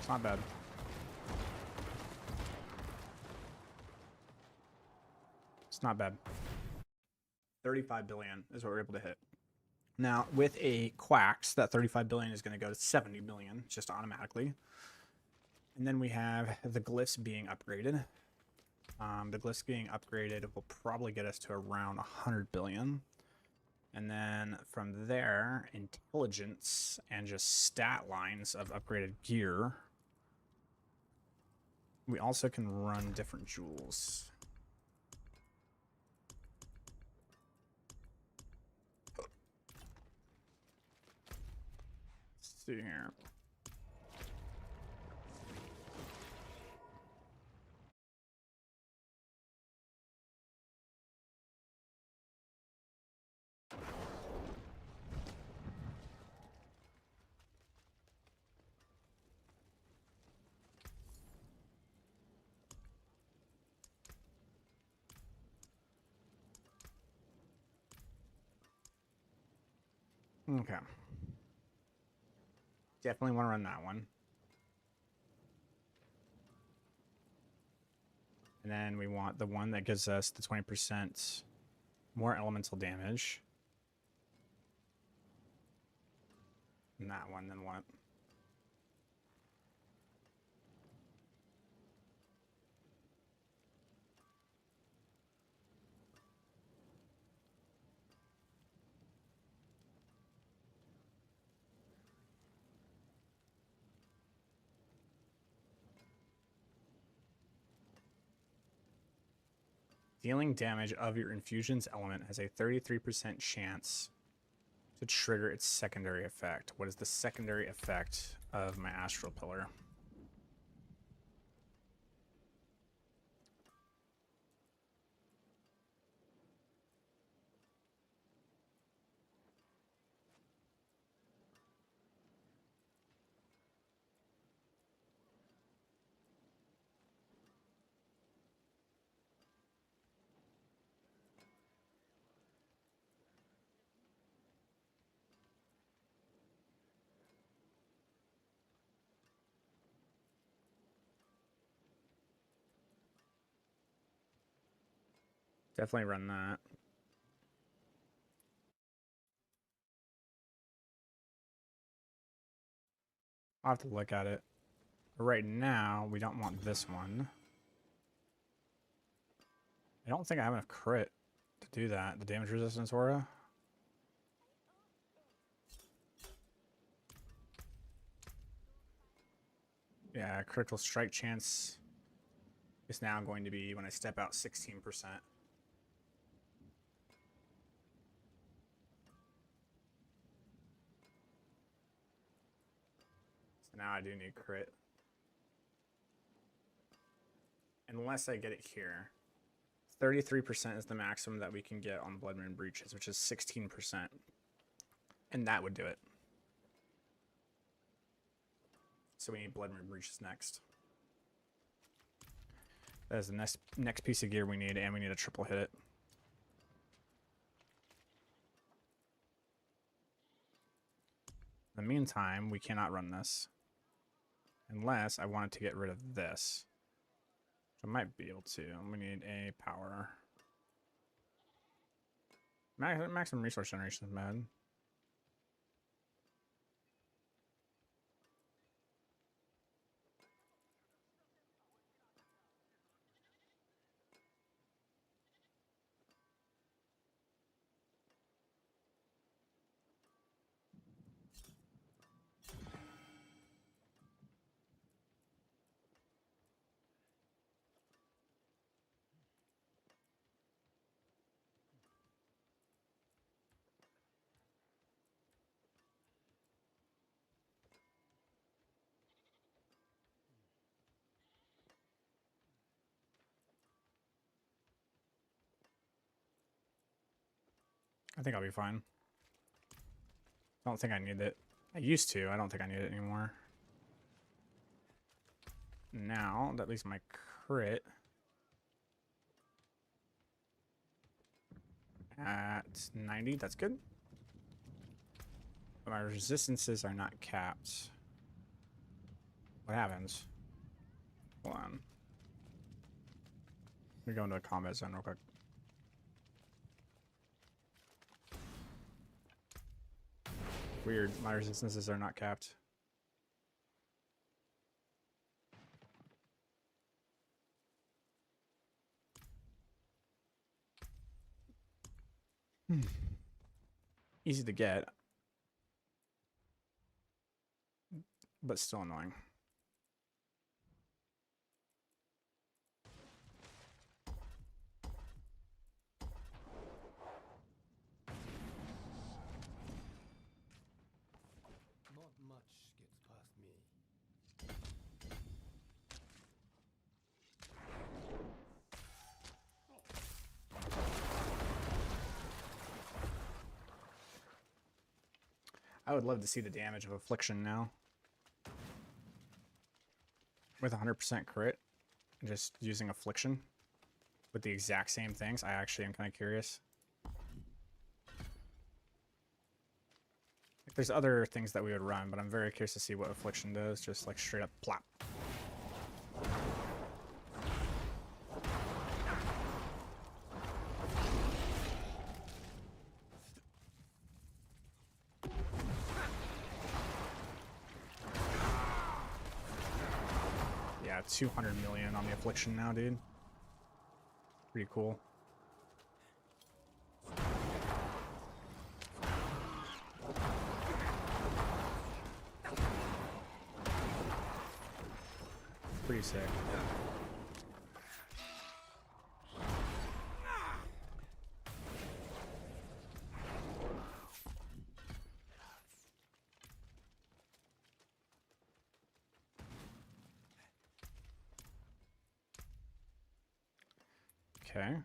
Not bad. It's not bad. 35 billion is what we're able to hit. Now, with a Quacks, that 35 billion is going to go to 70 billion, just automatically. And then we have the glyphs being upgraded. The glyphs being upgraded will probably get us to around 100 billion. And then from there, intelligence and just stat lines of upgraded gear. We also can run different jewels. Let's see here. Okay. Definitely want to run that one. And then we want the one that gives us the 20% more elemental damage. And that one, then what? Dealing damage of your infusion's element has a 33% chance to trigger its secondary effect. What is the secondary effect of my astral pillar? Definitely run that. I'll have to look at it. But right now, we don't want this one. I don't think I have enough crit to do that. The damage resistance aura. Yeah, critical strike chance is now going to be, when I step out, 16%. So now I do need crit. Unless I get it here. 33% is the maximum that we can get on Blood Moon Breaches, which is 16%. And that would do it. So we need Blood Moon Breaches next. That is the next piece of gear we need, and we need a triple hit it. In the meantime, we cannot run this. Unless I wanted to get rid of this. I might be able to. We need a power. Maximum resource generation is bad. I think I'll be fine. I don't think I need it. I used to. I don't think I need it anymore. Now, that leaves my crit at 90. That's good. But my resistances are not capped. What happens? Hold on. Let me go into a combat zone real quick. Weird. My resistances are not capped. Easy to get, but still annoying. Not much gets past me. I would love to see the damage of Affliction now. With 100% crit, just using Affliction with the exact same things. I actually am kind of curious. There's other things that we would run, but I'm very curious to see what Affliction does. Just like straight up plop. Yeah, 200 million on the Affliction now, dude. Pretty cool. Pretty sick. Okay.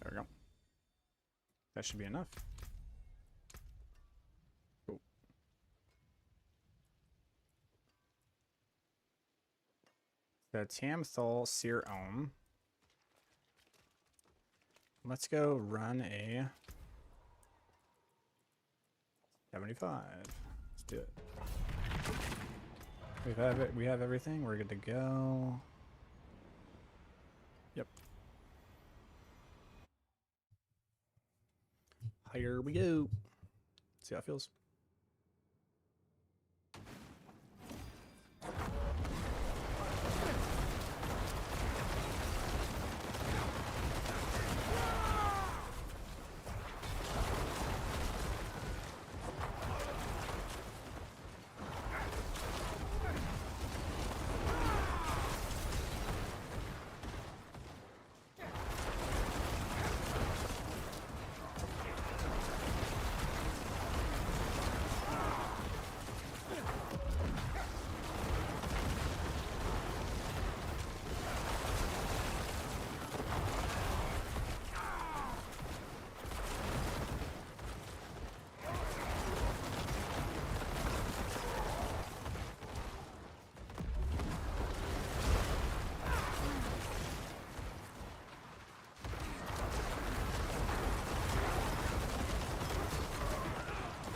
There we go. That should be enough. Cool. The Tamthol Seer Ohm. Let's go run a 75. Let's do it. We have everything. We're good to go. Yep. Here we go. See how it feels.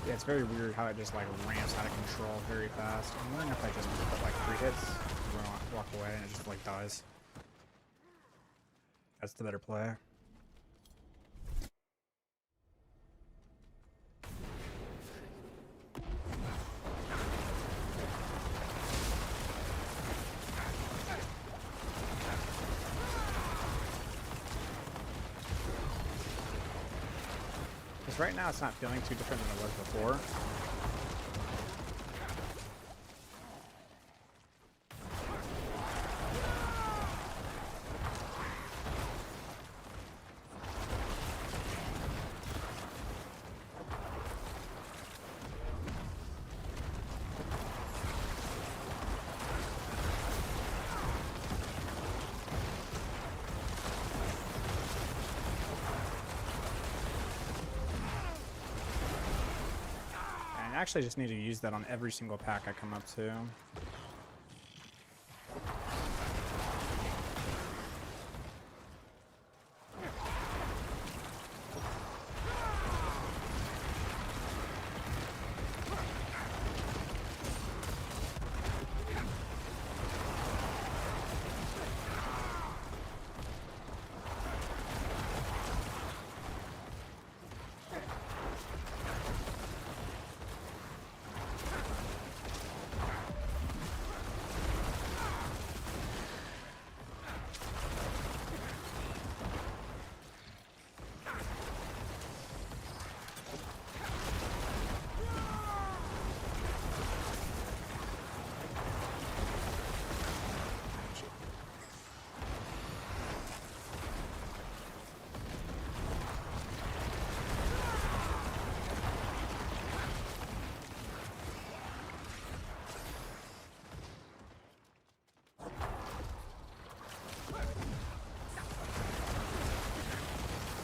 Yeah, it's very weird how it just like ramps out of control very fast. I'm wondering if I just put like 3 hits, walk away, and it just like dies. That's the better play. Right now it's not feeling too different than it was before. I actually just need to use that on every single pack I come up to.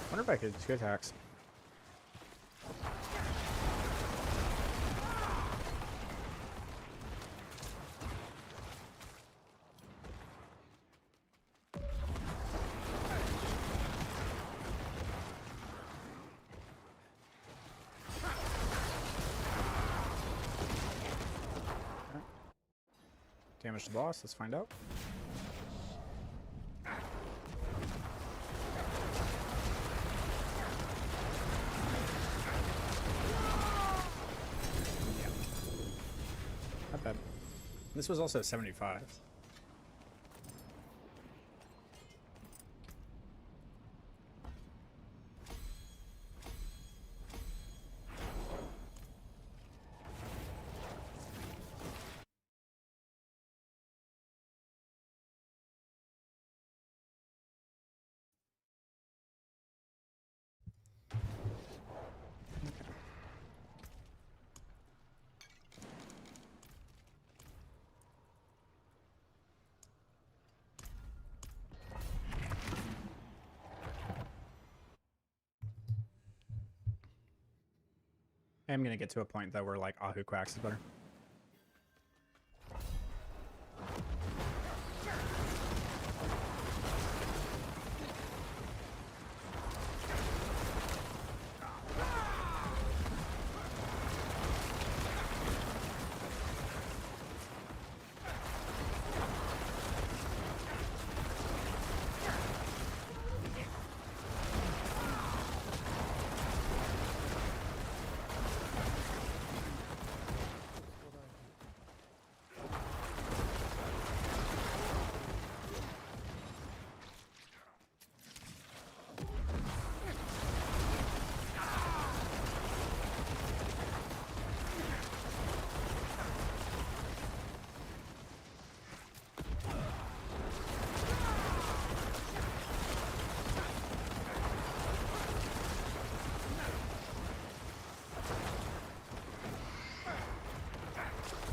I wonder if I could 2 attacks. Damage the boss. Let's find out. Yeah. Not bad. This was also 75. I'm gonna get to a point though where like Ahu Quacks is better.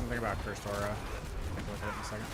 Think about Cursed Aura. I'll look at it in a second.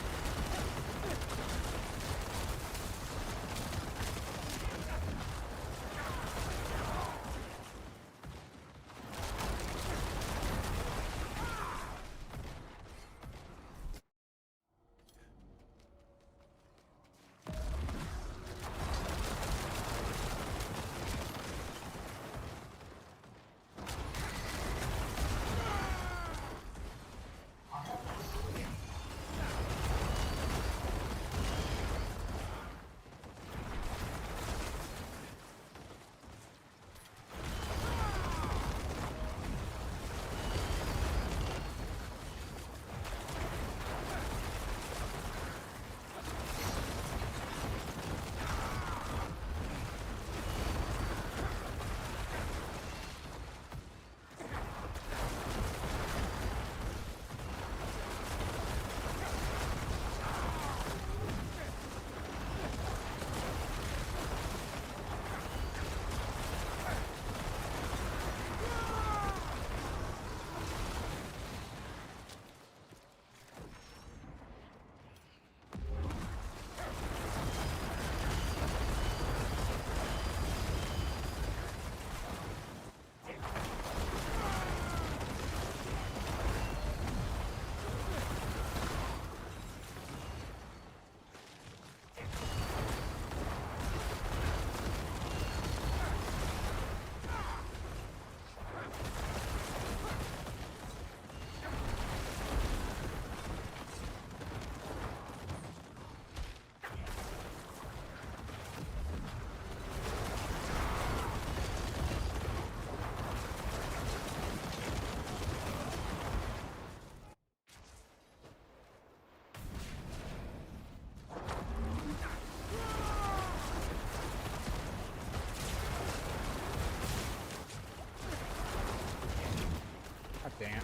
Dang it.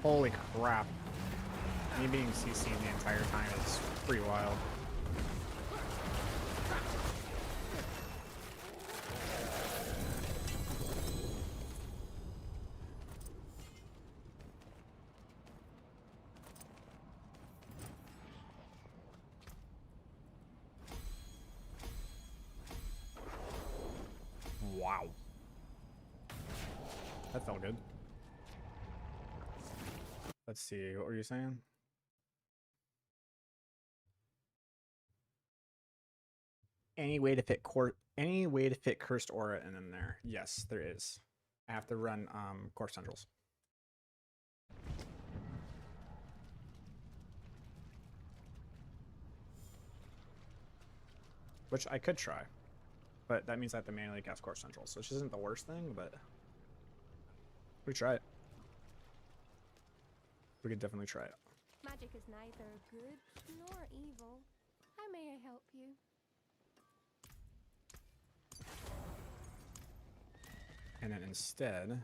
Holy crap. Me being CC'd the entire time is pretty wild. Wow. That felt good. Let's see, what were you saying? Any way to fit Cursed Aura in there? Yes, there is. I have to run Core Centrals. which I could try, but that means I have to manually cast Corpse Central, so which isn't the worst thing, but we try it. We could definitely try it. Magic is neither good nor evil. How may I help you? And then instead,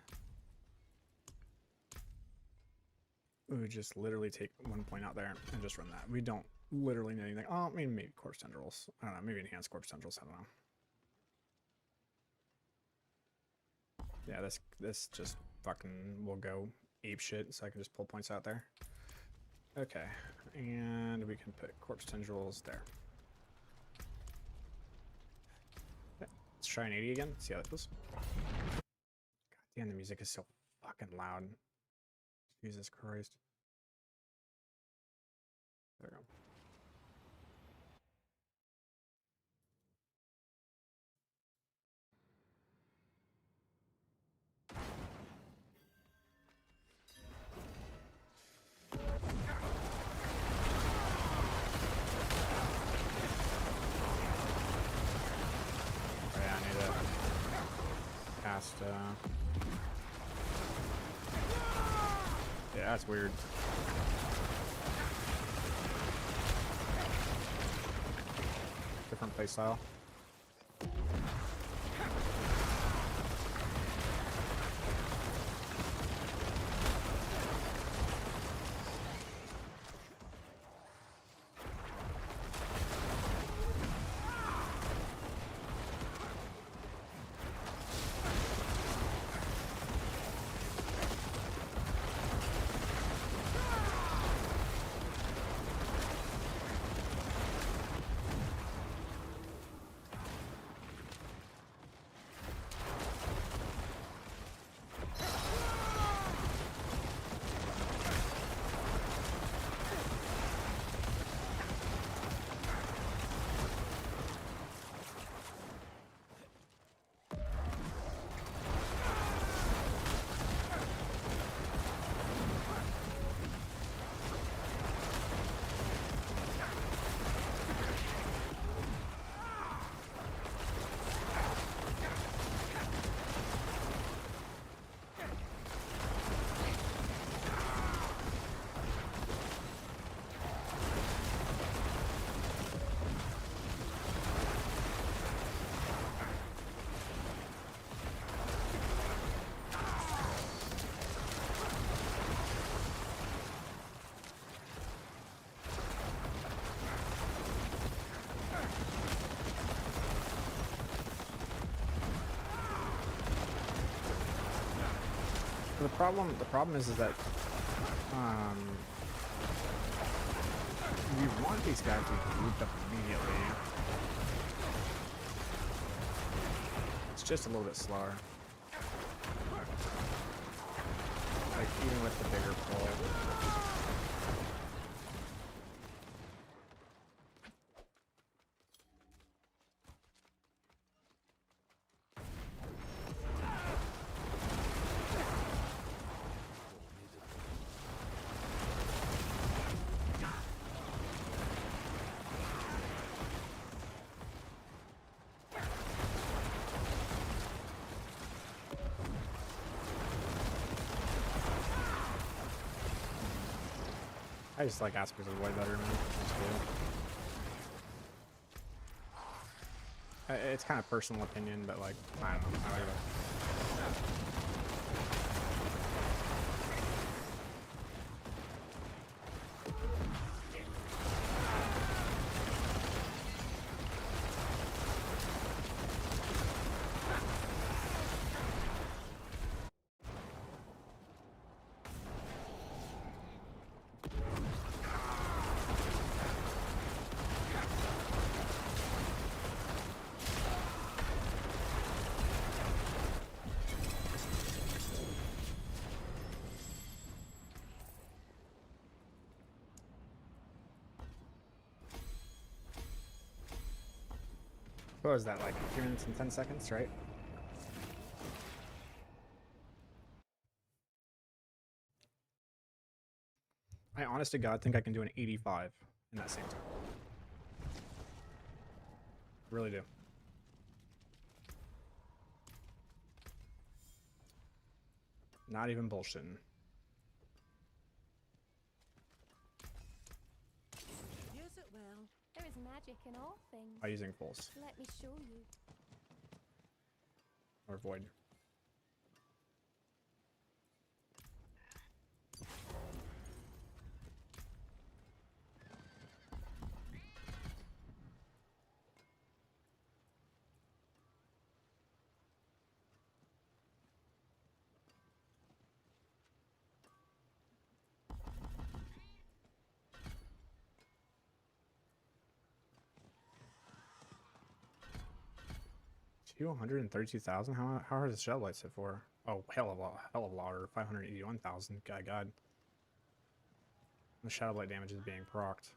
we would just literally take 1 point out there and just run that. We don't literally need anything. Oh, I mean, maybe Corpse Tendrils. I don't know. Maybe enhanced Corpse Tendrils. I don't know. Yeah, this just fucking will go ape shit, so I can just pull points out there. Okay, and we can put Corpse Tendrils there. Okay, let's try an 80 again. See how that goes. God damn, the music is so fucking loud. Jesus Christ. There we go. Oh, yeah, I need to cast, yeah, that's weird. Different playstyle. The problem is that we want these guys to be grouped up immediately. It's just a little bit slower. Like even with the bigger pull. I just like Asper's is way better, man. It's cool. It's kind of personal opinion, but like, I don't know. I like it. What was that, like 3 minutes and 10 seconds, right? I honest to God think I can do an 85 in that same time. Really do. Not even bullshitting. Use it well. There is magic in all things. By using fulls. Let me show you. Or void. $232,000? How hard is the Shadow Blight sit for? Oh, hell of a lot. Or 581,000. God. The Shadow Blight damage is being procced.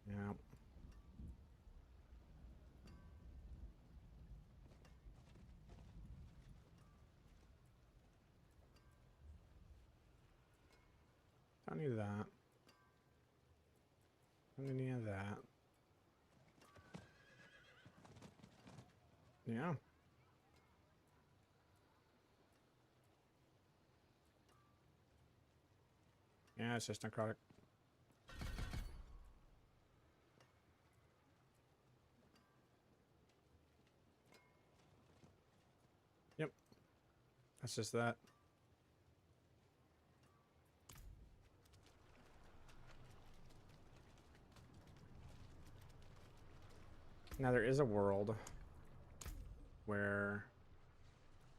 Yeah. Don't need that. Don't need any of that. Yeah. Yeah, it's just necrotic. Yep. That's just that. Now there is a world where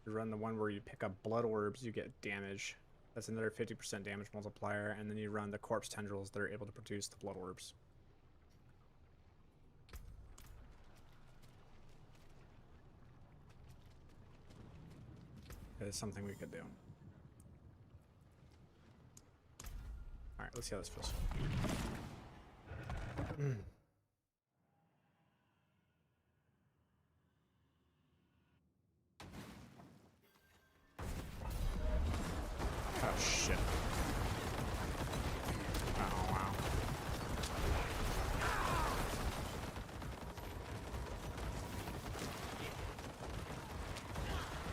you run the one where you pick up blood orbs, you get damage. That's another 50% damage multiplier, and then you run the corpse tendrils that are able to produce the blood orbs. That is something we could do. Alright, let's see how this feels. Oh shit. Oh wow.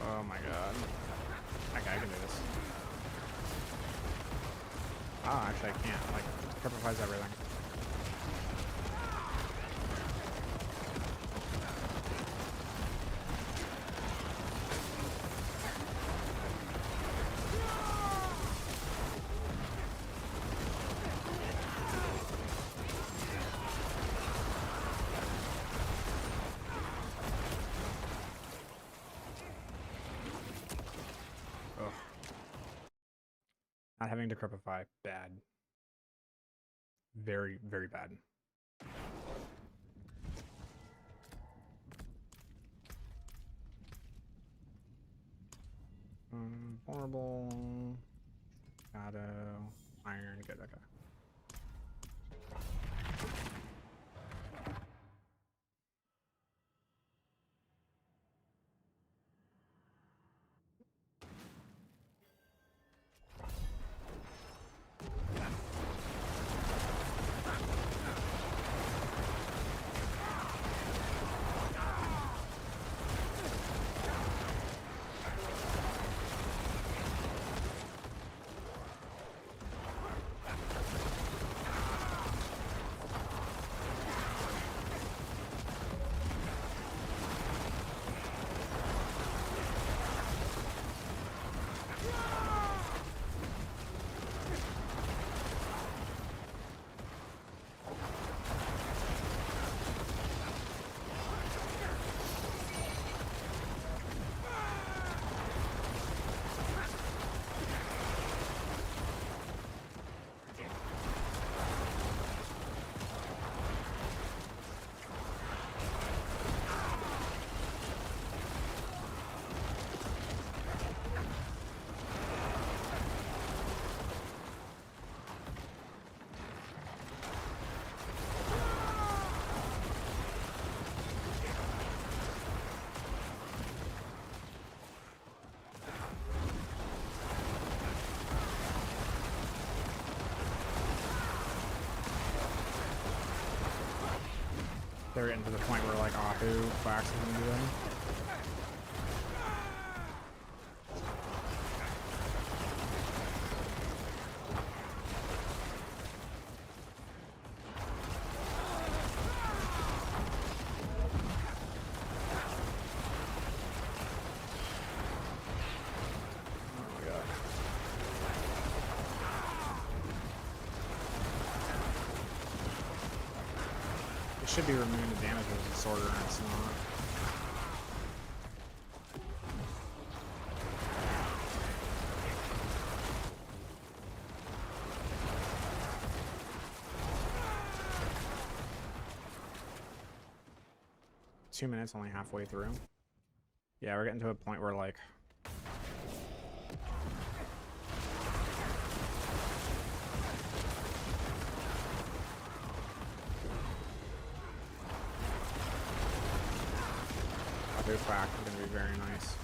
Oh my god. Okay, I can do this. Oh, actually I can't. Like, purifies everything. Not having to cripify, bad. Very, very bad. Vulnerable. Shadow. Iron. Good, okay. getting to the point where like Ahu Quacks is gonna do them. Should be removing the damage of the sorter, and it's not. Two minutes, only halfway through. Yeah, we're getting to a point where like back are going to be very nice.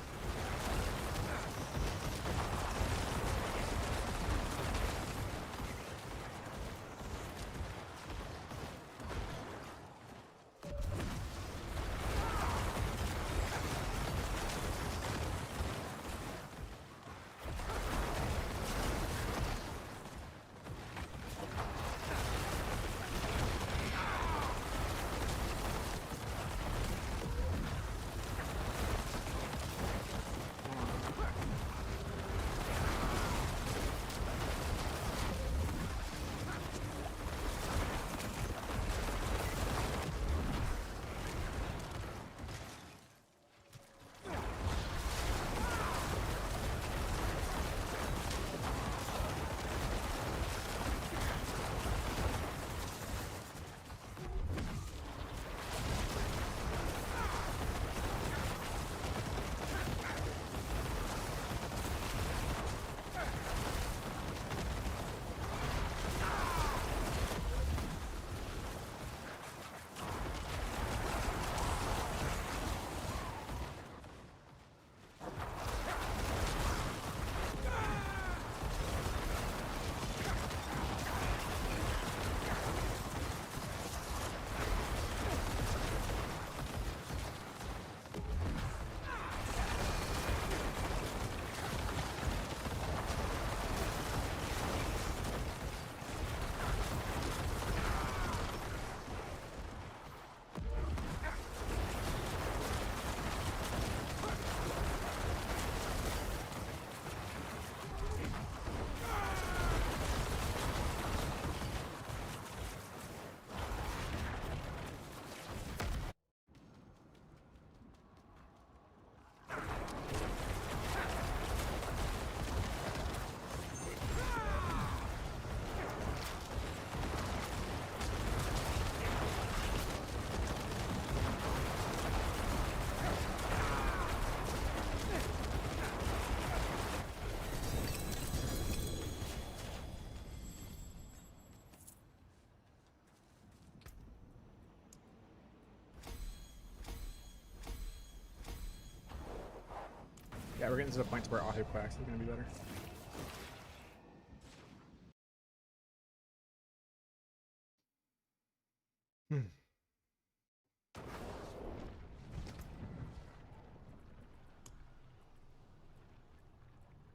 Yeah, we're getting to the point where Ahu Quacks is going to be better.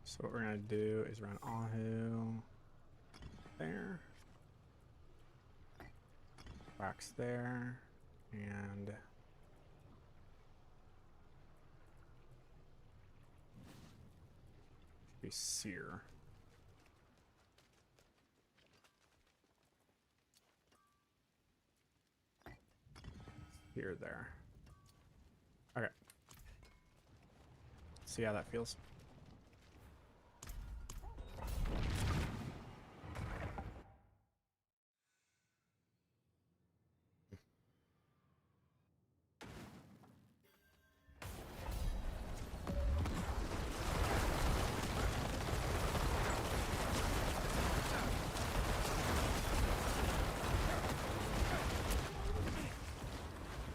So what we're going to do is run Ahu there. Quacks there. And be Seer. Seer there. Okay. See how that feels.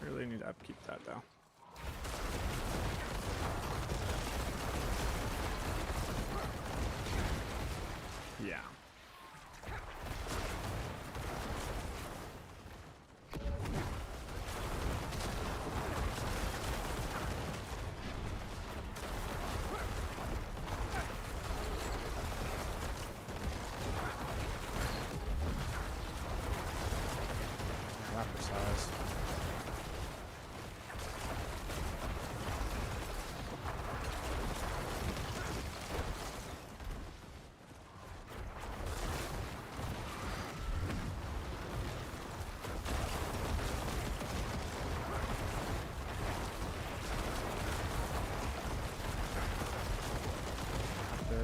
Really need to upkeep that though. Yeah.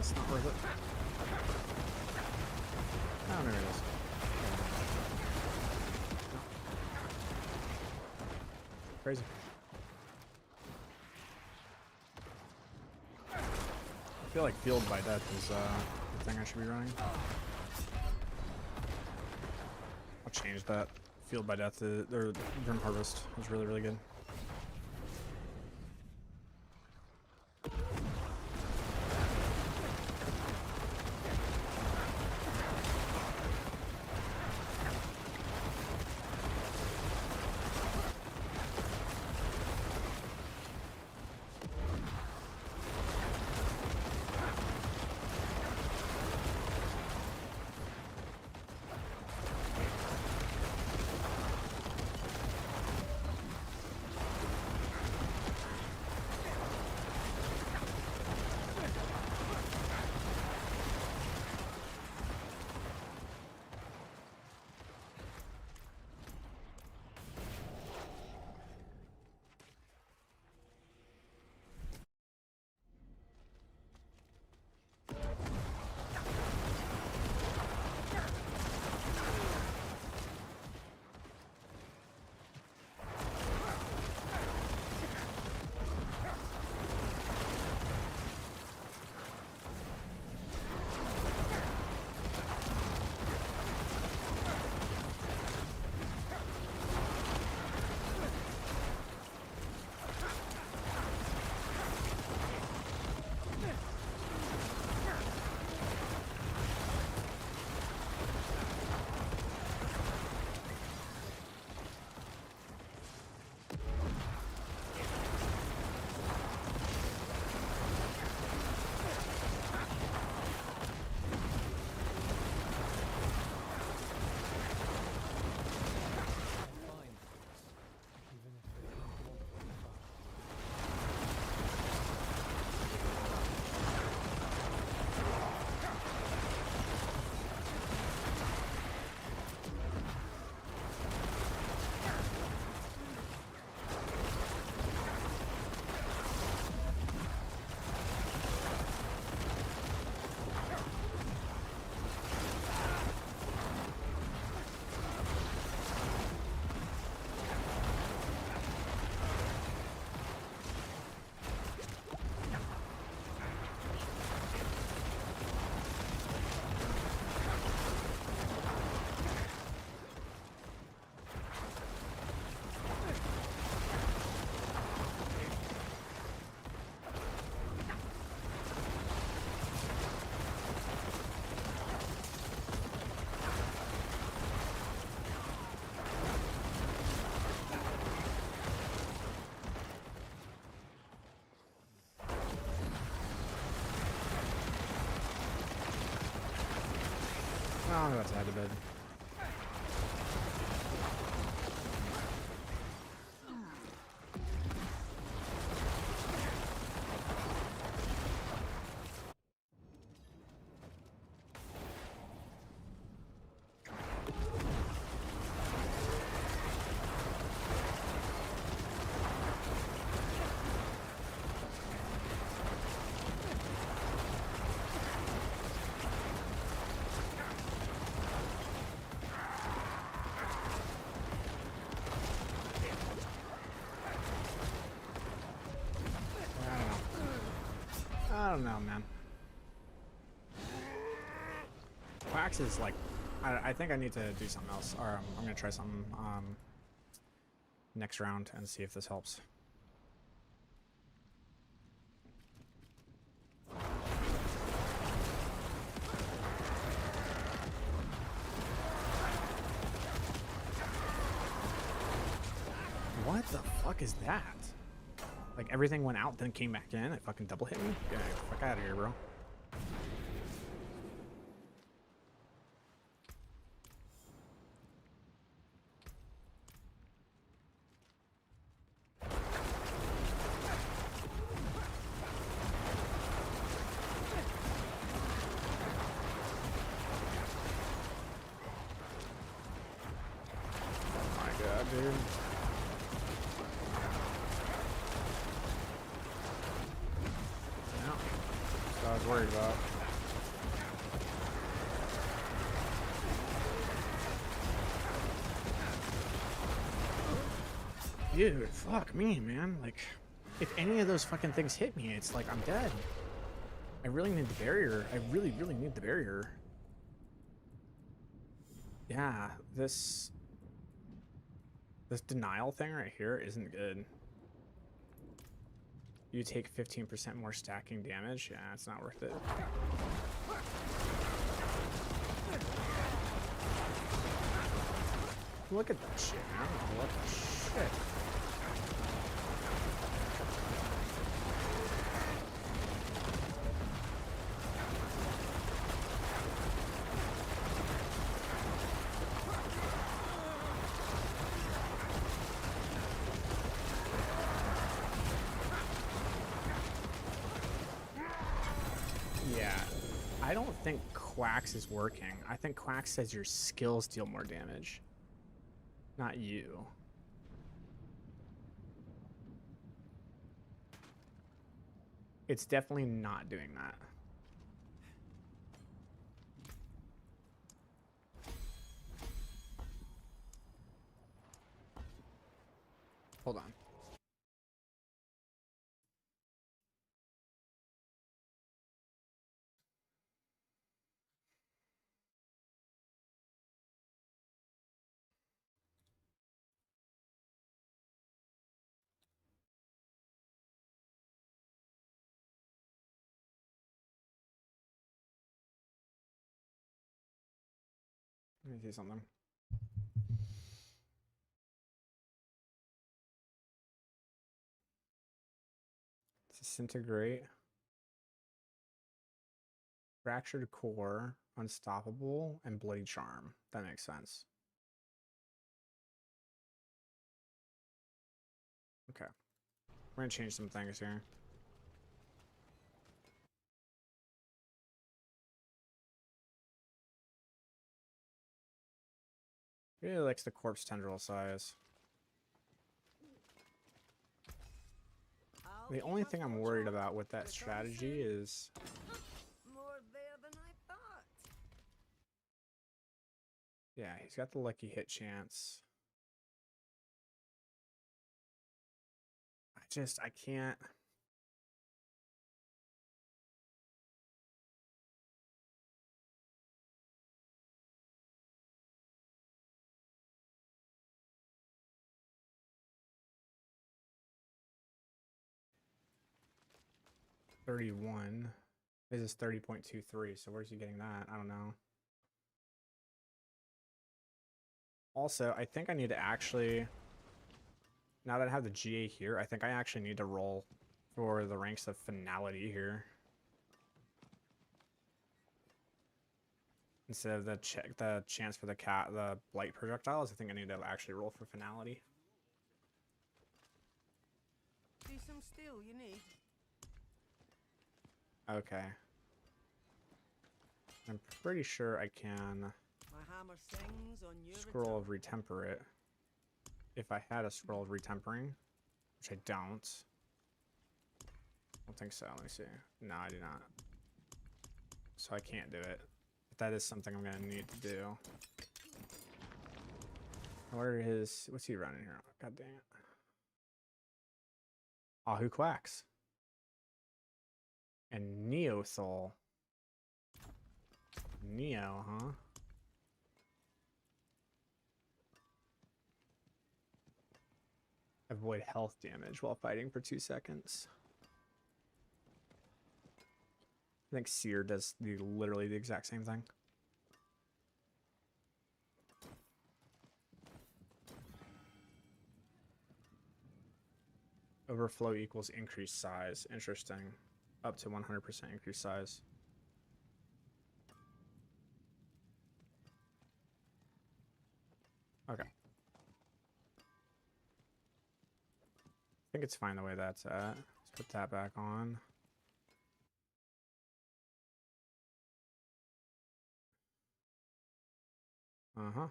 this. Not worth it. Oh, maybe it is. Crazy. I feel like Field by Death is the thing I should be running. I'll change that. Field by Death, their Grim Harvest is really, really good. I'm about to head to bed. I don't know, man. Wax is like, I think I need to do something else, or I'm gonna try something next round and see if this helps. What the fuck is that? Like everything went out, then came back in. It fucking double hit me. Get the fuck out of here, bro. Oh my god, dude. was worried about. Dude, fuck me, man. Like, if any of those fucking things hit me, it's like I'm dead. I really need the barrier. I really, really need the barrier. Yeah, this denial thing right here isn't good. You take 15% more stacking damage. Yeah, it's not worth it. Look at that shit, man. What the shit? Yeah, I don't think Quacks is working. I think Quacks says your skills deal more damage, not you. It's definitely not doing that. Hold on. Let me see something. Disintegrate. Fractured core, unstoppable, and bloody charm. That makes sense. Okay. We're gonna change some things here. Really likes the corpse tendril size. The only thing I'm worried about with that strategy is More there than I thought. yeah, he's got the lucky hit chance. I can't. $31. This is 30.23, so where's he getting that? I don't know. Also, I think I need to actually, now that I have the GA here, I think I actually need to roll for the ranks of finality here. Instead of the chance for the blight projectiles, I think I need to actually roll for finality. Do some steel you need. Okay. I'm pretty sure I can My hammer sings on your scroll of return. retemperate. If I had a scroll of retempering, which I don't. I don't think so. Let me see. No, I do not. So I can't do it. But that is something I'm going to need to do. What are his... What's he running here? God dang it. Ah, who quacks? And Neothol. Neo, huh? Avoid health damage while fighting for 2 seconds. I think Seer does literally the exact same thing. Overflow equals increased size. Interesting. Up to 100% increased size. Okay. I think it's fine the way that's at. Let's put that back on. Uh-huh.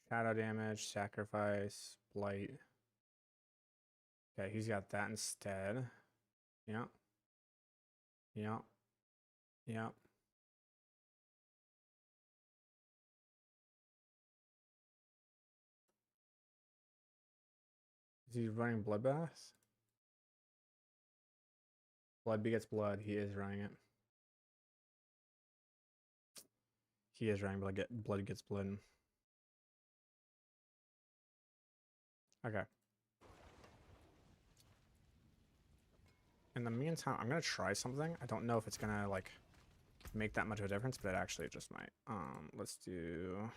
Shadow damage, sacrifice, blight. Okay, he's got that instead. Yeah. Yeah. Yeah. Is he running Bloodbath? Blood begets blood. He is running it. He is running blood gets blood. Okay. In the meantime, I'm gonna try something. I don't know if it's gonna like make that much of a difference, but it actually just might. Let's do.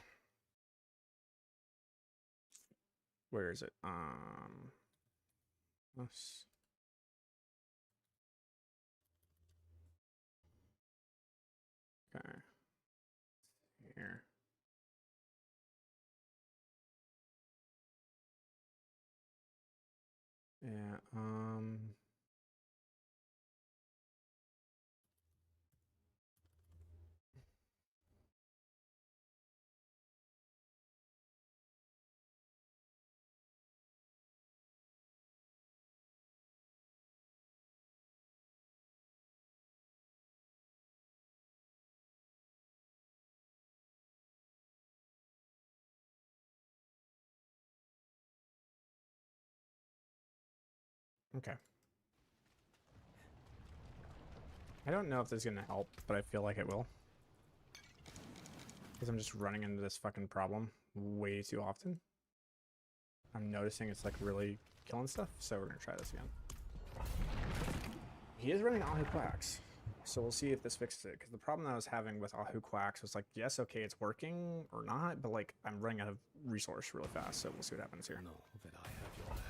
Where is it? Let's... Okay. Here. Yeah. Okay. I don't know if this is gonna help, but I feel like it will. Because I'm just running into this fucking problem way too often. I'm noticing it's like really killing stuff, so we're gonna try this again. He is running Ahu Quacks, so we'll see if this fixes it. Because the problem that I was having with Ahu Quacks was like, yes, okay, it's working or not, but like I'm running out of resource really fast, so we'll see what happens here. Know that I have your back.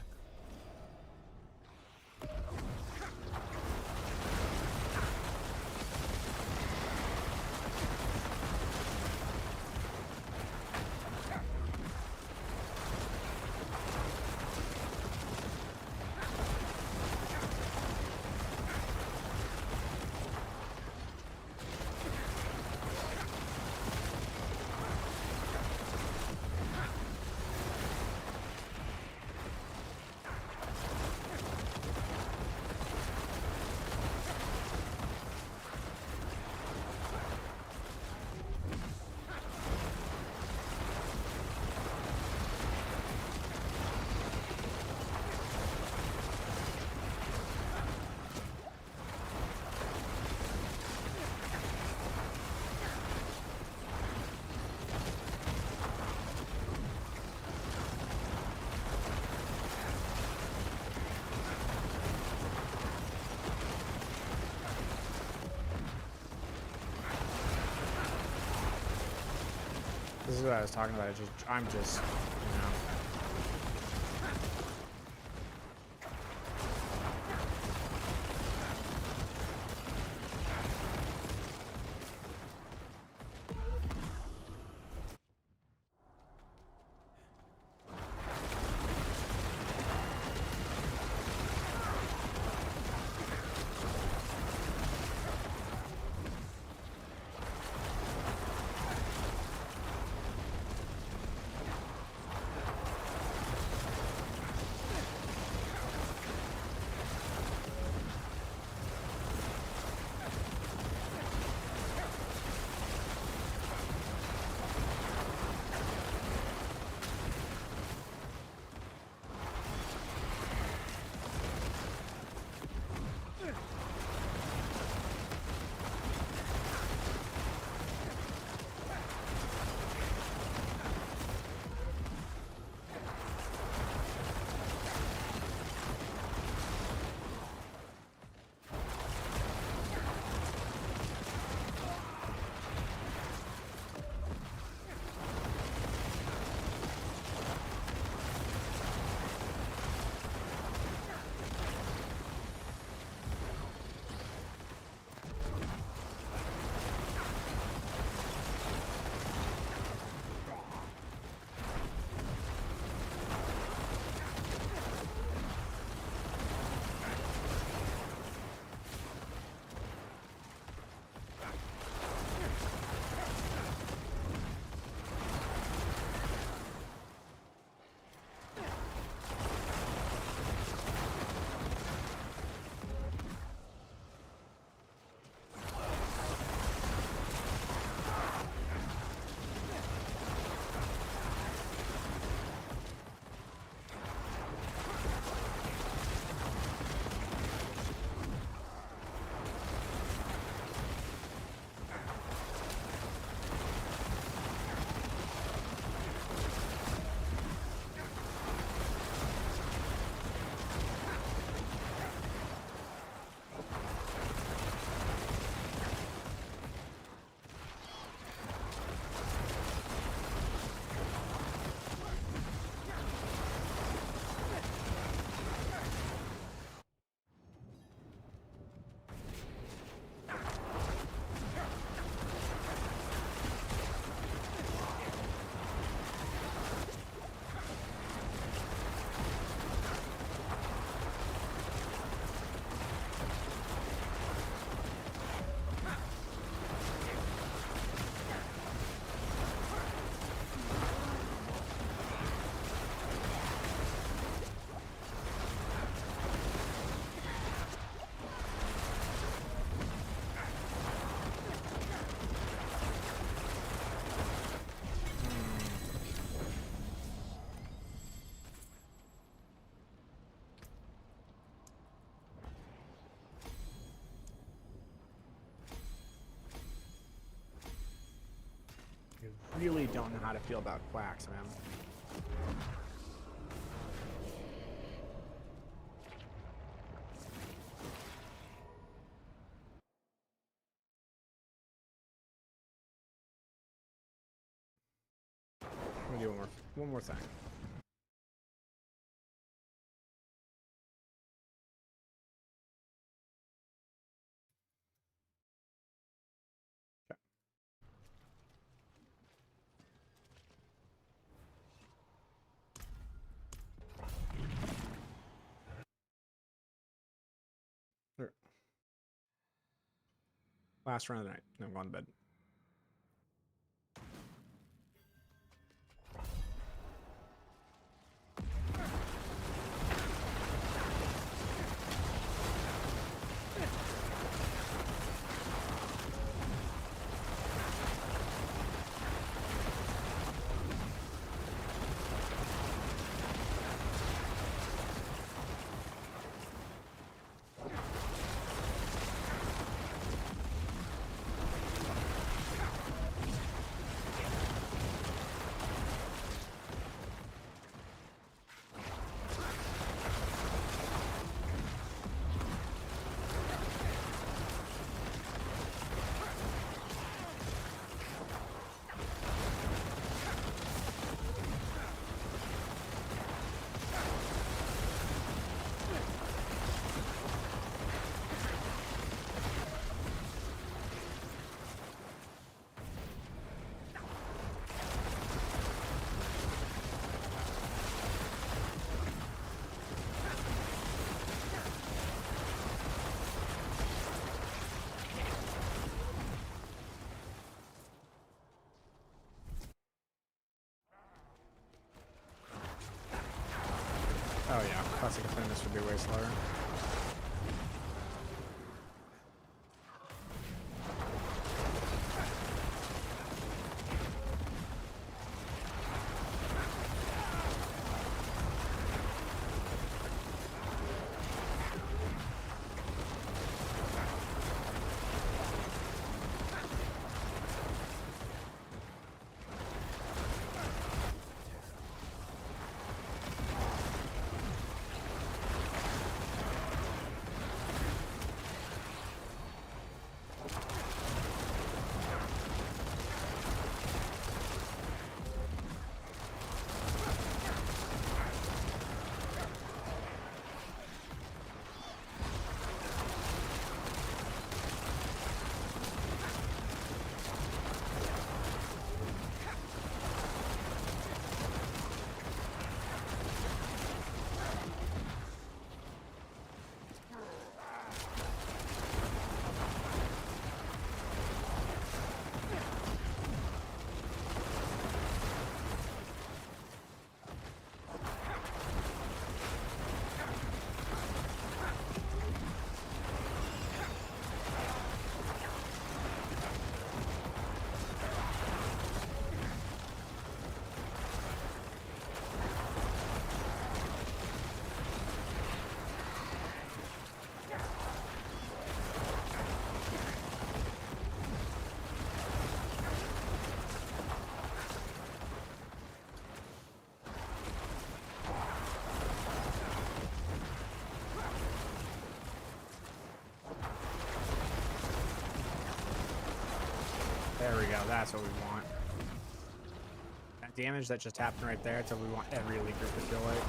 This is what I was talking about. I'm just, you know. really don't know how to feel about quacks, man. Let me do one more thing. Sure. Last round of the night. Then I'm going to bed. Oh yeah, classic offenders would be way slower. There we go, that's what we want. That damage that just happened right there, that's what we want every elite group to feel like.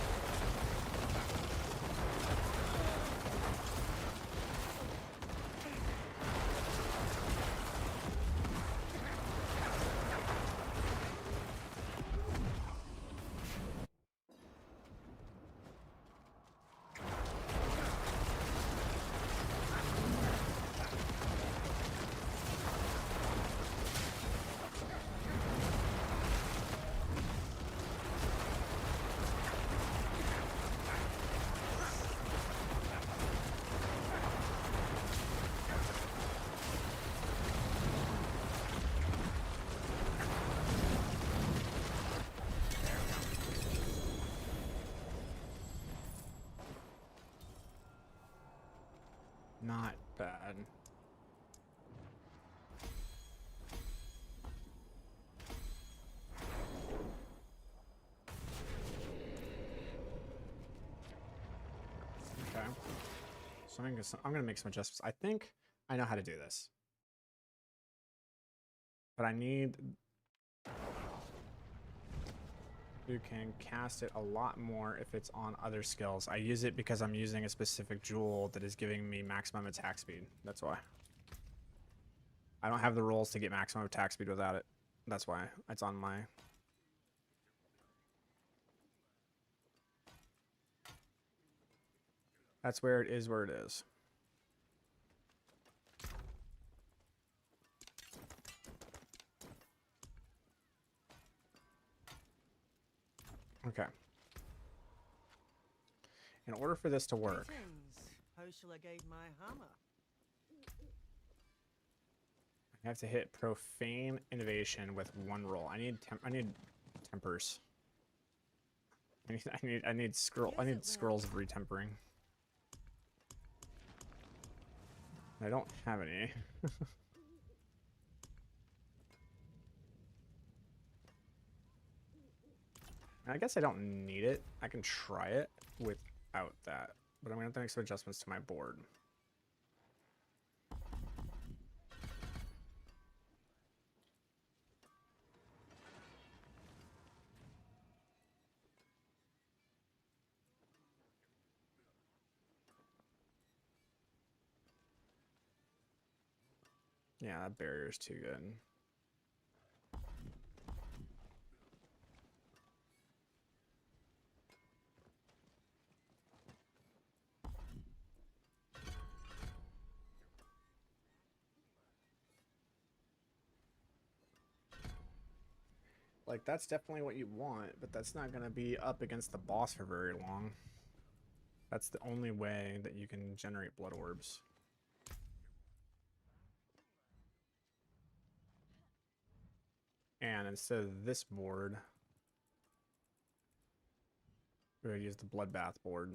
Not bad. So I'm gonna make some adjustments. I think I know how to do this, but I need. You can cast it a lot more if it's on other skills. I use it because I'm using a specific jewel that is giving me maximum attack speed. That's why. I don't have the rolls to get maximum attack speed without it. That's why it's on my. That's where it is where it is. Okay. In order for this to work, Greetings. How shall I guide my hammer? I have to hit profane innovation with one roll. I need tempers. I need scrolls of retempering. I don't have any. I guess I don't need it. I can try it without that, but I'm gonna have to make some adjustments to my board. Yeah, that barrier's too good. Like, that's definitely what you want, but that's not going to be up against the boss for very long. That's the only way that you can generate blood orbs. And instead of this board, we're going to use the bloodbath board.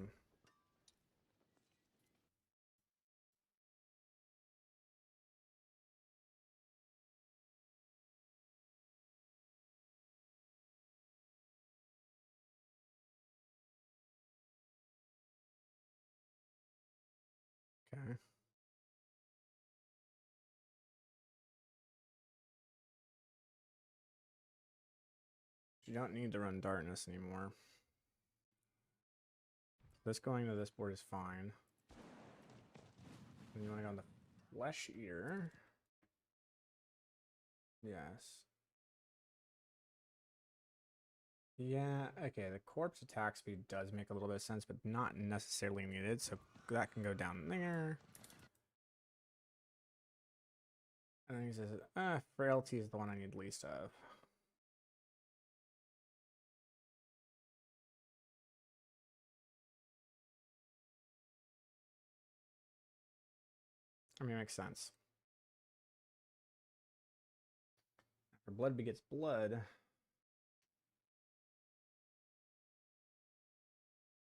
Okay. You don't need to run darkness anymore. This going to this board is fine. And you want to go on the flesh eater. Yes. Yeah, okay, the corpse attack speed does make a little bit of sense, but not necessarily needed, so that can go down there. And then he says, frailty is the one I need least of. I mean, it makes sense. After blood begets blood.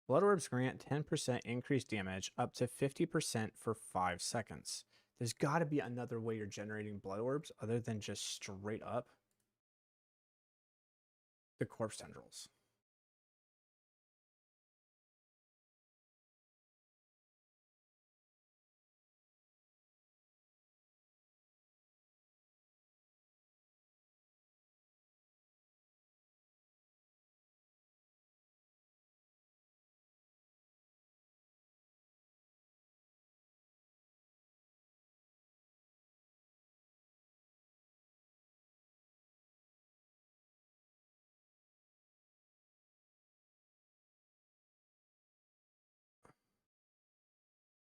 Blood orbs grant 10% increased damage up to 50% for 5 seconds. There's got to be another way you're generating blood orbs other than just straight up the corpse tendrils.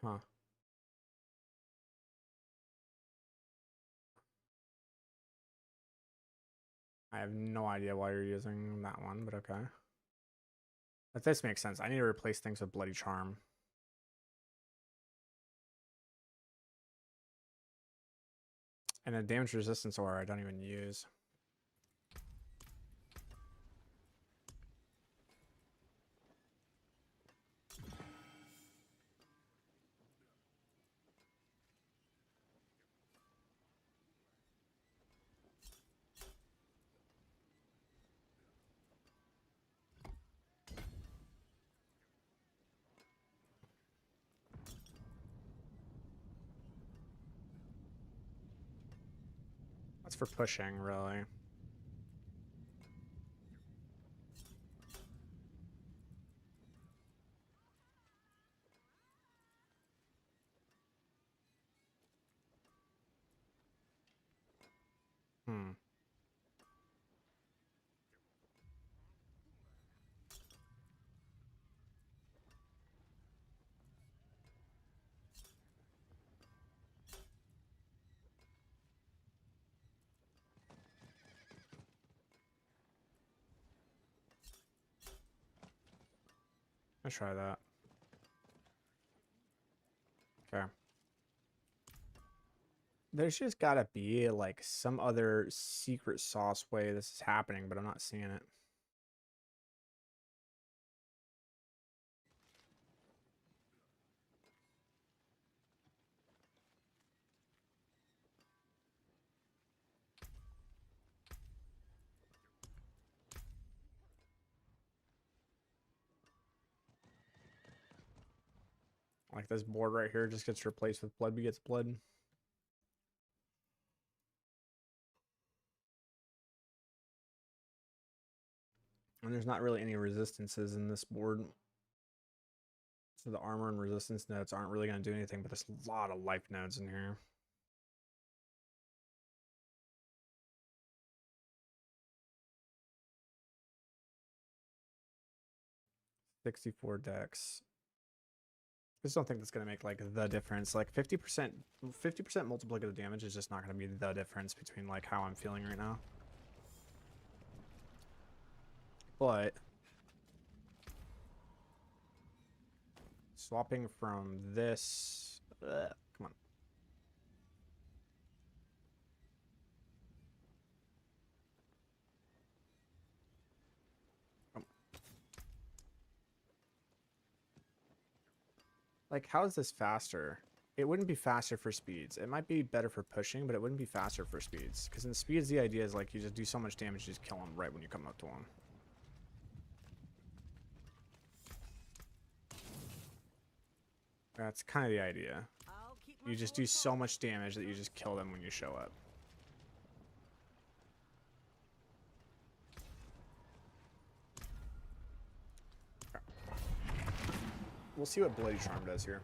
Huh. I have no idea why you're using that one, but okay. But this makes sense. I need to replace things with Bloody Charm. And a damage resistance aura I don't even use. That's for pushing, really. Hmm. Let's try that. Okay. There's just gotta be like some other secret sauce way this is happening, but I'm not seeing it. Like this board right here just gets replaced with blood begets blood. And there's not really any resistances in this board. So the armor and resistance nodes aren't really going to do anything, but there's a lot of life nodes in here. $64 decks. I just don't think that's going to make like the difference. Like 50% multiplicative damage is just not going to be the difference between like how I'm feeling right now. But swapping from this, come on. Like, how is this faster? It wouldn't be faster for speeds. It might be better for pushing, but it wouldn't be faster for speeds. Because in speeds, the idea is like you just do so much damage, you just kill them right when you come up to them. That's kind of the idea. You just do so much damage that you just kill them when you show up. We'll see what Bloody Charm does here.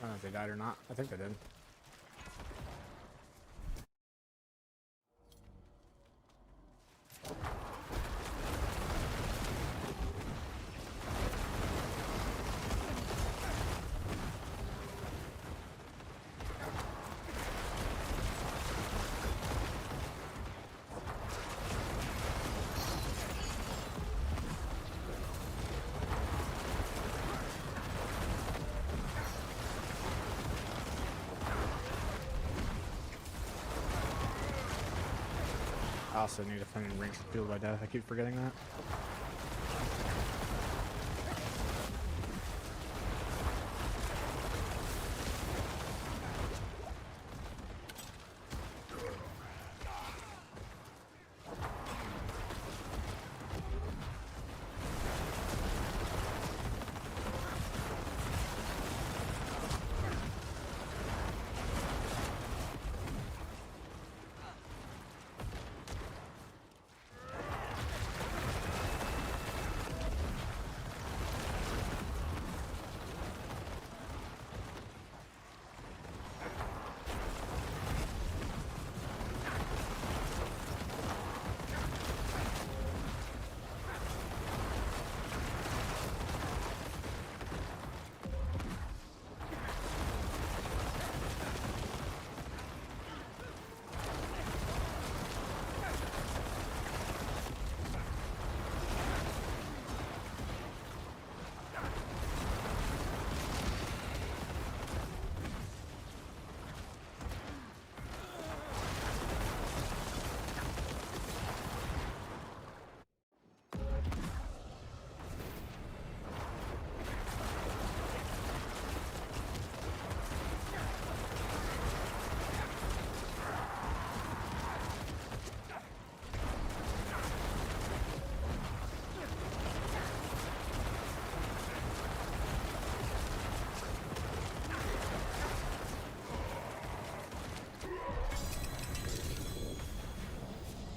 I don't know if they died or not. I think they did. I also need to find range to field by death. I keep forgetting that.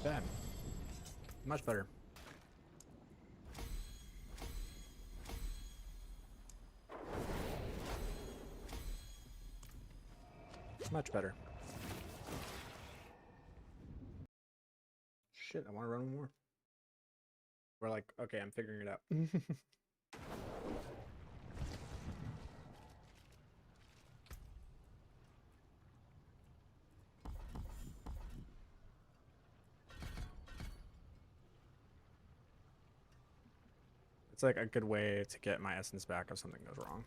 Bad. Much better. Much better. Shit, I want to run more. We're like, okay, I'm figuring it out. It's like a good way to get my essence back if something goes wrong.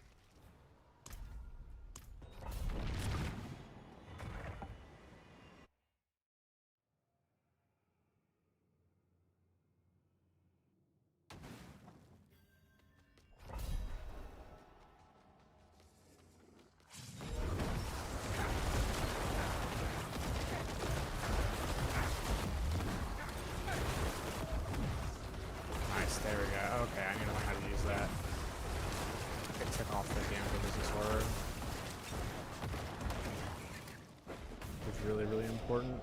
Nice, there we go. Okay, I need to learn how to use that. It took off the damage of this sword. It's really, really important.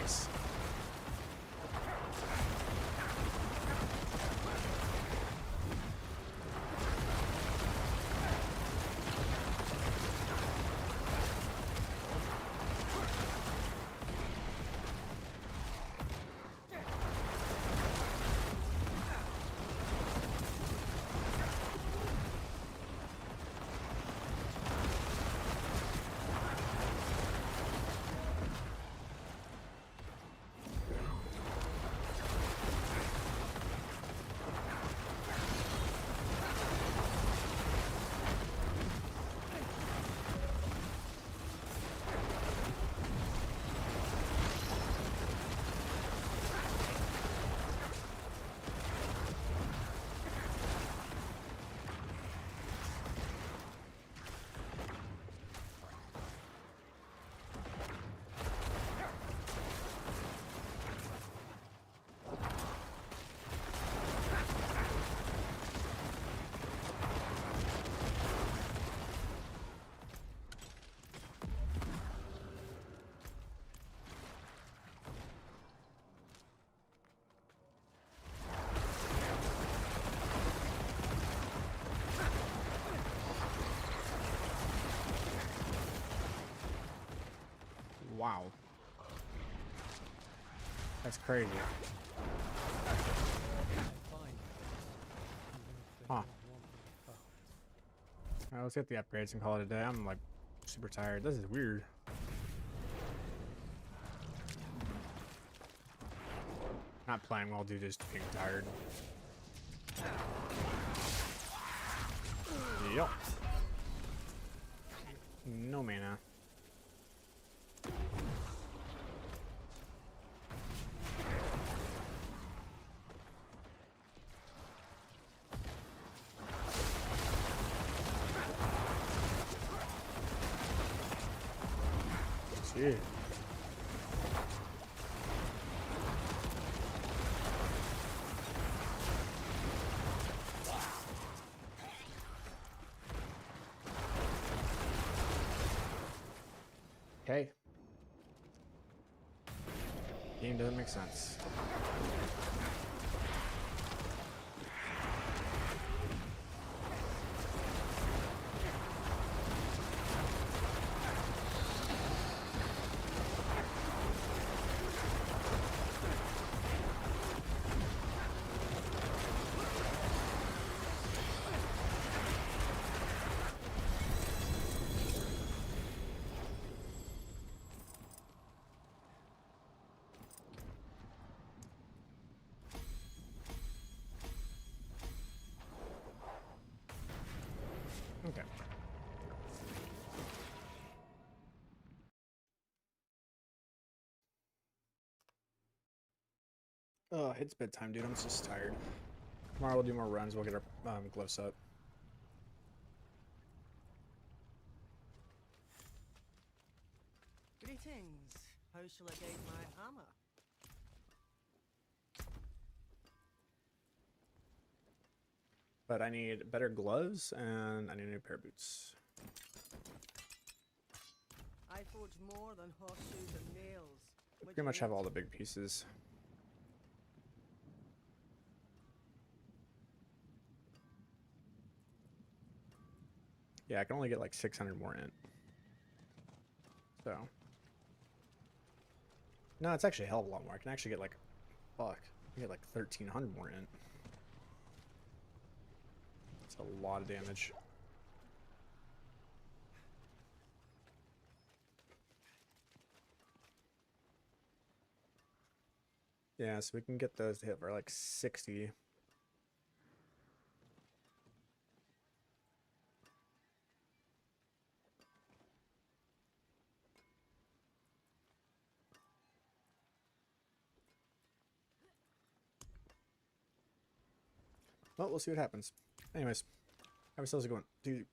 Nice. Wow. That's crazy. Huh. Alright, let's get the upgrades and call it a day. I'm like super tired. This is weird. Not playing well due to just being tired. Yup. No mana. See. Okay. Game doesn't make sense. Okay. Oh, it's bedtime, dude. I'm just tired. Tomorrow we'll do more runs. We'll get our gloves up. Greetings. How shall I guide my hammer? But I need better gloves and I need a new pair of boots. I forge more than horseshoes and nails. I pretty much have all the big pieces. Yeah, I can only get like 600 more in. So. No, it's actually a hell of a lot more. I can actually get like, fuck, I can get like 1,300 more in. That's a lot of damage. Yeah, so we can get those to hit for like 60. Well, we'll see what happens. Anyways, how ourselves going? Dude,